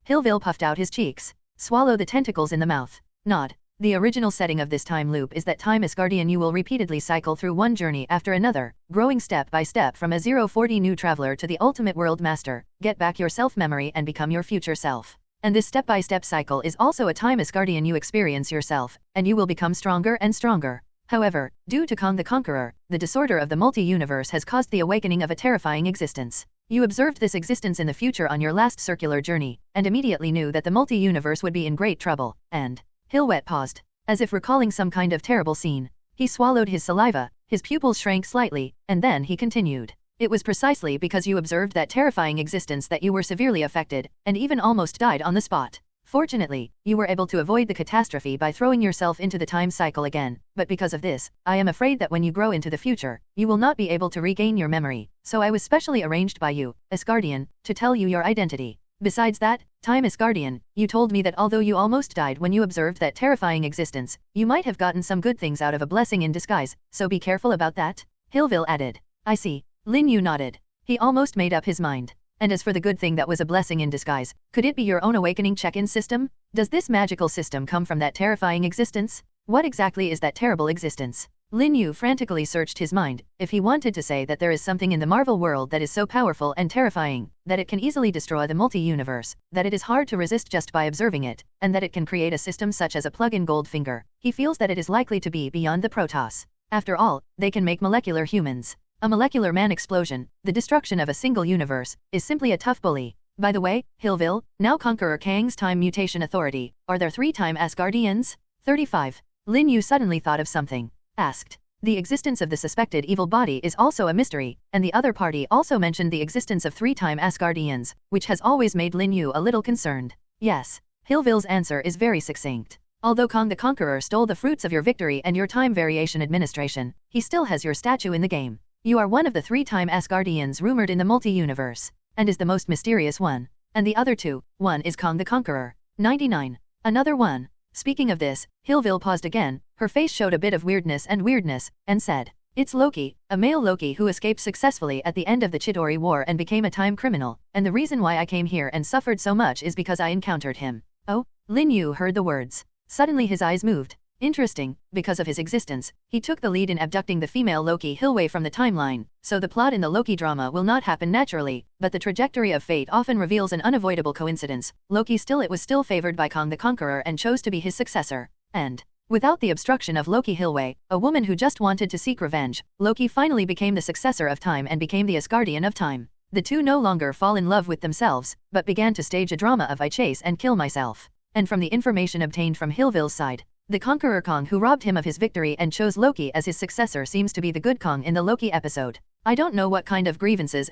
Hillville puffed out his cheeks. Swallow the tentacles in the mouth. Nod. The original setting of this time loop is that time Asgardian you will repeatedly cycle through one journey after another, growing step by step from a 040 new traveler to the ultimate world master, get back your self-memory and become your future self. And this step-by-step cycle is also a time Asgardian you experience yourself, and you will become stronger and stronger. However, due to Kang the Conqueror, the disorder of the multi-universe has caused the awakening of a terrifying existence. You observed this existence in the future on your last circular journey, and immediately knew that the multi-universe would be in great trouble, and Hilwet paused, as if recalling some kind of terrible scene. He swallowed his saliva, his pupils shrank slightly, and then he continued. It was precisely because you observed that terrifying existence that you were severely affected, and even almost died on the spot. Fortunately, you were able to avoid the catastrophe by throwing yourself into the time cycle again, but because of this, I am afraid that when you grow into the future, you will not be able to regain your memory, so I was specially arranged by you, Asgardian, to tell you your identity. Besides that, time Asgardian, you told me that although you almost died when you observed that terrifying existence, you might have gotten some good things out of a blessing in disguise, so be careful about that, Hillville added. I see. Lin Yu nodded. He almost made up his mind. And as for the good thing that was a blessing in disguise, could it be your own awakening check-in system? Does this magical system come from that terrifying existence? What exactly is that terrible existence? Lin Yu frantically searched his mind. If he wanted to say that there is something in the Marvel world that is so powerful and terrifying, that it can easily destroy the multi-universe, that it is hard to resist just by observing it, and that it can create a system such as a plug-in Goldfinger, he feels that it is likely to be beyond the Protoss. After all, they can make molecular humans. A molecular man explosion, the destruction of a single universe, is simply a tough bully. By the way, Hillville, now Conqueror Kang's Time Mutation Authority, are there 3 time Asgardians? 35. Lin Yu suddenly thought of something. Asked. The existence of the suspected evil body is also a mystery, and the other party also mentioned the existence of 3 time Asgardians, which has always made Lin Yu a little concerned. Yes. Hillville's answer is very succinct. Although Kang the Conqueror stole the fruits of your victory and your time variation administration, he still has your statue in the game. You are one of the 3 time Asgardians rumored in the multi-universe, and is the most mysterious one. And the other 2, one is Kang the Conqueror. 99. Another one. Speaking of this, Hillville paused again, her face showed a bit of weirdness, and said, It's Loki, a male Loki who escaped successfully at the end of the Chidori War and became a time criminal, and the reason why I came here and suffered so much is because I encountered him. Oh? Lin Yu heard the words. Suddenly his eyes moved. Interesting, because of his existence, he took the lead in abducting the female Loki Hillway from the timeline, so the plot in the Loki drama will not happen naturally, but the trajectory of fate often reveals an unavoidable coincidence. Loki was still favored by Kang the Conqueror and chose to be his successor. And, without the obstruction of Loki Hillway, a woman who just wanted to seek revenge, Loki finally became the successor of time and became the Asgardian of time. The two no longer fall in love with themselves, but began to stage a drama of I chase and kill myself. And from the information obtained from Hillville's side, the Conqueror Kang who robbed him of his victory and chose Loki as his successor seems to be the good Kang in the Loki episode. I don't know what kind of grievances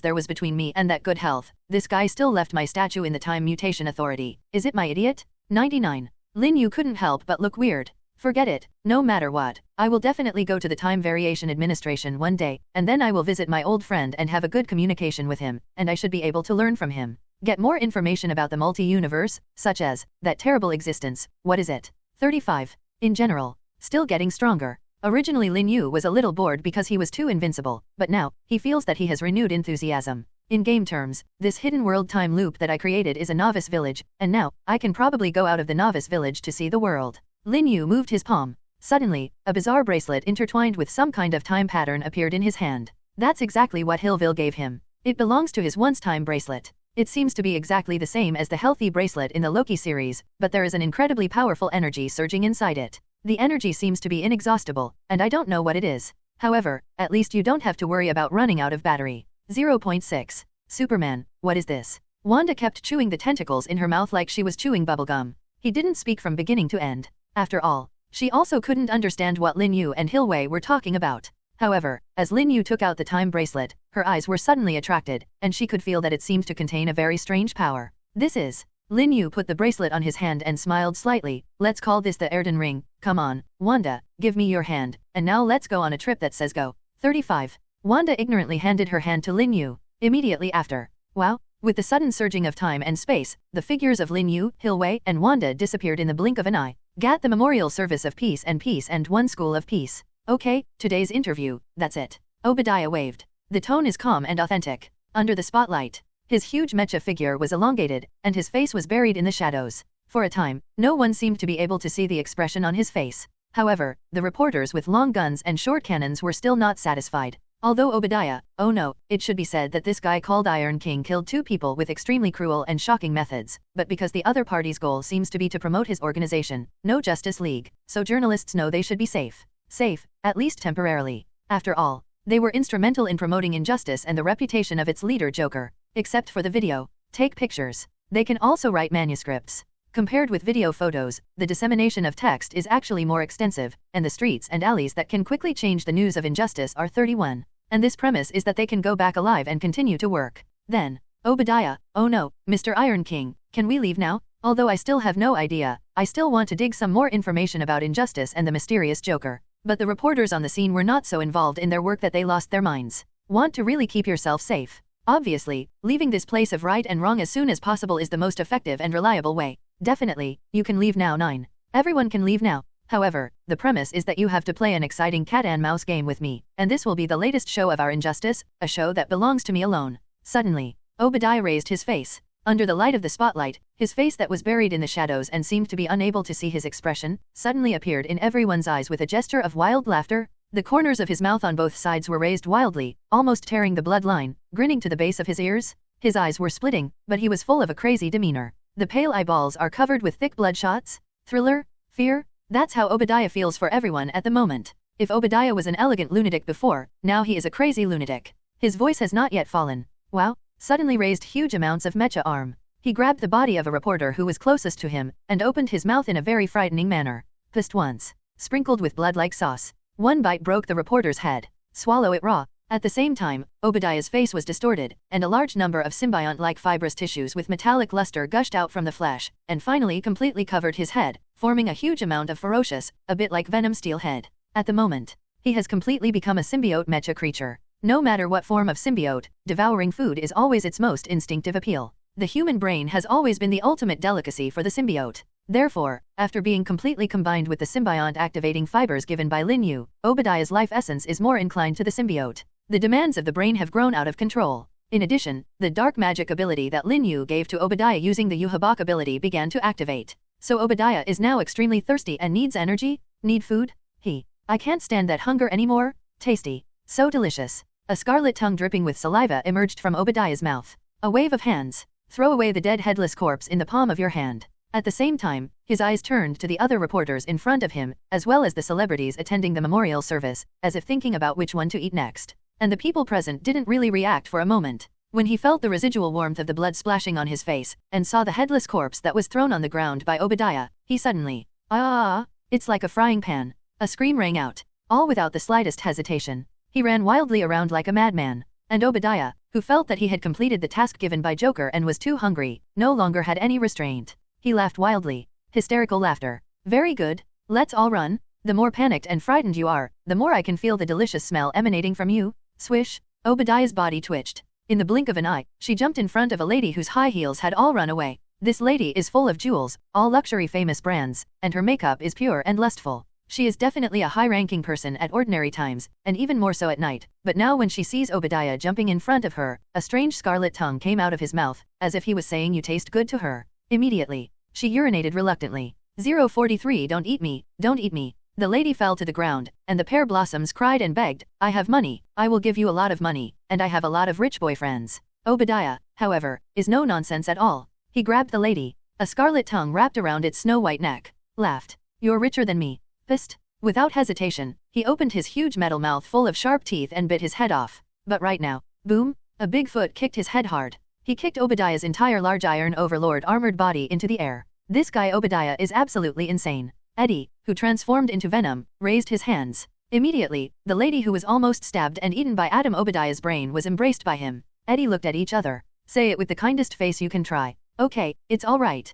there was between me and that good health. This guy still left my statue in the Time Mutation Authority. Is it my idiot? 99. Lin Yu couldn't help but look weird. Forget it. No matter what, I will definitely go to the Time Variation Administration one day, and then I will visit my old friend and have a good communication with him, and I should be able to learn from him. Get more information about the multi-universe, such as, that terrible existence, what is it? 35. In general. Still getting stronger. Originally Lin Yu was a little bored because he was too invincible, but now, he feels that he has renewed enthusiasm. In game terms, this hidden world time loop that I created is a novice village, and now, I can probably go out of the novice village to see the world. Lin Yu moved his palm. Suddenly, a bizarre bracelet intertwined with some kind of time pattern appeared in his hand. That's exactly what Hillville gave him. It belongs to his once-time bracelet. It seems to be exactly the same as the healthy bracelet in the Loki series, but there is an incredibly powerful energy surging inside it. The energy seems to be inexhaustible, and I don't know what it is. However, at least you don't have to worry about running out of battery. 0.6. Superman, what is this? Wanda kept chewing the tentacles in her mouth like she was chewing bubblegum. He didn't speak from beginning to end. After all, she also couldn't understand what Lin Yu and Hillway were talking about. However, as Lin Yu took out the time bracelet, her eyes were suddenly attracted, and she could feel that it seemed to contain a very strange power. This is. Lin Yu put the bracelet on his hand and smiled slightly. Let's call this the Erden ring. Come on, Wanda, give me your hand, and now let's go on a trip that says go. 35. Wanda ignorantly handed her hand to Lin Yu. Immediately after. Wow. With the sudden surging of time and space, the figures of Lin Yu, Hillway, and Wanda disappeared in the blink of an eye. Gat the Memorial Service of Peace and one School of Peace. Okay, today's interview, that's it. Obadiah waved. The tone is calm and authentic. Under the spotlight, his huge mecha figure was elongated, and his face was buried in the shadows. For a time, no one seemed to be able to see the expression on his face. However, the reporters with long guns and short cannons were still not satisfied. Although Obadiah, oh no, it should be said that this guy called Iron King killed 2 people with extremely cruel and shocking methods, but because the other party's goal seems to be to promote his organization, no Justice League, so journalists know they should be safe. Safe, at least temporarily. After all, they were instrumental in promoting injustice and the reputation of its leader Joker. Except for the video, take pictures. They can also write manuscripts. Compared with video photos, the dissemination of text is actually more extensive, and the streets and alleys that can quickly change the news of injustice are 31. And this premise is that they can go back alive and continue to work. Then, Obadiah, oh no, Mr. Iron King, can we leave now? Although I still have no idea, I still want to dig some more information about injustice and the mysterious Joker. But the reporters on the scene were not so involved in their work that they lost their minds. Want to really keep yourself safe? Obviously, leaving this place of right and wrong as soon as possible is the most effective and reliable way. Definitely, you can leave now. 9. Everyone can leave now. However, the premise is that you have to play an exciting cat and mouse game with me, and this will be the latest show of our injustice, a show that belongs to me alone. Suddenly, Obadiah raised his face. Under the light of the spotlight, his face that was buried in the shadows and seemed to be unable to see his expression, suddenly appeared in everyone's eyes with a gesture of wild laughter. The corners of his mouth on both sides were raised wildly, almost tearing the bloodline, grinning to the base of his ears. His eyes were splitting, but he was full of a crazy demeanor. The pale eyeballs are covered with thick bloodshots. Thriller? Fear? That's how Obadiah feels for everyone at the moment. If Obadiah was an elegant lunatic before, now he is a crazy lunatic. His voice has not yet fallen. Wow! Suddenly raised huge amounts of mecha arm. He grabbed the body of a reporter who was closest to him, and opened his mouth in a very frightening manner. Pissed once. Sprinkled with blood like sauce. One bite broke the reporter's head. Swallow it raw. At the same time, Obadiah's face was distorted, and a large number of symbiont-like fibrous tissues with metallic luster gushed out from the flesh, and finally completely covered his head, forming a huge amount of ferocious, a bit like Venom steel head. At the moment, he has completely become a symbiote mecha creature. No matter what form of symbiote, devouring food is always its most instinctive appeal. The human brain has always been the ultimate delicacy for the symbiote. Therefore, after being completely combined with the symbiont-activating fibers given by Lin Yu, Obadiah's life essence is more inclined to the symbiote. The demands of the brain have grown out of control. In addition, the dark magic ability that Lin Yu gave to Obadiah using the Yuhabak ability began to activate. So Obadiah is now extremely thirsty and needs energy? Need food? I can't stand that hunger anymore. Tasty. So delicious. A scarlet tongue dripping with saliva emerged from Obadiah's mouth. A wave of hands. Throw away the dead headless corpse in the palm of your hand. At the same time, his eyes turned to the other reporters in front of him, as well as the celebrities attending the memorial service, as if thinking about which one to eat next. And the people present didn't really react for a moment. When he felt the residual warmth of the blood splashing on his face, and saw the headless corpse that was thrown on the ground by Obadiah, he suddenly, it's like a frying pan. A scream rang out, all without the slightest hesitation. He ran wildly around like a madman. And Obadiah, who felt that he had completed the task given by Joker and was too hungry, no longer had any restraint. He laughed wildly. Hysterical laughter. Very good. Let's all run. The more panicked and frightened you are, the more I can feel the delicious smell emanating from you. Swish. Obadiah's body twitched. In the blink of an eye, she jumped in front of a lady whose high heels had all run away. This lady is full of jewels, all luxury famous brands, and her makeup is pure and lustful. She is definitely a high-ranking person at ordinary times, and even more so at night, but now when she sees Obadiah jumping in front of her, a strange scarlet tongue came out of his mouth, as if he was saying you taste good to her. Immediately, she urinated reluctantly. 043 Don't eat me, don't eat me. The lady fell to the ground, and the pear blossoms cried and begged, I have money, I will give you a lot of money, and I have a lot of rich boyfriends. Obadiah, however, is no nonsense at all. He grabbed the lady. A scarlet tongue wrapped around its snow-white neck. Laughed. You're richer than me. Pissed. Without hesitation, he opened his huge metal mouth full of sharp teeth and bit his head off. But right now, boom, a big foot kicked his head hard. He kicked Obadiah's entire large iron overlord armored body into the air. This guy Obadiah is absolutely insane. Eddie, who transformed into Venom, raised his hands. Immediately, the lady who was almost stabbed and eaten by Adam Obadiah's brain was embraced by him. Eddie looked at each other. Say it with the kindest face you can try. Okay, it's all right.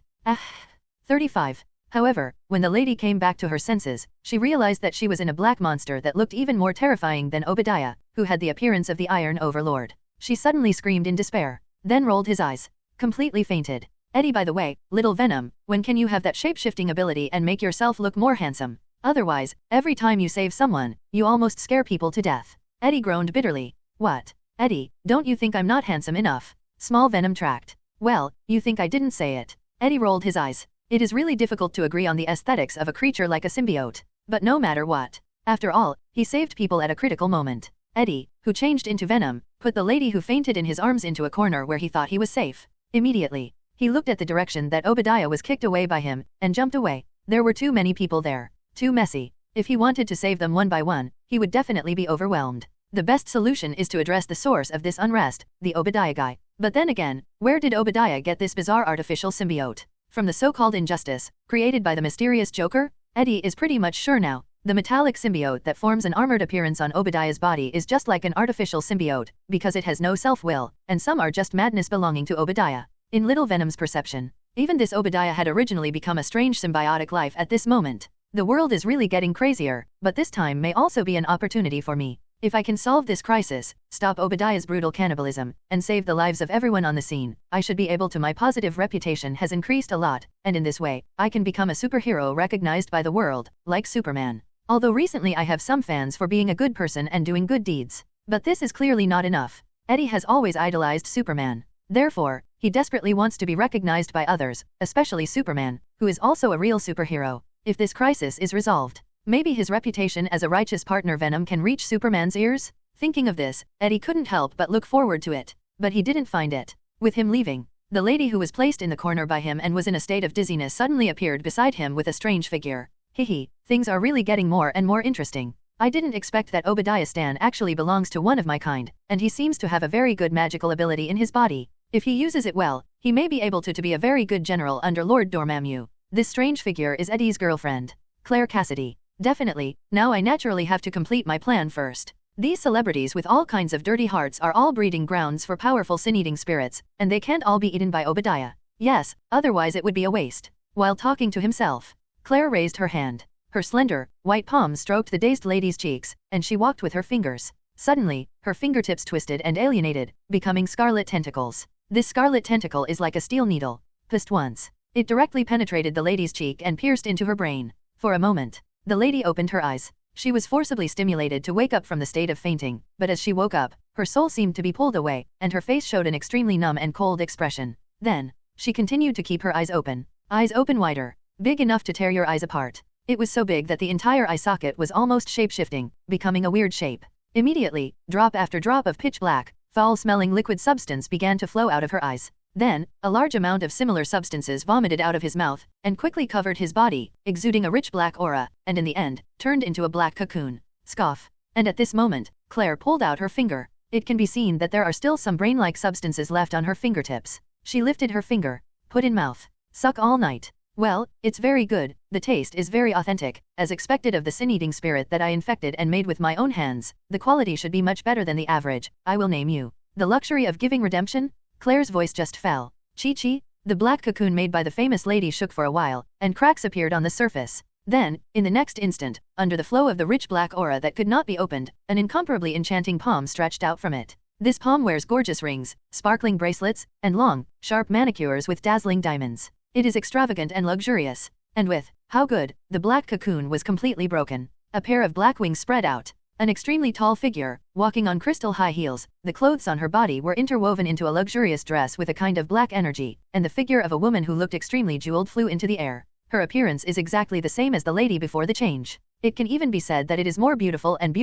35. However, when the lady came back to her senses, she realized that she was in a black monster that looked even more terrifying than Obadiah, who had the appearance of the Iron Overlord. She suddenly screamed in despair, then rolled his eyes. Completely fainted. Eddie, by the way, little Venom, when can you have that shape-shifting ability and make yourself look more handsome? Otherwise, every time you save someone, you almost scare people to death. Eddie groaned bitterly. What? Eddie, don't you think I'm not handsome enough? Small Venom tracked. Well, you think I didn't say it. Eddie rolled his eyes. It is really difficult to agree on the aesthetics of a creature like a symbiote. But no matter what. After all, he saved people at a critical moment. Eddie, who changed into Venom, put the lady who fainted in his arms into a corner where he thought he was safe. Immediately, he looked at the direction that Obadiah was kicked away by him, and jumped away. There were too many people there. Too messy. If he wanted to save them one by one, he would definitely be overwhelmed. The best solution is to address the source of this unrest, the Obadiah guy. But then again, where did Obadiah get this bizarre artificial symbiote? From the so-called injustice, created by the mysterious Joker? Eddie is pretty much sure now. The metallic symbiote that forms an armored appearance on Obadiah's body is just like an artificial symbiote, because it has no self-will, and some are just madness belonging to Obadiah. In Little Venom's perception, even this Obadiah had originally become a strange symbiotic life at this moment. The world is really getting crazier, but this time may also be an opportunity for me. If I can solve this crisis, stop Obadiah's brutal cannibalism, and save the lives of everyone on the scene, I should be able to. My positive reputation has increased a lot, and in this way, I can become a superhero recognized by the world, like Superman. Although recently I have some fans for being a good person and doing good deeds. But this is clearly not enough. Eddie has always idolized Superman. Therefore, he desperately wants to be recognized by others, especially Superman, who is also a real superhero. If this crisis is resolved, maybe his reputation as a righteous partner Venom can reach Superman's ears? Thinking of this, Eddie couldn't help but look forward to it. But he didn't find it. With him leaving, the lady who was placed in the corner by him and was in a state of dizziness suddenly appeared beside him with a strange figure. Hehe, things are really getting more and more interesting. I didn't expect that Obadiah Stan actually belongs to one of my kind, and he seems to have a very good magical ability in his body. If he uses it well, he may be able to be a very good general under Lord Dormammu. This strange figure is Eddie's girlfriend, Claire Cassidy. Definitely, now I naturally have to complete my plan first. These celebrities with all kinds of dirty hearts are all breeding grounds for powerful sin-eating spirits, and they can't all be eaten by Obadiah. Yes, otherwise it would be a waste. While talking to himself, Claire raised her hand. Her slender, white palm stroked the dazed lady's cheeks, and she walked with her fingers. Suddenly, her fingertips twisted and alienated, becoming scarlet tentacles. This scarlet tentacle is like a steel needle. Pissed once. It directly penetrated the lady's cheek and pierced into her brain. For a moment, the lady opened her eyes. She was forcibly stimulated to wake up from the state of fainting, but as she woke up, her soul seemed to be pulled away, and her face showed an extremely numb and cold expression. Then, she continued to keep her eyes open. Eyes open wider. Big enough to tear your eyes apart. It was so big that the entire eye socket was almost shape-shifting, becoming a weird shape. Immediately, drop after drop of pitch black, foul-smelling liquid substance began to flow out of her eyes. Then, a large amount of similar substances vomited out of his mouth, and quickly covered his body, exuding a rich black aura, and in the end, turned into a black cocoon. Scoff. And at this moment, Claire pulled out her finger. It can be seen that there are still some brain-like substances left on her fingertips. She lifted her finger. Put in mouth. Suck all night. Well, it's very good, the taste is very authentic, as expected of the sin-eating spirit that I infected and made with my own hands. The quality should be much better than the average. I will name you. The luxury of giving redemption? Claire's voice just fell. Chi-chi? The black cocoon made by the famous lady shook for a while, and cracks appeared on the surface. Then, in the next instant, under the flow of the rich black aura that could not be opened, an incomparably enchanting palm stretched out from it. This palm wears gorgeous rings, sparkling bracelets, and long, sharp manicures with dazzling diamonds. It is extravagant and luxurious. And with, how good, the black cocoon was completely broken. A pair of black wings spread out. An extremely tall figure, walking on crystal high heels, the clothes on her body were interwoven into a luxurious dress with a kind of black energy, and the figure of a woman who looked extremely jeweled flew into the air. Her appearance is exactly the same as the lady before the change. It can even be said that it is more beautiful, and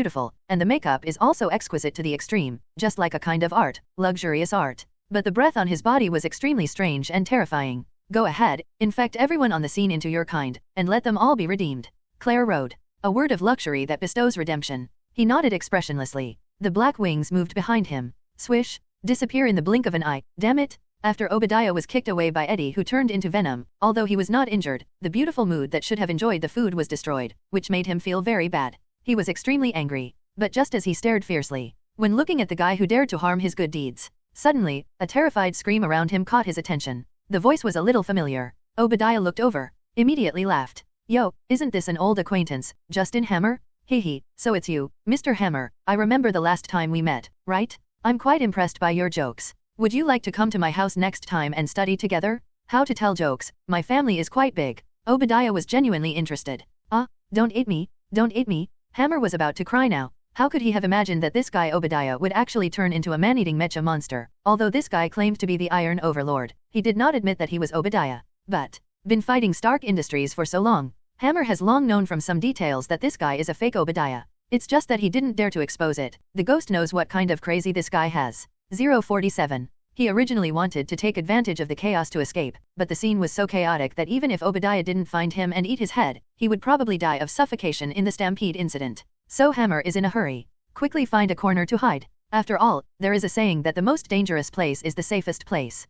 the makeup is also exquisite to the extreme, just like a kind of art, luxurious art. But the breath on his body was extremely strange and terrifying. Go ahead, infect everyone on the scene into your kind, and let them all be redeemed. Claire wrote. A word of luxury that bestows redemption. He nodded expressionlessly. The black wings moved behind him. Swish. Disappear in the blink of an eye. Damn it. After Obadiah was kicked away by Eddie, who turned into Venom, although he was not injured, the beautiful mood that should have enjoyed the food was destroyed, which made him feel very bad. He was extremely angry. But just as he stared fiercely, when looking at the guy who dared to harm his good deeds, suddenly, a terrified scream around him caught his attention. The voice was a little familiar. Obadiah looked over, immediately laughed. Yo, isn't this an old acquaintance, Justin Hammer? Hehe, so it's you, Mr. Hammer. I remember the last time we met, right? I'm quite impressed by your jokes. Would you like to come to my house next time and study together? How to tell jokes, my family is quite big. Obadiah was genuinely interested. Don't eat me, don't eat me. Hammer was about to cry now. How could he have imagined that this guy Obadiah would actually turn into a man-eating mecha monster? Although this guy claimed to be the Iron Overlord, he did not admit that he was Obadiah. But been fighting Stark Industries for so long. Hammer has long known from some details that this guy is a fake Obadiah. It's just that he didn't dare to expose it. The ghost knows what kind of crazy this guy has. 047. He originally wanted to take advantage of the chaos to escape, but the scene was so chaotic that even if Obadiah didn't find him and eat his head, he would probably die of suffocation in the stampede incident. So Hammer is in a hurry. Quickly find a corner to hide. After all, there is a saying that the most dangerous place is the safest place.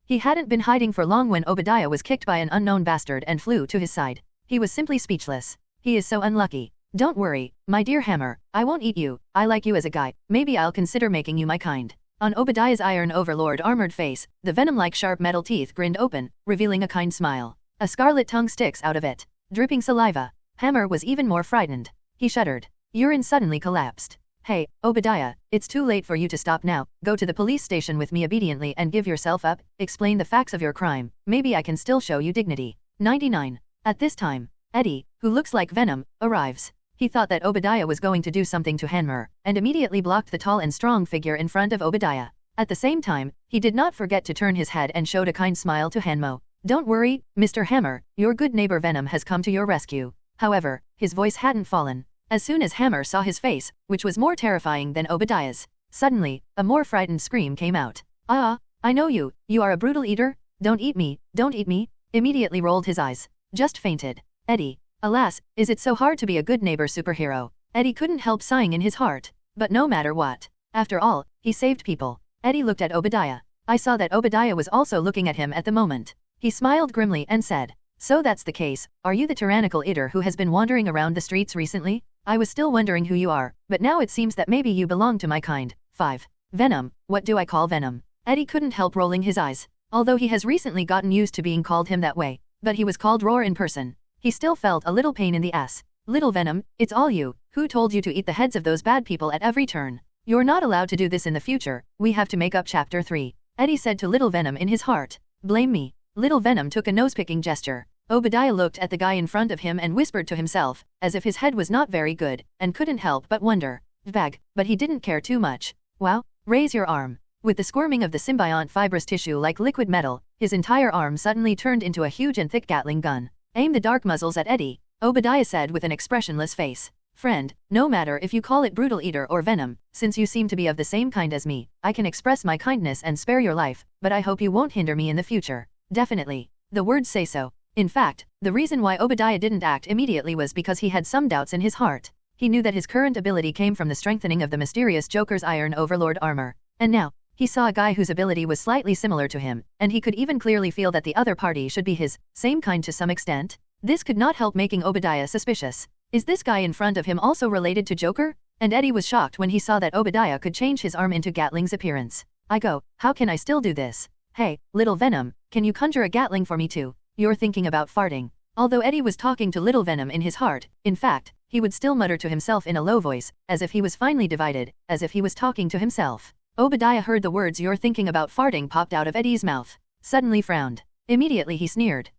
He hadn't been hiding for long when Obadiah was kicked by an unknown bastard and flew to his side. He was simply speechless. He is so unlucky. Don't worry, my dear Hammer, I won't eat you. I like you as a guy. Maybe I'll consider making you my kind. On Obadiah's Iron Overlord armored face, the venom-like sharp metal teeth grinned open, revealing a kind smile. A scarlet tongue sticks out of it, dripping saliva. Hammer was even more frightened. He shuddered. Urine suddenly collapsed. Hey, Obadiah, it's too late for you to stop now. Go to the police station with me obediently and give yourself up. Explain the facts of your crime. Maybe I can still show you dignity. 99. At this time, Eddie, who looks like Venom, arrives. He thought that Obadiah was going to do something to Hammer, and immediately blocked the tall and strong figure in front of Obadiah. At the same time, he did not forget to turn his head and showed a kind smile to Hanmo. Don't worry, Mr. Hammer, your good neighbor Venom has come to your rescue. However, his voice hadn't fallen. As soon as Hammer saw his face, which was more terrifying than Obadiah's, suddenly, a more frightened scream came out. Ah, I know you are a brutal eater? Don't eat me, immediately rolled his eyes. Just fainted. Eddie. Alas, is it so hard to be a good neighbor superhero? Eddie couldn't help sighing in his heart. But no matter what. After all, he saved people. Eddie looked at Obadiah. I saw that Obadiah was also looking at him at the moment. He smiled grimly and said, so that's the case, are you the tyrannical eater who has been wandering around the streets recently? I was still wondering who you are, but now it seems that maybe you belong to my kind. 5. Venom, what do I call Venom? Eddie couldn't help rolling his eyes. Although he has recently gotten used to being called him that way. But he was called Roar in person. He still felt a little pain in the ass. Little Venom, it's all you. Who told you to eat the heads of those bad people at every turn? You're not allowed to do this in the future. We have to make up chapter 3. Eddie said to Little Venom in his heart. Blame me. Little Venom took a nose-picking gesture. Obadiah looked at the guy in front of him and whispered to himself, as if his head was not very good, and couldn't help but wonder. Bag, but he didn't care too much. Wow, raise your arm. With the squirming of the symbiont fibrous tissue like liquid metal, his entire arm suddenly turned into a huge and thick Gatling gun. Aim the dark muzzles at Eddie, Obadiah said with an expressionless face. Friend, no matter if you call it brutal eater or Venom, since you seem to be of the same kind as me, I can express my kindness and spare your life, but I hope you won't hinder me in the future. Definitely. The words say so. In fact, the reason why Obadiah didn't act immediately was because he had some doubts in his heart. He knew that his current ability came from the strengthening of the mysterious Joker's Iron Overlord armor. And now, he saw a guy whose ability was slightly similar to him, and he could even clearly feel that the other party should be his same kind to some extent. This could not help making Obadiah suspicious. Is this guy in front of him also related to Joker? And Eddie was shocked when he saw that Obadiah could change his arm into Gatling's appearance. How can I still do this? Hey, Little Venom, can you conjure a Gatling for me too? You're thinking about farting. Although Eddie was talking to Little Venom in his heart, in fact, he would still mutter to himself in a low voice, as if he was finely divided, as if he was talking to himself. Obadiah heard the words "you're thinking about farting" popped out of Eddie's mouth. Suddenly frowned. Immediately he sneered.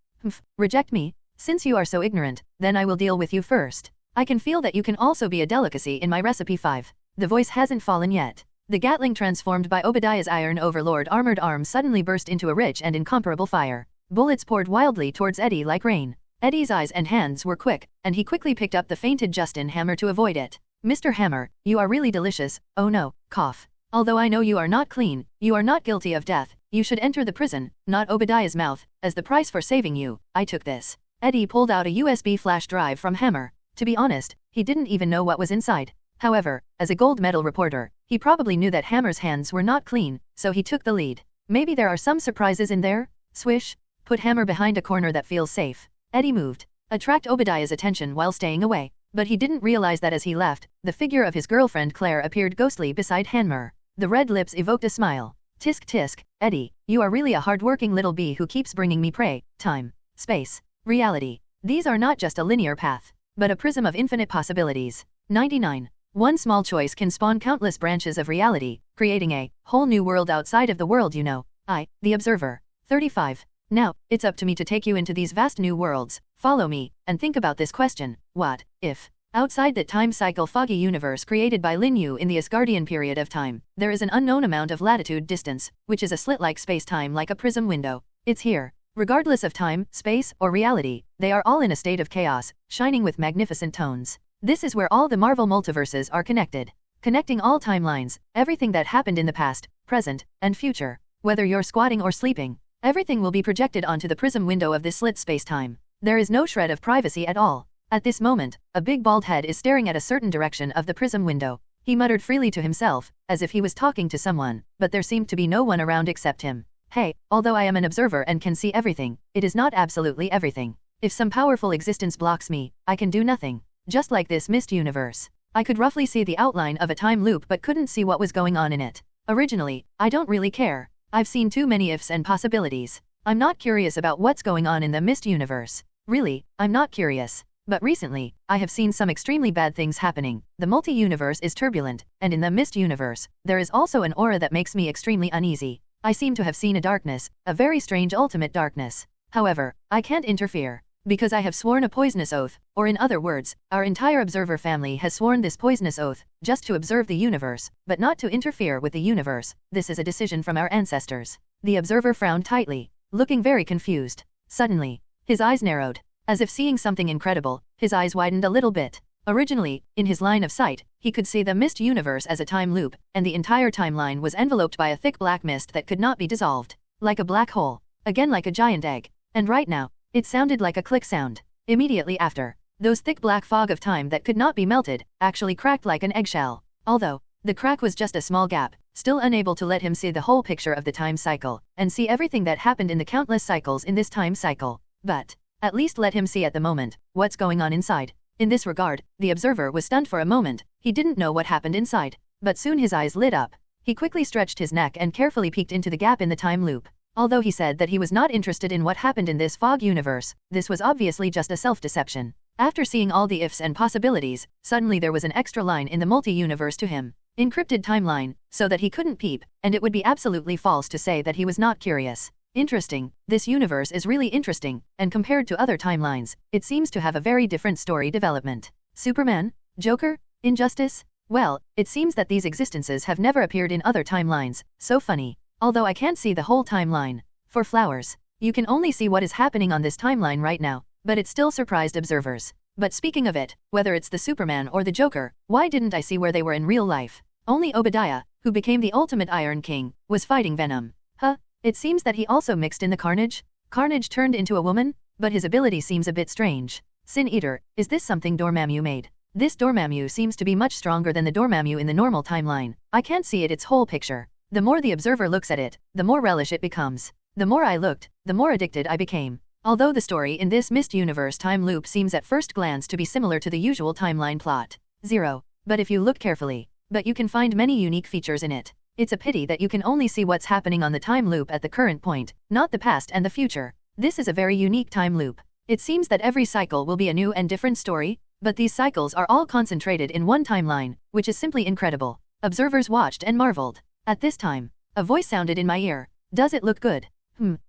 Reject me? Since you are so ignorant, then I will deal with you first. I can feel that you can also be a delicacy in my recipe. 5. The voice hasn't fallen yet. The Gatling transformed by Obadiah's Iron Overlord armored arm suddenly burst into a rich and incomparable fire. Bullets poured wildly towards Eddie like rain. Eddie's eyes and hands were quick, and he quickly picked up the fainted Justin Hammer to avoid it. Mr. Hammer, you are really delicious. Oh no, cough. Although I know you are not clean, you are not guilty of death, you should enter the prison, not Obadiah's mouth, as the price for saving you, I took this. Eddie pulled out a USB flash drive from Hammer. To be honest, he didn't even know what was inside. However, as a gold medal reporter, he probably knew that Hammer's hands were not clean, so he took the lead. Maybe there are some surprises in there? Swish. Put Hammer behind a corner that feels safe. Eddie moved. Attract Obadiah's attention while staying away. But he didn't realize that as he left, the figure of his girlfriend Claire appeared ghostly beside Hammer. The red lips evoked a smile. Tisk tisk, Eddie, you are really a hard-working little bee who keeps bringing me prey. Time, space, reality. These are not just a linear path, but a prism of infinite possibilities. 99. One small choice can spawn countless branches of reality, creating a whole new world outside of the world you know. I, the observer. 35. Now, it's up to me to take you into these vast new worlds. Follow me, and think about this question. What if, outside that time cycle foggy universe created by Lin Yu in the Asgardian period of time, there is an unknown amount of latitude distance, which is a slit-like space-time like a prism window. It's here. Regardless of time, space, or reality, they are all in a state of chaos, shining with magnificent tones. This is where all the Marvel multiverses are connected. Connecting all timelines, everything that happened in the past, present, and future. Whether you're squatting or sleeping, everything will be projected onto the prism window of this slit space-time. There is no shred of privacy at all. At this moment, a big bald head is staring at a certain direction of the prism window. He muttered freely to himself, as if he was talking to someone, but there seemed to be no one around except him. Hey, although I am an observer and can see everything, it is not absolutely everything. If some powerful existence blocks me, I can do nothing. Just like this mist universe. I could roughly see the outline of a time loop but couldn't see what was going on in it. Originally, I don't really care. I've seen too many ifs and possibilities. I'm not curious about what's going on in the mist universe. Really, I'm not curious. But recently, I have seen some extremely bad things happening. The multi-universe is turbulent, and in the mist universe, there is also an aura that makes me extremely uneasy. I seem to have seen a darkness, a very strange ultimate darkness. However, I can't interfere. Because I have sworn a poisonous oath, or in other words, our entire observer family has sworn this poisonous oath, just to observe the universe, but not to interfere with the universe. This is a decision from our ancestors. The observer frowned tightly, looking very confused. Suddenly, his eyes narrowed. As if seeing something incredible, his eyes widened a little bit. Originally, in his line of sight, he could see the mist universe as a time loop, and the entire timeline was enveloped by a thick black mist that could not be dissolved. Like a black hole. Again like a giant egg. And right now, it sounded like a click sound. Immediately after, those thick black fog of time that could not be melted, actually cracked like an eggshell. Although, the crack was just a small gap, still unable to let him see the whole picture of the time cycle, and see everything that happened in the countless cycles in this time cycle. But, at least let him see at the moment, what's going on inside. In this regard, the observer was stunned for a moment. He didn't know what happened inside. But soon his eyes lit up. He quickly stretched his neck and carefully peeked into the gap in the time loop. Although he said that he was not interested in what happened in this fog universe, this was obviously just a self-deception. After seeing all the ifs and possibilities, suddenly there was an extra line in the multi-universe to him. Encrypted timeline, so that he couldn't peep, and it would be absolutely false to say that he was not curious. Interesting, this universe is really interesting, and compared to other timelines, it seems to have a very different story development. Superman? Joker? Injustice? Well, it seems that these existences have never appeared in other timelines. So funny. Although I can't see the whole timeline. For flowers, you can only see what is happening on this timeline right now, but it still surprised observers. But speaking of it, whether it's the Superman or the Joker, why didn't I see where they were in real life? Only Obadiah, who became the ultimate Iron King, was fighting Venom. Huh? It seems that he also mixed in the Carnage? Carnage turned into a woman? But his ability seems a bit strange. Sin Eater, is this something Dormammu made? This Dormammu seems to be much stronger than the Dormammu in the normal timeline. I can't see its whole picture. The more the observer looks at it, the more relish it becomes. The more I looked, the more addicted I became. Although the story in this mist universe time loop seems at first glance to be similar to the usual timeline plot. 0. But if you look carefully, you can find many unique features in it. It's a pity that you can only see what's happening on the time loop at the current point, not the past and the future. This is a very unique time loop. It seems that every cycle will be a new and different story, but these cycles are all concentrated in one timeline, which is simply incredible. Observers watched and marveled. At this time, a voice sounded in my ear. Does it look good?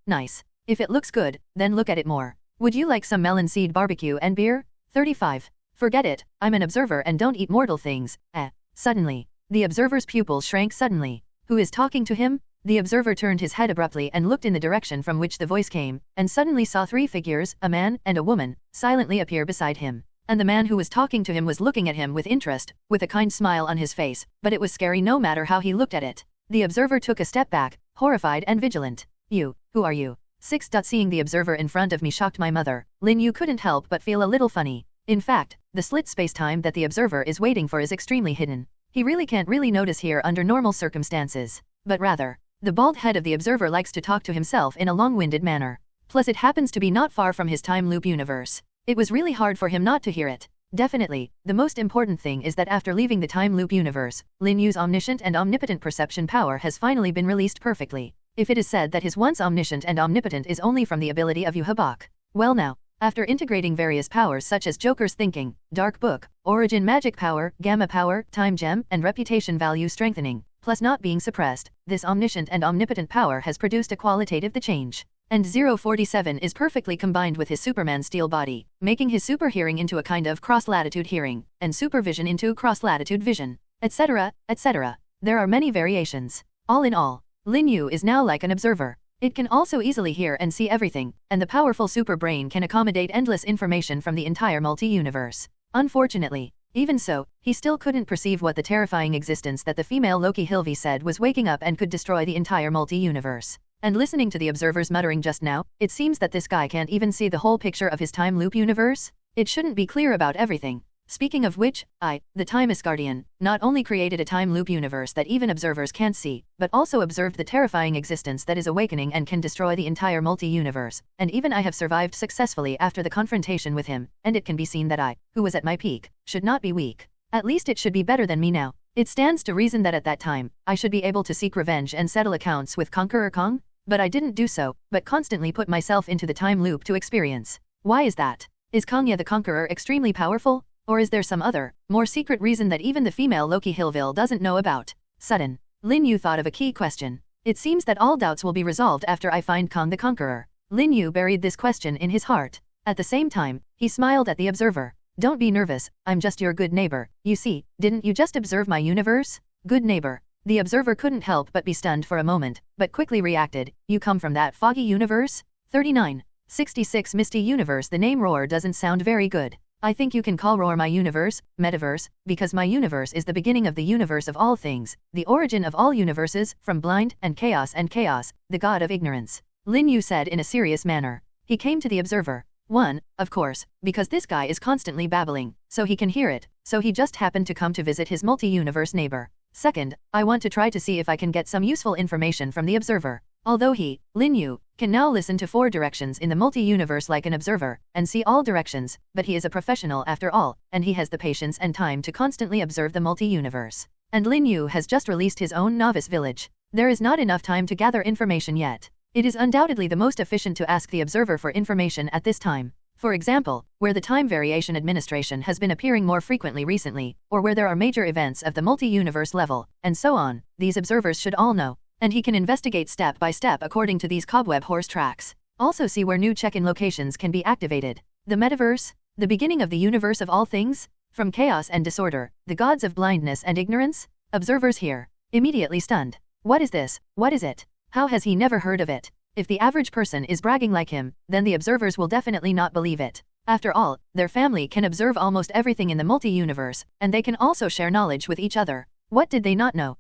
Nice. If it looks good, then look at it more. Would you like some melon seed barbecue and beer? 35. Forget it, I'm an observer and don't eat mortal things. Suddenly, the observer's pupils shrank suddenly. Who is talking to him? The observer turned his head abruptly and looked in the direction from which the voice came, and suddenly saw 3 figures, a man and a woman, silently appear beside him. And the man who was talking to him was looking at him with interest, with a kind smile on his face, but it was scary no matter how he looked at it. The observer took a step back, horrified and vigilant. You, who are you? 6. Seeing the observer in front of me shocked my mother. Lin Yu couldn't help but feel a little funny. In fact, the slit space-time that the observer is waiting for is extremely hidden. He really can't notice here under normal circumstances. But rather, the bald head of the observer likes to talk to himself in a long-winded manner. Plus it happens to be not far from his time loop universe. It was really hard for him not to hear it. Definitely, the most important thing is that after leaving the time loop universe, Lin Yu's omniscient and omnipotent perception power has finally been released perfectly. If it is said that his once omniscient and omnipotent is only from the ability of Yu Habak. Well now, after integrating various powers such as Joker's thinking, Dark Book, Origin Magic Power, Gamma Power, Time Gem, and Reputation Value Strengthening, plus not being suppressed, this omniscient and omnipotent power has produced a qualitative change. And 047 is perfectly combined with his Superman steel body, making his super hearing into a kind of cross-latitude hearing, and supervision into cross-latitude vision, etc., etc. There are many variations. All in all, Lin Yu is now like an observer. It can also easily hear and see everything, and the powerful super brain can accommodate endless information from the entire multi-universe. Unfortunately, even so, he still couldn't perceive what the terrifying existence that the female Loki Hilvi said was waking up and could destroy the entire multi-universe. And listening to the observers muttering just now, it seems that this guy can't even see the whole picture of his time loop universe? It shouldn't be clear about everything. Speaking of which, the Timeless Guardian, not only created a time loop universe that even observers can't see, but also observed the terrifying existence that is awakening and can destroy the entire multi-universe, and even I have survived successfully after the confrontation with him, and it can be seen that I, who was at my peak, should not be weak. At least it should be better than me now. It stands to reason that at that time, I should be able to seek revenge and settle accounts with Conqueror Kong, but I didn't do so, but constantly put myself into the time loop to experience. Why is that? Is Kongya the Conqueror extremely powerful? Or is there some other, more secret reason that even the female Loki Hillville doesn't know about? Sudden, Lin Yu thought of a key question. It seems that all doubts will be resolved after I find Kong the Conqueror. Lin Yu buried this question in his heart. At the same time, he smiled at the observer. Don't be nervous, I'm just your good neighbor. You see, didn't you just observe my universe? Good neighbor. The observer couldn't help but be stunned for a moment, but quickly reacted. You come from that foggy universe? 3966 Misty Universe. The name Roar doesn't sound very good. I think you can call Roar my universe, metaverse, because my universe is the beginning of the universe of all things, the origin of all universes, from blind and chaos, the god of ignorance. Lin Yu said in a serious manner. He came to the observer. 1, of course, because this guy is constantly babbling, so he can hear it, so he just happened to come to visit his multi-universe neighbor. 2nd, I want to try to see if I can get some useful information from the observer. Although he, Lin Yu, can now listen to 4 directions in the multi-universe like an observer, and see all directions, but he is a professional after all, and he has the patience and time to constantly observe the multi-universe. And Lin Yu has just released his own novice village. There is not enough time to gather information yet. It is undoubtedly the most efficient to ask the observer for information at this time. For example, where the time variation administration has been appearing more frequently recently, or where there are major events of the multi-universe level, and so on, these observers should all know. And he can investigate step by step according to these cobweb horse tracks. Also see where new check-in locations can be activated. The metaverse, the beginning of the universe of all things, from chaos and disorder, the gods of blindness and ignorance, observers here, immediately stunned. What is this? What is it? How has he never heard of it? If the average person is bragging like him, then the observers will definitely not believe it. After all, their family can observe almost everything in the multi-universe, and they can also share knowledge with each other. What did they not know?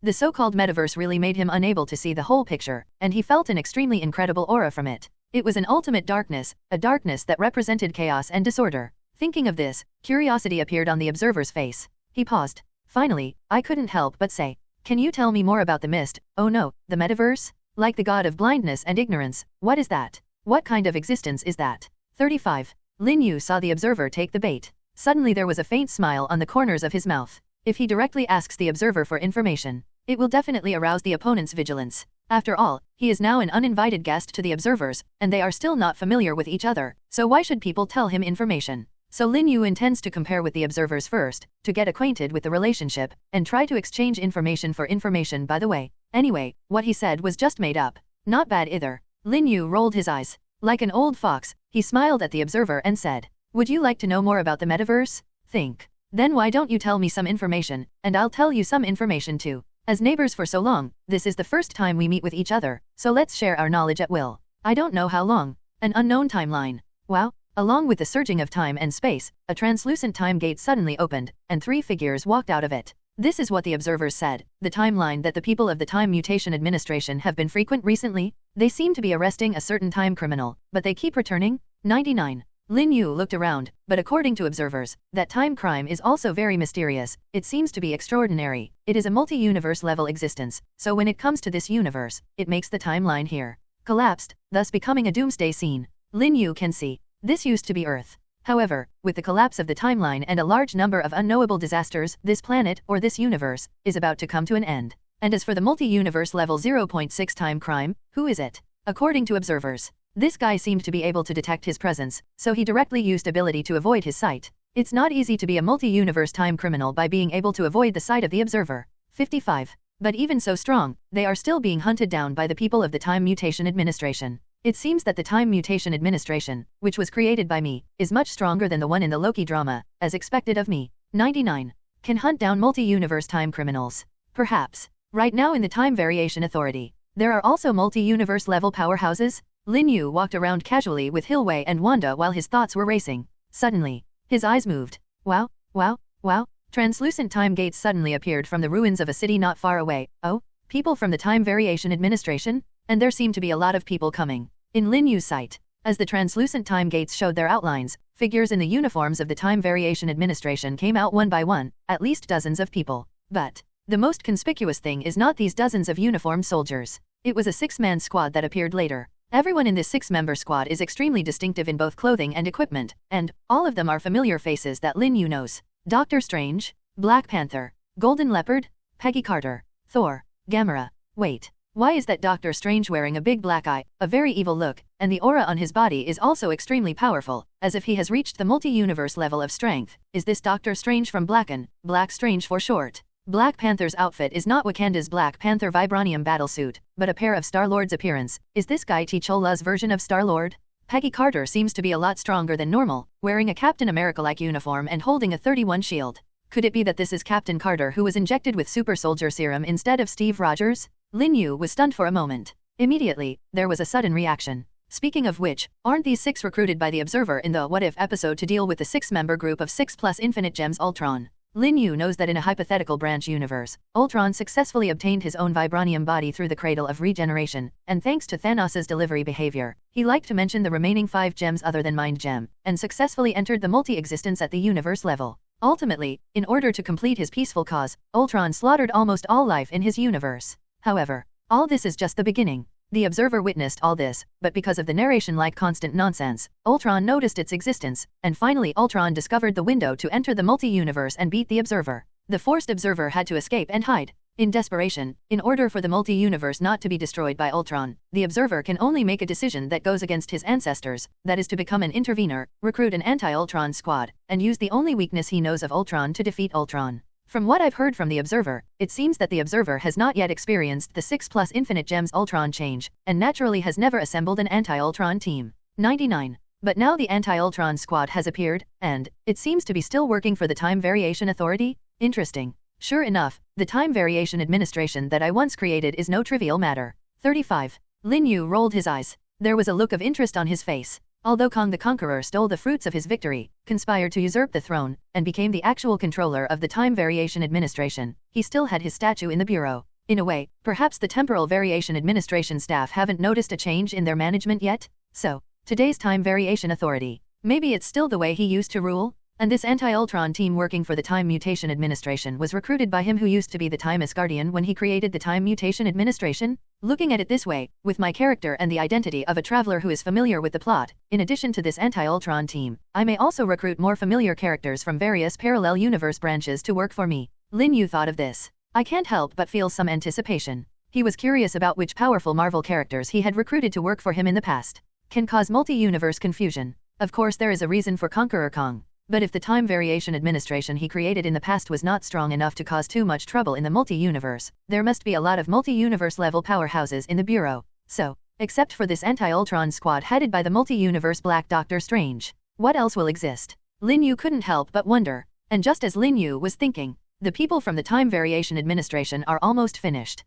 The so-called metaverse really made him unable to see the whole picture, and he felt an extremely incredible aura from it. It was an ultimate darkness, a darkness that represented chaos and disorder. Thinking of this, curiosity appeared on the observer's face. He paused. Finally, I couldn't help but say, can you tell me more about the mist? Oh no, the metaverse? Like the god of blindness and ignorance, what is that? What kind of existence is that? 35. Lin Yu saw the observer take the bait. Suddenly there was a faint smile on the corners of his mouth. If he directly asks the observer for information, it will definitely arouse the opponent's vigilance. After all, he is now an uninvited guest to the observers, and they are still not familiar with each other, so why should people tell him information? So Lin Yu intends to compare with the observers first, to get acquainted with the relationship, and try to exchange information for information by the way. Anyway, what he said was just made up. Not bad either. Lin Yu rolled his eyes. Like an old fox, he smiled at the observer and said, would you like to know more about the metaverse? Think. Then why don't you tell me some information, and I'll tell you some information too. As neighbors for so long, this is the first time we meet with each other, so let's share our knowledge at will. I don't know how long. An unknown timeline. Wow. Along with the surging of time and space, a translucent time gate suddenly opened, and 3 figures walked out of it. This is what the observers said, the timeline that the people of the Time Mutation Administration have been frequent recently. They seem to be arresting a certain time criminal, but they keep returning. 99. Lin Yu looked around, but according to observers, that time crime is also very mysterious. It seems to be extraordinary. It is a multi-universe level existence, so when it comes to this universe, it makes the timeline here collapsed, thus becoming a doomsday scene. Lin Yu can see. This used to be Earth. However, with the collapse of the timeline and a large number of unknowable disasters, this planet, or this universe, is about to come to an end. And as for the multi-universe level 0.6 time crime, who is it? According to observers, this guy seemed to be able to detect his presence, so he directly used ability to avoid his sight. It's not easy to be a multi-universe time criminal by being able to avoid the sight of the observer. 55. But even so strong, they are still being hunted down by the people of the Time Mutation Administration. It seems that the Time Mutation Administration, which was created by me, is much stronger than the one in the Loki drama, as expected of me. 99. Can hunt down multi-universe time criminals. Perhaps. Right now in the Time Variation Authority, There are also multi-universe level powerhouses? Lin Yu walked around casually with Hilwei and Wanda while his thoughts were racing. Suddenly, his eyes moved. Wow, wow, wow. Translucent time gates suddenly appeared from the ruins of a city not far away. Oh, people from the Time Variation Administration? And there seemed to be a lot of people coming. In Lin Yu's sight, as the translucent time gates showed their outlines, figures in the uniforms of the Time Variation Administration came out one by one, at least dozens of people. But the most conspicuous thing is not these dozens of uniformed soldiers. It was a six-man squad that appeared later. Everyone in this six-member squad is extremely distinctive in both clothing and equipment, and all of them are familiar faces that Lin Yu knows. Doctor Strange, Black Panther, Golden Leopard, Peggy Carter, Thor, Gamora. Wait, why is that Doctor Strange wearing a big black eye, a very evil look, and the aura on his body is also extremely powerful, as if he has reached the multi-universe level of strength? Is this Doctor Strange from Blacken, Black Strange for short? Black Panther's outfit is not Wakanda's Black Panther vibranium battlesuit, but a pair of Star-Lord's appearance. Is this guy T'Cholla's version of Star-Lord? Peggy Carter seems to be a lot stronger than normal, wearing a Captain America-like uniform and holding a 31 shield. Could it be that this is Captain Carter who was injected with super soldier serum instead of Steve Rogers? Lin Yu was stunned for a moment. Immediately, there was a sudden reaction. Speaking of which, aren't these six recruited by the Observer in the What If episode to deal with the six-member group of 6 plus Infinite Gems Ultron? Lin Yu knows that in a hypothetical branch universe, Ultron successfully obtained his own vibranium body through the Cradle of Regeneration, and thanks to Thanos' delivery behavior, he liked to mention the remaining 5 gems other than Mind Gem, and successfully entered the multi-existence at the universe level. Ultimately, in order to complete his peaceful cause, Ultron slaughtered almost all life in his universe. However, all this is just the beginning. The Observer witnessed all this, but because of the narration-like constant nonsense, Ultron noticed its existence, and finally Ultron discovered the window to enter the multi-universe and beat the Observer. The forced Observer had to escape and hide. In desperation, in order for the multi-universe not to be destroyed by Ultron, the Observer can only make a decision that goes against his ancestors, that is to become an intervener, recruit an anti-Ultron squad, and use the only weakness he knows of Ultron to defeat Ultron. From what I've heard from the Observer, it seems that the Observer has not yet experienced the 6 plus Infinite Gems Ultron change, and naturally has never assembled an anti-Ultron team. 99. But now the anti-Ultron squad has appeared, and it seems to be still working for the Time Variation Authority? Interesting. Sure enough, the Time Variation Administration that I once created is no trivial matter. 35. Lin Yu rolled his eyes. There was a look of interest on his face. Although Kong the Conqueror stole the fruits of his victory, conspired to usurp the throne, and became the actual controller of the Time Variation Administration, he still had his statue in the bureau. In a way, perhaps the Temporal Variation Administration staff haven't noticed a change in their management yet? So, today's Time Variation Authority. Maybe it's still the way he used to rule? And this anti-Ultron team working for the Time Mutation Administration was recruited by him who used to be the Time Asgardian when he created the Time Mutation Administration? Looking at it this way, with my character and the identity of a traveler who is familiar with the plot, in addition to this anti-Ultron team, I may also recruit more familiar characters from various parallel universe branches to work for me. Lin Yu thought of this. I can't help but feel some anticipation. He was curious about which powerful Marvel characters he had recruited to work for him in the past. Can cause multi-universe confusion. Of course there is a reason for Conqueror Kong. But if the Time Variation Administration he created in the past was not strong enough to cause too much trouble in the multi-universe, there must be a lot of multi-universe level powerhouses in the Bureau. So, except for this anti-Ultron squad headed by the multi-universe Black Doctor Strange, what else will exist? Lin Yu couldn't help but wonder. And just as Lin Yu was thinking, the people from the Time Variation Administration are almost finished.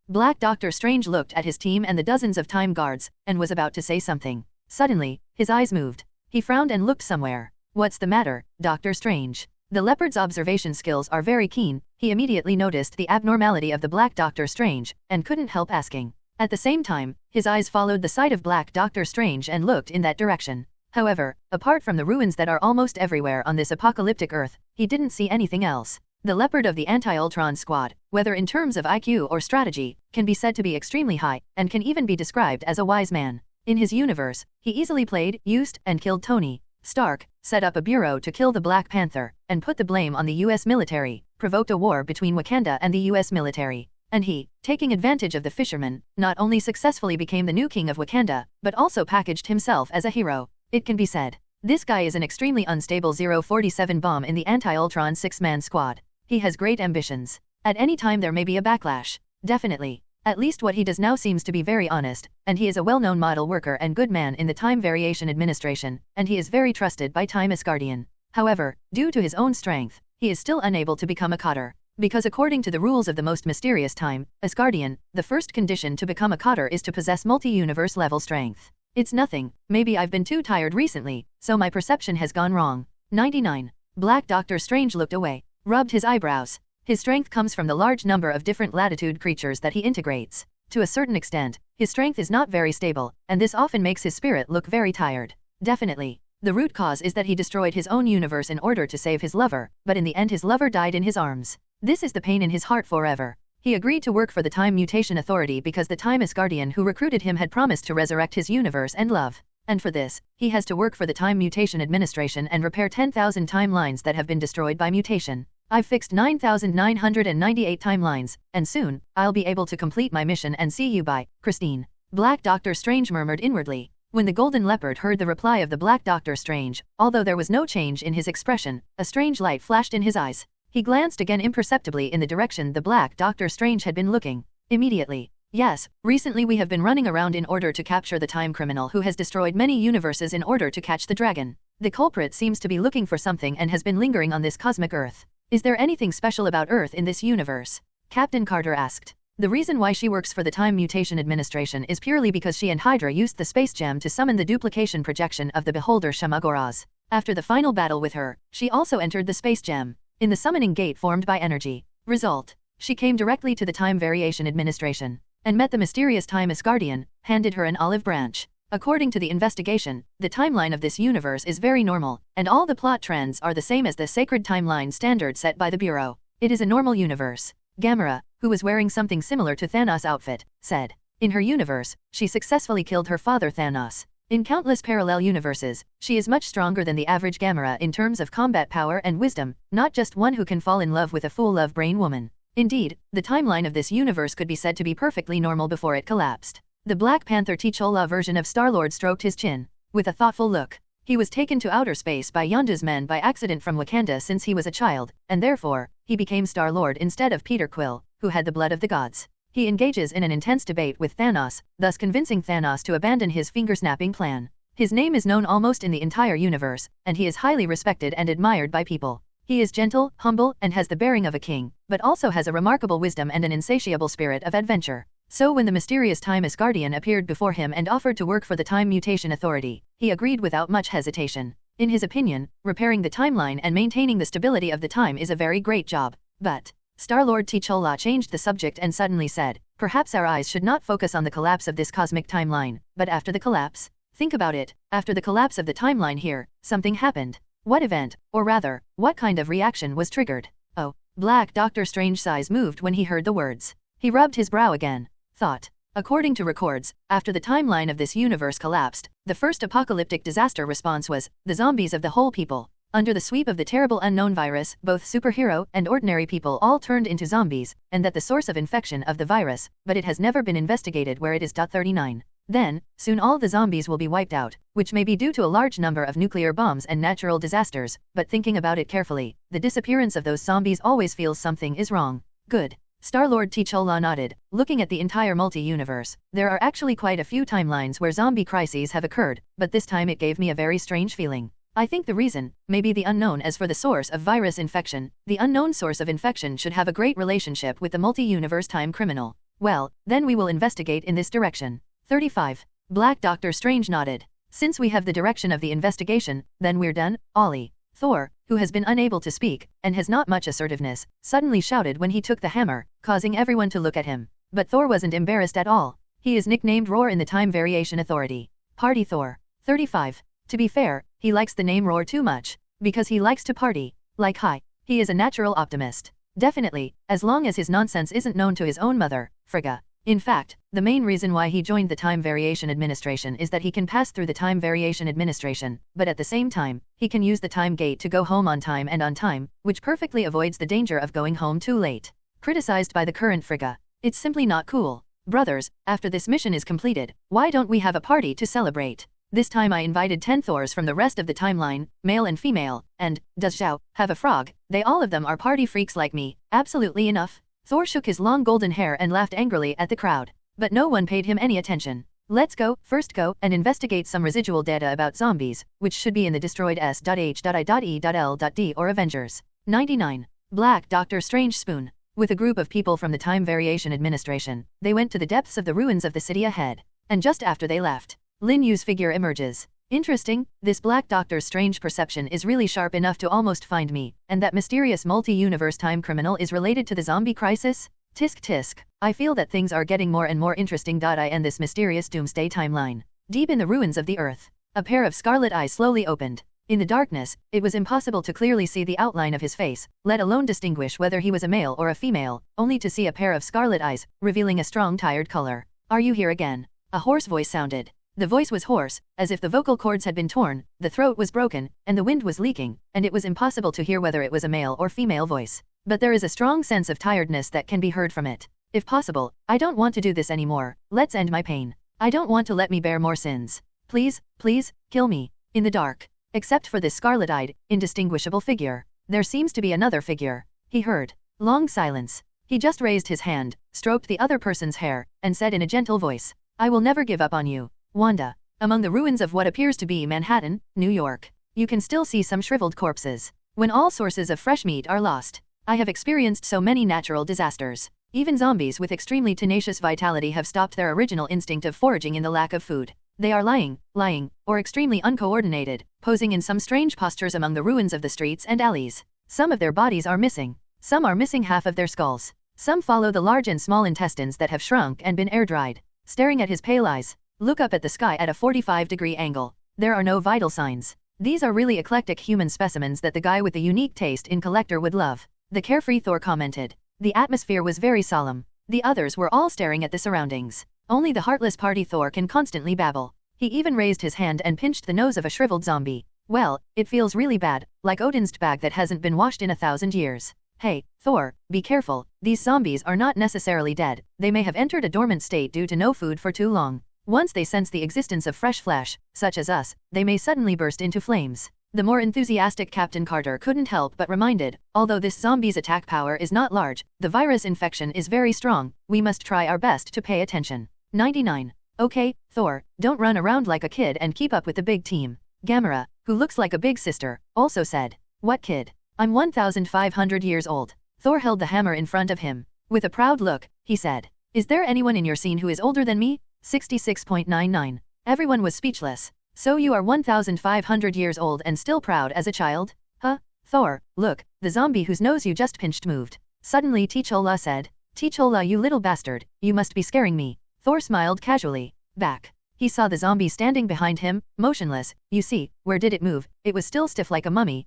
Black Doctor Strange looked at his team and the dozens of time guards, and was about to say something. Suddenly, his eyes moved. He frowned and looked somewhere. What's the matter, Doctor Strange? The leopard's observation skills are very keen. He immediately noticed the abnormality of the Black Doctor Strange, and couldn't help asking. At the same time, his eyes followed the sight of Black Doctor Strange and looked in that direction. However, apart from the ruins that are almost everywhere on this apocalyptic Earth, he didn't see anything else. The leopard of the anti-Ultron squad, whether in terms of IQ or strategy, can be said to be extremely high, and can even be described as a wise man. In his universe, he easily played, used, and killed Tony Stark, set up a bureau to kill the Black Panther, and put the blame on the US military, provoked a war between Wakanda and the US military. And he, taking advantage of the fishermen, not only successfully became the new king of Wakanda, but also packaged himself as a hero. It can be said, this guy is an extremely unstable 047 bomb in the anti-Ultron 6-man squad. He has great ambitions. At any time there may be a backlash. Definitely. At least what he does now seems to be very honest, and he is a well-known model worker and good man in the Time Variation Administration, and he is very trusted by Time Asgardian. However, due to his own strength, he is still unable to become a cotter. Because according to the rules of the most mysterious time, Asgardian, the first condition to become a Cotter is to possess multi-universe level strength. It's nothing, maybe I've been too tired recently, so my perception has gone wrong. 99. Black Doctor Strange looked away, rubbed his eyebrows. His strength comes from the large number of different latitude creatures that he integrates. To a certain extent, his strength is not very stable, and this often makes his spirit look very tired. Definitely. The root cause is that he destroyed his own universe in order to save his lover, but in the end his lover died in his arms. This is the pain in his heart forever. He agreed to work for the Time Mutation Authority because the Time Asgardian who recruited him had promised to resurrect his universe and love. And for this, he has to work for the Time Mutation Administration and repair 10,000 timelines that have been destroyed by mutation. I've fixed 9,998 timelines, and soon, I'll be able to complete my mission and see you bye, Christine. Black Doctor Strange murmured inwardly. When the Golden Leopard heard the reply of the Black Doctor Strange, although there was no change in his expression, a strange light flashed in his eyes. He glanced again imperceptibly in the direction the Black Doctor Strange had been looking. Immediately. Yes, recently we have been running around in order to capture the time criminal who has destroyed many universes in order to catch the dragon. The culprit seems to be looking for something and has been lingering on this cosmic Earth. Is there anything special about Earth in this universe? Captain Carter asked. The reason why she works for the Time Mutation Administration is purely because she and Hydra used the space gem to summon the duplication projection of the beholder Shamagoraz. After the final battle with her, she also entered the space gem in the summoning gate formed by energy. Result. She came directly to the Time Variation Administration and met the mysterious Time Asgardian, handed her an olive branch. According to the investigation, the timeline of this universe is very normal, and all the plot trends are the same as the sacred timeline standard set by the Bureau. It is a normal universe. Gamera, who was wearing something similar to Thanos' outfit, said. In her universe, she successfully killed her father Thanos. In countless parallel universes, she is much stronger than the average Gamera in terms of combat power and wisdom, not just one who can fall in love with a full love brain woman. Indeed, the timeline of this universe could be said to be perfectly normal before it collapsed. The Black Panther T'Challa version of Star-Lord stroked his chin with a thoughtful look. He was taken to outer space by Yondu's men by accident from Wakanda since he was a child, and therefore, he became Star-Lord instead of Peter Quill, who had the blood of the gods. He engages in an intense debate with Thanos, thus convincing Thanos to abandon his finger-snapping plan. His name is known almost in the entire universe, and he is highly respected and admired by people. He is gentle, humble, and has the bearing of a king, but also has a remarkable wisdom and an insatiable spirit of adventure. So when the mysterious Time Asgardian appeared before him and offered to work for the Time Mutation Authority, he agreed without much hesitation. In his opinion, repairing the timeline and maintaining the stability of the time is a very great job. But Star-Lord T'Challa changed the subject and suddenly said, perhaps our eyes should not focus on the collapse of this cosmic timeline, but after the collapse. Think about it, after the collapse of the timeline here, something happened. What event, or rather, what kind of reaction was triggered? Oh, Black Doctor Strange's eyes moved when he heard the words. He rubbed his brow again. Thought. According to records, after the timeline of this universe collapsed, the first apocalyptic disaster response was, the zombies of the whole people. Under the sweep of the terrible unknown virus, both superhero and ordinary people all turned into zombies, and that the source of infection of the virus, but it has never been investigated where it is. 39. Then, soon all the zombies will be wiped out, which may be due to a large number of nuclear bombs and natural disasters, but thinking about it carefully, the disappearance of those zombies always feels something is wrong. Good. Star-Lord T'Challa nodded, looking at the entire multi-universe. There are actually quite a few timelines where zombie crises have occurred, but this time it gave me a very strange feeling. I think the reason may be the unknown as for the source of virus infection. The unknown source of infection should have a great relationship with the multi-universe time criminal. Well, then we will investigate in this direction. 35. Black Doctor Strange nodded. Since we have the direction of the investigation, then we're done, Ollie. Thor, who has been unable to speak, and has not much assertiveness, suddenly shouted when he took the hammer, causing everyone to look at him. But Thor wasn't embarrassed at all. He is nicknamed Roar in the Time Variation Authority. Party Thor. 35. To be fair, he likes the name Roar too much, because he likes to party. Like hi. He is a natural optimist. Definitely, as long as his nonsense isn't known to his own mother, Frigga. In fact, the main reason why he joined the Time Variation Administration is that he can pass through the Time Variation Administration, but at the same time, he can use the time gate to go home on time, which perfectly avoids the danger of going home too late. Criticized by the current Frigga. It's simply not cool. Brothers, after this mission is completed, why don't we have a party to celebrate? This time I invited 10 Thors from the rest of the timeline, male and female, and, does Zhao have a frog? They all of them are party freaks like me. Absolutely enough. Thor shook his long golden hair and laughed angrily at the crowd. But no one paid him any attention. Let's first go and investigate some residual data about zombies, which should be in the destroyed S.H.I.E.L.D. or Avengers. 99. Black Doctor Strange Spoon. With a group of people from the Time Variation Administration, they went to the depths of the ruins of the city ahead. And just after they left, Lin Yu's figure emerges. Interesting, this Black Doctor's strange perception is really sharp enough to almost find me, and that mysterious multi-universe time criminal is related to the zombie crisis? Tisk tisk. I feel that things are getting more and more interesting. I end this mysterious doomsday timeline. Deep in the ruins of the earth, a pair of scarlet eyes slowly opened. In the darkness, it was impossible to clearly see the outline of his face, let alone distinguish whether he was a male or a female, only to see a pair of scarlet eyes, revealing a strong tired color. Are you here again? A hoarse voice sounded. The voice was hoarse, as if the vocal cords had been torn, the throat was broken, and the wind was leaking, and it was impossible to hear whether it was a male or female voice. But there is a strong sense of tiredness that can be heard from it. If possible, I don't want to do this anymore. Let's end my pain. I don't want to let me bear more sins. Please, please, kill me. In the dark. Except for this scarlet-eyed, indistinguishable figure, there seems to be another figure. He heard. Long silence. He just raised his hand, stroked the other person's hair, and said in a gentle voice, I will never give up on you. Wanda. Among the ruins of what appears to be Manhattan, New York, you can still see some shriveled corpses. When all sources of fresh meat are lost. I have experienced so many natural disasters. Even zombies with extremely tenacious vitality have stopped their original instinct of foraging in the lack of food. They are lying, or extremely uncoordinated, posing in some strange postures among the ruins of the streets and alleys. Some of their bodies are missing. Some are missing half of their skulls. Some follow the large and small intestines that have shrunk and been air-dried. Staring at his pale eyes, look up at the sky at a 45-degree angle. There are no vital signs. These are really eclectic human specimens that the guy with the unique taste in collector would love. The carefree Thor commented. The atmosphere was very solemn. The others were all staring at the surroundings. Only the heartless party Thor can constantly babble. He even raised his hand and pinched the nose of a shriveled zombie. Well, it feels really bad, like Odin's bag that hasn't been washed in 1,000 years. Hey, Thor, be careful. These zombies are not necessarily dead. They may have entered a dormant state due to no food for too long. Once they sense the existence of fresh flesh, such as us, they may suddenly burst into flames. The more enthusiastic Captain Carter couldn't help but reminded, although this zombie's attack power is not large, the virus infection is very strong. We must try our best to pay attention. 99. Okay, Thor, don't run around like a kid and keep up with the big team. Gamera, who looks like a big sister, also said. What kid? I'm 1,500 years old. Thor held the hammer in front of him. With a proud look, he said. Is there anyone in your scene who is older than me? 66.99. Everyone was speechless. So you are 1,500 years old and still proud as a child? Huh? Thor, look, the zombie whose nose you just pinched moved. Suddenly T'Challa said. T'Challa, you little bastard, you must be scaring me. Thor smiled casually. Back. He saw the zombie standing behind him, motionless. You see, where did it move? It was still stiff like a mummy.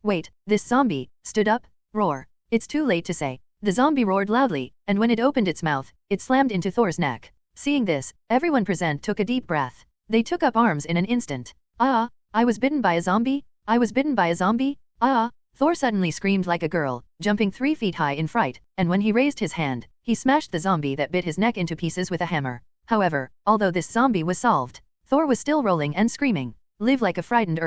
Wait, this zombie stood up? Roar. It's too late to say. The zombie roared loudly, and when it opened its mouth, it slammed into Thor's neck. Seeing this, everyone present took a deep breath. They took up arms in an instant. I was bitten by a zombie? I was bitten by a zombie? Thor suddenly screamed like a girl, jumping 3 feet high in fright, and when he raised his hand, he smashed the zombie that bit his neck into pieces with a hammer. However, although this zombie was solved, Thor was still rolling and screaming. Live like a frightened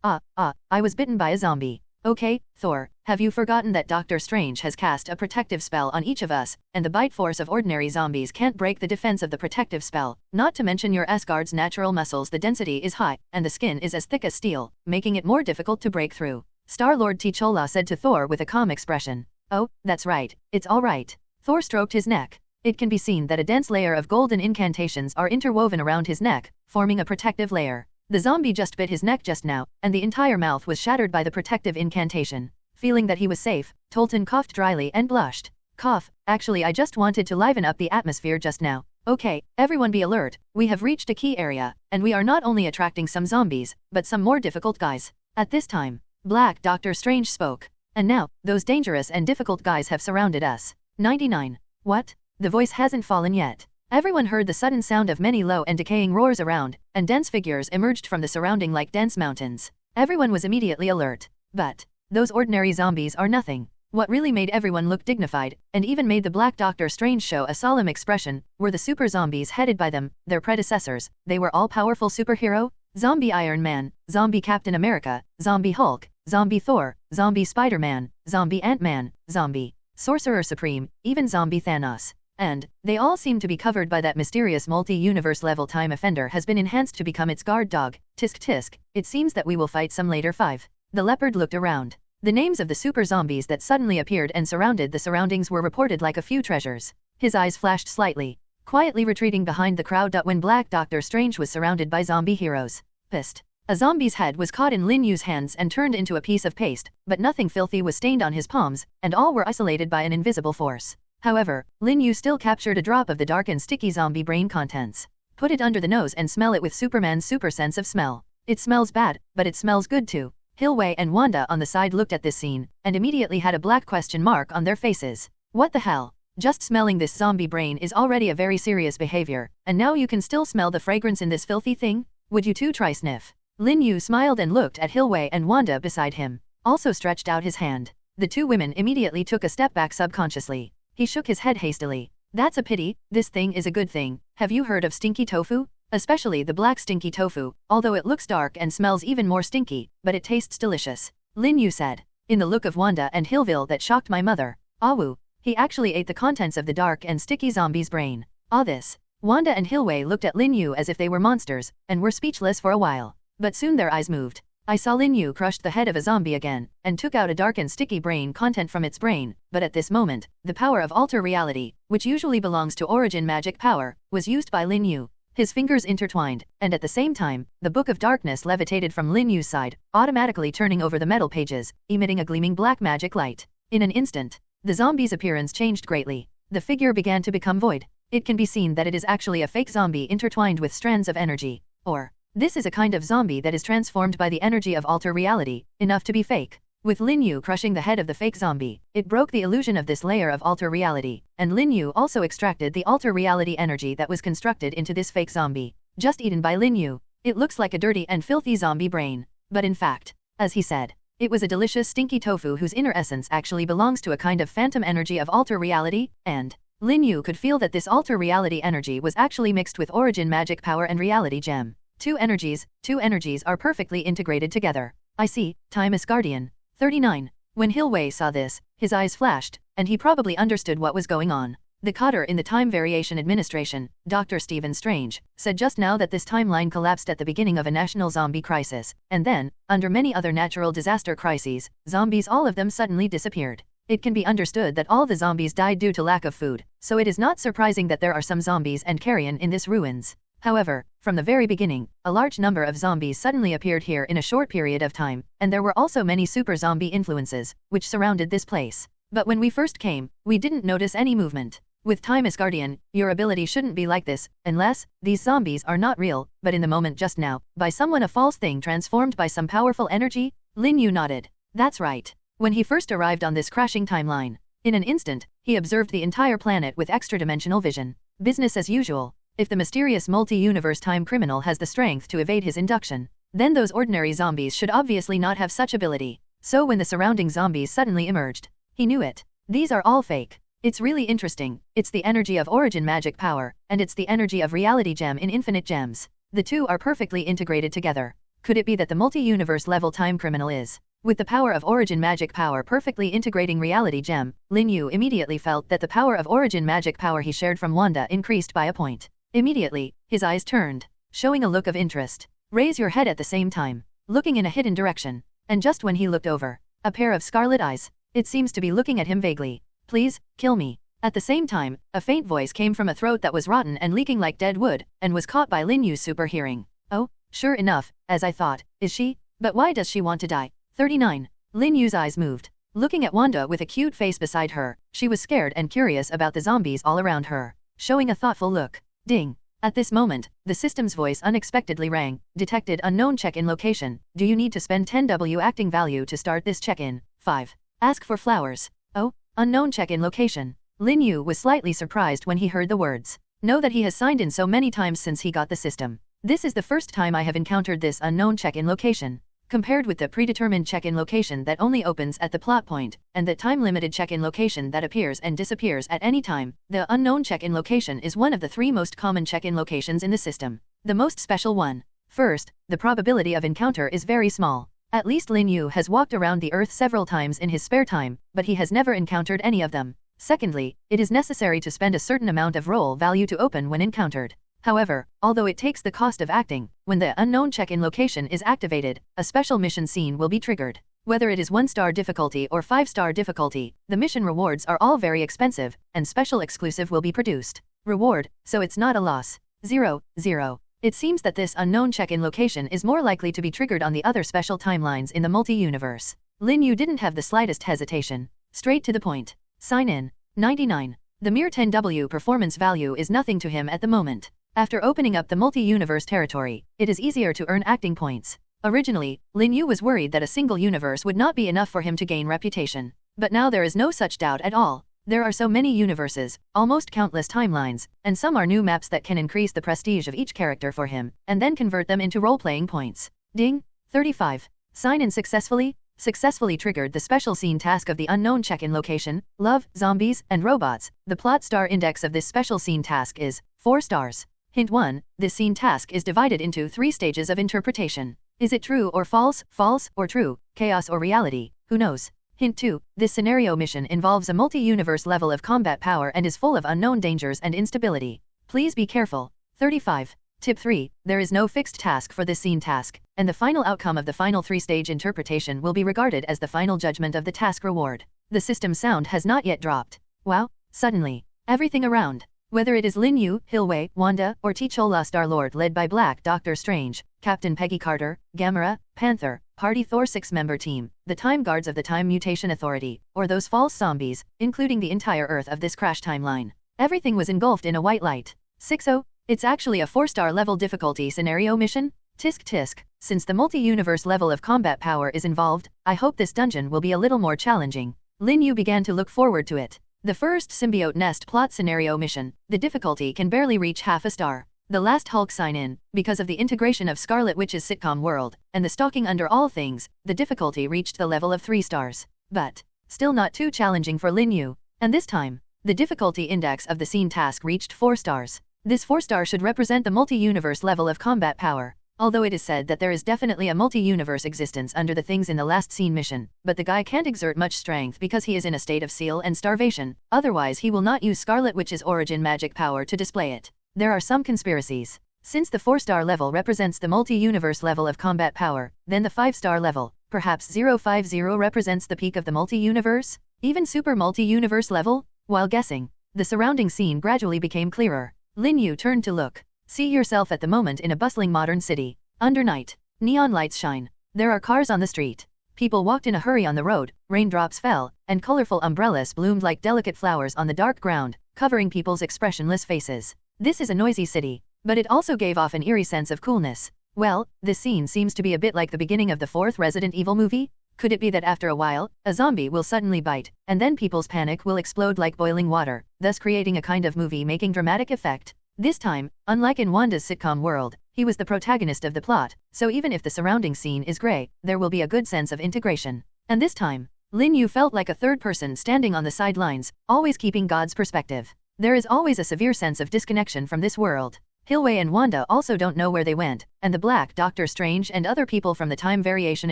I was bitten by a zombie. Okay, Thor, have you forgotten that Doctor Strange has cast a protective spell on each of us, and the bite force of ordinary zombies can't break the defense of the protective spell, not to mention your Asgard's natural muscles, the density is high, and the skin is as thick as steel, making it more difficult to break through. Star-Lord T'Challa said to Thor with a calm expression. Oh, that's right, it's all right. Thor stroked his neck. It can be seen that a dense layer of golden incantations are interwoven around his neck, forming a protective layer. The zombie just bit his neck just now, and the entire mouth was shattered by the protective incantation. Feeling that he was safe, Tolton coughed dryly and blushed. Cough, actually I just wanted to liven up the atmosphere just now. Okay, everyone be alert, we have reached a key area, and we are not only attracting some zombies, but some more difficult guys. At this time, Black Doctor Strange spoke. And now, those dangerous and difficult guys have surrounded us. 99. What? The voice hasn't fallen yet. Everyone heard the sudden sound of many low and decaying roars around, and dense figures emerged from the surrounding like dense mountains. Everyone was immediately alert. But those ordinary zombies are nothing. What really made everyone look dignified, and even made the Black Doctor Strange show a solemn expression, were the super zombies headed by them, their predecessors. They were all powerful superhero? Zombie Iron Man, Zombie Captain America, Zombie Hulk, Zombie Thor, Zombie Spider-Man, Zombie Ant-Man, Zombie Sorcerer Supreme, even Zombie Thanos. And they all seem to be covered by that mysterious multi-universe level time offender has been enhanced to become its guard dog. Tisk tisk, it seems that we will fight some later. 5. The leopard looked around. The names of the super zombies that suddenly appeared and surrounded the surroundings were reported like a few treasures. His eyes flashed slightly, quietly retreating behind the crowd when Black Doctor Strange was surrounded by zombie heroes. Pissed. A zombie's head was caught in Lin Yu's hands and turned into a piece of paste, but nothing filthy was stained on his palms, and all were isolated by an invisible force. However, Lin Yu still captured a drop of the dark and sticky zombie brain contents. Put it under the nose and smell it with Superman's super sense of smell. It smells bad, but it smells good too. Hilwei and Wanda on the side looked at this scene, and immediately had a black question mark on their faces. What the hell? Just smelling this zombie brain is already a very serious behavior, and now you can still smell the fragrance in this filthy thing? Would you too try sniff? Lin Yu smiled and looked at Hilwei and Wanda beside him, also stretched out his hand. The two women immediately took a step back subconsciously. He shook his head hastily. That's a pity, this thing is a good thing. Have you heard of stinky tofu? Especially the black stinky tofu, although it looks dark and smells even more stinky, but it tastes delicious. Lin Yu said, in the look of Wanda and Hillville that shocked my mother. Awu. He actually ate the contents of the dark and sticky zombie's brain. This. Wanda and Hilwei looked at Lin Yu as if they were monsters, and were speechless for a while. But soon their eyes moved. I saw Lin Yu crushed the head of a zombie again, and took out a dark and sticky brain content from its brain, but at this moment, the power of alter reality, which usually belongs to origin magic power, was used by Lin Yu. His fingers intertwined, and at the same time, the Book of Darkness levitated from Lin Yu's side, automatically turning over the metal pages, emitting a gleaming black magic light. In an instant, the zombie's appearance changed greatly. The figure began to become void. It can be seen that it is actually a fake zombie intertwined with strands of energy. Or, this is a kind of zombie that is transformed by the energy of alter reality, enough to be fake. With Lin Yu crushing the head of the fake zombie, it broke the illusion of this layer of alter reality, and Lin Yu also extracted the alter reality energy that was constructed into this fake zombie. Just eaten by Lin Yu, it looks like a dirty and filthy zombie brain. But in fact, as he said, it was a delicious stinky tofu whose inner essence actually belongs to a kind of phantom energy of alter reality, and Lin Yu could feel that this alter reality energy was actually mixed with origin magic power and reality gem. Two energies are perfectly integrated together. I see, Time Asgardian. 39. When Hilwei saw this, his eyes flashed, and he probably understood what was going on. The Cotter in the Time Variation Administration, Dr. Stephen Strange, said just now that this timeline collapsed at the beginning of a national zombie crisis, and then, under many other natural disaster crises, zombies all of them suddenly disappeared. It can be understood that all the zombies died due to lack of food, so it is not surprising that there are some zombies and carrion in this ruins. However, from the very beginning, a large number of zombies suddenly appeared here in a short period of time, and there were also many super zombie influences, which surrounded this place. But when we first came, we didn't notice any movement. With Time Asgardian, your ability shouldn't be like this, unless, these zombies are not real, but in the moment just now, by someone a false thing transformed by some powerful energy? Lin Yu nodded. That's right. When he first arrived on this crashing timeline, in an instant, he observed the entire planet with extra-dimensional vision. Business as usual. If the mysterious multi-universe time criminal has the strength to evade his induction, then those ordinary zombies should obviously not have such ability. So when the surrounding zombies suddenly emerged, he knew it. These are all fake. It's really interesting. It's the energy of origin magic power, and it's the energy of reality gem in infinite gems. The two are perfectly integrated together. Could it be that the multi-universe level time criminal is, with the power of origin magic power perfectly integrating reality gem? Lin Yu immediately felt that the power of origin magic power he shared from Wanda increased by a point. Immediately, his eyes turned, showing a look of interest. Raise your head at the same time, looking in a hidden direction. And just when he looked over, a pair of scarlet eyes, it seems to be looking at him vaguely. Please, kill me. At the same time, a faint voice came from a throat that was rotten and leaking like dead wood, and was caught by Lin Yu's super hearing. Oh, sure enough, as I thought, is she? But why does she want to die? 39. Lin Yu's eyes moved, looking at Wanda with a cute face beside her. She was scared and curious about the zombies all around her, showing a thoughtful look. Ding. At this moment, the system's voice unexpectedly rang. Detected unknown check-in location. Do you need to spend 10W acting value to start this check-in? 5. Ask for flowers. Oh, unknown check-in location. Lin Yu was slightly surprised when he heard the words. Know that he has signed in so many times since he got the system. This is the first time I have encountered this unknown check-in location. Compared with the predetermined check-in location that only opens at the plot point, and the time-limited check-in location that appears and disappears at any time, the unknown check-in location is one of the 3 most common check-in locations in the system. The most special one. First, the probability of encounter is very small. At least Lin Yu has walked around the Earth several times in his spare time, but he has never encountered any of them. Secondly, it is necessary to spend a certain amount of roll value to open when encountered. However, although it takes the cost of acting, when the unknown check-in location is activated, a special mission scene will be triggered. Whether it is 1-star difficulty or 5-star difficulty, the mission rewards are all very expensive, and special exclusive will be produced. Reward, so it's not a loss. 0, 0. It seems that this unknown check-in location is more likely to be triggered on the other special timelines in the multi-universe. Lin Yu didn't have the slightest hesitation. Straight to the point. Sign in. 99. The mere 10W performance value is nothing to him at the moment. After opening up the multi-universe territory, it is easier to earn acting points. Originally, Lin Yu was worried that a single universe would not be enough for him to gain reputation. But now there is no such doubt at all. There are so many universes, almost countless timelines, and some are new maps that can increase the prestige of each character for him, and then convert them into role-playing points. Ding! 35. Sign in successfully. Successfully triggered the special scene task of the unknown check-in location, love, zombies, and robots. The plot star index of this special scene task is 4 stars. Hint 1, this scene task is divided into 3 stages of interpretation. Is it true or false, false or true, chaos or reality, who knows? Hint 2, this scenario mission involves a multi-universe level of combat power and is full of unknown dangers and instability. Please be careful. 35. Tip 3, there is no fixed task for this scene task, and the final outcome of the final 3-stage interpretation will be regarded as the final judgment of the task reward. The system sound has not yet dropped. Wow, suddenly, everything around. Whether it is Lin Yu, Hilwei, Wanda, or T'Challa Star-Lord led by Black Doctor Strange, Captain Peggy Carter, Gamera, Panther, Party Thor 6-member team, the Time Guards of the Time Mutation Authority, or those false zombies, including the entire Earth of this crash timeline. Everything was engulfed in a white light. 6-0, it's actually a 4-star level difficulty scenario mission? Tisk tisk, since the multi-universe level of combat power is involved, I hope this dungeon will be a little more challenging. Lin Yu began to look forward to it. The first symbiote nest plot scenario mission, the difficulty can barely reach half a star. The last Hulk sign-in, because of the integration of Scarlet Witch's sitcom world, and the stalking under all things, the difficulty reached the level of 3 stars. But, still not too challenging for Lin Yu. And this time, the difficulty index of the scene task reached 4 stars. This 4-star should represent the multi-universe level of combat power. Although it is said that there is definitely a multi-universe existence under the things in the last scene mission, but the guy can't exert much strength because he is in a state of seal and starvation, otherwise he will not use Scarlet Witch's origin magic power to display it. There are some conspiracies. Since the 4-star level represents the multi-universe level of combat power, then the 5-star level, perhaps 050 represents the peak of the multi-universe? Even super multi-universe level? While guessing, the surrounding scene gradually became clearer. Lin Yu turned to look. See yourself at the moment in a bustling modern city. Under night. Neon lights shine. There are cars on the street. People walked in a hurry on the road, raindrops fell, and colorful umbrellas bloomed like delicate flowers on the dark ground, covering people's expressionless faces. This is a noisy city, but it also gave off an eerie sense of coolness. Well, this scene seems to be a bit like the beginning of the 4th Resident Evil movie? Could it be that after a while, a zombie will suddenly bite, and then people's panic will explode like boiling water, thus creating a kind of movie-making dramatic effect? This time, unlike in Wanda's sitcom world, he was the protagonist of the plot, so even if the surrounding scene is grey, there will be a good sense of integration. And this time, Lin Yu felt like a third person standing on the sidelines, always keeping God's perspective. There is always a severe sense of disconnection from this world. Hilwei and Wanda also don't know where they went, and the Black Doctor Strange and other people from the Time Variation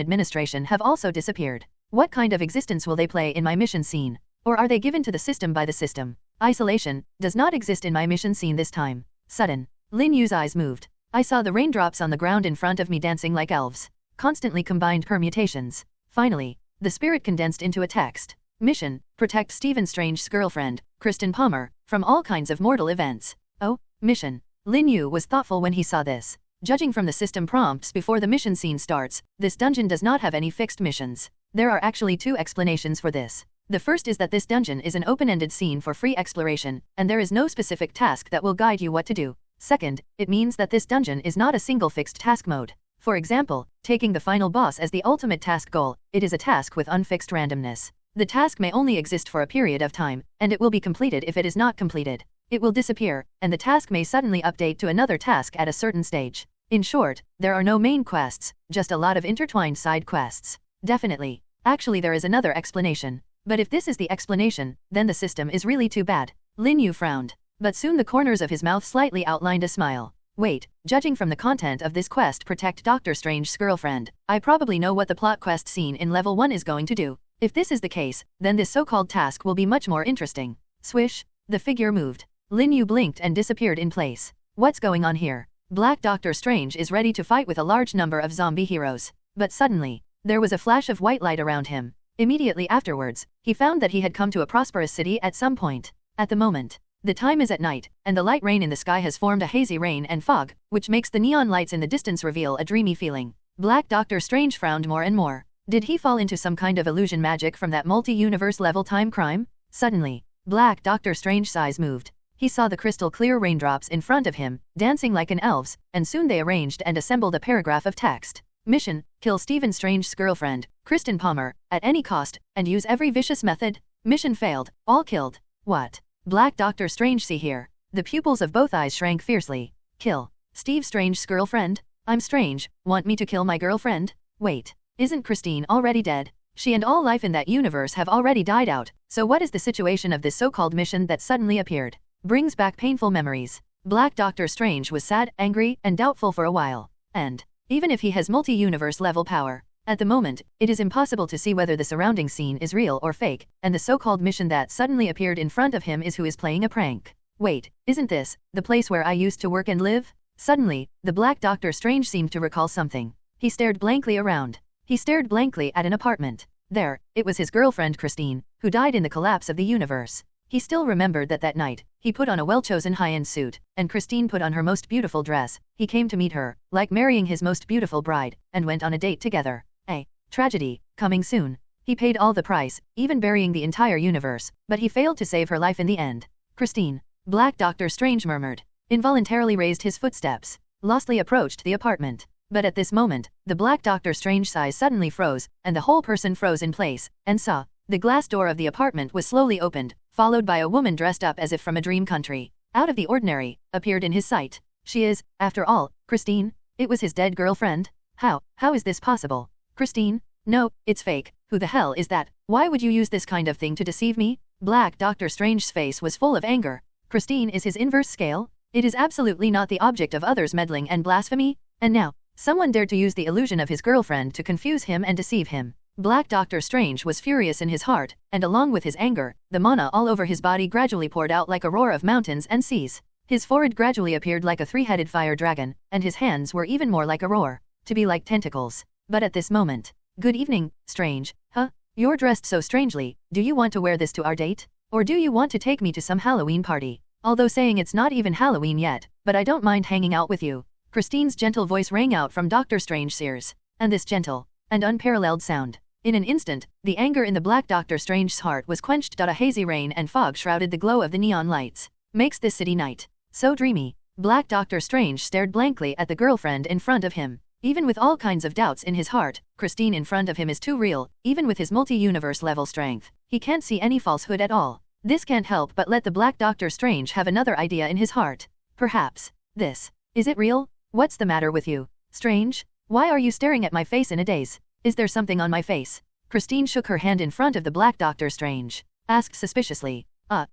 Administration have also disappeared. What kind of existence will they play in my mission scene? Or are they given to the system by the system? Isolation does not exist in my mission scene this time. Sudden, Lin Yu's eyes moved. I saw the raindrops on the ground in front of me dancing like elves. Constantly combined permutations. Finally, the spirit condensed into a text. Mission, protect Stephen Strange's girlfriend, Kristen Palmer, from all kinds of mortal events. Oh, mission. Lin Yu was thoughtful when he saw this. Judging from the system prompts before the mission scene starts, this dungeon does not have any fixed missions. There are actually 2 explanations for this. The first is that this dungeon is an open-ended scene for free exploration, and there is no specific task that will guide you what to do. Second, it means that this dungeon is not a single fixed task mode. For example, taking the final boss as the ultimate task goal, it is a task with unfixed randomness. The task may only exist for a period of time, and it will be completed if it is not completed. It will disappear, and the task may suddenly update to another task at a certain stage. In short, there are no main quests, just a lot of intertwined side quests. Definitely. Actually, there is another explanation. But if this is the explanation, then the system is really too bad. Lin Yu frowned. But soon the corners of his mouth slightly outlined a smile. Wait, judging from the content of this quest protect Doctor Strange's girlfriend, I probably know what the plot quest scene in level 1 is going to do. If this is the case, then this so-called task will be much more interesting. Swish, the figure moved. Lin Yu blinked and disappeared in place. What's going on here? Black Doctor Strange is ready to fight with a large number of zombie heroes. But suddenly, There was a flash of white light around him. Immediately afterwards, he found that he had come to a prosperous city at some point. At the moment, the time is at night, and the light rain in the sky has formed a hazy rain and fog, which makes the neon lights in the distance reveal a dreamy feeling. Black Doctor Strange frowned more and more. Did he fall into some kind of illusion magic from that multi-universe level time crime? Suddenly, Black Doctor Strange's eyes moved. He saw the crystal clear raindrops in front of him, dancing like an elves, and soon they arranged and assembled a paragraph of text. Mission: kill Stephen Strange's girlfriend, Kristen Palmer, at any cost, and use every vicious method. Mission failed, all killed. What? Black Doctor Strange, see here. The pupils of both eyes shrank fiercely. Kill Steve Strange's girlfriend? I'm Strange, want me to kill my girlfriend? Wait, isn't Christine already dead? She and all life in that universe have already died out, so what is the situation of this so-called mission that suddenly appeared? Brings back painful memories. Black Doctor Strange was sad, angry, and doubtful for a while. And even if he has multi-universe level power, at the moment, it is impossible to see whether the surrounding scene is real or fake, and the so-called mission that suddenly appeared in front of him is who is playing a prank. Wait, isn't this the place where I used to work and live? Suddenly, the Black Doctor Strange seemed to recall something. He stared blankly around. He stared blankly at an apartment. There, it was his girlfriend Christine, who died in the collapse of the universe. He still remembered that night, he put on a well-chosen high-end suit, and Christine put on her most beautiful dress. He came to meet her, like marrying his most beautiful bride, and went on a date together. A tragedy, coming soon. He paid all the price, even burying the entire universe, but he failed to save her life in the end. Christine. Black Doctor Strange murmured. Involuntarily raised his footsteps. Lostly approached the apartment. But at this moment, the Black Doctor Strange's eyes suddenly froze, and the whole person froze in place, and saw. The glass door of the apartment was slowly opened, followed by a woman dressed up as if from a dream country. Out of the ordinary, appeared in his sight. She is, after all, Christine? It was his dead girlfriend? How is this possible? Christine? No, it's fake. Who the hell is that? Why would you use this kind of thing to deceive me? Black Doctor Strange's face was full of anger. Christine is his inverse scale? It is absolutely not the object of others' meddling and blasphemy? And now, someone dared to use the illusion of his girlfriend to confuse him and deceive him. Black Doctor Strange was furious in his heart, and along with his anger, the mana all over his body gradually poured out like a roar of mountains and seas. His forehead gradually appeared like a three-headed fire dragon, and his hands were even more like a roar, to be like tentacles. But at this moment, good evening, Strange. Huh? You're dressed so strangely. Do you want to wear this to our date? Or do you want to take me to some Halloween party? Although saying it's not even Halloween yet, but I don't mind hanging out with you. Christine's gentle voice rang out from Doctor Strange's ears. And this gentle and unparalleled sound. In an instant, the anger in the Black Doctor Strange's heart was quenched. A hazy rain and fog shrouded the glow of the neon lights. Makes this city night so dreamy. Black Doctor Strange stared blankly at the girlfriend in front of him. Even with all kinds of doubts in his heart, Christine in front of him is too real. Even with his multi-universe level strength, he can't see any falsehood at all. This can't help but let the Black Doctor Strange have another idea in his heart. Perhaps this is it real? What's the matter with you, Strange? Why are you staring at my face in a daze? Is there something on my face? Christine shook her hand in front of the Black Doctor Strange. Asked suspiciously.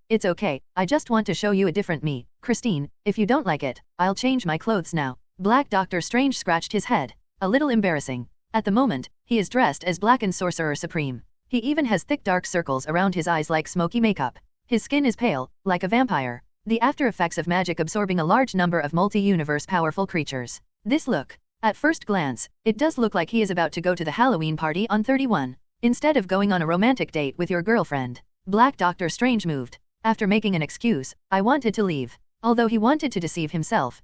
It's okay, I just want to show you a different me. Christine, if you don't like it, I'll change my clothes now. Black Doctor Strange scratched his head. A little embarrassing. At the moment, he is dressed as Black and Sorcerer Supreme. He even has thick dark circles around his eyes like smoky makeup. His skin is pale, like a vampire. The after effects of magic absorbing a large number of multi-universe powerful creatures. This look. At first glance, it does look like he is about to go to the Halloween party on 31. Instead of going on a romantic date with your girlfriend. Black Doctor Strange moved. After making an excuse, I wanted to leave. Although he wanted to deceive himself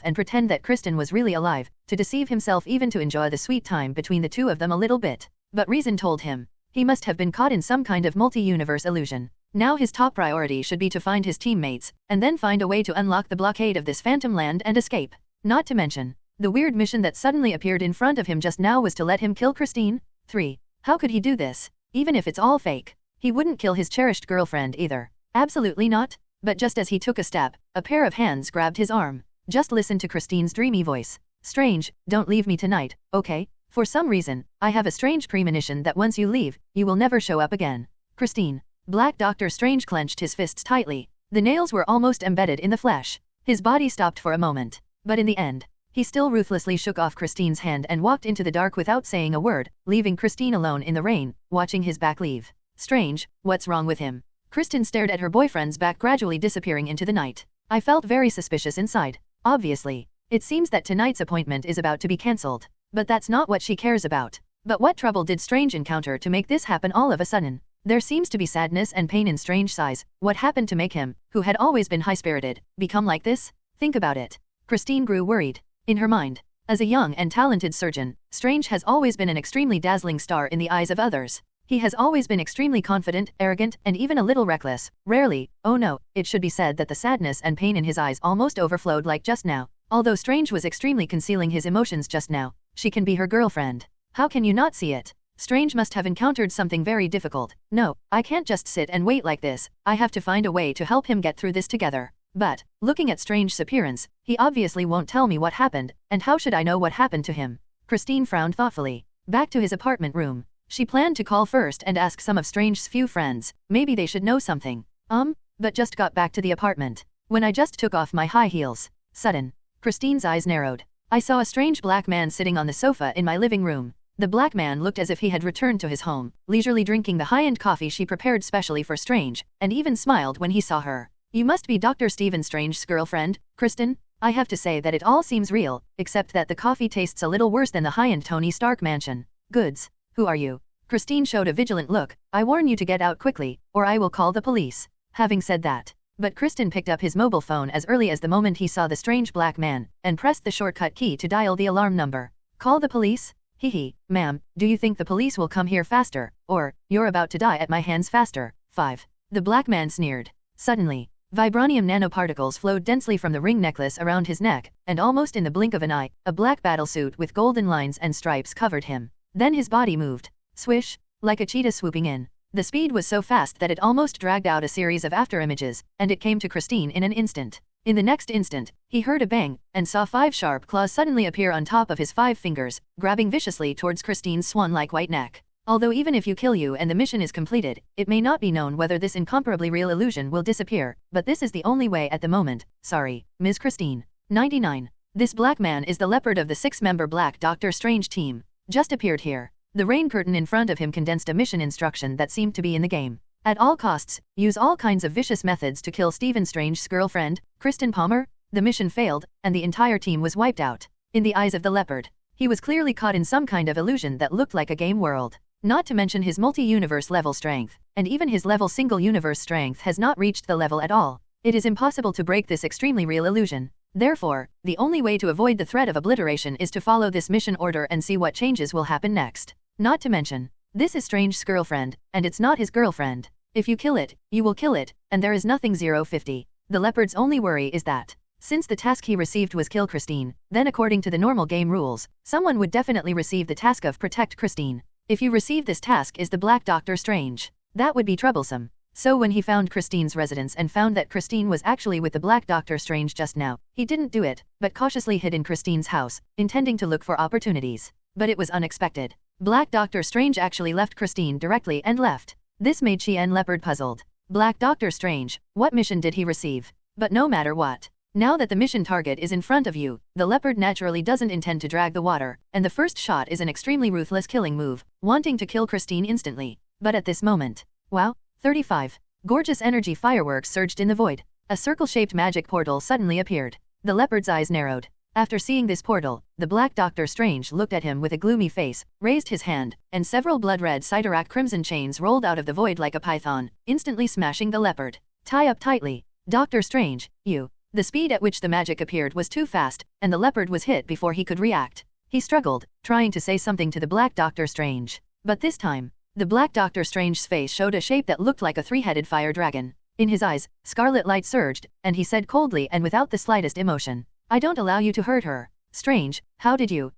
and pretend that Kristen was really alive, to deceive himself even to enjoy the sweet time between the two of them a little bit. But reason told him, he must have been caught in some kind of multi-universe illusion. Now his top priority should be to find his teammates, and then find a way to unlock the blockade of this phantom land and escape. Not to mention, the weird mission that suddenly appeared in front of him just now was to let him kill Christine. 3. How could he do this? Even if it's all fake. He wouldn't kill his cherished girlfriend either. Absolutely not. But just as he took a step, a pair of hands grabbed his arm. Just listen to Christine's dreamy voice. Strange, don't leave me tonight, okay? For some reason, I have a strange premonition that once you leave, you will never show up again. Christine. Black Doctor Strange clenched his fists tightly. The nails were almost embedded in the flesh. His body stopped for a moment. But in the end, he still ruthlessly shook off Christine's hand and walked into the dark without saying a word, leaving Christine alone in the rain, watching his back leave. Strange, what's wrong with him? Kristen stared at her boyfriend's back gradually disappearing into the night. I felt very suspicious inside. Obviously, it seems that tonight's appointment is about to be cancelled. But that's not what she cares about. But what trouble did Strange encounter to make this happen all of a sudden? There seems to be sadness and pain in Strange's eyes. What happened to make him, who had always been high-spirited, become like this? Think about it. Christine grew worried. In her mind, as a young and talented surgeon, Strange has always been an extremely dazzling star in the eyes of others. He has always been extremely confident, arrogant, and even a little reckless. Rarely, oh no, it should be said that the sadness and pain in his eyes almost overflowed like just now. Although Strange was extremely concealing his emotions just now, she can be her girlfriend. How can you not see it? Strange must have encountered something very difficult. No, I can't just sit and wait like this. I have to find a way to help him get through this together. But, looking at Strange's appearance, he obviously won't tell me what happened, and how should I know what happened to him? Christine frowned thoughtfully. Back to his apartment room. She planned to call first and ask some of Strange's few friends. Maybe they should know something. But just got back to the apartment. When I just took off my high heels. Sudden. Christine's eyes narrowed. I saw a strange black man sitting on the sofa in my living room. The black man looked as if he had returned to his home, leisurely drinking the high-end coffee she prepared specially for Strange, and even smiled when he saw her. You must be Dr. Stephen Strange's girlfriend, Kristen? I have to say that it all seems real, except that the coffee tastes a little worse than the high-end Tony Stark mansion. Goods. Who are you? Christine showed a vigilant look. I warn you to get out quickly, or I will call the police. Having said that. But Kristen picked up his mobile phone as early as the moment he saw the strange black man, and pressed the shortcut key to dial the alarm number. Call the police? Hehe, ma'am, do you think the police will come here faster, or, you're about to die at my hands faster? 5. The black man sneered. Suddenly, vibranium nanoparticles flowed densely from the ring necklace around his neck, and almost in the blink of an eye, a black battlesuit with golden lines and stripes covered him. Then his body moved. Swish, like a cheetah swooping in. The speed was so fast that it almost dragged out a series of afterimages, and it came to Christine in an instant. In the next instant, he heard a bang, and saw 5 sharp claws suddenly appear on top of his 5 fingers, grabbing viciously towards Christine's swan-like white neck. Although even if you kill you and the mission is completed, it may not be known whether this incomparably real illusion will disappear, but this is the only way at the moment. Sorry, Ms. Christine. 99. This black man is the leopard of the 6-member Black Doctor Strange team. Just appeared here. The rain curtain in front of him condensed a mission instruction that seemed to be in the game. At all costs, use all kinds of vicious methods to kill Stephen Strange's girlfriend, Kristen Palmer. The mission failed, and the entire team was wiped out. In the eyes of the leopard, he was clearly caught in some kind of illusion that looked like a game world. Not to mention his multi-universe level strength, and even his level single universe strength has not reached the level at all. It is impossible to break this extremely real illusion. Therefore, the only way to avoid the threat of obliteration is to follow this mission order and see what changes will happen next. Not to mention, this is Strange's girlfriend, and it's not his girlfriend. If you kill it, you will kill it, and there is nothing 050. The leopard's only worry is that, since the task he received was kill Christine, then according to the normal game rules, someone would definitely receive the task of protect Christine. If you receive this task is the Black Doctor Strange. That would be troublesome. So when he found Christine's residence and found that Christine was actually with the Black Doctor Strange just now, he didn't do it, but cautiously hid in Christine's house, intending to look for opportunities. But it was unexpected. Black Doctor Strange actually left Christine directly and left. This made Chien Leopard puzzled. Black Doctor Strange, what mission did he receive? But no matter what. Now that the mission target is in front of you, the leopard naturally doesn't intend to drag the water, and the first shot is an extremely ruthless killing move, wanting to kill Christine instantly. But at this moment, wow, 35. Gorgeous energy fireworks surged in the void. A circle-shaped magic portal suddenly appeared. The leopard's eyes narrowed. After seeing this portal, the Black Doctor Strange looked at him with a gloomy face, raised his hand, and several blood-red Cyttorak crimson chains rolled out of the void like a python, instantly smashing the leopard. Tie up tightly. Doctor Strange, you. The speed at which the magic appeared was too fast, and the leopard was hit before he could react. He struggled, trying to say something to the Black Doctor Strange. But this time, the Black Doctor Strange's face showed a shape that looked like a 3-headed fire dragon. In his eyes, scarlet light surged, and he said coldly and without the slightest emotion, I don't allow you to hurt her. Strange, how did you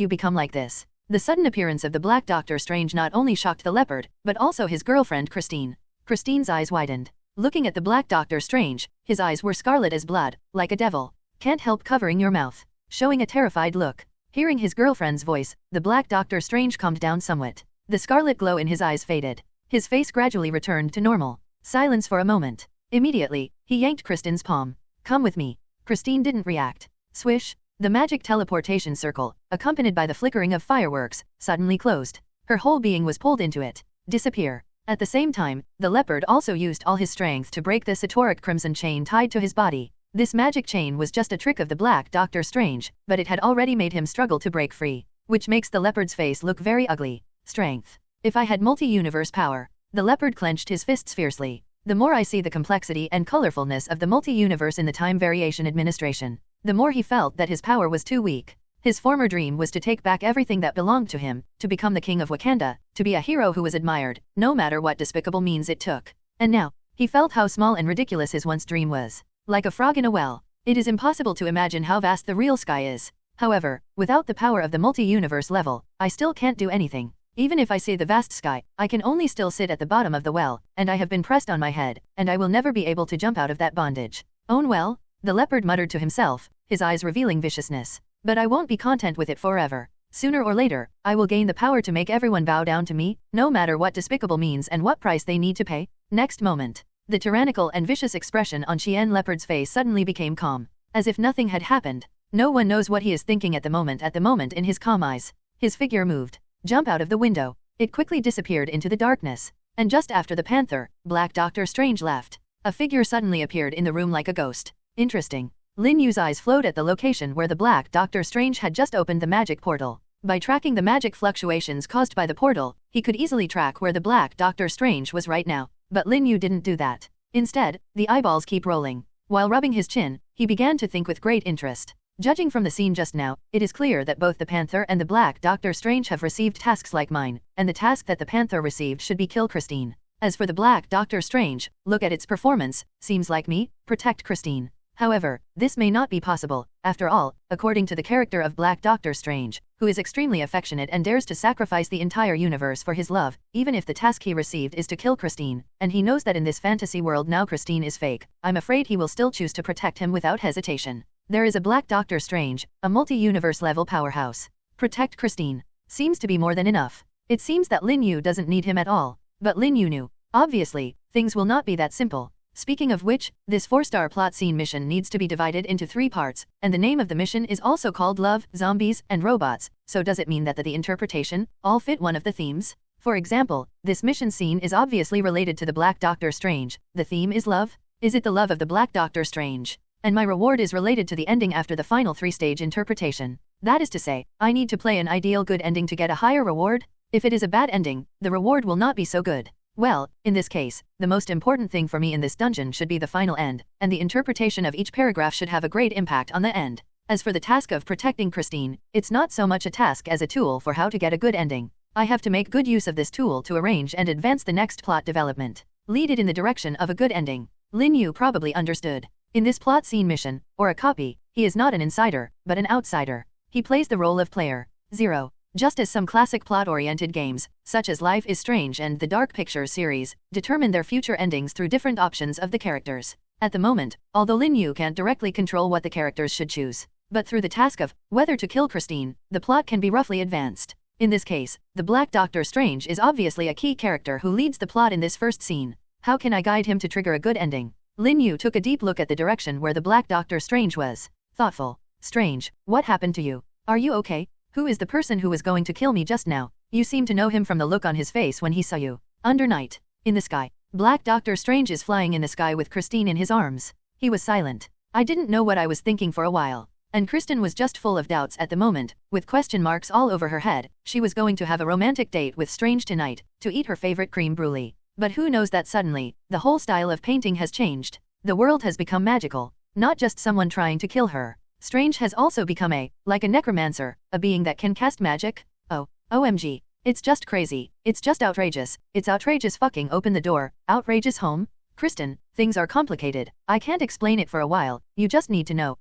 become like this? The sudden appearance of the Black Doctor Strange not only shocked the leopard, but also his girlfriend Christine. Christine's eyes widened. Looking at the Black Doctor Strange, his eyes were scarlet as blood, like a devil. Can't help covering your mouth. Showing a terrified look. Hearing his girlfriend's voice, the Black Doctor Strange calmed down somewhat. The scarlet glow in his eyes faded. His face gradually returned to normal. Silence for a moment. Immediately, he yanked Kristen's palm. Come with me. Christine didn't react. Swish, the magic teleportation circle, accompanied by the flickering of fireworks, suddenly closed. Her whole being was pulled into it. Disappear. At the same time, the leopard also used all his strength to break the Cyttorak crimson chain tied to his body. This magic chain was just a trick of the Black Doctor Strange, but it had already made him struggle to break free. which makes the leopard's face look very ugly. Strength. If I had multi-universe power. The leopard clenched his fists fiercely. The more I see the complexity and colorfulness of the multi-universe in the time variation administration, the more he felt that his power was too weak. His former dream was to take back everything that belonged to him, to become the king of Wakanda, to be a hero who was admired, no matter what despicable means it took. And now, he felt how small and ridiculous his once dream was. Like a frog in a well. It is impossible to imagine how vast the real sky is. However, without the power of the multi-universe level, I still can't do anything. Even if I see the vast sky, I can only still sit at the bottom of the well, and I have been pressed on my head, and I will never be able to jump out of that bondage. Oh well, the leopard muttered to himself, his eyes revealing viciousness. But I won't be content with it forever. Sooner or later, I will gain the power to make everyone bow down to me, no matter what despicable means and what price they need to pay. Next moment, the tyrannical and vicious expression on Chien Leopard's face suddenly became calm, as if nothing had happened. No one knows what he is thinking at the moment in his calm eyes. His figure moved. Jump out of the window. It quickly disappeared into the darkness. And just after the panther, Black Doctor Strange left. A figure suddenly appeared in the room like a ghost. Interesting. Lin Yu's eyes flowed at the location where the Black Doctor Strange had just opened the magic portal. By tracking the magic fluctuations caused by the portal, he could easily track where the Black Doctor Strange was right now. But Lin Yu didn't do that. Instead, the eyeballs keep rolling. While rubbing his chin, he began to think with great interest. Judging from the scene just now, it is clear that both the Panther and the Black Doctor Strange have received tasks like mine, and the task that the Panther received should be kill Christine. As for the Black Doctor Strange, look at its performance, seems like me, protect Christine. However, this may not be possible. After all, according to the character of Black Doctor Strange, who is extremely affectionate and dares to sacrifice the entire universe for his love, even if the task he received is to kill Christine, and he knows that in this fantasy world now Christine is fake, I'm afraid he will still choose to protect him without hesitation. There is a Black Doctor Strange, a multi-universe level powerhouse. Protect Christine. Seems to be more than enough. It seems that Lin Yu doesn't need him at all. But Lin Yu knew. Obviously, things will not be that simple. Speaking of which, this 4-star plot scene mission needs to be divided into 3 parts, and the name of the mission is also called Love, Zombies, and Robots, so does it mean that the interpretation all fit one of the themes? For example, this mission scene is obviously related to the Black Doctor Strange. The theme is love? Is it the love of the Black Doctor Strange? And my reward is related to the ending after the final 3-stage interpretation. That is to say, I need to play an ideal good ending to get a higher reward? If it is a bad ending, the reward will not be so good. Well, in this case, the most important thing for me in this dungeon should be the final end, and the interpretation of each paragraph should have a great impact on the end. As for the task of protecting Christine, it's not so much a task as a tool for how to get a good ending. I have to make good use of this tool to arrange and advance the next plot development. Lead it in the direction of a good ending. Lin Yu probably understood. In this plot scene mission, or a copy, he is not an insider, but an outsider. He plays the role of player 0. Just as some classic plot-oriented games, such as Life is Strange and the Dark Pictures series, determine their future endings through different options of the characters. At the moment, although Lin Yu can't directly control what the characters should choose, but through the task of whether to kill Christine, the plot can be roughly advanced. In this case, the Black Doctor Strange is obviously a key character who leads the plot in this first scene. How can I guide him to trigger a good ending? Lin Yu took a deep look at the direction where the Black Doctor Strange was. Thoughtful. Strange, what happened to you? Are you okay? Who is the person who was going to kill me just now? You seem to know him from the look on his face when he saw you. Under night. In the sky. Black Doctor Strange is flying in the sky with Christine in his arms. He was silent. I didn't know what I was thinking for a while. And Kristen was just full of doubts at the moment, with question marks all over her head. She was going to have a romantic date with Strange tonight, to eat her favorite creme brulee. But who knows that suddenly, the whole style of painting has changed. The world has become magical. Not just someone trying to kill her. Strange has also become like a necromancer, a being that can cast magic. Oh, OMG. It's just crazy. It's just outrageous. It's outrageous. Fucking open the door. Outrageous home. Kristen, things are complicated. I can't explain it for a while. You just need to know.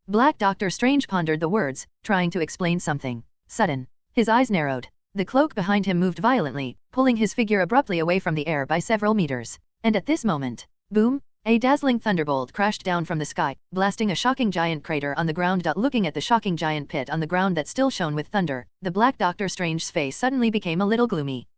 Black Doctor Strange pondered the words, trying to explain something. Sudden. His eyes narrowed. The cloak behind him moved violently, pulling his figure abruptly away from the air by several meters. And at this moment, boom, a dazzling thunderbolt crashed down from the sky, blasting a shocking giant crater on the ground. Looking at the shocking giant pit on the ground that still shone with thunder, the Black Doctor Strange's face suddenly became a little gloomy.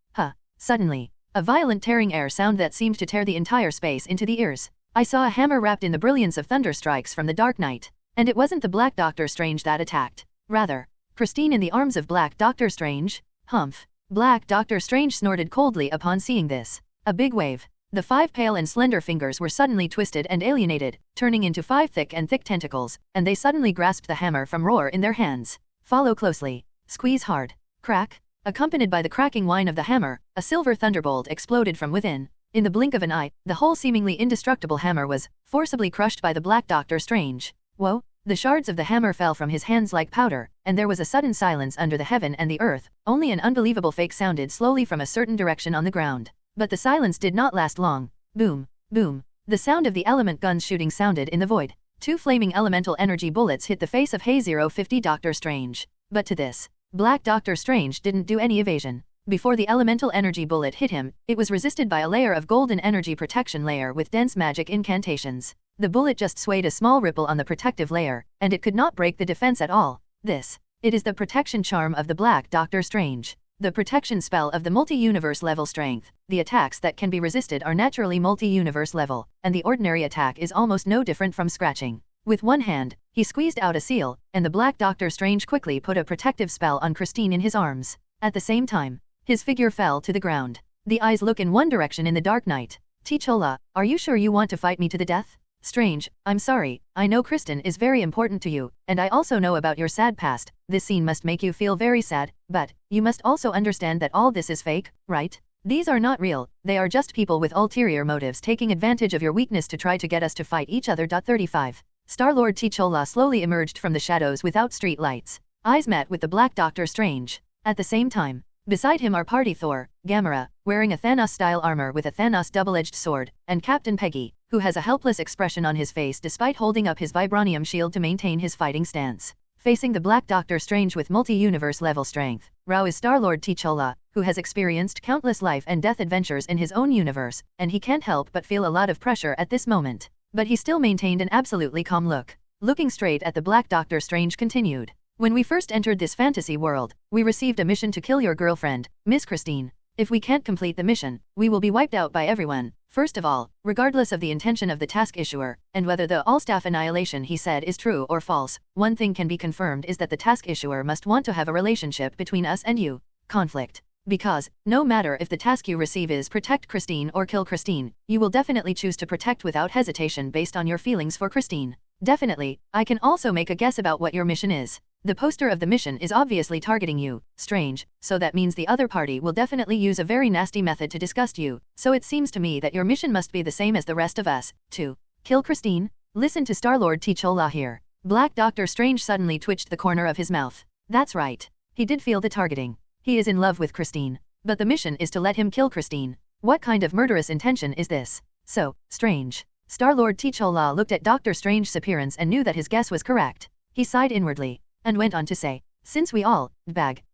Suddenly, a violent tearing air sound that seemed to tear the entire space into the ears. I saw a hammer wrapped in the brilliance of thunder strikes from the dark night. And it wasn't the Black Doctor Strange that attacked. Rather, Christine in the arms of Black Doctor Strange. Humph. Black Doctor Strange snorted coldly upon seeing this. A big wave. The 5 pale and slender fingers were suddenly twisted and alienated, turning into 5 thick tentacles, and they suddenly grasped the hammer from Roar in their hands. Follow closely. Squeeze hard. Crack. Accompanied by the cracking whine of the hammer, a silver thunderbolt exploded from within. In the blink of an eye, the whole seemingly indestructible hammer was forcibly crushed by the Black Doctor Strange. Whoa! The shards of the hammer fell from his hands like powder, and there was a sudden silence under the heaven and the earth. Only an unbelievable fake sounded slowly from a certain direction on the ground. But the silence did not last long. Boom! Boom! The sound of the element guns shooting sounded in the void. 2 flaming elemental energy bullets hit the face of Hey-050 Doctor Strange. But to this, Black Doctor Strange didn't do any evasion. Before the elemental energy bullet hit him, it was resisted by a layer of golden energy protection layer with dense magic incantations. The bullet just swayed a small ripple on the protective layer, and it could not break the defense at all. It is the protection charm of the Black Doctor Strange. The protection spell of the multi-universe level strength. The attacks that can be resisted are naturally multi-universe level, and the ordinary attack is almost no different from scratching. With one hand, he squeezed out a seal, and the Black Doctor Strange quickly put a protective spell on Christine in his arms. At the same time, his figure fell to the ground. The eyes look in one direction in the dark night. T'Challa, are you sure you want to fight me to the death? Strange, I'm sorry, I know Kristen is very important to you, and I also know about your sad past. This scene must make you feel very sad, but you must also understand that all this is fake, right? These are not real, they are just people with ulterior motives taking advantage of your weakness to try to get us to fight each other. 35. Star-Lord T'Challa slowly emerged from the shadows without street lights. Eyes met with the Black Doctor Strange. At the same time, beside him are Party Thor, Gamora, wearing a Thanos-style armor with a Thanos double-edged sword, and Captain Peggy, who has a helpless expression on his face despite holding up his vibranium shield to maintain his fighting stance. Facing the Black Doctor Strange with multi-universe level strength, Rao is Star-Lord T'Challa, who has experienced countless life and death adventures in his own universe, and he can't help but feel a lot of pressure at this moment. But he still maintained an absolutely calm look. Looking straight at the Black Doctor Strange continued. When we first entered this fantasy world, we received a mission to kill your girlfriend, Miss Christine. If we can't complete the mission, we will be wiped out by everyone. First of all, regardless of the intention of the task issuer, and whether the all-staff annihilation he said is true or false, one thing can be confirmed is that the task issuer must want to have a relationship between us and you. Conflict. Because, no matter if the task you receive is protect Christine or kill Christine, you will definitely choose to protect without hesitation based on your feelings for Christine. Definitely, I can also make a guess about what your mission is. The poster of the mission is obviously targeting you, Strange, so that means the other party will definitely use a very nasty method to disgust you, so it seems to me that your mission must be the same as the rest of us, to kill Christine? Listen to Star-Lord T'Challa here. Black Doctor Strange suddenly twitched the corner of his mouth. That's right. He did feel the targeting. He is in love with Christine. But the mission is to let him kill Christine. What kind of murderous intention is this? So, Strange. Star-Lord T'Challa looked at Doctor Strange's appearance and knew that his guess was correct. He sighed inwardly, and went on to say, since we all,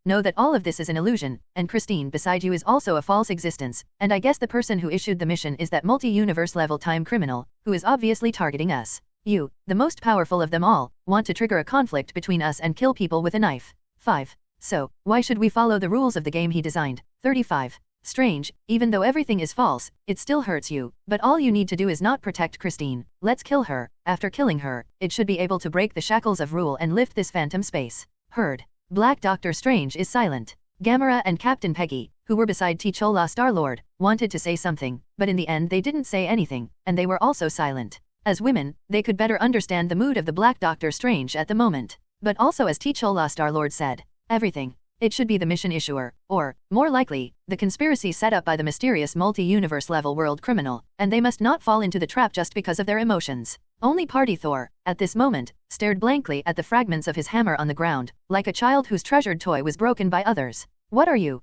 know that all of this is an illusion, and Christine beside you is also a false existence, and I guess the person who issued the mission is that multi-universe level time criminal, who is obviously targeting us. You, the most powerful of them all, want to trigger a conflict between us and kill people with a knife. 5. So, why should we follow the rules of the game he designed? 35. Strange, even though everything is false, it still hurts you, but all you need to do is not protect Christine. Let's kill her. After killing her, it should be able to break the shackles of rule and lift this phantom space. Heard. Black Doctor Strange is silent. Gamora and Captain Peggy, who were beside T'Challa Star-Lord, wanted to say something, but in the end they didn't say anything, and they were also silent. As women, they could better understand the mood of the Black Doctor Strange at the moment. But also as T'Challa Star-Lord said, everything. It should be the mission issuer, or, more likely, the conspiracy set up by the mysterious multi-universe level world criminal, and they must not fall into the trap just because of their emotions. Only Party Thor, at this moment, stared blankly at the fragments of his hammer on the ground, like a child whose treasured toy was broken by others. What are you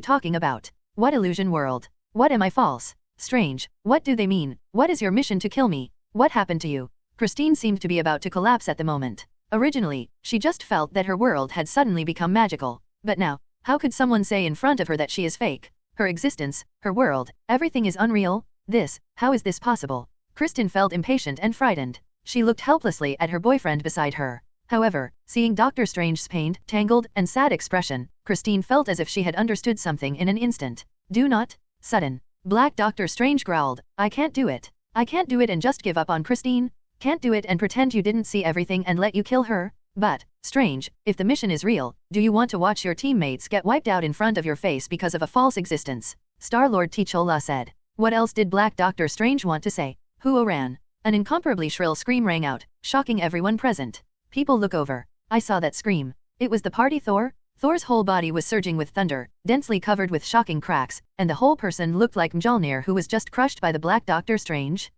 talking about? What illusion world? What am I false? Strange, what do they mean? What is your mission to kill me? What happened to you? Christine seemed to be about to collapse at the moment. Originally, she just felt that her world had suddenly become magical. But now, how could someone say in front of her that she is fake? Her existence, her world, everything is unreal? How is this possible? Kristen felt impatient and frightened. She looked helplessly at her boyfriend beside her. However, seeing Doctor Strange's pained, tangled, and sad expression, Christine felt as if she had understood something in an instant. Do not. Sudden. Black Doctor Strange growled, I can't do it. I can't do it and just give up on Christine. Can't do it and pretend you didn't see everything and let you kill her. But, Strange, if the mission is real, do you want to watch your teammates get wiped out in front of your face because of a false existence? Star-Lord T'Challa said. What else did Black Doctor Strange want to say? Who ran? An incomparably shrill scream rang out, shocking everyone present. People look over. I saw that scream. It was the Party Thor? Thor's whole body was surging with thunder, densely covered with shocking cracks, and the whole person looked like Mjolnir, who was just crushed by the Black Doctor Strange.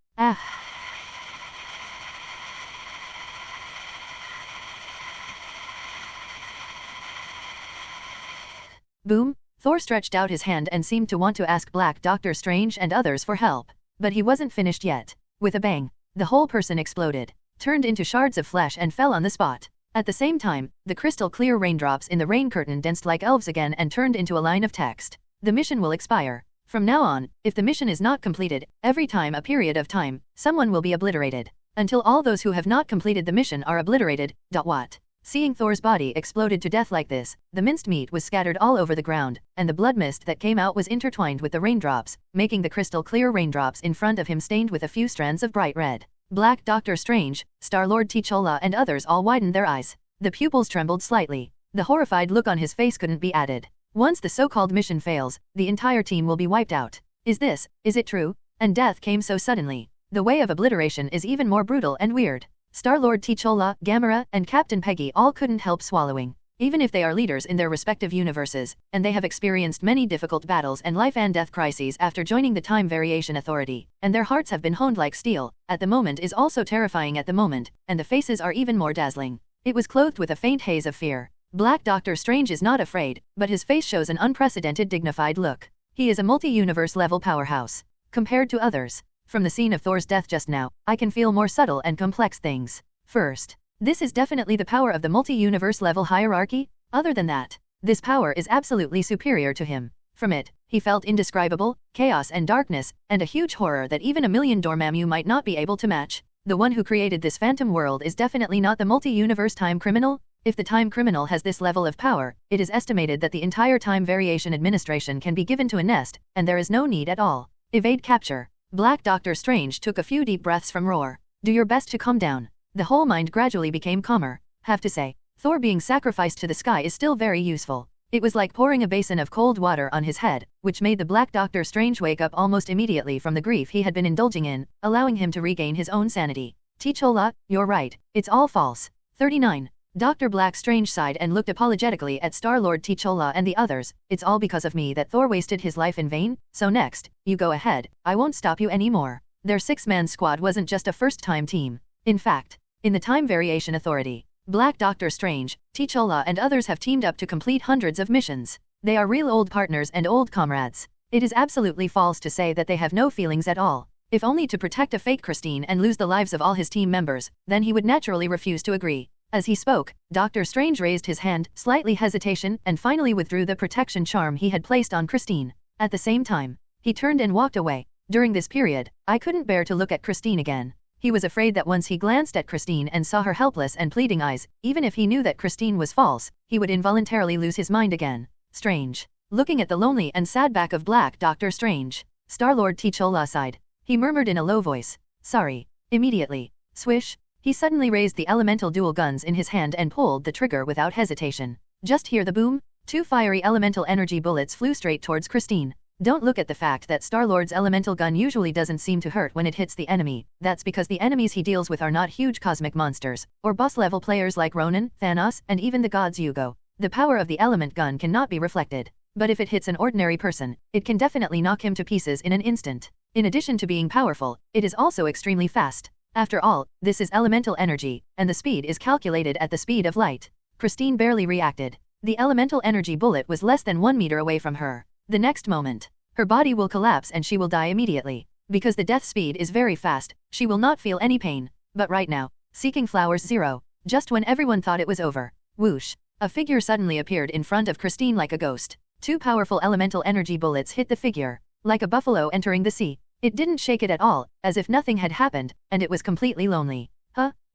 Boom! Thor stretched out his hand and seemed to want to ask Black Doctor Strange and others for help. But he wasn't finished yet. With a bang, the whole person exploded, turned into shards of flesh and fell on the spot. At the same time, the crystal-clear raindrops in the rain curtain danced like elves again and turned into a line of text. The mission will expire. From now on, if the mission is not completed, every time a period of time, someone will be obliterated. Until all those who have not completed the mission are obliterated. What? Seeing Thor's body exploded to death like this, the minced meat was scattered all over the ground, and the blood mist that came out was intertwined with the raindrops, making the crystal-clear raindrops in front of him stained with a few strands of bright red. Black Doctor Strange, Star-Lord T'Challa and others all widened their eyes. The pupils trembled slightly. The horrified look on his face couldn't be added. Once the so-called mission fails, the entire team will be wiped out. Is it true? And death came so suddenly. The way of obliteration is even more brutal and weird. Star-Lord T'Challa, Gamora, and Captain Peggy all couldn't help swallowing. Even if they are leaders in their respective universes, and they have experienced many difficult battles and life and death crises after joining the Time Variation Authority, and their hearts have been honed like steel, at the moment is also terrifying at the moment, and the faces are even more dazzling. It was clothed with a faint haze of fear. Black Doctor Strange is not afraid, but his face shows an unprecedented dignified look. He is a multi-universe level powerhouse. Compared to others. From the scene of Thor's death just now, I can feel more subtle and complex things. First, this is definitely the power of the multi-universe level hierarchy. Other than that, this power is absolutely superior to him. From it, he felt indescribable chaos and darkness, and a huge horror that even a million Dormammu might not be able to match. The one who created this phantom world is definitely not the multi-universe time criminal. If the time criminal has this level of power, it is estimated that the entire time variation administration can be given to a nest, and there is no need at all. Evade capture. Black Doctor Strange took a few deep breaths from roar. Do your best to calm down. The whole mind gradually became calmer. Have to say, Thor being sacrificed to the sky is still very useful. It was like pouring a basin of cold water on his head, which made the Black Doctor Strange wake up almost immediately from the grief he had been indulging in, allowing him to regain his own sanity. T'Challa, you're right, it's all false. 39. Dr. Black Strange sighed and looked apologetically at Star-Lord T'Challa and the others. It's all because of me that Thor wasted his life in vain, so next, you go ahead, I won't stop you anymore. Their six-man squad wasn't just a first-time team. In fact, in the Time Variation Authority, Black Doctor Strange, T'Challa and others have teamed up to complete hundreds of missions. They are real old partners and old comrades. It is absolutely false to say that they have no feelings at all. If only to protect a fake Christine and lose the lives of all his team members, then he would naturally refuse to agree. As he spoke, Doctor Strange raised his hand, slightly hesitation, and finally withdrew the protection charm he had placed on Christine. At the same time, he turned and walked away. During this period, I couldn't bear to look at Christine again. He was afraid that once he glanced at Christine and saw her helpless and pleading eyes, even if he knew that Christine was false, he would involuntarily lose his mind again. Strange. Looking at the lonely and sad back of Black Doctor Strange, Star-Lord T'Challa sighed. He murmured in a low voice, "Sorry." Immediately, swish, he suddenly raised the elemental dual guns in his hand and pulled the trigger without hesitation. Just hear the boom? 2 fiery elemental energy bullets flew straight towards Christine. Don't look at the fact that Star-Lord's elemental gun usually doesn't seem to hurt when it hits the enemy. That's because the enemies he deals with are not huge cosmic monsters, or boss-level players like Ronan, Thanos, and even the gods Hugo. The power of the element gun cannot be reflected. But if it hits an ordinary person, it can definitely knock him to pieces in an instant. In addition to being powerful, it is also extremely fast. After all, this is elemental energy, and the speed is calculated at the speed of light. Christine barely reacted. The elemental energy bullet was less than 1 meter away from her. The next moment, her body will collapse and she will die immediately. Because the death speed is very fast, she will not feel any pain. But right now, seeking flowers 0, just when everyone thought it was over. Whoosh! A figure suddenly appeared in front of Christine like a ghost. 2 powerful elemental energy bullets hit the figure. Like a buffalo entering the sea. It didn't shake it at all, as if nothing had happened, and it was completely lonely.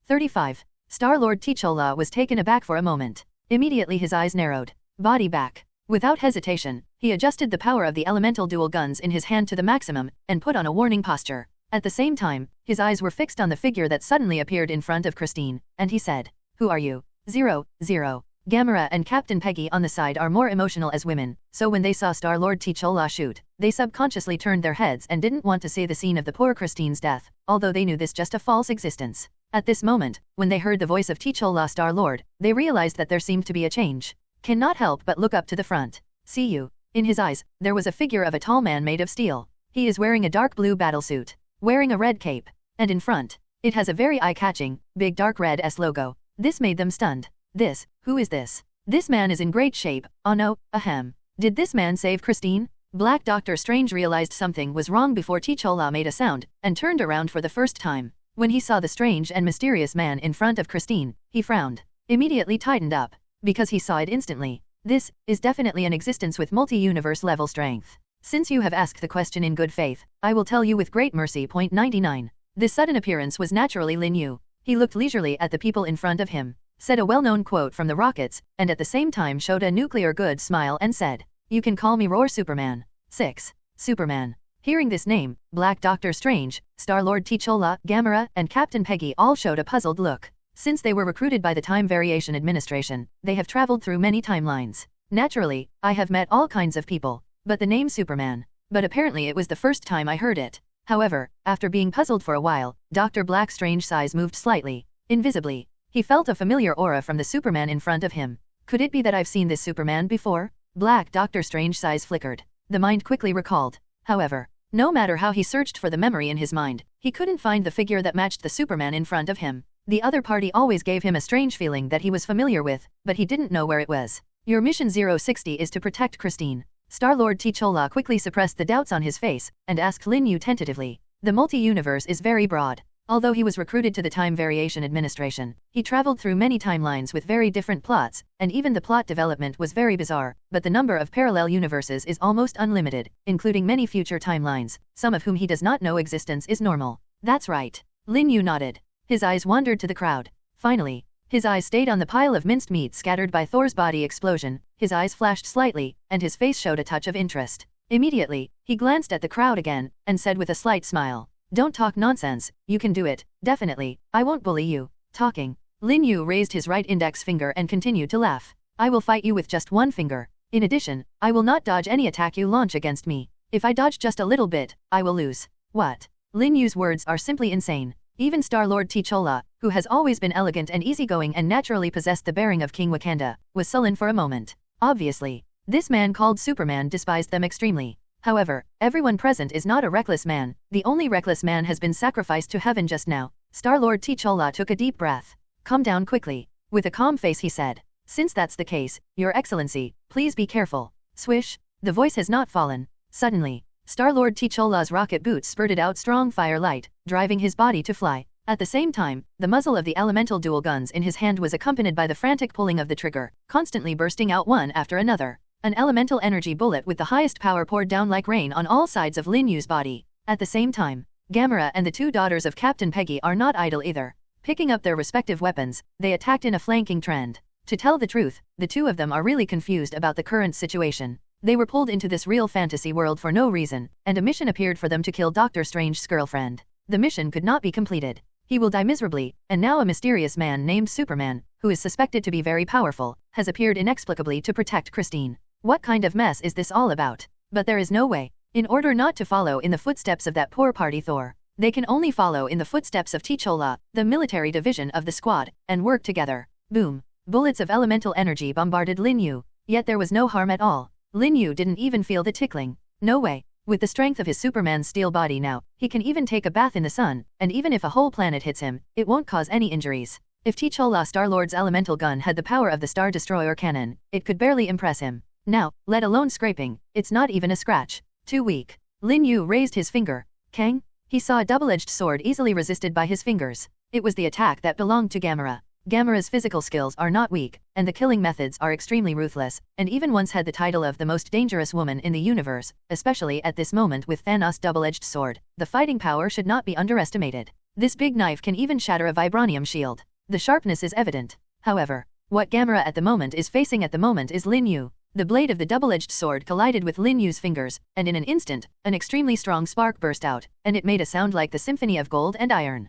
35. Star-Lord T'Challa was taken aback for a moment. Immediately his eyes narrowed. Body back. Without hesitation, he adjusted the power of the elemental dual guns in his hand to the maximum, and put on a warning posture. At the same time, his eyes were fixed on the figure that suddenly appeared in front of Christine, and he said, "Who are you?" 0. Gamora and Captain Peggy on the side are more emotional as women, so when they saw Star-Lord T'Challa shoot, they subconsciously turned their heads and didn't want to see the scene of the poor Christine's death, although they knew this just a false existence. At this moment, when they heard the voice of T'Challa Star-Lord, they realized that there seemed to be a change. cannot help but look up to the front. See you. In his eyes, there was a figure of a tall man made of steel. He is wearing a dark blue battlesuit, wearing a red cape, and in front, it has a very eye-catching, big dark red S logo. This made them stunned. Who is this? This man is in great shape. Oh no, ahem. Did this man save Christine? Black Doctor Strange realized something was wrong before T'Challa made a sound, and turned around for the first time. When he saw the strange and mysterious man in front of Christine, he frowned. Immediately tightened up, because he saw it instantly. This is definitely an existence with multi-universe level strength. Since you have asked the question in good faith, I will tell you with great mercy. 99. This sudden appearance was naturally Lin Yu. He looked leisurely at the people in front of him, said a well-known quote from the Rockets, and at the same time showed a nuclear good smile and said, "You can call me Roar Superman." 6. Superman. Hearing this name, Black Doctor Strange, Star-Lord T'Challa, Gamora, and Captain Peggy all showed a puzzled look. Since they were recruited by the Time Variation Administration, they have traveled through many timelines. Naturally, I have met all kinds of people, but the name Superman. But apparently it was the first time I heard it. However, after being puzzled for a while, Dr. Black Strange's eyes moved slightly. Invisibly, he felt a familiar aura from the Superman in front of him. Could it be that I've seen this Superman before? Black Doctor Strange's eyes flickered. The mind quickly recalled. However, no matter how he searched for the memory in his mind, he couldn't find the figure that matched the Superman in front of him. The other party always gave him a strange feeling that he was familiar with, but he didn't know where it was. Your mission 060 is to protect Christine. Star-Lord T'Challa quickly suppressed the doubts on his face, and asked Lin Yu tentatively. The multi-universe is very broad. Although he was recruited to the Time Variation Administration, he traveled through many timelines with very different plots, and even the plot development was very bizarre, but the number of parallel universes is almost unlimited, including many future timelines, some of whom he does not know existence is normal. That's right. Lin Yu nodded. His eyes wandered to the crowd. Finally, his eyes stayed on the pile of minced meat scattered by Thor's body explosion. His eyes flashed slightly, and his face showed a touch of interest. Immediately, he glanced at the crowd again, and said with a slight smile, "Don't talk nonsense, you can do it, definitely, I won't bully you." Talking, Lin Yu raised his right index finger and continued to laugh. "I will fight you with just one finger. In addition, I will not dodge any attack you launch against me. If I dodge just a little bit, I will lose." What? Lin Yu's words are simply insane. Even Star-Lord T'Challa, who has always been elegant and easygoing and naturally possessed the bearing of King Wakanda, was sullen for a moment. Obviously, this man called Superman despised them extremely. However, everyone present is not a reckless man. The only reckless man has been sacrificed to heaven just now. Star-Lord T'Challa took a deep breath. "Calm down quickly." With a calm face he said, "Since that's the case, Your Excellency, please be careful." Swish, the voice has not fallen. Suddenly, Star-Lord T'Challa's rocket boots spurted out strong fire light, driving his body to fly. At the same time, the muzzle of the elemental dual guns in his hand was accompanied by the frantic pulling of the trigger, constantly bursting out one after another. An elemental energy bullet with the highest power poured down like rain on all sides of Lin Yu's body. At the same time, Gamora and the two daughters of Captain Peggy are not idle either. Picking up their respective weapons, they attacked in a flanking trend. To tell the truth, the two of them are really confused about the current situation. They were pulled into this real fantasy world for no reason, and a mission appeared for them to kill Doctor Strange's girlfriend. The mission could not be completed. He will die miserably, and now a mysterious man named Superman, who is suspected to be very powerful, has appeared inexplicably to protect Christine. What kind of mess is this all about? But there is no way. In order not to follow in the footsteps of that poor party Thor, they can only follow in the footsteps of T'Challa, the military division of the squad, and work together. Boom. Bullets of elemental energy bombarded Lin Yu, yet there was no harm at all. Lin Yu didn't even feel the tickling. No way. With the strength of his Superman's steel body now, he can even take a bath in the sun, and even if a whole planet hits him, it won't cause any injuries. If T'Challa Star-Lord's elemental gun had the power of the Star Destroyer cannon, it could barely impress him. Now, let alone scraping, it's not even a scratch. Too weak. Lin Yu raised his finger. Kang? He saw a double-edged sword easily resisted by his fingers. It was the attack that belonged to Gamora. Gamora's physical skills are not weak, and the killing methods are extremely ruthless, and even once had the title of the most dangerous woman in the universe, especially at this moment with Thanos' double-edged sword. The fighting power should not be underestimated. This big knife can even shatter a vibranium shield. The sharpness is evident. However, what Gamora at the moment is facing is Lin Yu. The blade of the double-edged sword collided with Lin Yu's fingers, and in an instant, an extremely strong spark burst out, and it made a sound like the symphony of gold and iron.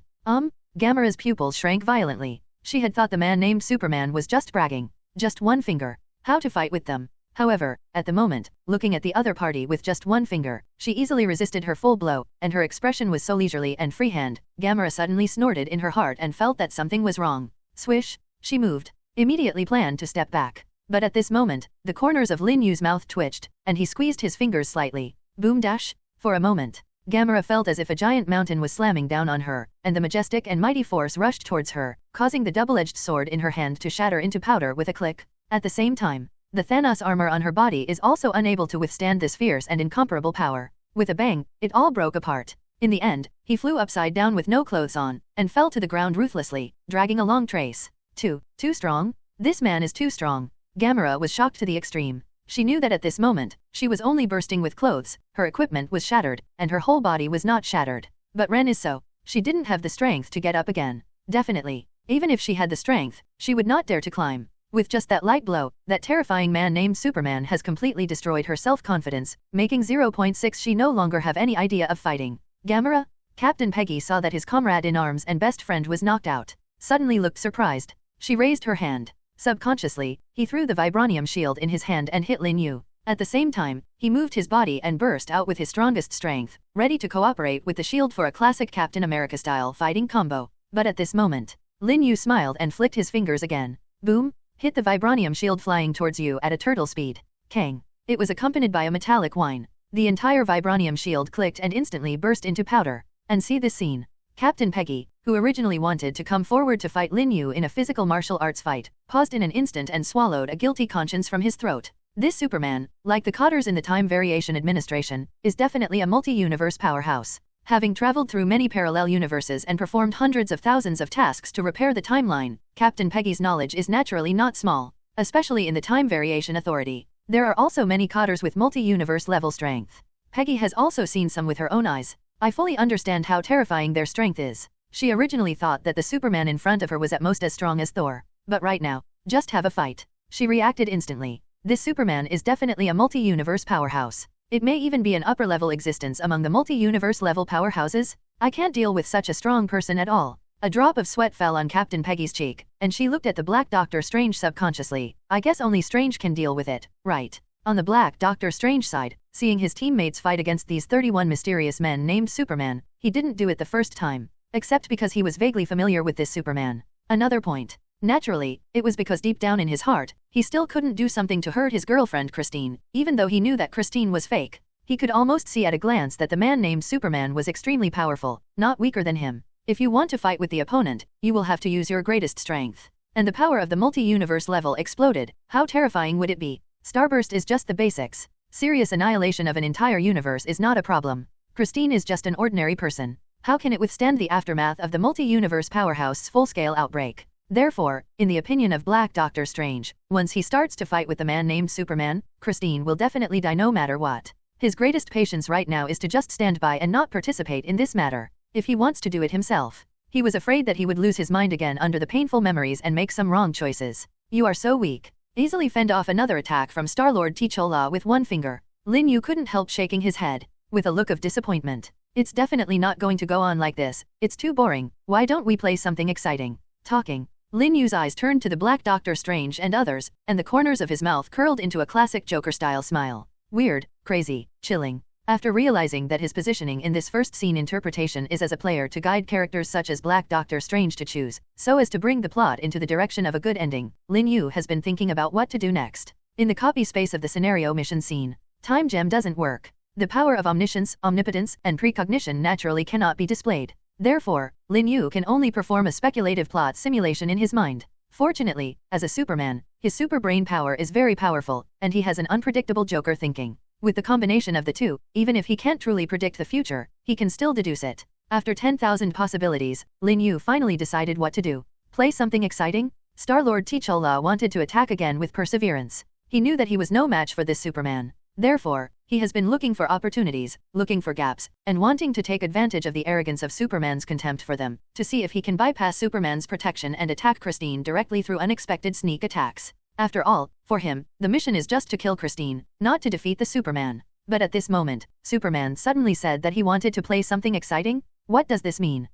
Gamora's pupils shrank violently. She had thought the man named Superman was just bragging. Just one finger. How to fight with them? However, at the moment, looking at the other party with just one finger, she easily resisted her full blow, and her expression was so leisurely and freehand. Gamora suddenly snorted in her heart and felt that something was wrong. Swish, she moved. Immediately planned to step back. But at this moment, the corners of Lin Yu's mouth twitched, and he squeezed his fingers slightly. Boom dash! For a moment, Gamera felt as if a giant mountain was slamming down on her, and the majestic and mighty force rushed towards her, causing the double-edged sword in her hand to shatter into powder with a click. At the same time, the Thanos armor on her body is also unable to withstand this fierce and incomparable power. With a bang, it all broke apart. In the end, he flew upside down with no clothes on, and fell to the ground ruthlessly, dragging a long trace. Too strong? This man is too strong. Gamera was shocked to the extreme. She knew that at this moment, she was only bursting with clothes, her equipment was shattered, and her whole body was not shattered. But Ren is so. She didn't have the strength to get up again. Definitely. Even if she had the strength, she would not dare to climb. With just that light blow, that terrifying man named Superman has completely destroyed her self-confidence, making 0.6 she no longer have any idea of fighting. Gamera? Captain Peggy saw that his comrade in arms and best friend was knocked out. Suddenly looked surprised. She raised her hand. Subconsciously, he threw the vibranium shield in his hand and hit Lin Yu. At the same time, he moved his body and burst out with his strongest strength, ready to cooperate with the shield for a classic Captain America-style fighting combo. But at this moment, Lin Yu smiled and flicked his fingers again. Boom! Hit the vibranium shield flying towards you at a turtle speed. Kang! It was accompanied by a metallic whine. The entire vibranium shield clicked and instantly burst into powder. And see this scene. Captain Peggy, who originally wanted to come forward to fight Lin Yu in a physical martial arts fight, paused in an instant and swallowed a guilty conscience from his throat. This Superman, like the Cotters in the Time Variation Administration, is definitely a multi-universe powerhouse. Having traveled through many parallel universes and performed hundreds of thousands of tasks to repair the timeline, Captain Peggy's knowledge is naturally not small, especially in the Time Variation Authority. There are also many Cotters with multi-universe level strength. Peggy has also seen some with her own eyes. I fully understand how terrifying their strength is. She originally thought that the Superman in front of her was at most as strong as Thor. But right now, just have a fight. She reacted instantly. This Superman is definitely a multi-universe powerhouse. It may even be an upper-level existence among the multi-universe level powerhouses. I can't deal with such a strong person at all. A drop of sweat fell on Captain Peggy's cheek, and she looked at the Black Doctor Strange subconsciously. I guess only Strange can deal with it, right? On the Black Doctor Strange side, seeing his teammates fight against these 31 mysterious men named Superman, he didn't do it the first time, except because he was vaguely familiar with this Superman. Another point. Naturally, it was because deep down in his heart, he still couldn't do something to hurt his girlfriend Christine, even though he knew that Christine was fake. He could almost see at a glance that the man named Superman was extremely powerful, not weaker than him. If you want to fight with the opponent, you will have to use your greatest strength. And the power of the multi-universe level exploded. How terrifying would it be? Starburst is just the basics. Serious annihilation of an entire universe is not a problem. Christine is just an ordinary person. How can it withstand the aftermath of the multi-universe powerhouse's full-scale outbreak? Therefore, in the opinion of Black Doctor Strange, once he starts to fight with the man named Superman, Christine will definitely die no matter what. His greatest patience right now is to just stand by and not participate in this matter. If he wants to do it himself. He was afraid that he would lose his mind again under the painful memories and make some wrong choices. You are so weak. Easily fend off another attack from Star-Lord T'Challa with one finger. Lin Yu couldn't help shaking his head, with a look of disappointment. It's definitely not going to go on like this. It's too boring. Why don't we play something exciting? Talking. Lin Yu's eyes turned to the Black Doctor Strange and others, and the corners of his mouth curled into a classic Joker-style smile. Weird, crazy, chilling. After realizing that his positioning in this first scene interpretation is as a player to guide characters such as Black Doctor Strange to choose, so as to bring the plot into the direction of a good ending, Lin Yu has been thinking about what to do next. In the copy space of the scenario mission scene, time gem doesn't work. The power of omniscience, omnipotence, and precognition naturally cannot be displayed. Therefore, Lin Yu can only perform a speculative plot simulation in his mind. Fortunately, as a Superman, his super brain power is very powerful, and he has an unpredictable Joker thinking. With the combination of the two, even if he can't truly predict the future, he can still deduce it. After 10,000 possibilities, Lin Yu finally decided what to do. Play something exciting? Star-Lord T'Challa wanted to attack again with perseverance. He knew that he was no match for this Superman. Therefore, he has been looking for opportunities, looking for gaps, and wanting to take advantage of the arrogance of Superman's contempt for them, to see if he can bypass Superman's protection and attack Christine directly through unexpected sneak attacks. After all, for him, the mission is just to kill Christine, not to defeat the Superman. But at this moment, Superman suddenly said that he wanted to play something exciting? What does this mean?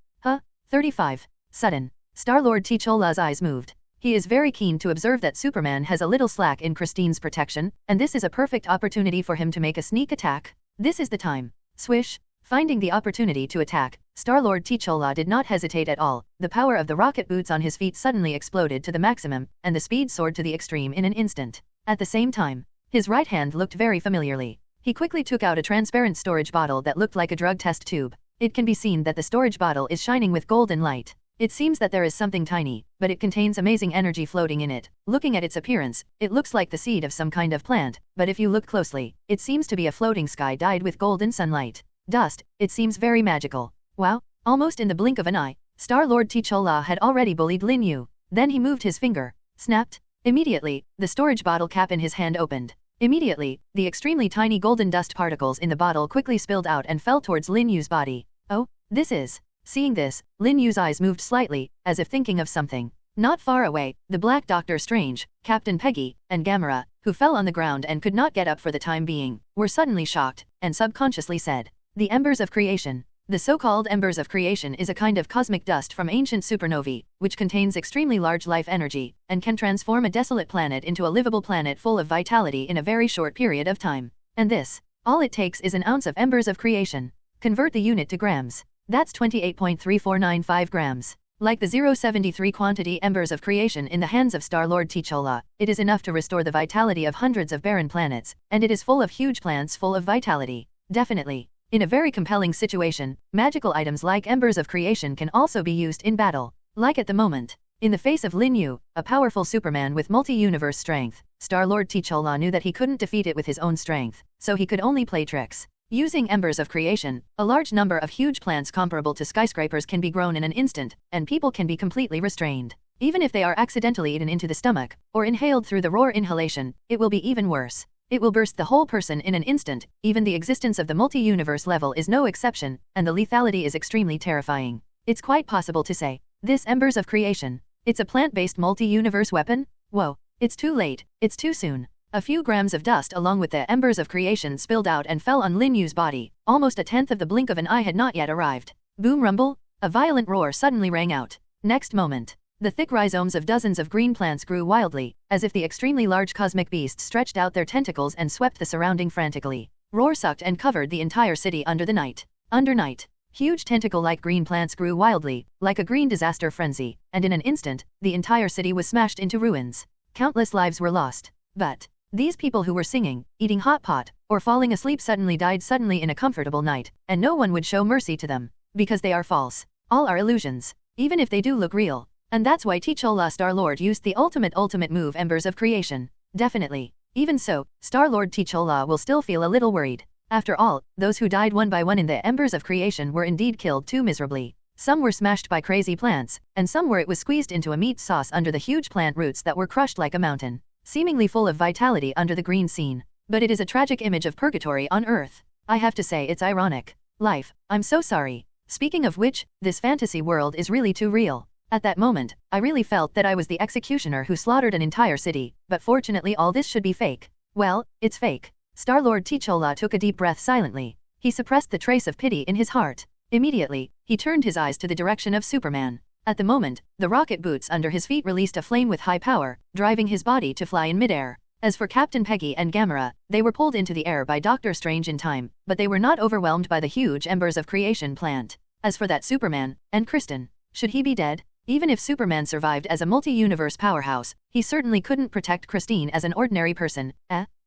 35. Sudden. Star-Lord T'Challa's eyes moved. He is very keen to observe that Superman has a little slack in Christine's protection, and this is a perfect opportunity for him to make a sneak attack. This is the time. Swish. Finding the opportunity to attack, Star-Lord T'Challa did not hesitate at all. The power of the rocket boots on his feet suddenly exploded to the maximum, and the speed soared to the extreme in an instant. At the same time, his right hand looked very familiarly. He quickly took out a transparent storage bottle that looked like a drug test tube. It can be seen that the storage bottle is shining with golden light. It seems that there is something tiny, but it contains amazing energy floating in it. Looking at its appearance, it looks like the seed of some kind of plant, but if you look closely, it seems to be a floating sky dyed with golden sunlight. Dust, it seems very magical. Wow, almost in the blink of an eye, Star-Lord T'Challa had already bullied Lin Yu. Then he moved his finger, snapped. Immediately, the storage bottle cap in his hand opened. Immediately, the extremely tiny golden dust particles in the bottle quickly spilled out and fell towards Lin Yu's body. Oh, this is... Seeing this, Lin Yu's eyes moved slightly, as if thinking of something. Not far away, the Black Doctor Strange, Captain Peggy, and Gamera, who fell on the ground and could not get up for the time being, were suddenly shocked, and subconsciously said, "The Embers of Creation." The so-called Embers of Creation is a kind of cosmic dust from ancient supernovae, which contains extremely large life energy, and can transform a desolate planet into a livable planet full of vitality in a very short period of time. And this, all it takes is an ounce of Embers of Creation. Convert the unit to grams. That's 28.3495 grams. Like the 0.73 quantity Embers of Creation in the hands of Star-Lord T'Challa, it is enough to restore the vitality of hundreds of barren planets, and it is full of huge plants full of vitality. Definitely. In a very compelling situation, magical items like Embers of Creation can also be used in battle. Like at the moment, in the face of Lin Yu, a powerful Superman with multi-universe strength, Star-Lord T'Challa knew that he couldn't defeat it with his own strength, so he could only play tricks. Using Embers of Creation, a large number of huge plants comparable to skyscrapers can be grown in an instant, and people can be completely restrained. Even if they are accidentally eaten into the stomach, or inhaled through the roar inhalation, it will be even worse. It will burst the whole person in an instant. Even the existence of the multi-universe level is no exception, and the lethality is extremely terrifying. It's quite possible to say, this Embers of Creation, it's a plant-based multi-universe weapon? Whoa, it's too late, it's too soon. A few grams of dust along with the Embers of Creation spilled out and fell on Lin Yu's body. Almost a tenth of the blink of an eye had not yet arrived. Boom rumble, a violent roar suddenly rang out. Next moment, the thick rhizomes of dozens of green plants grew wildly, as if the extremely large cosmic beasts stretched out their tentacles and swept the surrounding frantically. Roar sucked and covered the entire city under the night. Under night, huge tentacle-like green plants grew wildly, like a green disaster frenzy, and in an instant, the entire city was smashed into ruins. Countless lives were lost. But these people who were singing, eating hot pot, or falling asleep suddenly died suddenly in a comfortable night, and no one would show mercy to them, because they are false. All are illusions, even if they do look real. And that's why T'Challa Star-Lord used the ultimate move Embers of Creation. Definitely. Even so, Star-Lord T'Challa will still feel a little worried. After all, those who died one by one in the Embers of Creation were indeed killed too miserably. Some were smashed by crazy plants, and some were it was squeezed into a meat sauce under the huge plant roots that were crushed like a mountain, seemingly full of vitality under the green scene. But it is a tragic image of purgatory on Earth. I have to say it's ironic. Life, I'm so sorry. Speaking of which, this fantasy world is really too real. At that moment, I really felt that I was the executioner who slaughtered an entire city, but fortunately all this should be fake. Well, it's fake. Star-Lord T'Challa took a deep breath silently. He suppressed the trace of pity in his heart. Immediately, he turned his eyes to the direction of Superman. At the moment, the rocket boots under his feet released a flame with high power, driving his body to fly in midair. As for Captain Peggy and Gamera, they were pulled into the air by Doctor Strange in time, but they were not overwhelmed by the huge Embers of Creation plant. As for that Superman, and Kristen, should he be dead? Even if Superman survived as a multi-universe powerhouse, he certainly couldn't protect Christine as an ordinary person.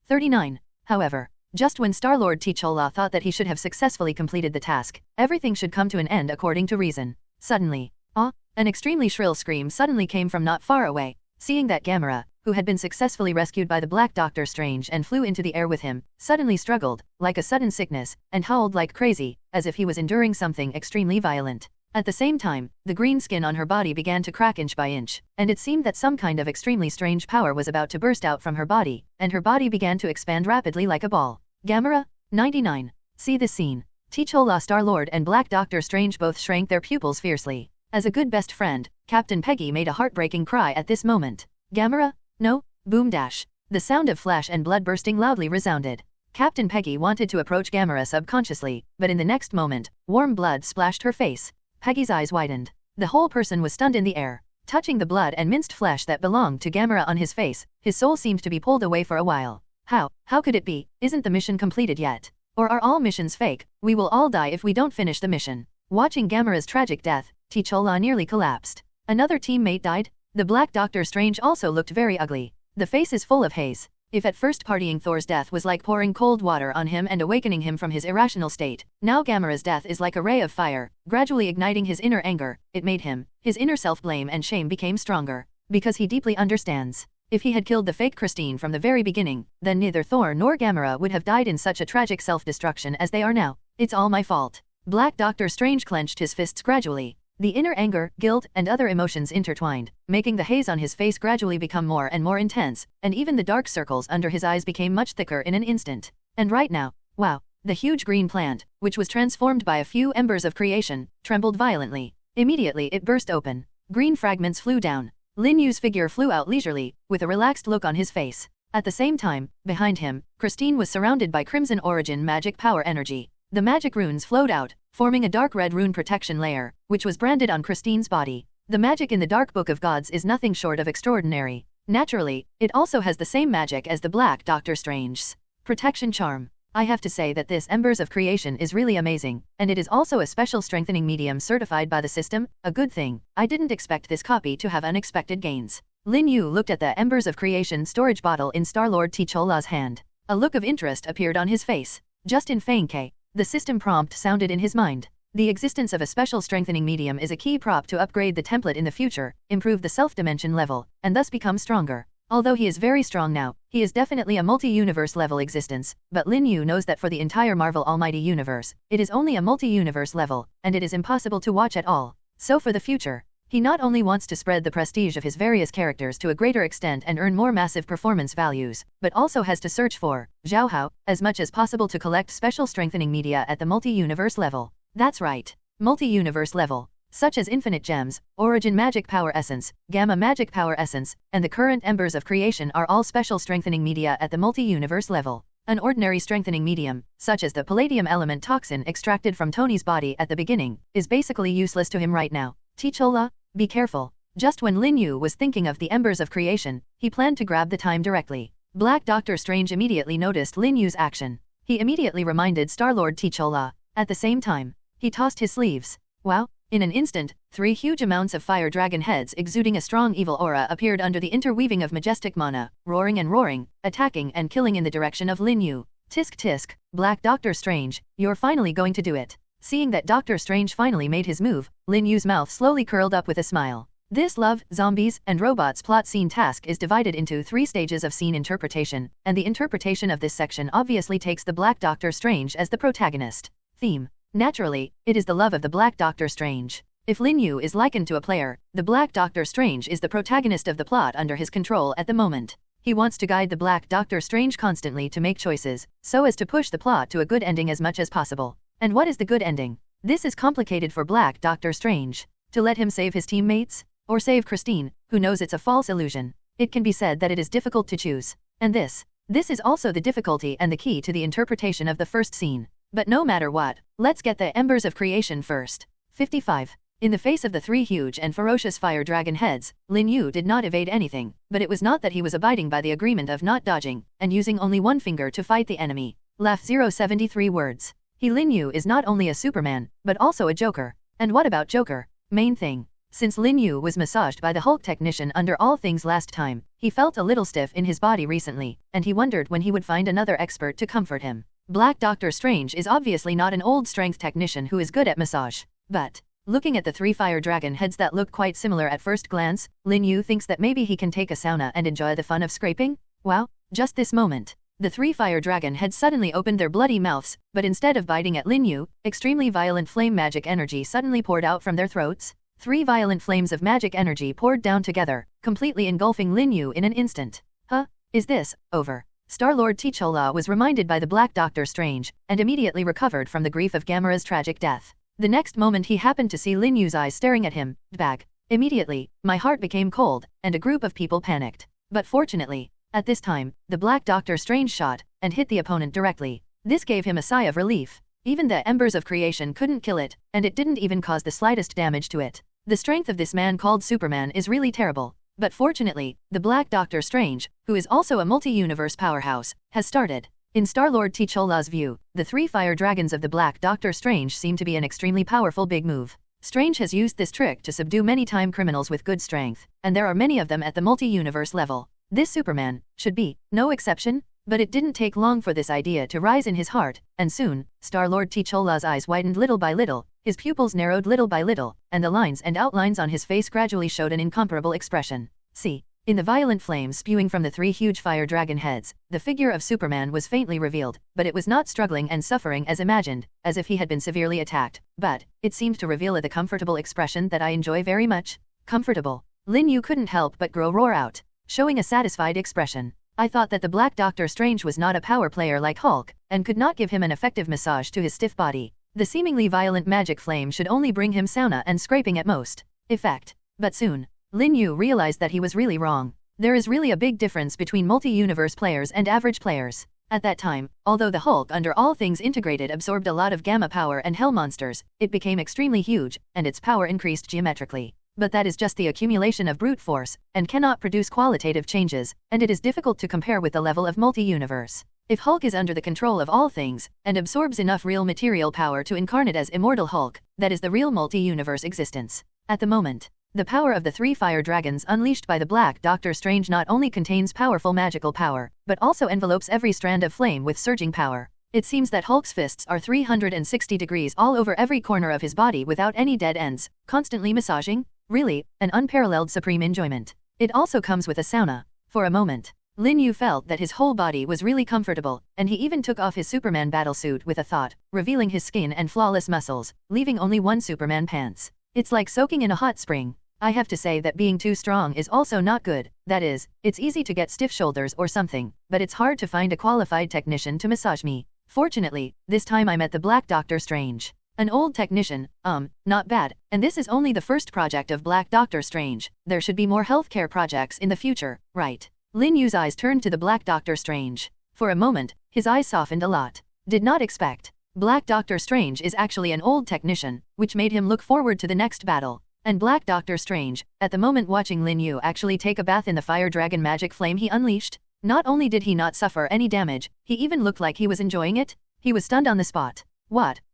39. However, just when Star-Lord T'Challa thought that he should have successfully completed the task, everything should come to an end according to reason. Suddenly, an extremely shrill scream suddenly came from not far away. Seeing that Gamera, who had been successfully rescued by the Black Doctor Strange and flew into the air with him, suddenly struggled, like a sudden sickness, and howled like crazy, as if he was enduring something extremely violent. At the same time, the green skin on her body began to crack inch by inch, and it seemed that some kind of extremely strange power was about to burst out from her body, and her body began to expand rapidly like a ball. Gamera, 99. See this scene. T'Challa Star-Lord and Black Doctor Strange both shrank their pupils fiercely. As a good best friend, Captain Peggy made a heartbreaking cry at this moment. Gamera? No? Boom dash. The sound of flash and blood bursting loudly resounded. Captain Peggy wanted to approach Gamera subconsciously, but in the next moment, warm blood splashed her face. Peggy's eyes widened. The whole person was stunned in the air. Touching the blood and minced flesh that belonged to Gamera on his face, his soul seemed to be pulled away for a while. How could it be? Isn't the mission completed yet? Or are all missions fake? We will all die if we don't finish the mission. Watching Gamera's tragic death, T'Challa nearly collapsed. Another teammate died? The Black Doctor Strange also looked very ugly. The face is full of haze. If at first partying Thor's death was like pouring cold water on him and awakening him from his irrational state, now Gamera's death is like a ray of fire, gradually igniting his inner anger. It made him. His inner self-blame and shame became stronger. Because he deeply understands. If he had killed the fake Christine from the very beginning, then neither Thor nor Gamera would have died in such a tragic self-destruction as they are now. It's all my fault. Black Doctor Strange clenched his fists gradually. The inner anger, guilt, and other emotions intertwined, making the haze on his face gradually become more and more intense, and even the dark circles under his eyes became much thicker in an instant. And right now, wow, the huge green plant, which was transformed by a few embers of creation, trembled violently. Immediately it burst open. Green fragments flew down. Lin Yu's figure flew out leisurely, with a relaxed look on his face. At the same time, behind him, Christine was surrounded by crimson origin magic power energy. The magic runes flowed out, forming a dark red rune protection layer, which was branded on Christine's body. The magic in the Dark Book of Gods is nothing short of extraordinary. Naturally, it also has the same magic as the Black Doctor Strange's protection charm. I have to say that this Embers of Creation is really amazing, and it is also a special strengthening medium certified by the system, a good thing. I didn't expect this copy to have unexpected gains. Lin Yu looked at the Embers of Creation storage bottle in Star-Lord T'Cholla's hand. A look of interest appeared on his face. Just in FanFic. The system prompt sounded in his mind. The existence of a special strengthening medium is a key prop to upgrade the template in the future, improve the self-dimension level, and thus become stronger. Although he is very strong now, he is definitely a multi-universe level existence, but Lin Yu knows that for the entire Marvel Almighty Universe, it is only a multi-universe level, and it is impossible to watch at all. So for the future, he not only wants to spread the prestige of his various characters to a greater extent and earn more massive performance values, but also has to search for, Zhao as much as possible to collect special strengthening media at the multi-universe level. That's right. Multi-universe level. Such as Infinite Gems, Origin Magic Power Essence, Gamma Magic Power Essence, and the current Embers of Creation are all special strengthening media at the multi-universe level. An ordinary strengthening medium, such as the Palladium element toxin extracted from Tony's body at the beginning, is basically useless to him right now. T'Cholla, be careful. Just when Lin Yu was thinking of the Embers of Creation, he planned to grab the time directly. Black Doctor Strange immediately noticed Lin Yu's action. He immediately reminded Star-Lord T'Cholla. At the same time, he tossed his sleeves. Wow! In an instant, 3 huge amounts of fire dragon heads exuding a strong evil aura appeared under the interweaving of majestic mana, roaring, attacking and killing in the direction of Lin Yu. Tisk tisk, Black Doctor Strange, you're finally going to do it. Seeing that Doctor Strange finally made his move, Lin Yu's mouth slowly curled up with a smile. This Love, Zombies, and Robots plot scene task is divided into 3 stages of scene interpretation, and the interpretation of this section obviously takes the Black Doctor Strange as the protagonist. Theme. Naturally, it is the love of the Black Doctor Strange. If Lin Yu is likened to a player, the Black Doctor Strange is the protagonist of the plot under his control at the moment. He wants to guide the Black Doctor Strange constantly to make choices, so as to push the plot to a good ending as much as possible. And what is the good ending? This is complicated for Black Doctor Strange. To let him save his teammates? Or save Christine, who knows it's a false illusion? It can be said that it is difficult to choose. And this is also the difficulty and the key to the interpretation of the first scene. But no matter what, let's get the Embers of Creation first. 55. In the face of the 3 huge and ferocious fire dragon heads, Lin Yu did not evade anything, but it was not that he was abiding by the agreement of not dodging, and using only one finger to fight the enemy. Laugh 073 words. Lin Yu is not only a Superman, but also a Joker. And what about Joker? Main thing. Since Lin Yu was massaged by the Hulk technician under All Things last time, he felt a little stiff in his body recently, and he wondered when he would find another expert to comfort him. Black Doctor Strange is obviously not an old strength technician who is good at massage. But, looking at the 3 fire dragon heads that look quite similar at first glance, Lin Yu thinks that maybe he can take a sauna and enjoy the fun of scraping? Wow, just this moment. The 3 fire dragon heads suddenly opened their bloody mouths, but instead of biting at Lin Yu, extremely violent flame magic energy suddenly poured out from their throats. 3 violent flames of magic energy poured down together, completely engulfing Lin Yu in an instant. Huh? Is this over? Star-Lord T'Cholla was reminded by the Black Doctor Strange, and immediately recovered from the grief of Gamera's tragic death. The next moment he happened to see Lin Yu's eyes staring at him. Bag. Immediately, my heart became cold, and a group of people panicked. But fortunately, at this time, the Black Doctor Strange shot, and hit the opponent directly. This gave him a sigh of relief. Even the Embers of Creation couldn't kill it, and it didn't even cause the slightest damage to it. The strength of this man called Superman is really terrible. But fortunately, the Black Doctor Strange, who is also a multi-universe powerhouse, has started. In Star-Lord T'Cholla's view, the 3 fire dragons of the Black Doctor Strange seem to be an extremely powerful big move. Strange has used this trick to subdue many time criminals with good strength, and there are many of them at the multi-universe level. This Superman should be no exception. But it didn't take long for this idea to rise in his heart, and soon, Star-Lord T'Cholla's eyes widened little by little, his pupils narrowed little by little, and the lines and outlines on his face gradually showed an incomparable expression. See. In the violent flames spewing from the 3 huge fire dragon heads, the figure of Superman was faintly revealed, but it was not struggling and suffering as imagined, as if he had been severely attacked, but it seemed to reveal the comfortable expression that I enjoy very much. Comfortable. Lin Yu couldn't help but roar out, showing a satisfied expression. I thought that the Black Doctor Strange was not a power player like Hulk, and could not give him an effective massage to his stiff body. The seemingly violent magic flame should only bring him sauna and scraping at most effect. But soon, Lin Yu realized that he was really wrong. There is really a big difference between multi-universe players and average players. At that time, although the Hulk under all things integrated absorbed a lot of gamma power and hell monsters, it became extremely huge, and its power increased geometrically. But that is just the accumulation of brute force, and cannot produce qualitative changes, and it is difficult to compare with the level of multi-universe. If Hulk is under the control of all things, and absorbs enough real material power to incarnate as Immortal Hulk, that is the real multi-universe existence. At the moment, the power of the 3 fire dragons unleashed by the Black Doctor Strange not only contains powerful magical power, but also envelopes every strand of flame with surging power. It seems that Hulk's fists are 360 degrees all over every corner of his body without any dead ends, constantly massaging. Really, an unparalleled supreme enjoyment. It also comes with a sauna. For a moment, Lin Yu felt that his whole body was really comfortable, and he even took off his Superman battlesuit with a thought, revealing his skin and flawless muscles, leaving only one Superman pants. It's like soaking in a hot spring. I have to say that being too strong is also not good. That is, it's easy to get stiff shoulders or something, but it's hard to find a qualified technician to massage me. Fortunately, this time I met the Black Doctor Strange. An old technician, not bad, and this is only the first project of Black Doctor Strange. There should be more healthcare projects in the future, right? Lin Yu's eyes turned to the Black Doctor Strange. For a moment, his eyes softened a lot. Did not expect. Black Doctor Strange is actually an old technician, which made him look forward to the next battle. And Black Doctor Strange, at the moment watching Lin Yu actually take a bath in the fire dragon magic flame he unleashed, not only did he not suffer any damage, he even looked like he was enjoying it. He was stunned on the spot.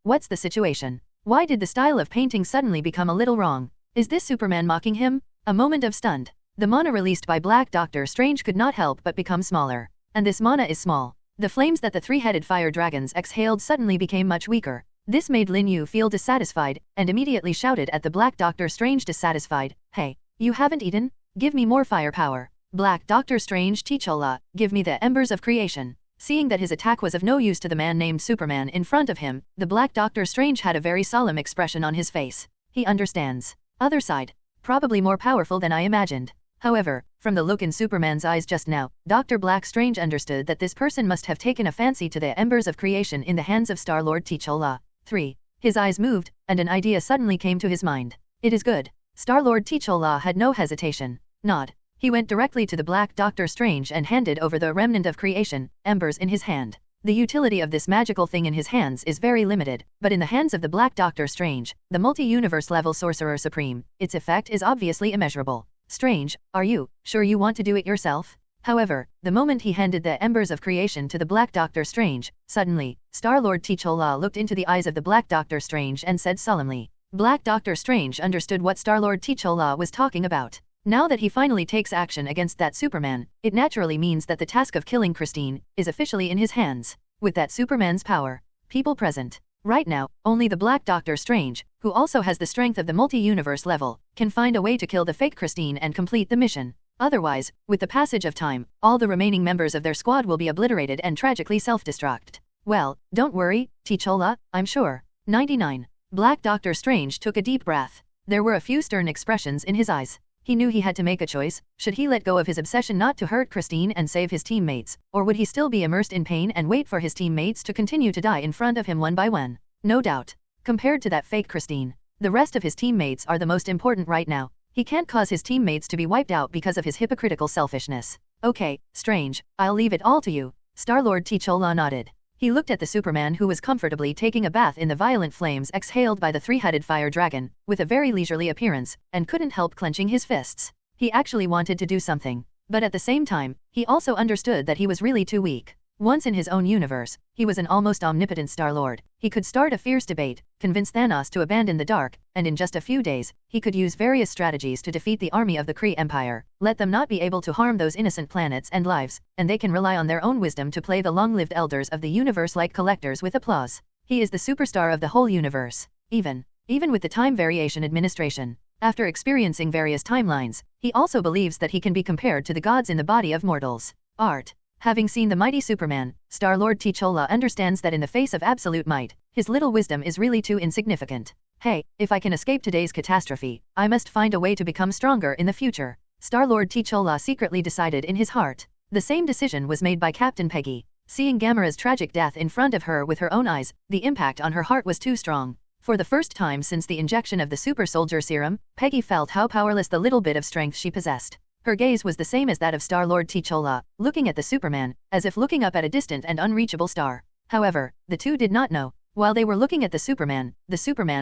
What's the situation? Why did the style of painting suddenly become a little wrong? Is this Superman mocking him? A moment of stunned. The mana released by Black Doctor Strange could not help but become smaller. And this mana is small. The flames that the 3-headed fire dragons exhaled suddenly became much weaker. This made Lin Yu feel dissatisfied, and immediately shouted at the Black Doctor Strange dissatisfied, "Hey, you haven't eaten? Give me more firepower." Black Doctor Strange T'Cholla, give me the embers of creation. Seeing that his attack was of no use to the man named Superman in front of him, the Black Doctor Strange had a very solemn expression on his face. He understands. Other side. Probably more powerful than I imagined. However, from the look in Superman's eyes just now, Dr. Black Strange understood that this person must have taken a fancy to the embers of creation in the hands of Star-Lord T'Cholla. 3. His eyes moved, and an idea suddenly came to his mind. It is good. Star-Lord T'Cholla had no hesitation. Nod. He went directly to the Black Doctor Strange and handed over the remnant of creation, embers in his hand. The utility of this magical thing in his hands is very limited, but in the hands of the Black Doctor Strange, the multi-universe level Sorcerer Supreme, its effect is obviously immeasurable. Strange, are you sure you want to do it yourself? However, the moment he handed the embers of creation to the Black Doctor Strange, suddenly, Star-Lord T'Cholla looked into the eyes of the Black Doctor Strange and said solemnly. Black Doctor Strange understood what Star-Lord T'Cholla was talking about. Now that he finally takes action against that Superman, it naturally means that the task of killing Christine is officially in his hands. With that Superman's power, people present. Right now, only the Black Doctor Strange, who also has the strength of the multi-universe level, can find a way to kill the fake Christine and complete the mission. Otherwise, with the passage of time, all the remaining members of their squad will be obliterated and tragically self-destruct. Well, don't worry, T'Cholla, I'm sure. 99. Black Doctor Strange took a deep breath. There were a few stern expressions in his eyes. He knew he had to make a choice. Should he let go of his obsession not to hurt Christine and save his teammates, or would he still be immersed in pain and wait for his teammates to continue to die in front of him one by one? No doubt. Compared to that fake Christine, the rest of his teammates are the most important right now. He can't cause his teammates to be wiped out because of his hypocritical selfishness. Okay, Strange, I'll leave it all to you. Star-Lord T'Cholla nodded. He looked at the Superman who was comfortably taking a bath in the violent flames exhaled by the 3-headed fire dragon, with a very leisurely appearance, and couldn't help clenching his fists. He actually wanted to do something. But at the same time, he also understood that he was really too weak. Once in his own universe, he was an almost omnipotent Star-Lord. He could start a fierce debate, convince Thanos to abandon the dark, and in just a few days, he could use various strategies to defeat the army of the Kree Empire, let them not be able to harm those innocent planets and lives, and they can rely on their own wisdom to play the long-lived elders of the universe like collectors with applause. He is the superstar of the whole universe. Even with the time variation administration. After experiencing various timelines, he also believes that he can be compared to the gods in the body of mortals. Art. Having seen the mighty Superman, Star-Lord T'Challa understands that in the face of absolute might, his little wisdom is really too insignificant. Hey, if I can escape today's catastrophe, I must find a way to become stronger in the future. Star-Lord T'Challa secretly decided in his heart. The same decision was made by Captain Peggy. Seeing Gamera's tragic death in front of her with her own eyes, the impact on her heart was too strong. For the first time since the injection of the super soldier serum, Peggy felt how powerless the little bit of strength she possessed. Her gaze was the same as that of Star-Lord T'Challa, looking at the Superman, as if looking up at a distant and unreachable star. However, the two did not know. While they were looking at the Superman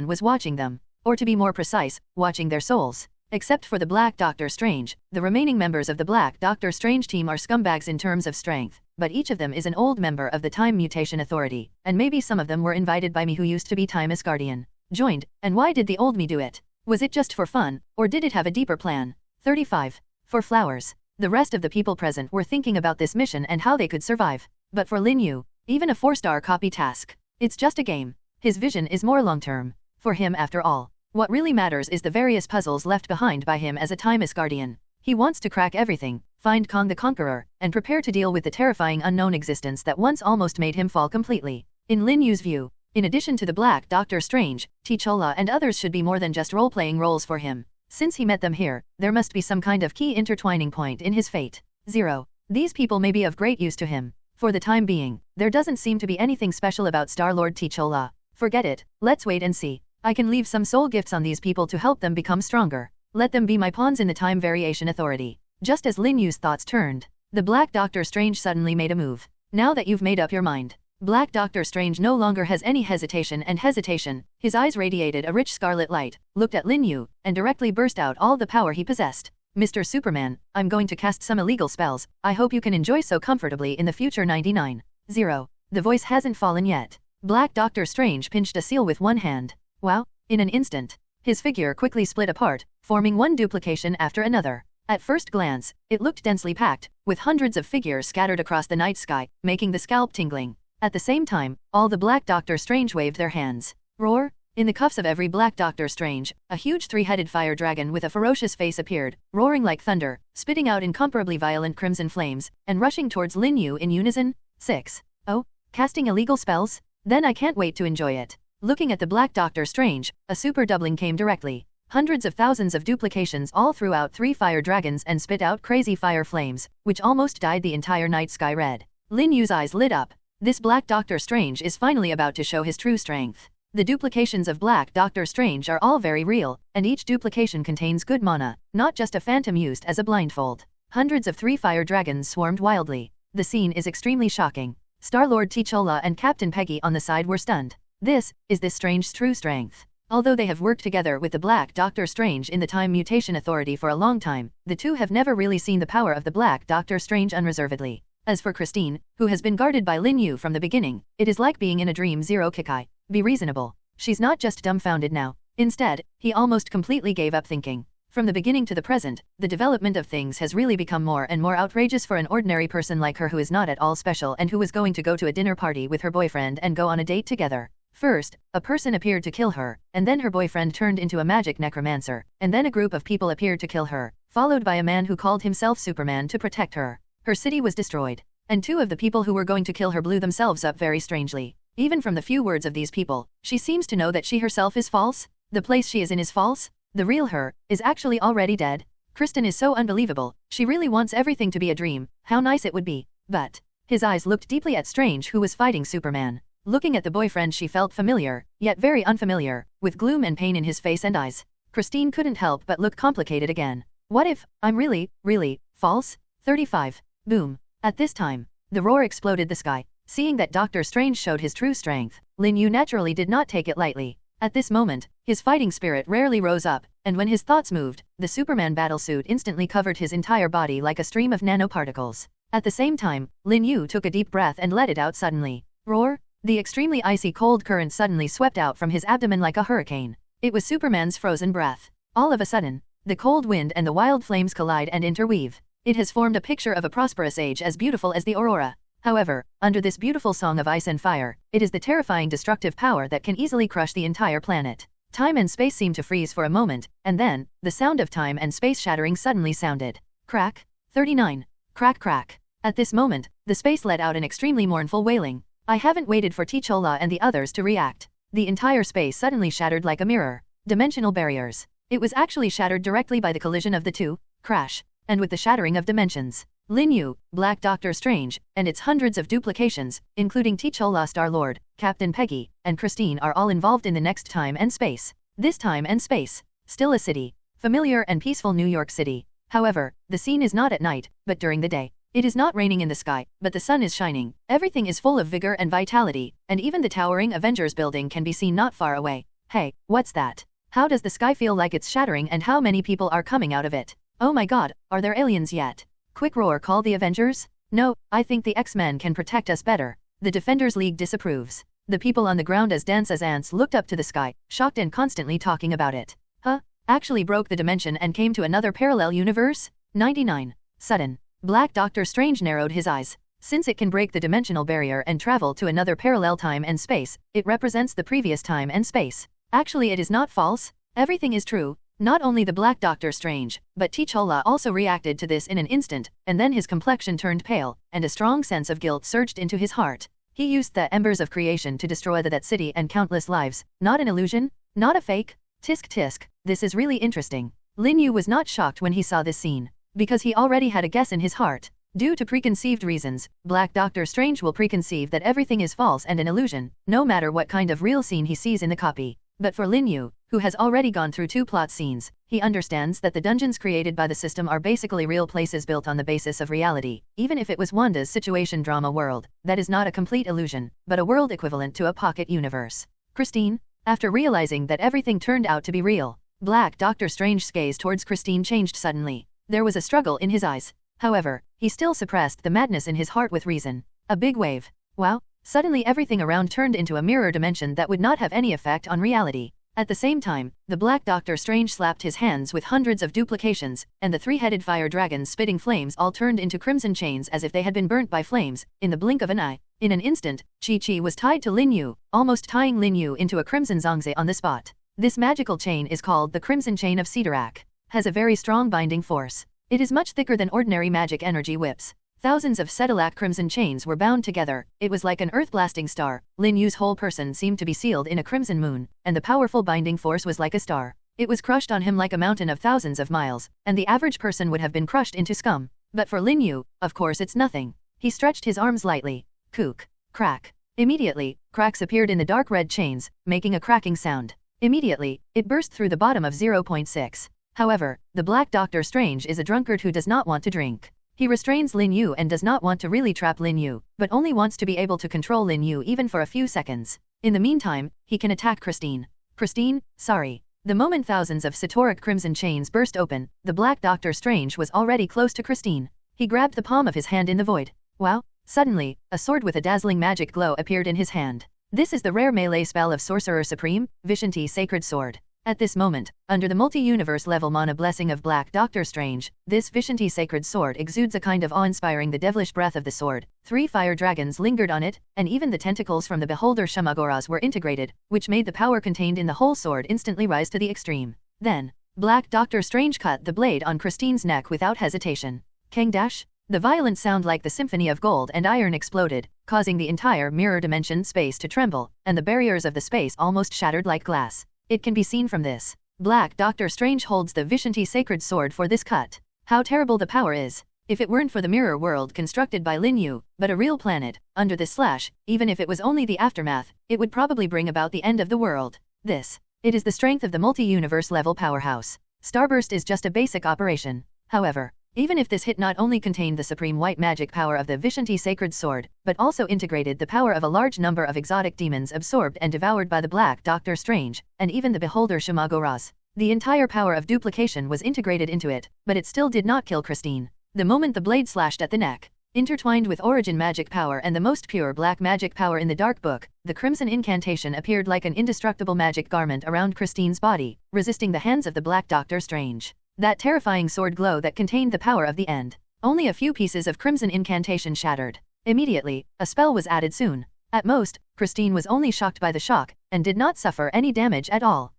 was watching them. Or to be more precise, watching their souls. Except for the Black Doctor Strange, the remaining members of the Black Doctor Strange team are scumbags in terms of strength, but each of them is an old member of the Time Mutation Authority, and maybe some of them were invited by me who used to be Time Asgardian. Joined, and why did the old me do it? Was it just for fun, or did it have a deeper plan? 35. For flowers. The rest of the people present were thinking about this mission and how they could survive. But for Lin Yu, even a 4-star copy task. It's just a game. His vision is more long-term. For him after all. What really matters is the various puzzles left behind by him as a Time Asgardian. He wants to crack everything, find Kang the Conqueror, and prepare to deal with the terrifying unknown existence that once almost made him fall completely. In Lin Yu's view, in addition to the Black Doctor Strange, T'Challa and others should be more than just role-playing roles for him. Since he met them here, there must be some kind of key intertwining point in his fate. 0. These people may be of great use to him. For the time being, there doesn't seem to be anything special about Star-Lord T'Challa. Forget it, let's wait and see. I can leave some soul gifts on these people to help them become stronger. Let them be my pawns in the Time Variation Authority. Just as Lin Yu's thoughts turned, the Black Doctor Strange suddenly made a move. Now that you've made up your mind. Black Doctor Strange no longer has any hesitation, his eyes radiated a rich scarlet light, looked at Lin Yu, and directly burst out all the power he possessed. Mr. Superman, I'm going to cast some illegal spells, I hope you can enjoy so comfortably in the future. 99. 0. The voice hasn't fallen yet. Black Doctor Strange pinched a seal with one hand. Wow, in an instant. His figure quickly split apart, forming one duplication after another. At first glance, it looked densely packed, with hundreds of figures scattered across the night sky, making the scalp tingling. At the same time, all the Black Doctor Strange waved their hands. Roar! In the cuffs of every Black Doctor Strange, a huge 3-headed fire dragon with a ferocious face appeared, roaring like thunder, spitting out incomparably violent crimson flames, and rushing towards Lin Yu in unison. 6. Oh, casting illegal spells? Then I can't wait to enjoy it. Looking at the Black Doctor Strange, a super doubling came directly. Hundreds of thousands of duplications all threw out 3 fire dragons and spit out crazy fire flames, which almost dyed the entire night sky red. Lin Yu's eyes lit up. This Black Doctor Strange is finally about to show his true strength. The duplications of Black Doctor Strange are all very real, and each duplication contains good mana, not just a phantom used as a blindfold. Hundreds of 3 fire dragons swarmed wildly. The scene is extremely shocking. Star-Lord T'Challa and Captain Peggy on the side were stunned. Is this Strange's true strength? Although they have worked together with the Black Doctor Strange in the Time Mutation Authority for a long time, the two have never really seen the power of the Black Doctor Strange unreservedly. As for Christine, who has been guarded by Lin Yu from the beginning, it is like being in a dream. 0. Kikai. Be reasonable. She's not just dumbfounded now. Instead, he almost completely gave up thinking. From the beginning to the present, the development of things has really become more and more outrageous for an ordinary person like her who is not at all special and who was going to go to a dinner party with her boyfriend and go on a date together. First, a person appeared to kill her, and then her boyfriend turned into a magic necromancer, and then a group of people appeared to kill her, followed by a man who called himself Superman to protect her. Her city was destroyed, and 2 of the people who were going to kill her blew themselves up very strangely. Even from the few words of these people, she seems to know that she herself is false. The place she is in is false. The real her is actually already dead. Kristen is so unbelievable. She really wants everything to be a dream. How nice it would be. But his eyes looked deeply at Strange, who was fighting Superman. Looking at the boyfriend, she felt familiar, yet very unfamiliar, with gloom and pain in his face and eyes. Christine couldn't help but look complicated again. What if I'm really false? 35. Boom. At this time, the roar exploded the sky. Seeing that Doctor Strange showed his true strength, Lin Yu naturally did not take it lightly. At this moment, his fighting spirit rarely rose up, and when his thoughts moved, the Superman battlesuit instantly covered his entire body like a stream of nanoparticles. At the same time, Lin Yu took a deep breath and let it out suddenly. Roar! The extremely icy cold current suddenly swept out from his abdomen like a hurricane. It was Superman's frozen breath. All of a sudden, the cold wind and the wild flames collide and interweave. It has formed a picture of a prosperous age as beautiful as the aurora. However, under this beautiful song of ice and fire, it is the terrifying destructive power that can easily crush the entire planet. Time and space seemed to freeze for a moment, and then, the sound of time and space shattering suddenly sounded. Crack. 39. Crack crack. At this moment, the space let out an extremely mournful wailing. I haven't waited for T'Challa and the others to react. The entire space suddenly shattered like a mirror. Dimensional barriers. It was actually shattered directly by the collision of the two. Crash. And with the shattering of dimensions, Lin Yu, Black Doctor Strange, and its hundreds of duplications, including T'Challa, Star-Lord, Captain Peggy, and Christine are all involved in the next time and space. This time and space. Still a city. Familiar and peaceful New York City. However, the scene is not at night, but during the day. It is not raining in the sky, but the sun is shining. Everything is full of vigor and vitality, and even the towering Avengers building can be seen not far away. Hey, what's that? How does the sky feel like it's shattering and how many people are coming out of it? Oh my god, are there aliens yet? Quick roar, call the Avengers? No, I think the X-Men can protect us better. The Defenders League disapproves. The people on the ground as dense as ants looked up to the sky, shocked and constantly talking about it. Huh? Actually broke the dimension and came to another parallel universe? 99. Sudden. Black Doctor Strange narrowed his eyes. Since it can break the dimensional barrier and travel to another parallel time and space, it represents the previous time and space. Actually, it is not false. Everything is true. Not only the Black Doctor Strange, but T'Challa also reacted to this in an instant, and then his complexion turned pale, and a strong sense of guilt surged into his heart. He used the embers of creation to destroy that city and countless lives. Not an illusion? Not a fake? Tisk tisk, this is really interesting. Lin Yu was not shocked when he saw this scene, because he already had a guess in his heart. Due to preconceived reasons, Black Doctor Strange will preconceive that everything is false and an illusion, no matter what kind of real scene he sees in the copy. But for Lin Yu, who has already gone through 2 plot scenes, he understands that the dungeons created by the system are basically real places built on the basis of reality. Even if it was Wanda's situation drama world, that is not a complete illusion, but a world equivalent to a pocket universe. Christine? After realizing that everything turned out to be real, Black Doctor Strange's gaze towards Christine changed suddenly. There was a struggle in his eyes. However, he still suppressed the madness in his heart with reason. A big wave. Wow. Suddenly everything around turned into a mirror dimension that would not have any effect on reality. At the same time, the Black Doctor Strange slapped his hands with hundreds of duplications, and the 3-headed fire dragons spitting flames all turned into crimson chains as if they had been burnt by flames, in the blink of an eye. In an instant, Chi-Chi was tied to Lin Yu, almost tying Lin Yu into a crimson zongzi on the spot. This magical chain is called the Crimson Chain of Cedarak. Has a very strong binding force. It is much thicker than ordinary magic energy whips. Thousands of Cedarak crimson chains were bound together. It was like an earth-blasting star. Lin Yu's whole person seemed to be sealed in a crimson moon, and the powerful binding force was like a star. It was crushed on him like a mountain of thousands of miles, and the average person would have been crushed into scum. But for Lin Yu, of course it's nothing. He stretched his arms lightly. Kook. Crack. Immediately, cracks appeared in the dark red chains, making a cracking sound. Immediately, it burst through the bottom of 0.6. However, the Black Doctor Strange is a drunkard who does not want to drink. He restrains Lin Yu and does not want to really trap Lin Yu, but only wants to be able to control Lin Yu even for a few seconds. In the meantime, he can attack Christine. Christine, sorry. The moment thousands of Cedarak crimson chains burst open, the Black Doctor Strange was already close to Christine. He grabbed the palm of his hand in the void. Wow! Suddenly, a sword with a dazzling magic glow appeared in his hand. This is the rare melee spell of Sorcerer Supreme, Vishanti Sacred Sword. At this moment, under the multi-universe level mana blessing of Black Doctor Strange, this Vishanti Sacred Sword exudes a kind of awe-inspiring the devilish breath of the sword. 3 fire dragons lingered on it, and even the tentacles from the beholder Shamagoras were integrated, which made the power contained in the whole sword instantly rise to the extreme. Then, Black Doctor Strange cut the blade on Christine's neck without hesitation. Kang dash! The violent sound like the symphony of gold and iron exploded, causing the entire mirror dimension space to tremble, and the barriers of the space almost shattered like glass. It can be seen from this. Black Doctor Strange holds the Vishanti Sacred Sword for this cut. How terrible the power is. If it weren't for the mirror world constructed by Lin Yu, but a real planet, under this slash, even if it was only the aftermath, it would probably bring about the end of the world. It is the strength of the multi-universe level powerhouse. Starburst is just a basic operation. However, even if this hit not only contained the supreme white magic power of the Vishanti Sacred Sword, but also integrated the power of a large number of exotic demons absorbed and devoured by the Black Doctor Strange, and even the beholder Shamagoras. The entire power of duplication was integrated into it, but it still did not kill Christine. The moment the blade slashed at the neck, Intertwined with origin magic power and the most pure black magic power in the Dark Book, the Crimson Incantation appeared like an indestructible magic garment around Christine's body, resisting the hands of the Black Doctor Strange. That terrifying sword glow that contained the power of the end. Only a few pieces of Crimson Incantation shattered. Immediately, a spell was added soon. At most, Christine was only shocked by the shock, and did not suffer any damage at all.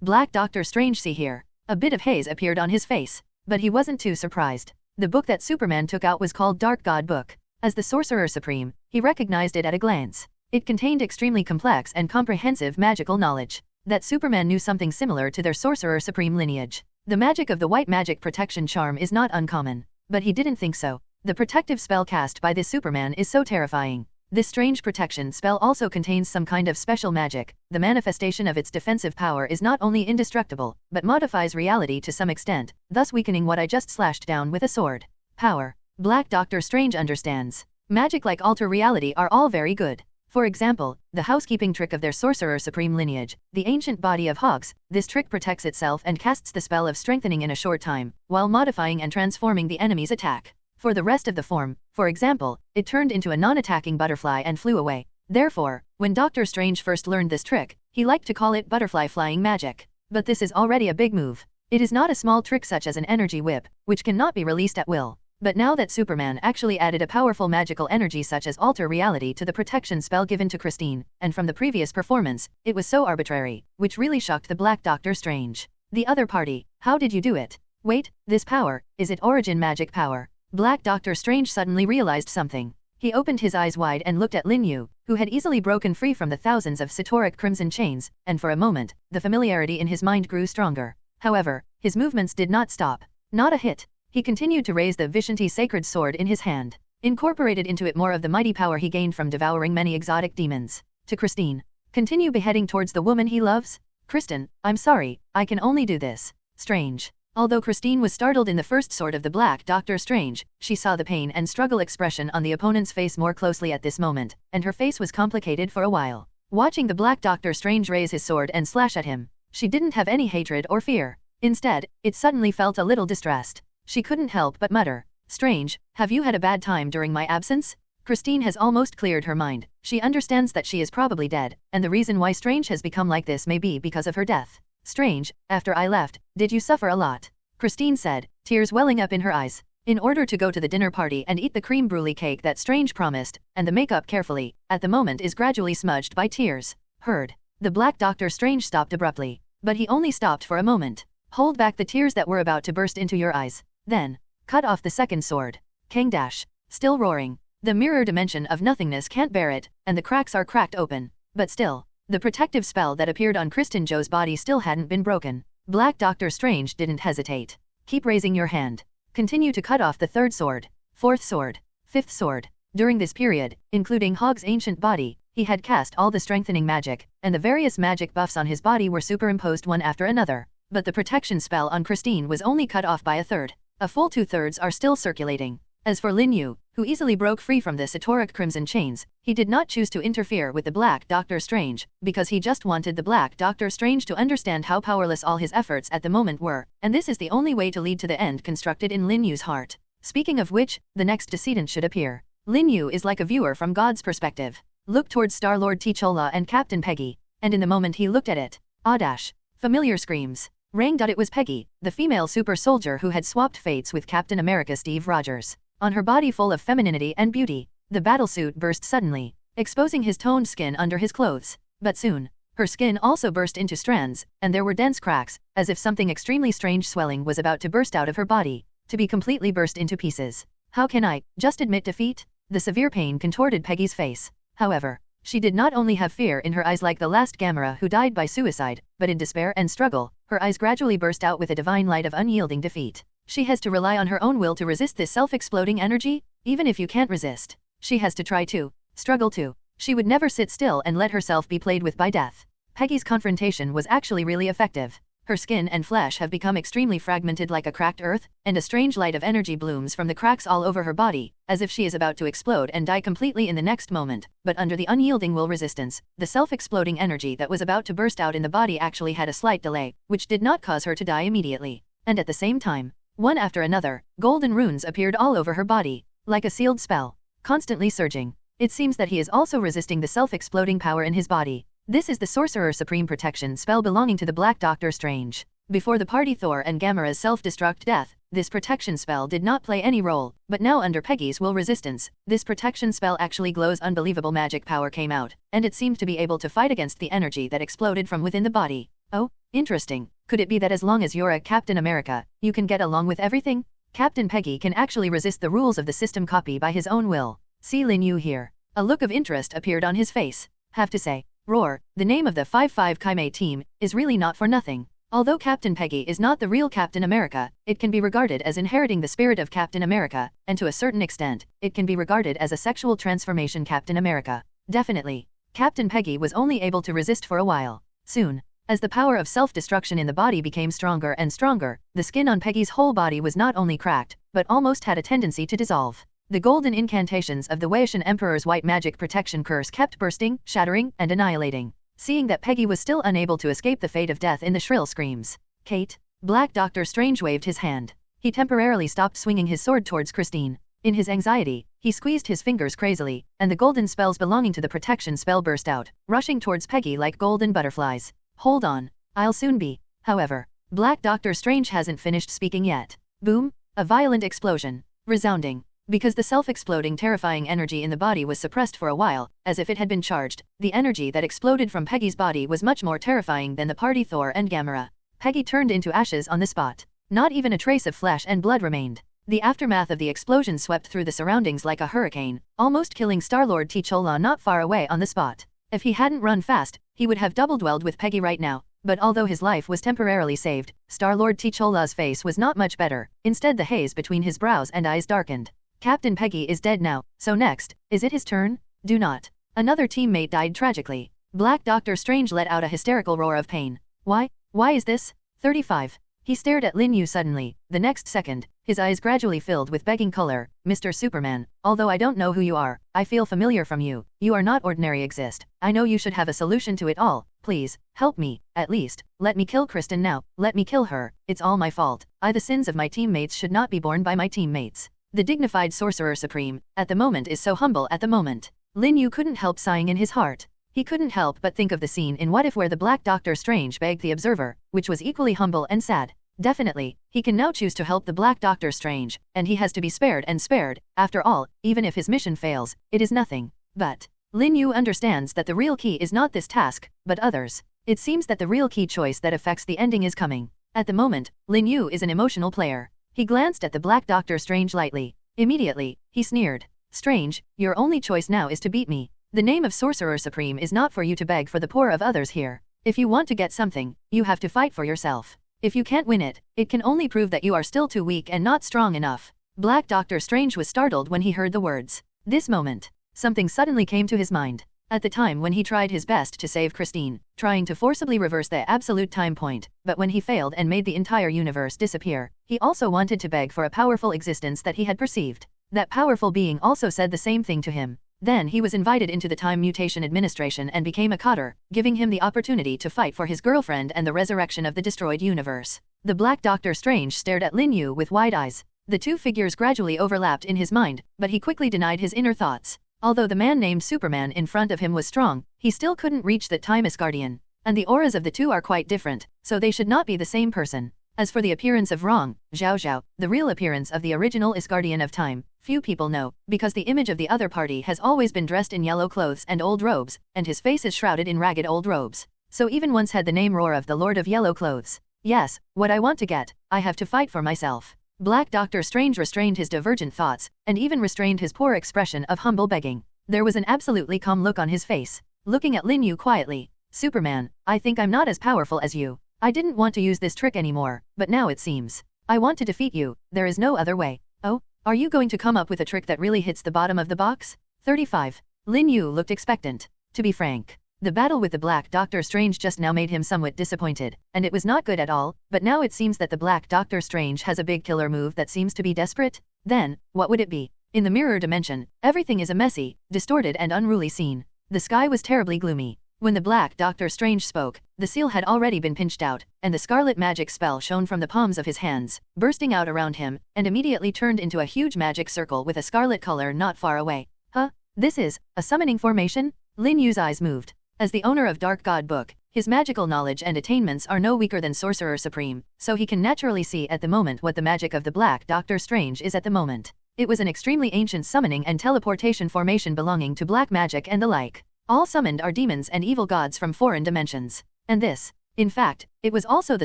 Black Doctor Strange, see here. A bit of haze appeared on his face, but he wasn't too surprised. The book that Superman took out was called Dark God Book. As the Sorcerer Supreme, he recognized it at a glance. It contained extremely complex and comprehensive magical knowledge. That Superman knew something similar to their Sorcerer Supreme lineage. The magic of the white magic protection charm is not uncommon, but he didn't think so. The protective spell cast by this Superman is so terrifying. This strange protection spell also contains some kind of special magic. The manifestation of its defensive power is not only indestructible, but modifies reality to some extent, thus weakening what I just slashed down with a sword. Power. Black Doctor Strange understands. Magic like alter reality are all very good. For example, the housekeeping trick of their Sorcerer Supreme lineage, the ancient body of Hogs. This trick protects itself and casts the spell of strengthening in a short time, while modifying and transforming the enemy's attack. For the rest of the form, for example, it turned into a non-attacking butterfly and flew away. Therefore, when Doctor Strange first learned this trick, he liked to call it butterfly flying magic. But this is already a big move. It is not a small trick such as an energy whip, which cannot be released at will. But now that Superman actually added a powerful magical energy such as alter reality to the protection spell given to Christine, and from the previous performance, it was so arbitrary, which really shocked the Black Doctor Strange. The other party, how did you do it? Wait, this power, is it origin magic power? Black Doctor Strange suddenly realized something. He opened his eyes wide and looked at Lin Yu, who had easily broken free from the thousands of Satoric crimson chains, and for a moment, the familiarity in his mind grew stronger. However, his movements did not stop. Not a hit. He continued to raise the Vishanti sacred sword in his hand, incorporated into it more of the mighty power he gained from devouring many exotic demons. To Christine. Continue beheading towards the woman he loves? Kristen, I'm sorry, I can only do this. Strange. Although Christine was startled in the first sword of the Black Doctor Strange, she saw the pain and struggle expression on the opponent's face more closely at this moment, and her face was complicated for a while. Watching the Black Doctor Strange raise his sword and slash at him, she didn't have any hatred or fear. Instead, it suddenly felt a little distressed. She couldn't help but mutter, "Strange, have you had a bad time during my absence?" Christine has almost cleared her mind. She understands that she is probably dead, and the reason why Strange has become like this may be because of her death. Strange, after I left, did you suffer a lot? Christine said, tears welling up in her eyes. In order to go to the dinner party and eat the creme brulee cake that Strange promised, and the makeup carefully, at the moment is gradually smudged by tears. Heard. The Black Doctor Strange stopped abruptly. But he only stopped for a moment. Hold back the tears that were about to burst into your eyes. Then, cut off the second sword. Kang dash. Still roaring. The mirror dimension of nothingness can't bear it, and the cracks are cracked open. But still, the protective spell that appeared on Kristen Joe's body still hadn't been broken. Black Doctor Strange didn't hesitate. Keep raising your hand. Continue to cut off the third sword, fourth sword, fifth sword. During this period, including Hog's ancient body, he had cast all the strengthening magic, and the various magic buffs on his body were superimposed one after another. But the protection spell on Christine was only cut off by a third. A full 2/3 are still circulating. As for Lin Yu, who easily broke free from the Satoric crimson chains, he did not choose to interfere with the Black Doctor Strange, because he just wanted the Black Doctor Strange to understand how powerless all his efforts at the moment were, and this is the only way to lead to the end constructed in Lin Yu's heart. Speaking of which, the next decedent should appear. Lin Yu is like a viewer from God's perspective. Look towards Star-Lord T'Challa and Captain Peggy, and in the moment he looked at it, dash. Familiar screams. Rang. It was Peggy, the female super soldier who had swapped fates with Captain America Steve Rogers. On her body full of femininity and beauty, the battlesuit burst suddenly, exposing his toned skin under his clothes. But soon, her skin also burst into strands, and there were dense cracks, as if something extremely strange swelling was about to burst out of her body, to be completely burst into pieces. How can I just admit defeat? The severe pain contorted Peggy's face. However, she did not only have fear in her eyes like the last Gamera who died by suicide, but in despair and struggle, her eyes gradually burst out with a divine light of unyielding defeat. She has to rely on her own will to resist this self-exploding energy. Even if you can't resist, she has to try to, struggle to. She would never sit still and let herself be played with by death. Peggy's confrontation was actually really effective. Her skin and flesh have become extremely fragmented like a cracked earth, and a strange light of energy blooms from the cracks all over her body, as if she is about to explode and die completely in the next moment. But under the unyielding will resistance, the self-exploding energy that was about to burst out in the body actually had a slight delay, which did not cause her to die immediately. And at the same time, one after another, golden runes appeared all over her body. like a sealed spell, constantly surging. It seems that he is also resisting the self-exploding power in his body. This is the Sorcerer Supreme protection spell belonging to the Black Doctor Strange. Before the party Thor and Gamera's self-destruct death, this protection spell did not play any role, but now under Peggy's will resistance, this protection spell actually glows. Unbelievable magic power came out, and it seemed to be able to fight against the energy that exploded from within the body. Oh, interesting. Could it be that as long as you're a Captain America, you can get along with everything? Captain Peggy can actually resist the rules of the system copy by his own will. See Lin Yu here. A look of interest appeared on his face. Have to say, Roar, the name of the 5-5 Kaimei team, is really not for nothing. Although Captain Peggy is not the real Captain America, it can be regarded as inheriting the spirit of Captain America, and to a certain extent, it can be regarded as a sexual transformation Captain America. Definitely. Captain Peggy was only able to resist for a while. Soon, as the power of self-destruction in the body became stronger and stronger, the skin on Peggy's whole body was not only cracked, but almost had a tendency to dissolve. The golden incantations of the Waitian Emperor's white magic protection curse kept bursting, shattering, and annihilating. Seeing that Peggy was still unable to escape the fate of death in the shrill screams, Kate, Black Doctor Strange waved his hand. He temporarily stopped swinging his sword towards Christine. In his anxiety, he squeezed his fingers crazily, and the golden spells belonging to the protection spell burst out, rushing towards Peggy like golden butterflies. Hold on, I'll soon be. However, Black Doctor Strange hasn't finished speaking yet. Boom, a violent explosion. Resounding. Because the self-exploding terrifying energy in the body was suppressed for a while, as if it had been charged, the energy that exploded from Peggy's body was much more terrifying than the party Thor and Gamera. Peggy turned into ashes on the spot. Not even a trace of flesh and blood remained. The aftermath of the explosion swept through the surroundings like a hurricane, almost killing Star-Lord T'Challa not far away on the spot. If he hadn't run fast, he would have double-dwelled with Peggy right now. But although his life was temporarily saved, Star-Lord T'Challa's face was not much better. Instead, the haze between his brows and eyes darkened. Captain Peggy is dead now, so next, is it his turn? Do not. Another teammate died tragically. Black Doctor Strange let out a hysterical roar of pain. Why is this? 35. He stared at Lin Yu suddenly. The next second, his eyes gradually filled with begging color. Mr. Superman, although I don't know who you are, I feel familiar from you. You are not ordinary exist. I know you should have a solution to it all. Please, help me, at least. Let me kill Kristen now. Let me kill her. It's all my fault. The sins of my teammates should not be borne by my teammates. The dignified Sorcerer Supreme, at the moment is so humble at the moment. Lin Yu couldn't help sighing in his heart. He couldn't help but think of the scene in What If where the Black Doctor Strange begged the Observer, which was equally humble and sad. Definitely, he can now choose to help the Black Doctor Strange, and he has to be spared and spared. After all, even if his mission fails, it is nothing. But Lin Yu understands that the real key is not this task, but others. It seems that the real key choice that affects the ending is coming. At the moment, Lin Yu is an emotional player. He glanced at the Black Doctor Strange lightly. Immediately, he sneered. Strange, your only choice now is to beat me. The name of Sorcerer Supreme is not for you to beg for the poor of others here. If you want to get something, you have to fight for yourself. If you can't win it, it can only prove that you are still too weak and not strong enough. Black Doctor Strange was startled when he heard the words. This moment, something suddenly came to his mind. At the time when he tried his best to save Christine, trying to forcibly reverse the absolute time point, but when he failed and made the entire universe disappear, he also wanted to beg for a powerful existence that he had perceived. That powerful being also said the same thing to him. Then he was invited into the Time Mutation Administration and became a coder, giving him the opportunity to fight for his girlfriend and the resurrection of the destroyed universe. The Black Doctor Strange stared at Lin Yu with wide eyes. The two figures gradually overlapped in his mind, but he quickly denied his inner thoughts. Although the man named Superman in front of him was strong, he still couldn't reach that Time Asgardian. And the auras of the two are quite different, so they should not be the same person. As for the appearance of Rong, Zhao Zhao, the real appearance of the original Asgardian of Time, few people know, because the image of the other party has always been dressed in yellow clothes and old robes, and his face is shrouded in ragged old robes. So even once had the name Roar of the Lord of Yellow Clothes. Yes, what I want to get, I have to fight for myself. Black Doctor Strange restrained his divergent thoughts, and even restrained his poor expression of humble begging. There was an absolutely calm look on his face. Looking at Lin Yu quietly. Superman, I think I'm not as powerful as you. I didn't want to use this trick anymore, but now it seems. I want to defeat you, there is no other way. Oh, are you going to come up with a trick that really hits the bottom of the box? 35. Lin Yu looked expectant. To be frank, the battle with the Black Doctor Strange just now made him somewhat disappointed, and it was not good at all, but now it seems that the Black Doctor Strange has a big killer move that seems to be desperate. Then, what would it be? In the mirror dimension, everything is a messy, distorted and unruly scene. The sky was terribly gloomy. When the Black Doctor Strange spoke, The seal had already been pinched out, and the scarlet magic spell shone from the palms of his hands, bursting out around him, and immediately turned into a huge magic circle with a scarlet color not far away. Huh? This is a summoning formation? Lin Yu's eyes moved. As the owner of Dark God Book, his magical knowledge and attainments are no weaker than Sorcerer Supreme, so he can naturally see at the moment what the magic of the Black Doctor Strange is at the moment. It was an extremely ancient summoning and teleportation formation belonging to black magic and the like. All summoned are demons and evil gods from foreign dimensions. And this, in fact, it was also the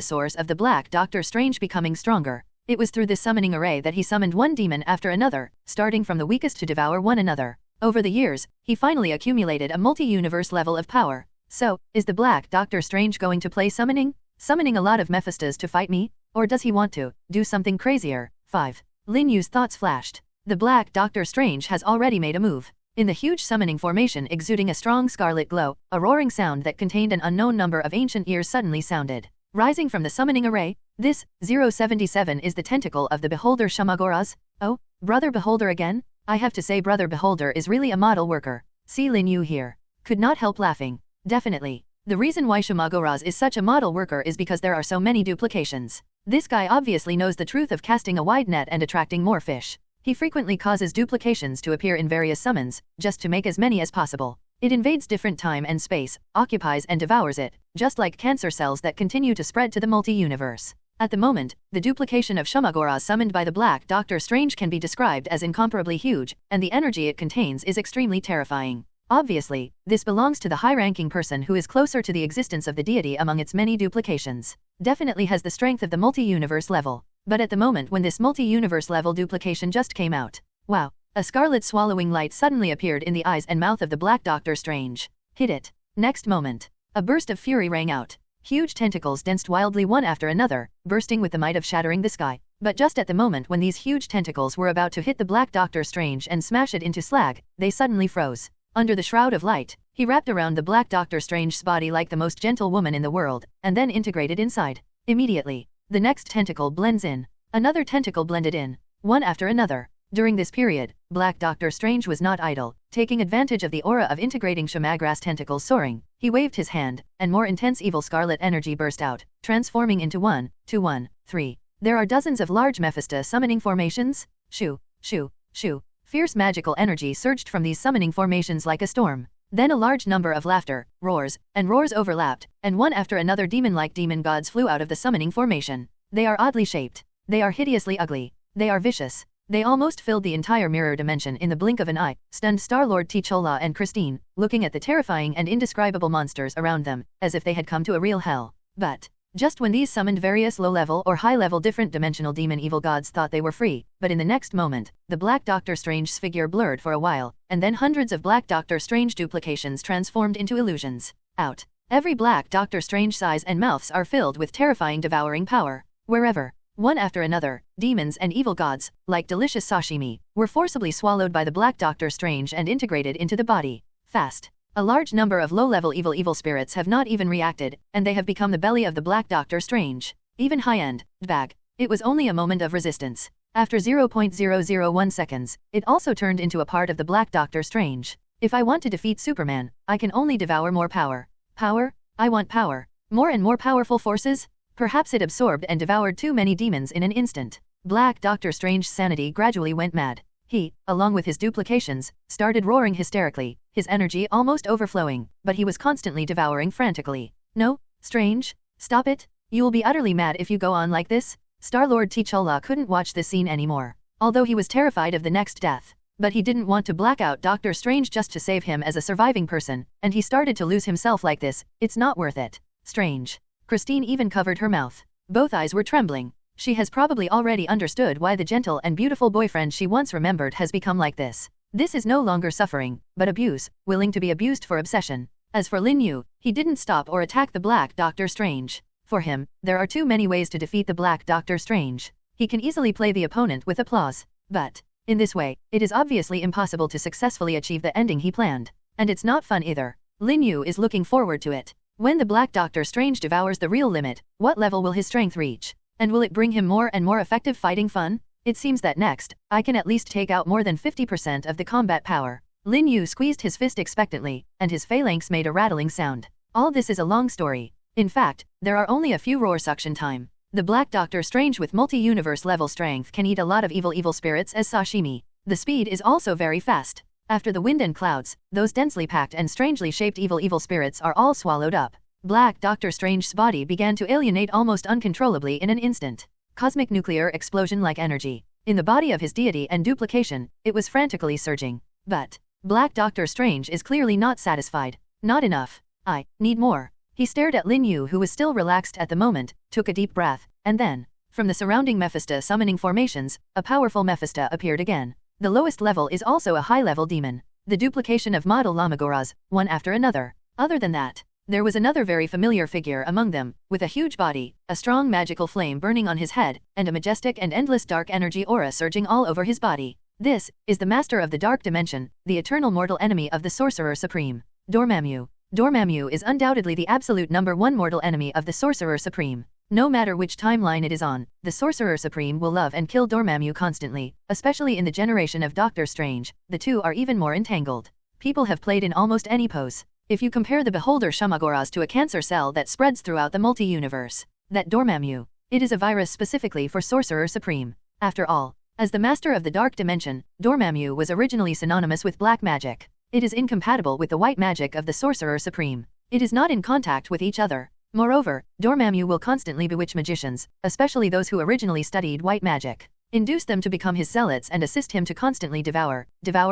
source of the Black Doctor Strange becoming stronger. It was through this summoning array that he summoned one demon after another, starting from the weakest to devour one another. Over the years, he finally accumulated a multi-universe level of power. So, is the Black Doctor Strange going to play summoning? Summoning a lot of Mephistos to fight me? Or does he want to do something crazier? 5. Lin Yu's thoughts flashed. The Black Doctor Strange has already made a move. In the huge summoning formation exuding a strong scarlet glow, a roaring sound that contained an unknown number of ancient ears suddenly sounded. Rising from the summoning array, this, 077 is the tentacle of the Beholder Shamagoraz? Oh, Brother Beholder again? I have to say Brother Beholder is really a model worker. See Lin Yu here. Could not help laughing. Definitely. The reason why Shamagoraz is such a model worker is because there are so many duplications. This guy obviously knows the truth of casting a wide net and attracting more fish. He frequently causes duplications to appear in various summons, just to make as many as possible. It invades different time and space, occupies and devours it, just like cancer cells that continue to spread to the multi-universe. At the moment, the duplication of Shamagoraz summoned by the Black Doctor Strange can be described as incomparably huge, and the energy it contains is extremely terrifying. Obviously, this belongs to the high-ranking person who is closer to the existence of the deity among its many duplications. Definitely has the strength of the multi-universe level. But at the moment when this multi-universe level duplication just came out, wow, a scarlet swallowing light suddenly appeared in the eyes and mouth of the Black Doctor Strange. Hit it. Next moment, a burst of fury rang out. Huge tentacles danced wildly one after another, bursting with the might of shattering the sky. But just at the moment when these huge tentacles were about to hit the Black Doctor Strange and smash it into slag, they suddenly froze. Under the shroud of light, he wrapped around the Black Doctor Strange's body like the most gentle woman in the world, and then integrated inside. Immediately, the next tentacle blends in. Another tentacle blended in, one after another. During this period, Black Doctor Strange was not idle. Taking advantage of the aura of integrating Shamagoraz tentacles soaring, he waved his hand, and more intense evil scarlet energy burst out, transforming into 1, 2, 1, 3. There are dozens of large Mephisto summoning formations. Shoo, shoo, shoo. Fierce magical energy surged from these summoning formations like a storm. Then a large number of laughter, roars, and roars overlapped, and one after another demon-like demon gods flew out of the summoning formation. They are oddly shaped. They are hideously ugly. They are vicious. They almost filled the entire mirror dimension in the blink of an eye, stunned Star-Lord T'Challa and Christine, looking at the terrifying and indescribable monsters around them, as if they had come to a real hell. But just when these summoned various low-level or high-level different dimensional demon evil gods thought they were free, but in the next moment, the Black Doctor Strange's figure blurred for a while, and then hundreds of Black Doctor Strange duplications transformed into illusions. Out. Every Black Doctor Strange's eyes and mouths are filled with terrifying devouring power. Wherever, one after another, demons and evil gods, like delicious sashimi, were forcibly swallowed by the Black Doctor Strange and integrated into the body. Fast. A large number of low-level evil spirits have not even reacted, and they have become the belly of the Black Doctor Strange. Even high-end, bag. It was only a moment of resistance. After 0.001 seconds, it also turned into a part of the Black Doctor Strange. If I want to defeat Superman, I can only devour more power. Power? I want power. More and more powerful forces? Perhaps it absorbed and devoured too many demons in an instant. Black Doctor Strange's sanity gradually went mad. He, along with his duplications, started roaring hysterically, his energy almost overflowing, but he was constantly devouring frantically. No, Strange, stop it. You'll be utterly mad if you go on like this. Star-Lord T'Challa couldn't watch this scene anymore, although he was terrified of the next death. But he didn't want to black out Doctor Strange just to save him as a surviving person, and he started to lose himself like this. It's not worth it. Strange. Christine even covered her mouth. Both eyes were trembling. She has probably already understood why the gentle and beautiful boyfriend she once remembered has become like this. This is no longer suffering, but abuse, willing to be abused for obsession. As for Lin Yu, he didn't stop or attack the Black Doctor Strange. For him, there are too many ways to defeat the Black Doctor Strange. He can easily play the opponent with applause. But, in this way, it is obviously impossible to successfully achieve the ending he planned. And it's not fun either. Lin Yu is looking forward to it. When the Black Doctor Strange devours the real limit, what level will his strength reach? And will it bring him more and more effective fighting fun? It seems that next, I can at least take out more than 50% of the combat power. Lin Yu squeezed his fist expectantly, and his phalanx made a rattling sound. All this is a long story. In fact, there are only a few roar suction time. The Black Doctor Strange with multi-universe level strength can eat a lot of evil spirits as sashimi. The speed is also very fast. After the wind and clouds, those densely packed and strangely shaped evil spirits are all swallowed up. Black Doctor Strange's body began to alienate almost uncontrollably in an instant. Cosmic nuclear explosion-like energy. In the body of his deity and duplication, it was frantically surging. But Black Doctor Strange is clearly not satisfied. Not enough. I need more. He stared at Lin Yu, who was still relaxed at the moment, took a deep breath, and then, from the surrounding Mephisto summoning formations, a powerful Mephisto appeared again. The lowest level is also a high-level demon. The duplication of model Lamagoras, one after another. Other than that, there was another very familiar figure among them, with a huge body, a strong magical flame burning on his head, and a majestic and endless dark energy aura surging all over his body. This is the master of the dark dimension, the eternal mortal enemy of the Sorcerer Supreme, Dormammu. Dormammu is undoubtedly the absolute #1 mortal enemy of the Sorcerer Supreme. No matter which timeline it is on, the Sorcerer Supreme will love and kill Dormammu constantly, especially in the generation of Doctor Strange. The two are even more entangled. People have played in almost any pose. If you compare the Beholder Shamagoras to a cancer cell that spreads throughout the multi-universe, that Dormammu, it is a virus specifically for Sorcerer Supreme. After all, as the master of the dark dimension, Dormammu was originally synonymous with black magic. It is incompatible with the white magic of the Sorcerer Supreme. It is not in contact with each other. Moreover, Dormammu will constantly bewitch magicians, especially those who originally studied white magic, induce them to become his zealots and assist him to constantly devour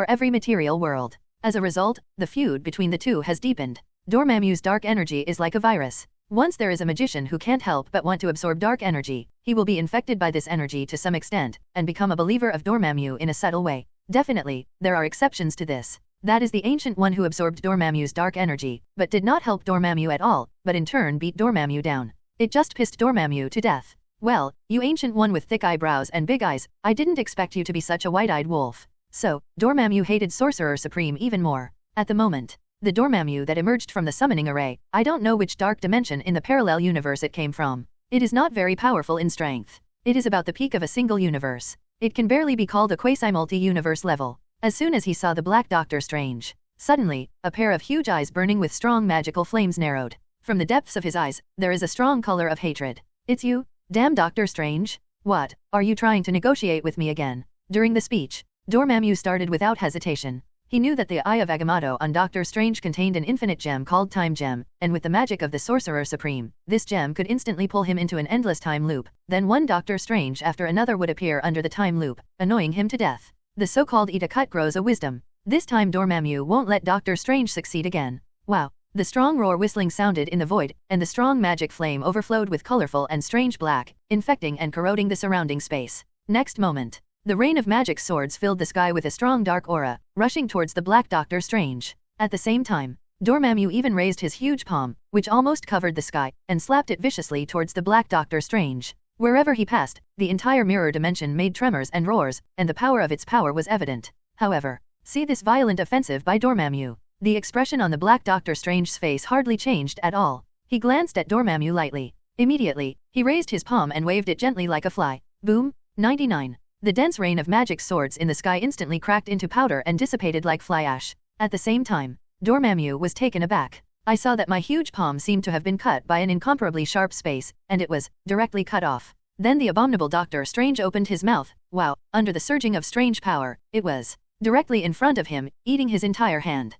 every material world. As a result, the feud between the two has deepened. Dormammu's dark energy is like a virus. Once there is a magician who can't help but want to absorb dark energy, he will be infected by this energy to some extent, and become a believer of Dormammu in a subtle way. Definitely, there are exceptions to this. That is the Ancient One who absorbed Dormammu's dark energy, but did not help Dormammu at all, but in turn beat Dormammu down. It just pissed Dormammu to death. Well, you Ancient One with thick eyebrows and big eyes, I didn't expect you to be such a white-eyed wolf. So, Dormammu hated Sorcerer Supreme even more. At the moment, the Dormammu that emerged from the summoning array, I don't know which dark dimension in the parallel universe it came from. It is not very powerful in strength. It is about the peak of a single universe. It can barely be called a quasi-multi-universe level. As soon as he saw the Black Doctor Strange, suddenly, a pair of huge eyes burning with strong magical flames narrowed. From the depths of his eyes, there is a strong color of hatred. It's you? Damn Doctor Strange? What, are you trying to negotiate with me again? During the speech, Dormammu started without hesitation. He knew that the Eye of Agamotto on Doctor Strange contained an infinite gem called Time Gem, and with the magic of the Sorcerer Supreme, this gem could instantly pull him into an endless time loop. Then one Doctor Strange after another would appear under the time loop, annoying him to death. The so-called Eat a Cut grows a wisdom. This time Dormammu won't let Doctor Strange succeed again. Wow. The strong roar whistling sounded in the void, and the strong magic flame overflowed with colorful and strange black, infecting and corroding the surrounding space. Next moment, the rain of magic swords filled the sky with a strong dark aura, rushing towards the Black Doctor Strange. At the same time, Dormammu even raised his huge palm, which almost covered the sky, and slapped it viciously towards the Black Doctor Strange. Wherever he passed, the entire mirror dimension made tremors and roars, and the power of its power was evident. However, see this violent offensive by Dormammu. The expression on the Black Doctor Strange's face hardly changed at all. He glanced at Dormammu lightly. Immediately, he raised his palm and waved it gently like a fly. Boom! 99. The dense rain of magic swords in the sky instantly cracked into powder and dissipated like fly ash. At the same time, Dormammu was taken aback. I saw that my huge palm seemed to have been cut by an incomparably sharp space, and it was directly cut off. Then the abominable Doctor Strange opened his mouth. Wow, under the surging of strange power, it was directly in front of him, eating his entire hand.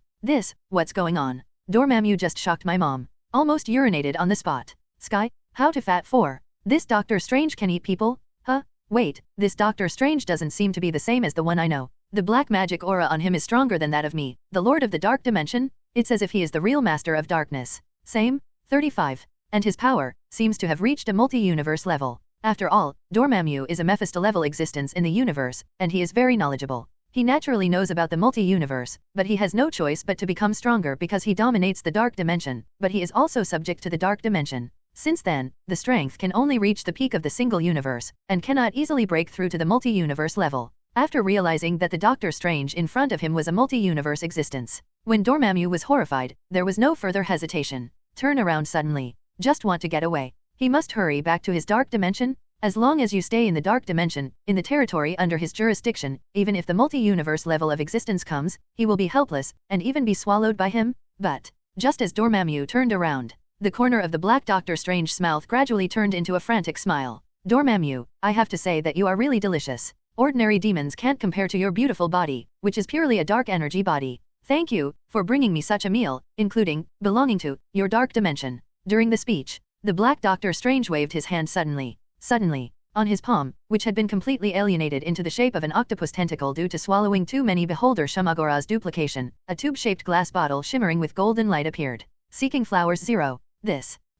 What's going on? Dormammu just shocked my mom. Almost urinated on the spot. Sky, how to fat for? This Doctor Strange can eat people? Huh? Wait, this Doctor Strange doesn't seem to be the same as the one I know. The black magic aura on him is stronger than that of me, the Lord of the Dark Dimension. It's as if he is the real master of darkness. Same? 35. And his power seems to have reached a multi-universe level. After all, Dormammu is a Mephisto-level existence in the universe, and he is very knowledgeable. He naturally knows about the multi-universe, but he has no choice but to become stronger because he dominates the dark dimension, but he is also subject to the dark dimension. Since then, the strength can only reach the peak of the single universe, and cannot easily break through to the multi-universe level. After realizing that the Doctor Strange in front of him was a multi-universe existence, when Dormammu was horrified, there was no further hesitation. Turn around suddenly. Just want to get away. He must hurry back to his dark dimension. As long as you stay in the dark dimension, in the territory under his jurisdiction, even if the multi-universe level of existence comes, he will be helpless, and even be swallowed by him. But just as Dormammu turned around, The corner of the Black Doctor Strange's mouth gradually turned into a frantic smile. Dormammu, I have to say that you are really delicious. Ordinary demons can't compare to your beautiful body, which is purely a dark energy body. Thank you for bringing me such a meal, including belonging to your dark dimension. During the speech, the Black Doctor Strange waved his hand suddenly. Suddenly, on his palm, which had been completely alienated into the shape of an octopus tentacle due to swallowing too many Beholder Shumagora's duplication, a tube-shaped glass bottle shimmering with golden light appeared. Seeking Flowers 0.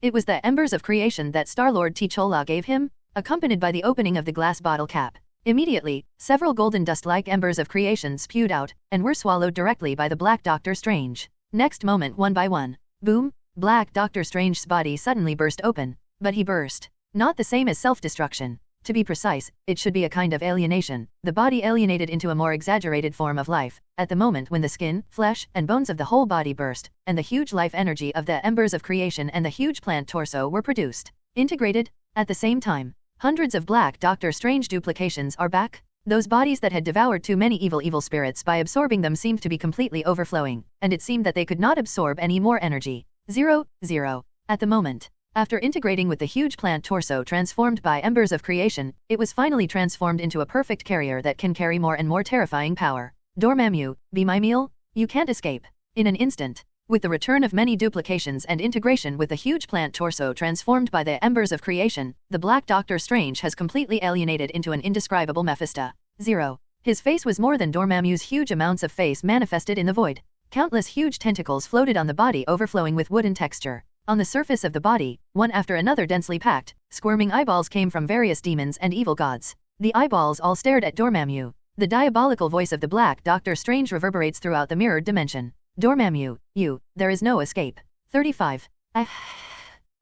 It was the embers of creation that Star-Lord T'Challa gave him, accompanied by the opening of the glass bottle cap. Immediately, several golden dust-like embers of creation spewed out, and were swallowed directly by the Black Doctor Strange. Next moment, one by one, boom, Black Doctor Strange's body suddenly burst open. But he burst. Not the same as self-destruction. To be precise, it should be a kind of alienation, the body alienated into a more exaggerated form of life, at the moment when the skin, flesh, and bones of the whole body burst, and the huge life energy of the embers of creation and the huge plant torso were produced. Integrated. At the same time, hundreds of Black Doctor Strange duplications are back. Those bodies that had devoured too many evil spirits by absorbing them seemed to be completely overflowing, and it seemed that they could not absorb any more energy. 0. At the moment, after integrating with the huge plant torso transformed by embers of creation, it was finally transformed into a perfect carrier that can carry more and more terrifying power. Dormammu, be my meal? You can't escape. In an instant, with the return of many duplications and integration with the huge plant torso transformed by the embers of creation, the Black Doctor Strange has completely alienated into an indescribable Mephisto. 0. His face was more than Dormammu's huge amounts of face manifested in the void. Countless huge tentacles floated on the body overflowing with wooden texture. On the surface of the body, one after another densely packed, squirming eyeballs came from various demons and evil gods. The eyeballs all stared at Dormammu. The diabolical voice of the Black Doctor Strange reverberates throughout the mirrored dimension. Dormammu, there is no escape. 35.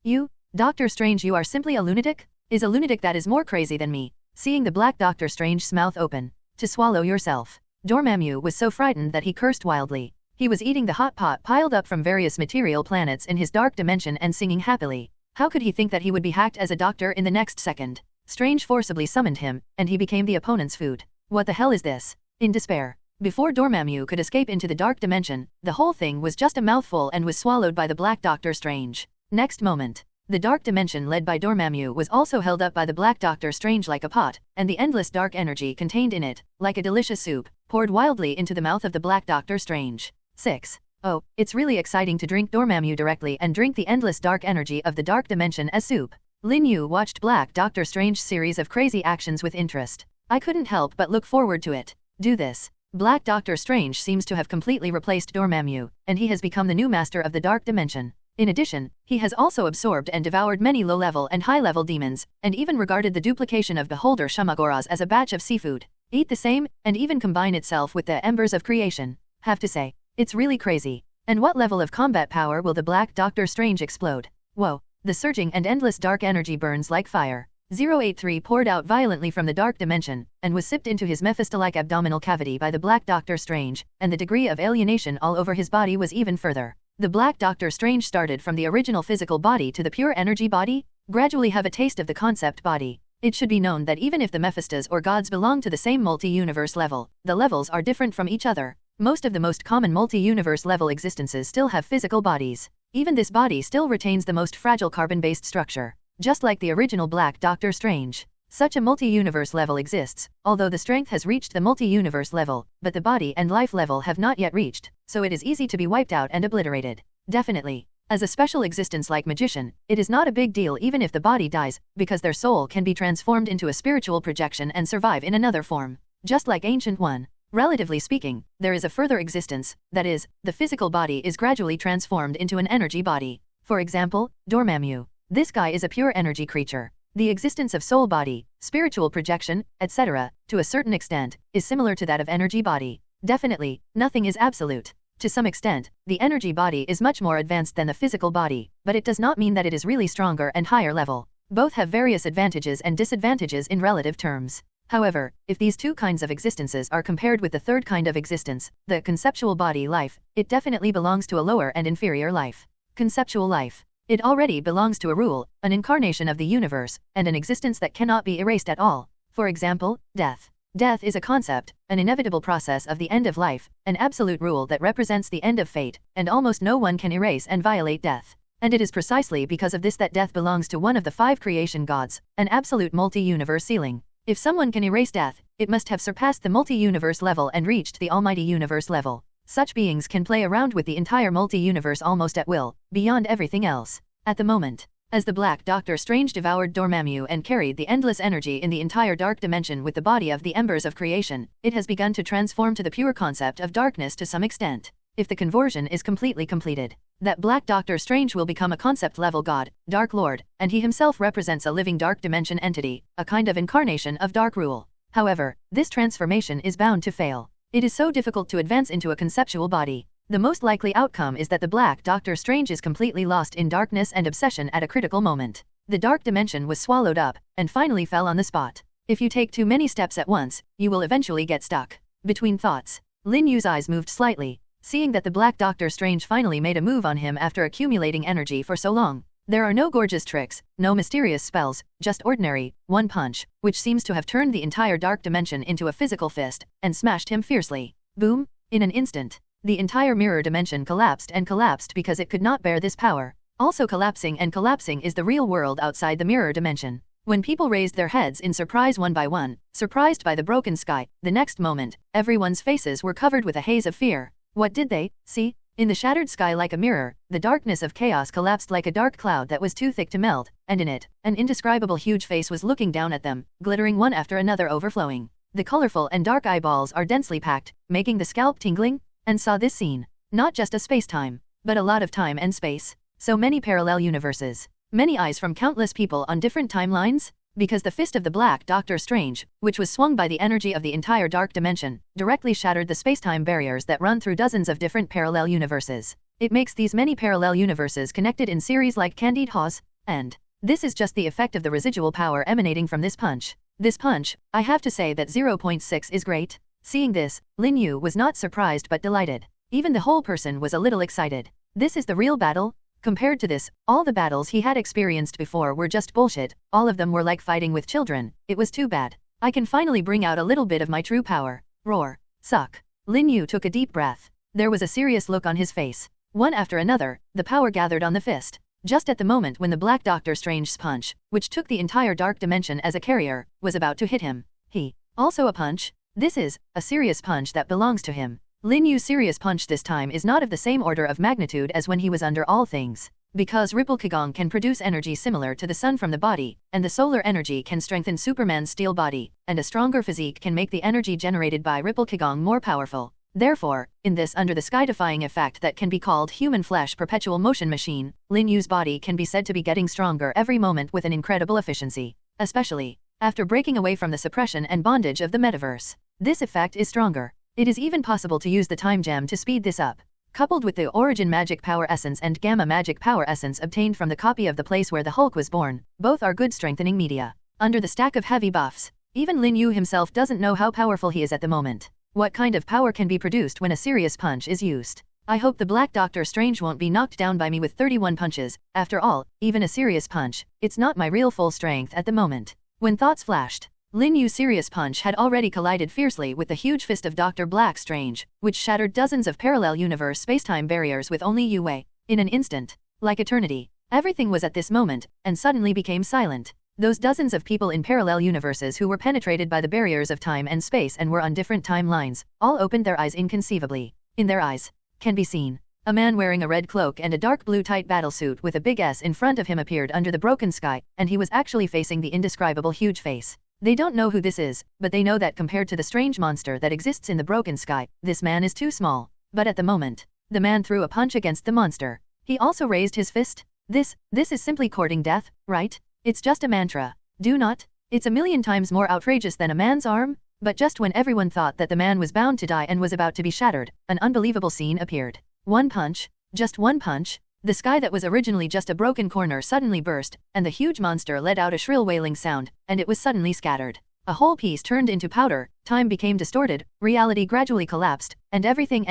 You, Doctor Strange, you are simply a lunatic? Is a lunatic that is more crazy than me? Seeing the Black Doctor Strange's mouth open, to swallow yourself. Dormammu was so frightened that he cursed wildly. He was eating the hot pot piled up from various material planets in his dark dimension and singing happily. How could he think that he would be hacked as a doctor in the next second? Strange forcibly summoned him, and he became the opponent's food. What the hell is this? In despair, before Dormammu could escape into the dark dimension, the whole thing was just a mouthful and was swallowed by the Black Doctor Strange. Next moment, the dark dimension led by Dormammu was also held up by the Black Doctor Strange like a pot, and the endless dark energy contained in it, like a delicious soup, poured wildly into the mouth of the Black Doctor Strange. 6. Oh, it's really exciting to drink Dormammu directly and drink the endless dark energy of the dark dimension as soup. Lin Yu watched Black Doctor Strange's series of crazy actions with interest. I couldn't help but look forward to it. Do this. Black Doctor Strange seems to have completely replaced Dormammu, and he has become the new master of the dark dimension. In addition, he has also absorbed and devoured many low-level and high-level demons, and even regarded the duplication of Beholder Shumagoras as a batch of seafood. Eat the same, and even combine itself with the embers of creation. Have to say, it's really crazy. And what level of combat power will the Black Doctor Strange explode? Whoa, the surging and endless dark energy burns like fire. 083 poured out violently from the dark dimension, and was sipped into his Mephisto-like abdominal cavity by the Black Doctor Strange, and the degree of alienation all over his body was even further. The Black Doctor Strange started from the original physical body to the pure energy body, gradually have a taste of the concept body. It should be known that even if the Mephistos or gods belong to the same multi-universe level, the levels are different from each other. Most of the most common multi-universe level existences still have physical bodies. Even this body still retains the most fragile carbon-based structure. Just like the original Black Doctor Strange. Such a multi-universe level exists, although the strength has reached the multi-universe level, but the body and life level have not yet reached, so it is easy to be wiped out and obliterated. Definitely. As a special existence like magician, it is not a big deal even if the body dies, because their soul can be transformed into a spiritual projection and survive in another form. Just like Ancient One. Relatively speaking, there is a further existence, that is, the physical body is gradually transformed into an energy body. For example, Dormammu. This guy is a pure energy creature. The existence of soul body, spiritual projection, etc., to a certain extent, is similar to that of energy body. Definitely, nothing is absolute. To some extent, the energy body is much more advanced than the physical body, but it does not mean that it is really stronger and higher level. Both have various advantages and disadvantages in relative terms. However, if these two kinds of existences are compared with the third kind of existence, the conceptual body life, it definitely belongs to a lower and inferior life. Conceptual life. It already belongs to a rule, an incarnation of the universe, and an existence that cannot be erased at all. For example, death. Death is a concept, an inevitable process of the end of life, an absolute rule that represents the end of fate, and almost no one can erase and violate death. And it is precisely because of this that death belongs to one of the 5 creation gods, an absolute multi-universe ceiling. If someone can erase death, it must have surpassed the multi-universe level and reached the almighty universe level. Such beings can play around with the entire multi-universe almost at will, beyond everything else. At the moment, as the Black Doctor Strange devoured Dormammu and carried the endless energy in the entire dark dimension with the body of the embers of creation, it has begun to transform to the pure concept of darkness to some extent. If the conversion is completely completed, that Black Doctor Strange will become a concept-level god, Dark Lord, and he himself represents a living dark dimension entity, a kind of incarnation of dark rule. However, this transformation is bound to fail. It is so difficult to advance into a conceptual body. The most likely outcome is that the Black Doctor Strange is completely lost in darkness and obsession at a critical moment. The dark dimension was swallowed up, and finally fell on the spot. If you take too many steps at once, you will eventually get stuck. Between thoughts, Lin Yu's eyes moved slightly, seeing that the Black Doctor Strange finally made a move on him after accumulating energy for so long. There are no gorgeous tricks, no mysterious spells, just ordinary, one punch, which seems to have turned the entire dark dimension into a physical fist, and smashed him fiercely. Boom! In an instant, the entire mirror dimension collapsed and collapsed because it could not bear this power. Also collapsing and collapsing is the real world outside the mirror dimension. When people raised their heads in surprise one by one, surprised by the broken sky, the next moment, everyone's faces were covered with a haze of fear. What did they see? In the shattered sky like a mirror, the darkness of chaos collapsed like a dark cloud that was too thick to melt, and in it, an indescribable huge face was looking down at them, glittering one after another overflowing. The colorful and dark eyeballs are densely packed, making the scalp tingling, and saw this scene. Not just a space-time, but a lot of time and space. So many parallel universes. Many eyes from countless people on different timelines? Because the fist of the Black Doctor Strange, which was swung by the energy of the entire dark dimension, directly shattered the space-time barriers that run through dozens of different parallel universes. It makes these many parallel universes connected in series like Candide Haws, and this is just the effect of the residual power emanating from this punch. This punch, I have to say that 0.6 is great. Seeing this, Lin Yu was not surprised but delighted. Even the whole person was a little excited. This is the real battle? Compared to this, all the battles he had experienced before were just bullshit, all of them were like fighting with children. It was too bad. I can finally bring out a little bit of my true power. Roar. Suck. Lin Yu took a deep breath. There was a serious look on his face. One after another, the power gathered on the fist. Just at the moment when the Black Doctor Strange's punch, which took the entire dark dimension as a carrier, was about to hit him. He, also a punch? This is a serious punch that belongs to him. Lin Yu's serious punch this time is not of the same order of magnitude as when he was under all things. Because Ripple Kagong can produce energy similar to the sun from the body, and the solar energy can strengthen Superman's steel body, and a stronger physique can make the energy generated by Ripple Kagong more powerful. Therefore, in this under the sky-defying effect that can be called human flesh perpetual motion machine, Lin Yu's body can be said to be getting stronger every moment with an incredible efficiency. Especially after breaking away from the suppression and bondage of the metaverse. This effect is stronger. It is even possible to use the time gem to speed this up. Coupled with the origin magic power essence and gamma magic power essence obtained from the copy of the place where the Hulk was born, both are good strengthening media. Under the stack of heavy buffs, even Lin Yu himself doesn't know how powerful he is at the moment. What kind of power can be produced when a serious punch is used? I hope the Black Doctor Strange won't be knocked down by me with 31 punches. After all, even a serious punch, it's not my real full strength at the moment. When thoughts flashed, Lin Yu's serious punch had already collided fiercely with the huge fist of Dr. Black Strange, which shattered dozens of parallel universe space-time barriers with only Yu Wei. In an instant, like eternity, everything was at this moment, and suddenly became silent. Those dozens of people in parallel universes who were penetrated by the barriers of time and space and were on different timelines, all opened their eyes inconceivably. In their eyes, can be seen a man wearing a red cloak and a dark blue tight battlesuit with a big S in front of him appeared under the broken sky, and he was actually facing the indescribable huge face. They don't know who this is, but they know that compared to the strange monster that exists in the broken sky, this man is too small. But at the moment, the man threw a punch against the monster. He also raised his fist. This is simply courting death, right? It's just a mantra. Do not. It's a million times more outrageous than a man's arm. But just when everyone thought that the man was bound to die and was about to be shattered, an unbelievable scene appeared. One punch. Just one punch. The sky that was originally just a broken corner suddenly burst, and the huge monster let out a shrill wailing sound, and it was suddenly scattered. A whole piece turned into powder, time became distorted, reality gradually collapsed, and everything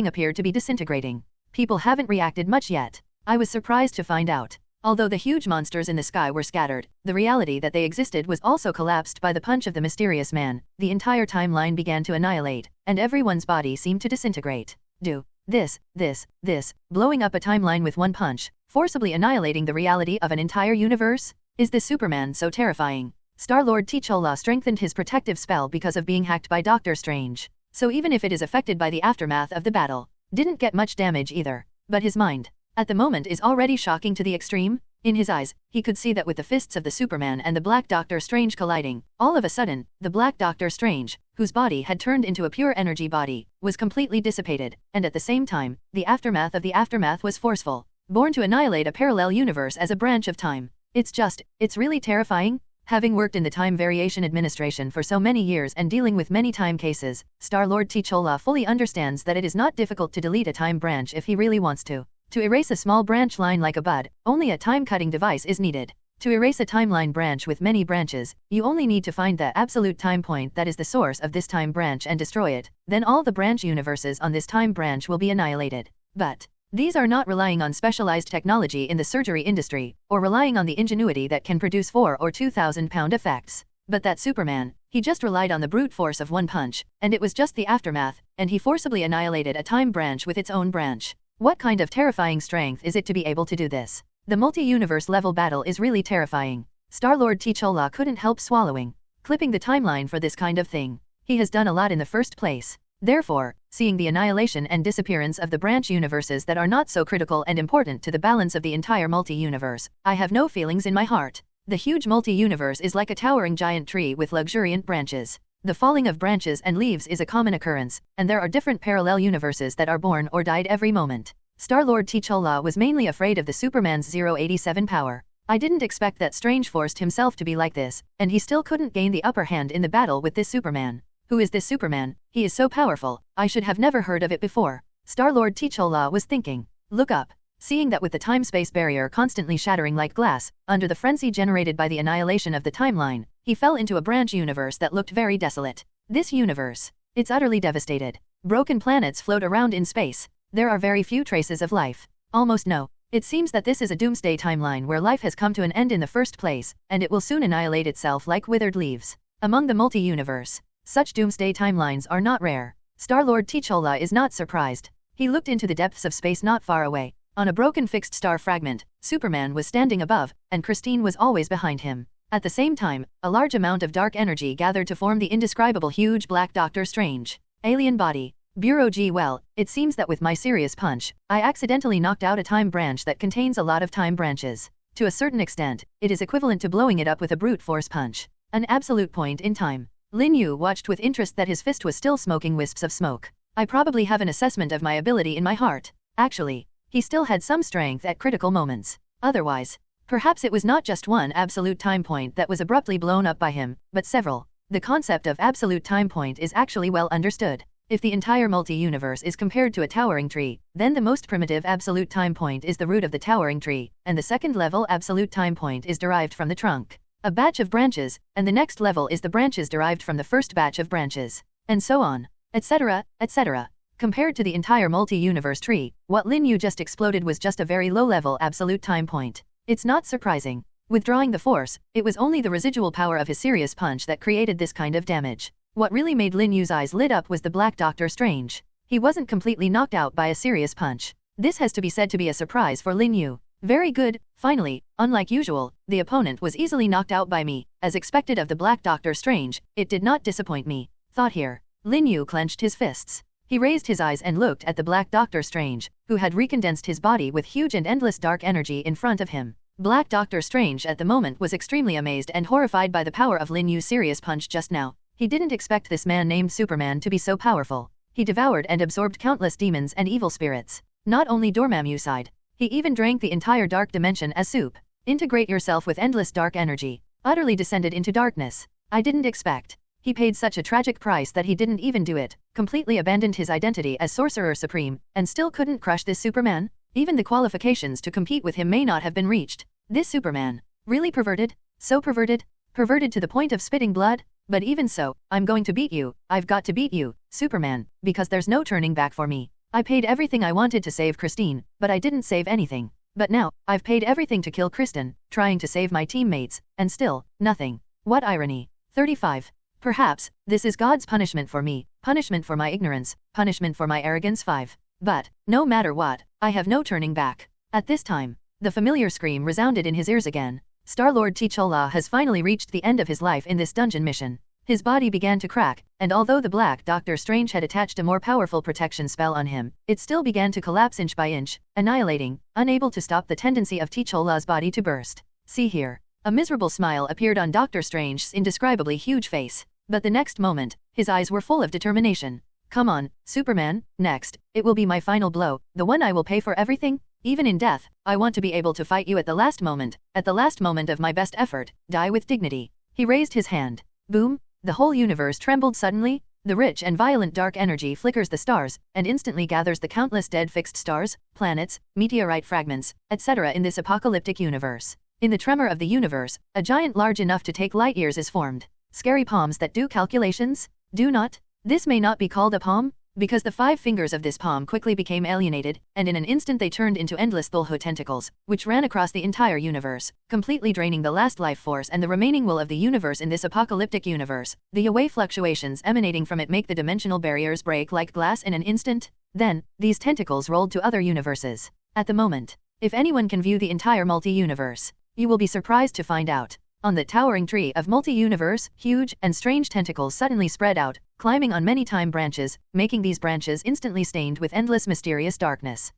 appeared to be disintegrating. People haven't reacted much yet. I was surprised to find out. Although the huge monsters in the sky were scattered, the reality that they existed was also collapsed by the punch of the mysterious man. The entire timeline began to annihilate, and everyone's body seemed to disintegrate. This, blowing up a timeline with one punch, forcibly annihilating the reality of an entire universe? Is this Superman so terrifying? Star-Lord T'Challa strengthened his protective spell because of being hacked by Doctor Strange. So even if it is affected by the aftermath of the battle, didn't get much damage either. But his mind, at the moment, is already shocking to the extreme. In his eyes, he could see that with the fists of the Superman and the Black Doctor Strange colliding, all of a sudden, the Black Doctor Strange, whose body had turned into a pure energy body, was completely dissipated, and at the same time, the aftermath of the aftermath was forceful, born to annihilate a parallel universe as a branch of time. It's really terrifying. Having worked in the Time Variation Administration for so many years and dealing with many time cases, Star-Lord T'Challa fully understands that it is not difficult to delete a time branch if he really wants to. To erase a small branch line like a bud, only a time-cutting device is needed. To erase a timeline branch with many branches, you only need to find the absolute time point that is the source of this time branch and destroy it. Then all the branch universes on this time branch will be annihilated. But these are not relying on specialized technology in the surgery industry, or relying on the ingenuity that can produce 4 or 2,000 pound effects. But that Superman, he just relied on the brute force of one punch, and it was just the aftermath, and he forcibly annihilated a time branch with its own branch. What kind of terrifying strength is it to be able to do this? The multi-universe level battle is really terrifying. Star-Lord T'Challa couldn't help swallowing, clipping the timeline for this kind of thing. He has done a lot in the first place. Therefore, seeing the annihilation and disappearance of the branch universes that are not so critical and important to the balance of the entire multi-universe, I have no feelings in my heart. The huge multi-universe is like a towering giant tree with luxuriant branches. The falling of branches and leaves is a common occurrence, and there are different parallel universes that are born or died every moment. Star-Lord T'Challa was mainly afraid of the Superman's 087 power. I didn't expect that Strange forced himself to be like this, and he still couldn't gain the upper hand in the battle with this Superman. Who is this Superman? He is so powerful, I should have never heard of it before. Star-Lord T'Challa was thinking. Look up. Seeing that with the time-space barrier constantly shattering like glass, under the frenzy generated by the annihilation of the timeline, he fell into a branch universe that looked very desolate. This universe, it's utterly devastated. Broken planets float around in space. There are very few traces of life. Almost no. It seems that this is a doomsday timeline where life has come to an end in the first place, and it will soon annihilate itself like withered leaves. Among the multi-universe, such doomsday timelines are not rare. Star-Lord T'Challa is not surprised. He looked into the depths of space not far away. On a broken fixed star fragment, Superman was standing above, and Christine was always behind him. At the same time, a large amount of dark energy gathered to form the indescribable huge Black Doctor Strange alien body. Bureau G. Well, it seems that with my serious punch, I accidentally knocked out a time branch that contains a lot of time branches. To a certain extent, it is equivalent to blowing it up with a brute force punch. An absolute point in time. Lin Yu watched with interest that his fist was still smoking wisps of smoke. I probably have an assessment of my ability in my heart. Actually, he still had some strength at critical moments. Otherwise, perhaps it was not just one absolute time point that was abruptly blown up by him, but several. The concept of absolute time point is actually well understood. If the entire multi-universe is compared to a towering tree, then the most primitive absolute time point is the root of the towering tree, and the second level absolute time point is derived from the trunk, a batch of branches, and the next level is the branches derived from the first batch of branches, and so on, etc., etc. Compared to the entire multi-universe tree, what Lin Yu just exploded was just a very low-level absolute time point. It's not surprising. Withdrawing the force, it was only the residual power of his serious punch that created this kind of damage. What really made Lin Yu's eyes lit up was the Black Doctor Strange. He wasn't completely knocked out by a serious punch. This has to be said to be a surprise for Lin Yu. Very good. Finally, unlike usual, the opponent was easily knocked out by me. As expected of the Black Doctor Strange, it did not disappoint me. Thought here. Lin Yu clenched his fists. He raised his eyes and looked at the Black Doctor Strange, who had recondensed his body with huge and endless dark energy in front of him. Black Doctor Strange at the moment was extremely amazed and horrified by the power of Lin Yu's serious punch just now. He didn't expect this man named Superman to be so powerful. He devoured and absorbed countless demons and evil spirits. Not only Dormammu side. He even drank the entire dark dimension as soup. Integrate yourself with endless dark energy. Utterly descended into darkness. I didn't expect. He paid such a tragic price that he didn't even do it, completely abandoned his identity as Sorcerer Supreme, and still couldn't crush this Superman? Even the qualifications to compete with him may not have been reached. This Superman. Really perverted? So perverted? Perverted to the point of spitting blood? But even so, I'm going to beat you. I've got to beat you, Superman, because there's no turning back for me. I paid everything I wanted to save Christine, but I didn't save anything. But now, I've paid everything to kill Kristen, trying to save my teammates, and still, nothing. What irony. 35. Perhaps, this is God's punishment for me, punishment for my ignorance, punishment for my arrogance. 5. But, no matter what, I have no turning back. At this time, the familiar scream resounded in his ears again. Star-Lord T'Challa has finally reached the end of his life in this dungeon mission. His body began to crack, and although the Black Doctor Strange had attached a more powerful protection spell on him, it still began to collapse inch by inch, annihilating, unable to stop the tendency of T'Challa's body to burst. See here. A miserable smile appeared on Doctor Strange's indescribably huge face, but the next moment, his eyes were full of determination. Come on, Superman, next, it will be my final blow, the one I will pay for everything. Even in death, I want to be able to fight you at the last moment of my best effort, die with dignity. He raised his hand. Boom, the whole universe trembled suddenly. The rich and violent dark energy flickers the stars, and instantly gathers the countless dead fixed stars, planets, meteorite fragments, etc. in this apocalyptic universe. In the tremor of the universe, a giant large enough to take light years is formed. Scary palms that do calculations? Do not. This may not be called a palm, because the 5 fingers of this palm quickly became alienated, and in an instant they turned into endless Thulho tentacles, which ran across the entire universe, completely draining the last life force and the remaining will of the universe in this apocalyptic universe. The wave fluctuations emanating from it make the dimensional barriers break like glass in an instant. Then, these tentacles rolled to other universes. At the moment, if anyone can view the entire multi-universe, you will be surprised to find out. On the towering tree of multi-universe, huge and strange tentacles suddenly spread out, climbing on many time branches, making these branches instantly stained with endless mysterious darkness.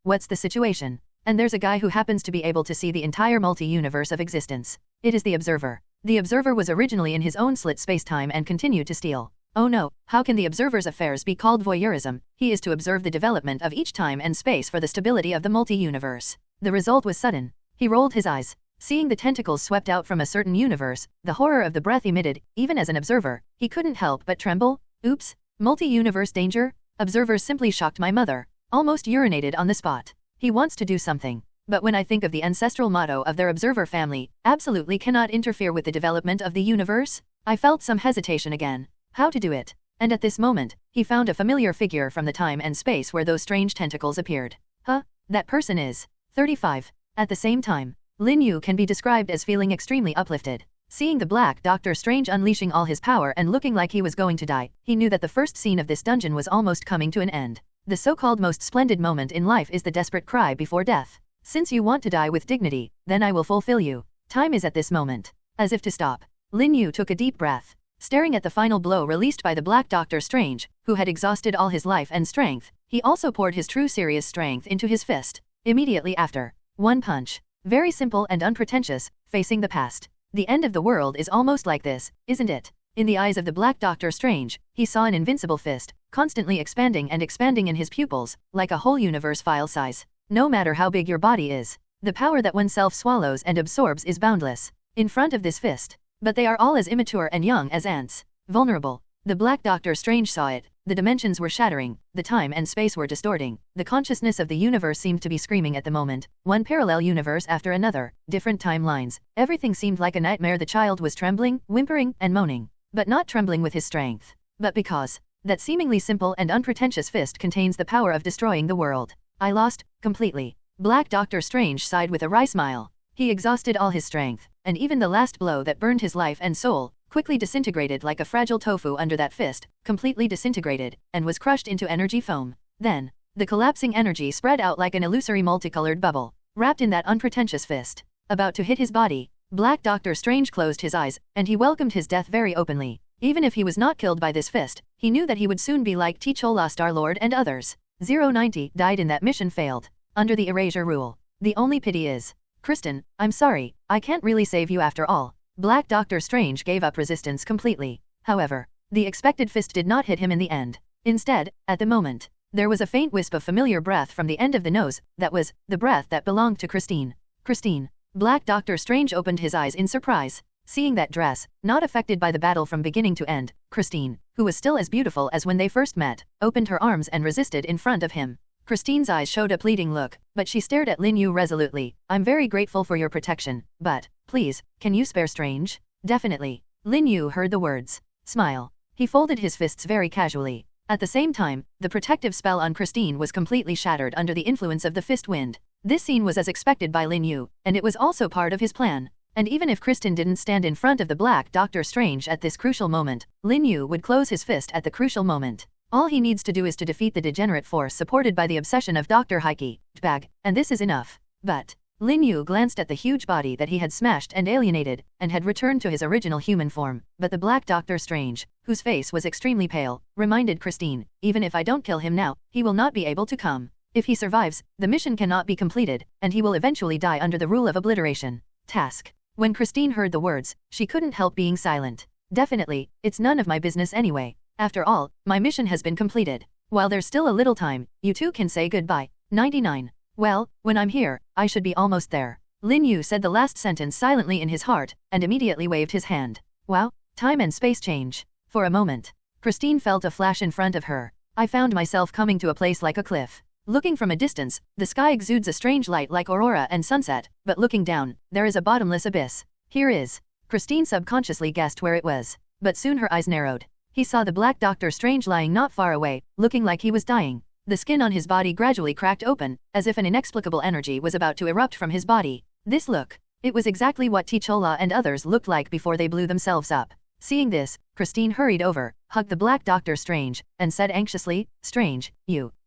What's the situation? And there's a guy who happens to be able to see the entire multi-universe of existence. It is the Observer. The Observer was originally in his own slit space-time and continued to steal. Oh no, how can the Observer's affairs be called voyeurism? He is to observe the development of each time and space for the stability of the multi-universe. The result was sudden. He rolled his eyes. Seeing the tentacles swept out from a certain universe, the horror of the breath emitted, even as an observer, he couldn't help but tremble. Oops, multi-universe danger? Observer simply shocked my mother. Almost urinated on the spot. He wants to do something. But when I think of the ancestral motto of their Observer family, absolutely cannot interfere with the development of the universe, I felt some hesitation again. How to do it? And at this moment, he found a familiar figure from the time and space where those strange tentacles appeared. Huh? That person is 35. At the same time, Lin Yu can be described as feeling extremely uplifted. Seeing the Black Doctor Strange unleashing all his power and looking like he was going to die, he knew that the first scene of this dungeon was almost coming to an end. The so-called most splendid moment in life is the desperate cry before death. Since you want to die with dignity, then I will fulfill you. Time is at this moment. As if to stop, Lin Yu took a deep breath. Staring at the final blow released by the Black Doctor Strange, who had exhausted all his life and strength, he also poured his true serious strength into his fist. Immediately after, one punch. Very simple and unpretentious, facing the past. The end of the world is almost like this, isn't it? In the eyes of the Black Doctor Strange, he saw an invincible fist, constantly expanding and expanding in his pupils, like a whole universe file size. No matter how big your body is, the power that oneself swallows and absorbs is boundless. In front of this fist. But they are all as immature and young as ants. Vulnerable. The Black Doctor Strange saw it. The dimensions were shattering, the time and space were distorting, the consciousness of the universe seemed to be screaming at the moment, one parallel universe after another, different timelines, everything seemed like a nightmare. The child was trembling, whimpering, and moaning, but not trembling with his strength, but because that seemingly simple and unpretentious fist contains the power of destroying the world. I lost, completely. Black Doctor Strange sighed with a wry smile. He exhausted all his strength, and even the last blow that burned his life and soul, quickly disintegrated like a fragile tofu under that fist, completely disintegrated, and was crushed into energy foam. Then, the collapsing energy spread out like an illusory multicolored bubble, wrapped in that unpretentious fist. About to hit his body, Black Doctor Strange closed his eyes, and he welcomed his death very openly. Even if he was not killed by this fist, he knew that he would soon be like T'Challa, Star-Lord and others. 090 died in that mission failed. Under the erasure rule. The only pity is, Kristen, I'm sorry, I can't really save you after all. Black Doctor Strange gave up resistance completely. However, the expected fist did not hit him in the end. Instead, at the moment, there was a faint wisp of familiar breath from the end of the nose. That was the breath that belonged to Christine. Christine. Black Doctor Strange opened his eyes in surprise. Seeing that dress, not affected by the battle from beginning to end, Christine, who was still as beautiful as when they first met, opened her arms and resisted in front of him. Christine's eyes showed a pleading look, but she stared at Lin Yu resolutely. I'm very grateful for your protection, but, please, can you spare Strange? Definitely. Lin Yu heard the words. Smile. He folded his fists very casually. At the same time, the protective spell on Christine was completely shattered under the influence of the fist wind. This scene was as expected by Lin Yu, and it was also part of his plan. And even if Kristen didn't stand in front of the Black Doctor Strange at this crucial moment, Lin Yu would close his fist at the crucial moment. All he needs to do is to defeat the degenerate force supported by the obsession of Dr. Heike, Bag, and this is enough. But Lin Yu glanced at the huge body that he had smashed and alienated, and had returned to his original human form, but the Black Doctor Strange, whose face was extremely pale, reminded Christine, even if I don't kill him now, he will not be able to come. If he survives, the mission cannot be completed, and he will eventually die under the rule of obliteration. Task. When Christine heard the words, she couldn't help being silent. Definitely, it's none of my business anyway. After all, my mission has been completed. While there's still a little time, you two can say goodbye. 99. Well, when I'm here, I should be almost there. Lin Yu said the last sentence silently in his heart, and immediately waved his hand. Wow, time and space change. For a moment, Christine felt a flash in front of her. I found myself coming to a place like a cliff. Looking from a distance, the sky exudes a strange light like aurora and sunset, but looking down, there is a bottomless abyss. Here is. Christine subconsciously guessed where it was, but soon her eyes narrowed. He saw the Black Doctor Strange lying not far away, looking like he was dying. The skin on his body gradually cracked open, as if an inexplicable energy was about to erupt from his body. This look. It was exactly what T'Challa and others looked like before they blew themselves up. Seeing this, Christine hurried over, hugged the Black Doctor Strange, and said anxiously, Strange,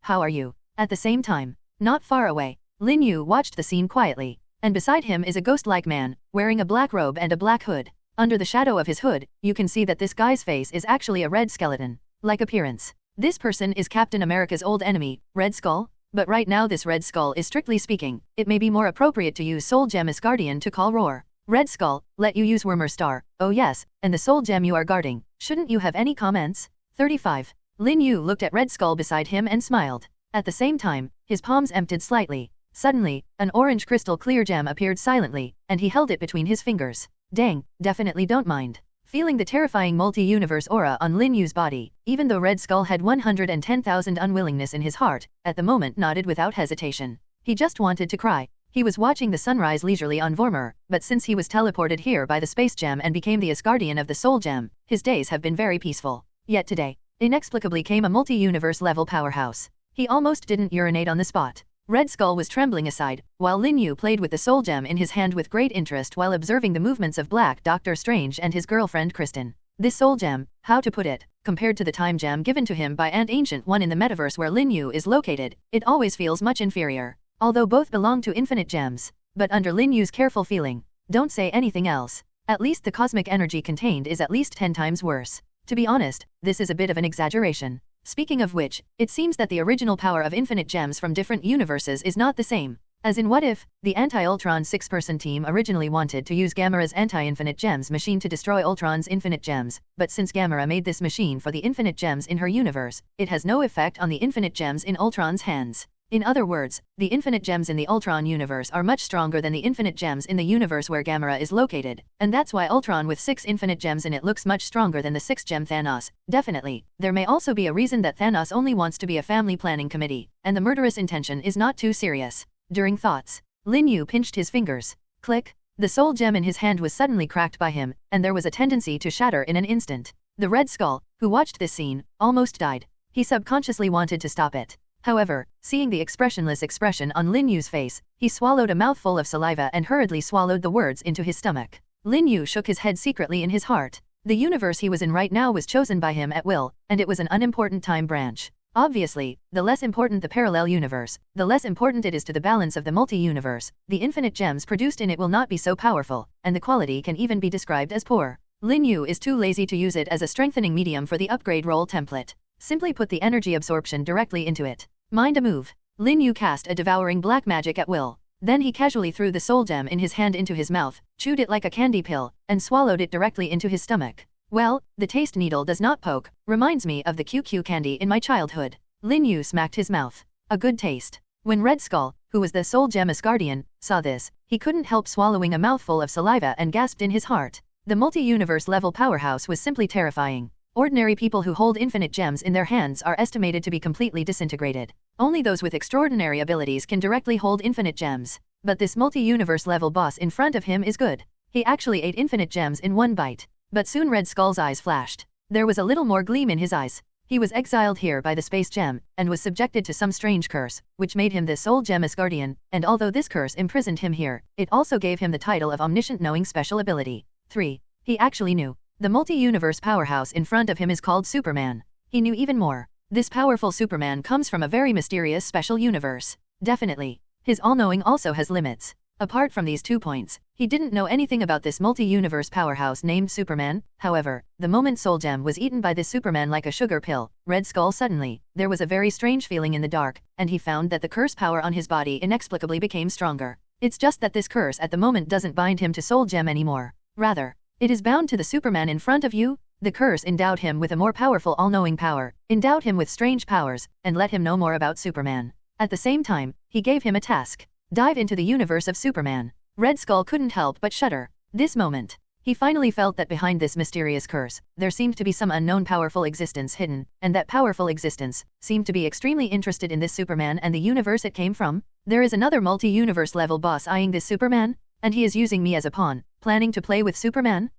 how are you? At the same time, not far away, Lin Yu watched the scene quietly, and beside him is a ghost-like man, wearing a black robe and a black hood. Under the shadow of his hood, you can see that this guy's face is actually a red skeleton-like appearance. This person is Captain America's old enemy, Red Skull, but right now this Red Skull is strictly speaking, it may be more appropriate to use Soul Gem Asgardian to call Roar. Red Skull, let you use Wormer Star, oh yes, and the Soul Gem you are guarding, shouldn't you have any comments? 35. Lin Yu looked at Red Skull beside him and smiled. At the same time, his palms emptied slightly. Suddenly, an orange crystal clear gem appeared silently, and he held it between his fingers. Dang, definitely don't mind. Feeling the terrifying multi-universe aura on Lin Yu's body, even though Red Skull had 110,000 unwillingness in his heart, at the moment nodded without hesitation. He just wanted to cry. He was watching the sunrise leisurely on Vormir, but since he was teleported here by the space gem and became the Asgardian of the Soul Gem, his days have been very peaceful. Yet today, inexplicably came a multi-universe level powerhouse. He almost didn't urinate on the spot. Red Skull was trembling aside, while Lin Yu played with the Soul Gem in his hand with great interest while observing the movements of Black Doctor Strange and his girlfriend Kristen. This Soul Gem, how to put it, compared to the Time Gem given to him by an ancient one in the metaverse where Lin Yu is located, it always feels much inferior. Although both belong to infinite gems. But under Lin Yu's careful feeling, don't say anything else. At least the cosmic energy contained is at least 10 times worse. To be honest, this is a bit of an exaggeration. Speaking of which, it seems that the original power of infinite gems from different universes is not the same. As in What If, the anti-Ultron 6-person team originally wanted to use Gamera's anti-infinite gems machine to destroy Ultron's infinite gems, but since Gamera made this machine for the infinite gems in her universe, it has no effect on the infinite gems in Ultron's hands. In other words, the infinite gems in the Ultron universe are much stronger than the infinite gems in the universe where Gamera is located, and that's why Ultron with 6 infinite gems in it looks much stronger than the 6th gem Thanos. Definitely, there may also be a reason that Thanos only wants to be a family planning committee, and the murderous intention is not too serious. During thoughts, Lin Yu pinched his fingers. Click. The soul gem in his hand was suddenly cracked by him, and there was a tendency to shatter in an instant. The Red Skull, who watched this scene, almost died. He subconsciously wanted to stop it. However, seeing the expressionless expression on Lin Yu's face, he swallowed a mouthful of saliva and hurriedly swallowed the words into his stomach. Lin Yu shook his head secretly in his heart. The universe he was in right now was chosen by him at will, and it was an unimportant time branch. Obviously, the less important the parallel universe, the less important it is to the balance of the multi-universe. The infinite gems produced in it will not be so powerful, and the quality can even be described as poor. Lin Yu is too lazy to use it as a strengthening medium for the upgrade roll template. Simply put the energy absorption directly into it. Mind a move. Lin Yu cast a devouring black magic at will. Then he casually threw the soul gem in his hand into his mouth, chewed it like a candy pill, and swallowed it directly into his stomach. Well, the taste needle does not poke, reminds me of the QQ candy in my childhood. Lin Yu smacked his mouth. A good taste. When Red Skull, who was the soul gem Asgardian, saw this, he couldn't help swallowing a mouthful of saliva and gasped in his heart. The multi-universe level powerhouse was simply terrifying. Ordinary people who hold infinite gems in their hands are estimated to be completely disintegrated. Only those with extraordinary abilities can directly hold infinite gems. But this multi-universe level boss in front of him is good. He actually ate infinite gems in one bite. But soon Red Skull's eyes flashed. There was a little more gleam in his eyes. He was exiled here by the space gem, and was subjected to some strange curse, which made him the soul gem Asgardian, and although this curse imprisoned him here, it also gave him the title of omniscient knowing special ability. 3. He actually knew. The multi-universe powerhouse in front of him is called Superman. He knew even more. This powerful Superman comes from a very mysterious special universe. Definitely. His all-knowing also has limits. Apart from these 2 points, he didn't know anything about this multi-universe powerhouse named Superman. However, the moment Soul Gem was eaten by this Superman like a sugar pill, Red Skull suddenly, there was a very strange feeling in the dark, and he found that the curse power on his body inexplicably became stronger. It's just that this curse at the moment doesn't bind him to Soul Gem anymore. Rather, it is bound to the Superman in front of you. The curse endowed him with a more powerful all-knowing power, endowed him with strange powers, and let him know more about Superman. At the same time, he gave him a task. Dive into the universe of Superman. Red Skull couldn't help but shudder. This moment, he finally felt that behind this mysterious curse, there seemed to be some unknown powerful existence hidden, and that powerful existence seemed to be extremely interested in this Superman and the universe it came from. There is another multi-universe level boss eyeing this Superman, and he is using me as a pawn, planning to play with Superman?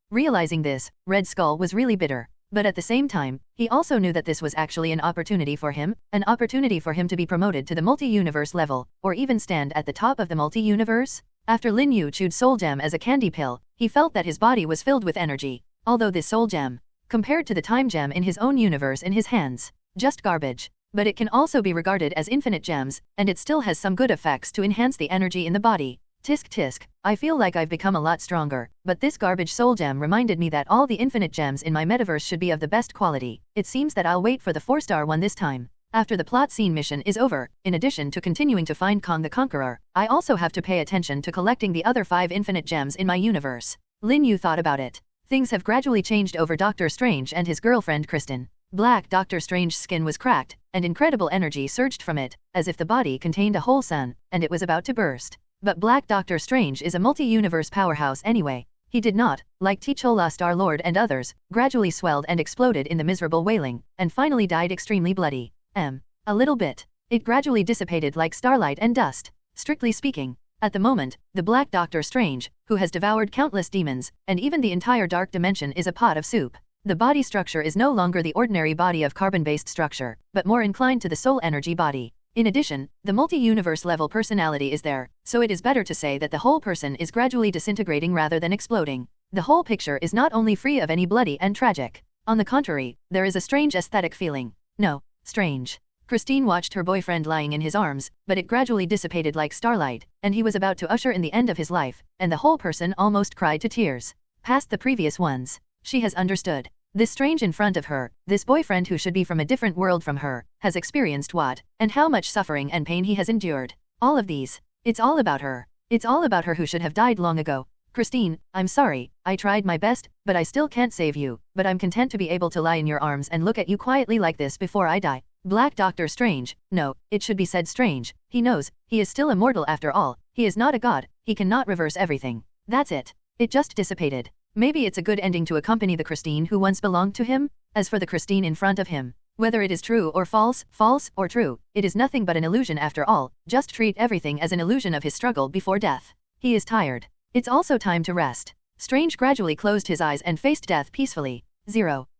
Realizing this, Red Skull was really bitter. But at the same time, he also knew that this was actually an opportunity for him to be promoted to the multi-universe level, or even stand at the top of the multi-universe. After Lin Yu chewed Soul Gem as a candy pill, he felt that his body was filled with energy. Although this Soul Gem, compared to the Time Gem in his own universe in his hands, just garbage. But it can also be regarded as infinite gems, and it still has some good effects to enhance the energy in the body. Tisk tisk, I feel like I've become a lot stronger, but this garbage Soul Gem reminded me that all the infinite gems in my metaverse should be of the best quality. It seems that I'll wait for the 4-star one this time. After the plot scene mission is over, in addition to continuing to find Kong the Conqueror, I also have to pay attention to collecting the other 5 infinite gems in my universe. Lin Yu thought about it. Things have gradually changed over Doctor Strange and his girlfriend Kristen. Black Doctor Strange's skin was cracked, and incredible energy surged from it, as if the body contained a whole sun, and it was about to burst. But Black Doctor Strange is a multi-universe powerhouse anyway. He did not, like T'Challa Star-Lord and others, gradually swelled and exploded in the miserable wailing, and finally died extremely bloody. A little bit. It gradually dissipated like starlight and dust. Strictly speaking, at the moment, the Black Doctor Strange, who has devoured countless demons, and even the entire dark dimension is a pot of soup. The body structure is no longer the ordinary body of carbon-based structure, but more inclined to the soul energy body. In addition, the multi-universe level personality is there, so it is better to say that the whole person is gradually disintegrating rather than exploding. The whole picture is not only free of any bloody and tragic. On the contrary, there is a strange aesthetic feeling. No, strange. Christine watched her boyfriend lying in his arms, but it gradually dissipated like starlight, and he was about to usher in the end of his life, and the whole person almost cried to tears. Past the previous ones, she has understood. This strange in front of her, this boyfriend who should be from a different world from her, has experienced what, and how much suffering and pain he has endured. All of these. It's all about her. It's all about her who should have died long ago. Christine, I'm sorry, I tried my best, but I still can't save you, but I'm content to be able to lie in your arms and look at you quietly like this before I die. Black Doctor Strange, no, it should be said Strange, he knows, he is still immortal after all, he is not a god, he cannot reverse everything. That's it. It just dissipated. Maybe it's a good ending to accompany the Christine who once belonged to him. As for the Christine in front of him, whether it is true or false, false or true, it is nothing but an illusion after all. Just treat everything as an illusion of his struggle before death. He is tired. It's also time to rest. Strange gradually closed his eyes and faced death peacefully.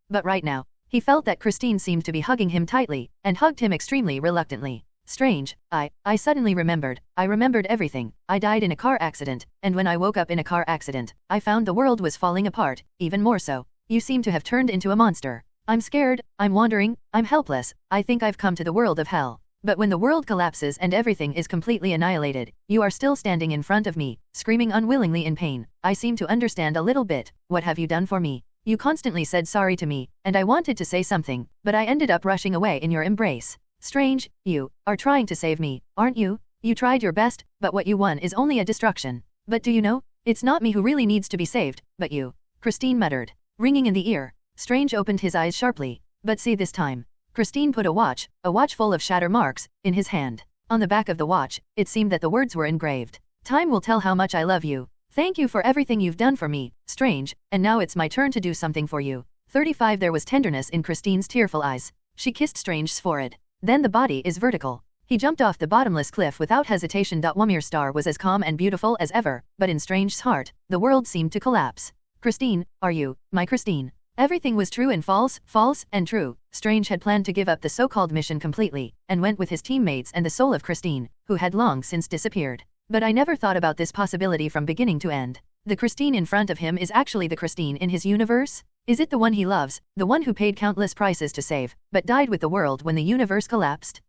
But right now, he felt that Christine seemed to be hugging him tightly, and hugged him extremely reluctantly. Strange, I suddenly remembered. I remembered everything. I died in a car accident, and when I woke up in a car accident, I found the world was falling apart, even more so. You seem to have turned into a monster. I'm scared, I'm wandering, I'm helpless, I think I've come to the world of hell. But when the world collapses and everything is completely annihilated, you are still standing in front of me, screaming unwillingly in pain. I seem to understand a little bit. What have you done for me? You constantly said sorry to me, and I wanted to say something, but I ended up rushing away in your embrace. Strange, you are trying to save me, aren't you? You tried your best, but what you won is only a destruction. But do you know, it's not me who really needs to be saved, but you. Christine muttered, ringing in the ear. Strange opened his eyes sharply. But see this time. Christine put a watch full of shatter marks, in his hand. On the back of the watch, it seemed that the words were engraved. Time will tell how much I love you. Thank you for everything you've done for me, Strange, and now it's my turn to do something for you. 35 There was tenderness in Christine's tearful eyes. She kissed Strange's forehead. Then the body is vertical. He jumped off the bottomless cliff without hesitation. Wamir Star was as calm and beautiful as ever, but in Strange's heart, the world seemed to collapse. Christine, are you, my Christine? Everything was true and false, false and true. Strange had planned to give up the so-called mission completely, and went with his teammates and the soul of Christine, who had long since disappeared. But I never thought about this possibility from beginning to end. The Christine in front of him is actually the Christine in his universe? Is it the one he loves, the one who paid countless prices to save, but died with the world when the universe collapsed?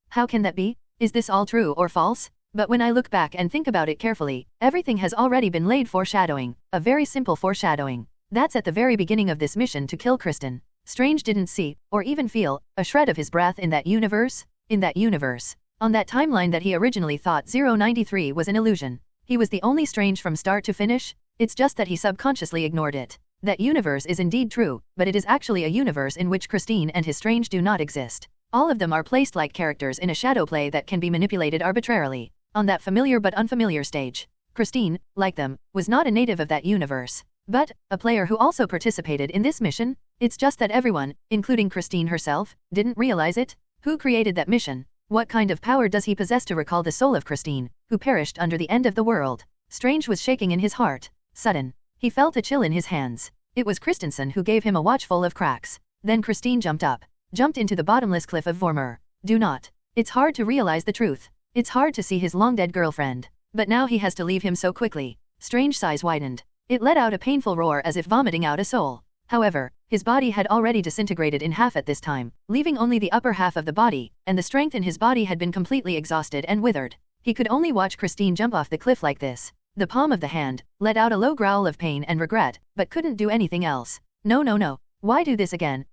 How can that be? Is this all true or false? But when I look back and think about it carefully, everything has already been laid foreshadowing, a very simple foreshadowing. That's at the very beginning of this mission to kill Kristen. Strange didn't see, or even feel, a shred of his breath in that universe. In that universe. On that timeline that he originally thought 093 was an illusion. He was the only Strange from start to finish. It's just that he subconsciously ignored it. That universe is indeed true, but it is actually a universe in which Christine and his Strange do not exist. All of them are placed like characters in a shadow play that can be manipulated arbitrarily. On that familiar but unfamiliar stage, Christine, like them, was not a native of that universe, but a player who also participated in this mission. It's just that everyone, including Christine herself, didn't realize it. Who created that mission? What kind of power does he possess to recall the soul of Christine, who perished under the end of the world? Strange was shaking in his heart. Sudden, he felt a chill in his hands. It was Christensen who gave him a watch full of cracks. Then Christine jumped into the bottomless cliff of Vormir. Do not. It's hard to realize the truth. It's hard to see his long-dead girlfriend. But now he has to leave him so quickly. Strange's sighs widened. It let out a painful roar as if vomiting out a soul. However, his body had already disintegrated in half at this time, leaving only the upper half of the body, and the strength in his body had been completely exhausted and withered. He could only watch Christine jump off the cliff like this. The palm of the hand let out a low growl of pain and regret, but couldn't do anything else. No. Why do this again?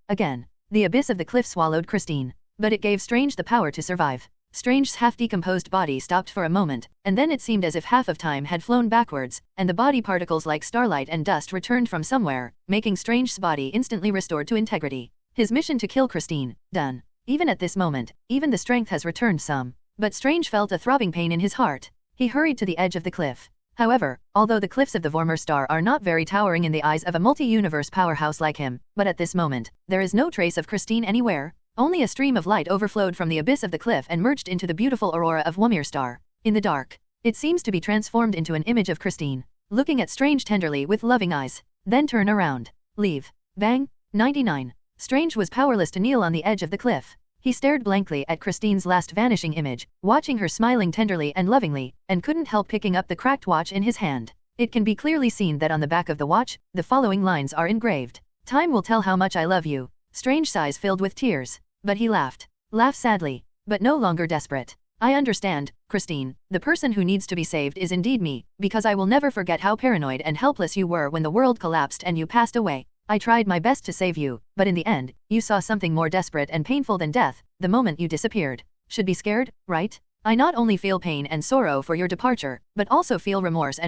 The abyss of the cliff swallowed Christine. But it gave Strange the power to survive. Strange's half-decomposed body stopped for a moment, and then it seemed as if half of time had flown backwards, and the body particles like starlight and dust returned from somewhere, making Strange's body instantly restored to integrity. His mission to kill Christine, done. Even at this moment, even the strength has returned some. But Strange felt a throbbing pain in his heart. He hurried to the edge of the cliff. However, although the cliffs of the Vormir Star are not very towering in the eyes of a multi-universe powerhouse like him, but at this moment, there is no trace of Christine anywhere. Only a stream of light overflowed from the abyss of the cliff and merged into the beautiful aurora of Vormir Star. In the dark, it seems to be transformed into an image of Christine, looking at Strange tenderly with loving eyes. Then turn around. Leave. Bang. 99. Strange was powerless to kneel on the edge of the cliff. He stared blankly at Christine's last vanishing image, watching her smiling tenderly and lovingly, and couldn't help picking up the cracked watch in his hand. It can be clearly seen that on the back of the watch, the following lines are engraved. Time will tell how much I love you. Strange's eyes filled with tears. But he laughed sadly, but no longer desperate. I understand, Christine, the person who needs to be saved is indeed me, because I will never forget how paranoid and helpless you were when the world collapsed and you passed away. I tried my best to save you, but in the end, you saw something more desperate and painful than death, the moment you disappeared. Should be scared, right? I not only feel pain and sorrow for your departure, but also feel remorse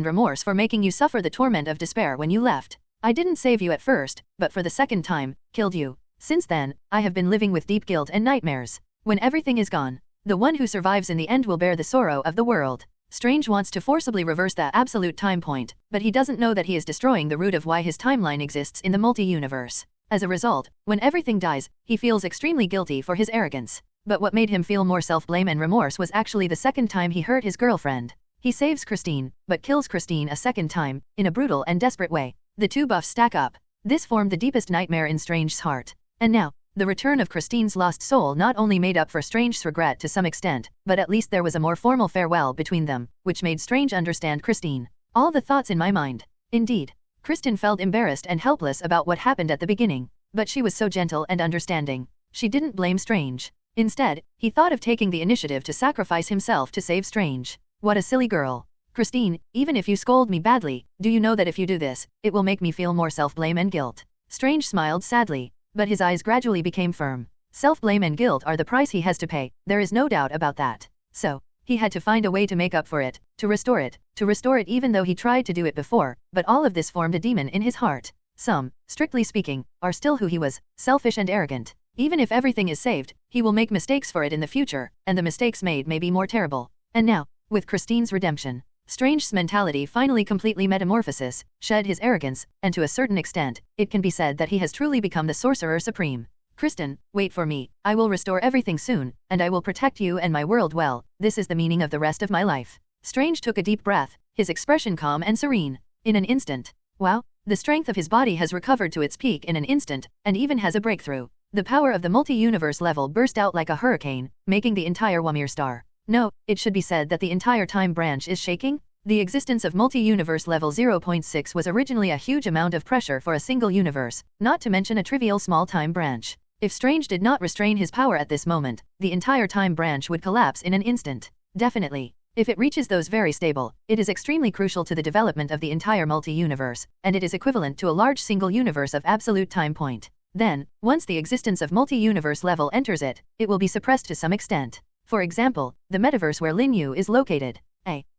for making you suffer the torment of despair when you left. I didn't save you at first, but for the second time, killed you. Since then, I have been living with deep guilt and nightmares. When everything is gone, the one who survives in the end will bear the sorrow of the world. Strange wants to forcibly reverse that absolute time point, but he doesn't know that he is destroying the root of why his timeline exists in the multi-universe. As a result, when everything dies, he feels extremely guilty for his arrogance. But what made him feel more self-blame and remorse was actually the second time he hurt his girlfriend. He saves Christine, but kills Christine a second time, in a brutal and desperate way. The two buffs stack up. This formed the deepest nightmare in Strange's heart. And now, the return of Christine's lost soul not only made up for Strange's regret to some extent, but at least there was a more formal farewell between them, which made Strange understand Christine. All the thoughts in my mind. Indeed, Kristen felt embarrassed and helpless about what happened at the beginning, but she was so gentle and understanding. She didn't blame Strange. Instead, he thought of taking the initiative to sacrifice himself to save Strange. What a silly girl. Christine, even if you scold me badly, do you know that if you do this, it will make me feel more self-blame and guilt? Strange smiled sadly. But his eyes gradually became firm. Self-blame and guilt are the price he has to pay, there is no doubt about that. So, he had to find a way to make up for it, to restore it even though he tried to do it before, but all of this formed a demon in his heart. Some, strictly speaking, are still who he was, selfish and arrogant. Even if everything is saved, he will make mistakes for it in the future, and the mistakes made may be more terrible. And now, with Christine's redemption, Strange's mentality finally completely metamorphosis, shed his arrogance, and to a certain extent, it can be said that he has truly become the Sorcerer Supreme. Kristen, wait for me, I will restore everything soon, and I will protect you and my world well, this is the meaning of the rest of my life. Strange took a deep breath, his expression calm and serene. In an instant. Wow, the strength of his body has recovered to its peak in an instant, and even has a breakthrough. The power of the multi-universe level burst out like a hurricane, making the entire Vormir Star. No, it should be said that the entire time branch is shaking. The existence of multi-universe level 0.6 was originally a huge amount of pressure for a single universe, not to mention a trivial small time branch. If Strange did not restrain his power at this moment, the entire time branch would collapse in an instant. Definitely. If it reaches those very stable, it is extremely crucial to the development of the entire multi-universe, and it is equivalent to a large single universe of absolute time point. Then, once the existence of multi-universe level enters it, it will be suppressed to some extent. For example, the metaverse where Lin Yu is located.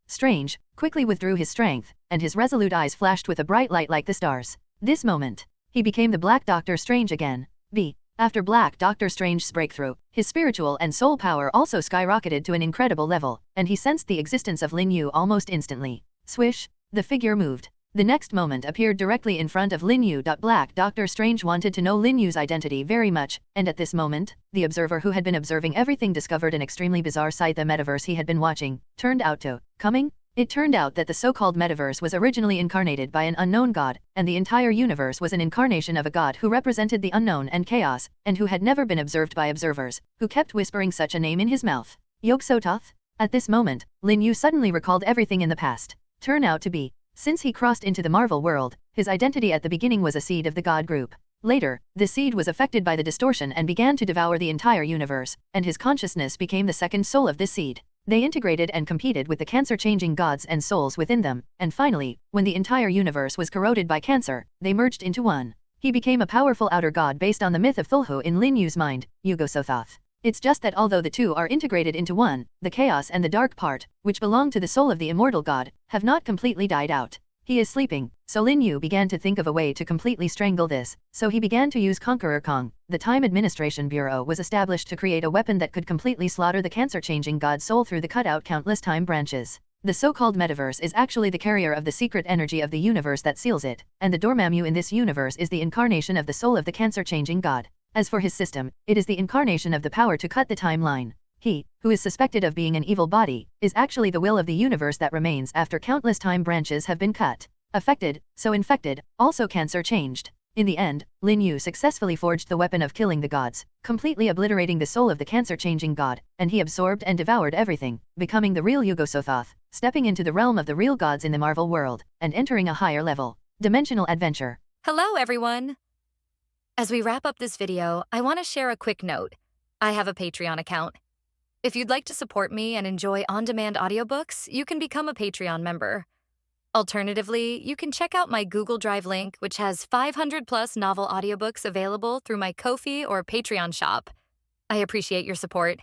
Strange quickly withdrew his strength, and his resolute eyes flashed with a bright light like the stars. This moment, he became the Black Doctor Strange again. After Black Doctor Strange's breakthrough, his spiritual and soul power also skyrocketed to an incredible level, and he sensed the existence of Lin Yu almost instantly. Swish! The figure moved. The next moment appeared directly in front of Lin Yu. Black Doctor Strange wanted to know Lin Yu's identity very much, and at this moment, the observer who had been observing everything discovered an extremely bizarre sight. The metaverse he had been watching turned out to coming. It turned out that the so-called metaverse was originally incarnated by an unknown god, and the entire universe was an incarnation of a god who represented the unknown and chaos, and who had never been observed by observers, who kept whispering such a name in his mouth. Yog-Sothoth? At this moment, Lin Yu suddenly recalled everything in the past. Turn out to be, since he crossed into the Marvel world, his identity at the beginning was a seed of the God group. Later, the seed was affected by the distortion and began to devour the entire universe, and his consciousness became the second soul of this seed. They integrated and competed with the cancer-changing gods and souls within them, and finally, when the entire universe was corroded by cancer, they merged into one. He became a powerful outer god based on the myth of Thulhu in Lin Yu's mind, Yog-Sothoth. It's just that although the two are integrated into one, the chaos and the dark part, which belong to the soul of the immortal god, have not completely died out. He is sleeping, so Lin Yu began to think of a way to completely strangle this, so he began to use Conqueror Kong. The Time Administration Bureau was established to create a weapon that could completely slaughter the cancer-changing god soul through the cut-out countless time branches. The so-called metaverse is actually the carrier of the secret energy of the universe that seals it, and the Dormammu in this universe is the incarnation of the soul of the cancer-changing god. As for his system, it is the incarnation of the power to cut the timeline. He, who is suspected of being an evil body, is actually the will of the universe that remains after countless time branches have been cut. Affected, so infected, also cancer changed. In the end, Lin Yu successfully forged the weapon of killing the gods, completely obliterating the soul of the cancer-changing god, and he absorbed and devoured everything, becoming the real Yog-Sothoth, stepping into the realm of the real gods in the Marvel world, and entering a higher level, dimensional adventure. Hello everyone! As we wrap up this video, I want to share a quick note. I have a Patreon account. If you'd like to support me and enjoy on-demand audiobooks, you can become a Patreon member. Alternatively, you can check out my Google Drive link, which has 500+ novel audiobooks available through my Ko-fi or Patreon shop. I appreciate your support.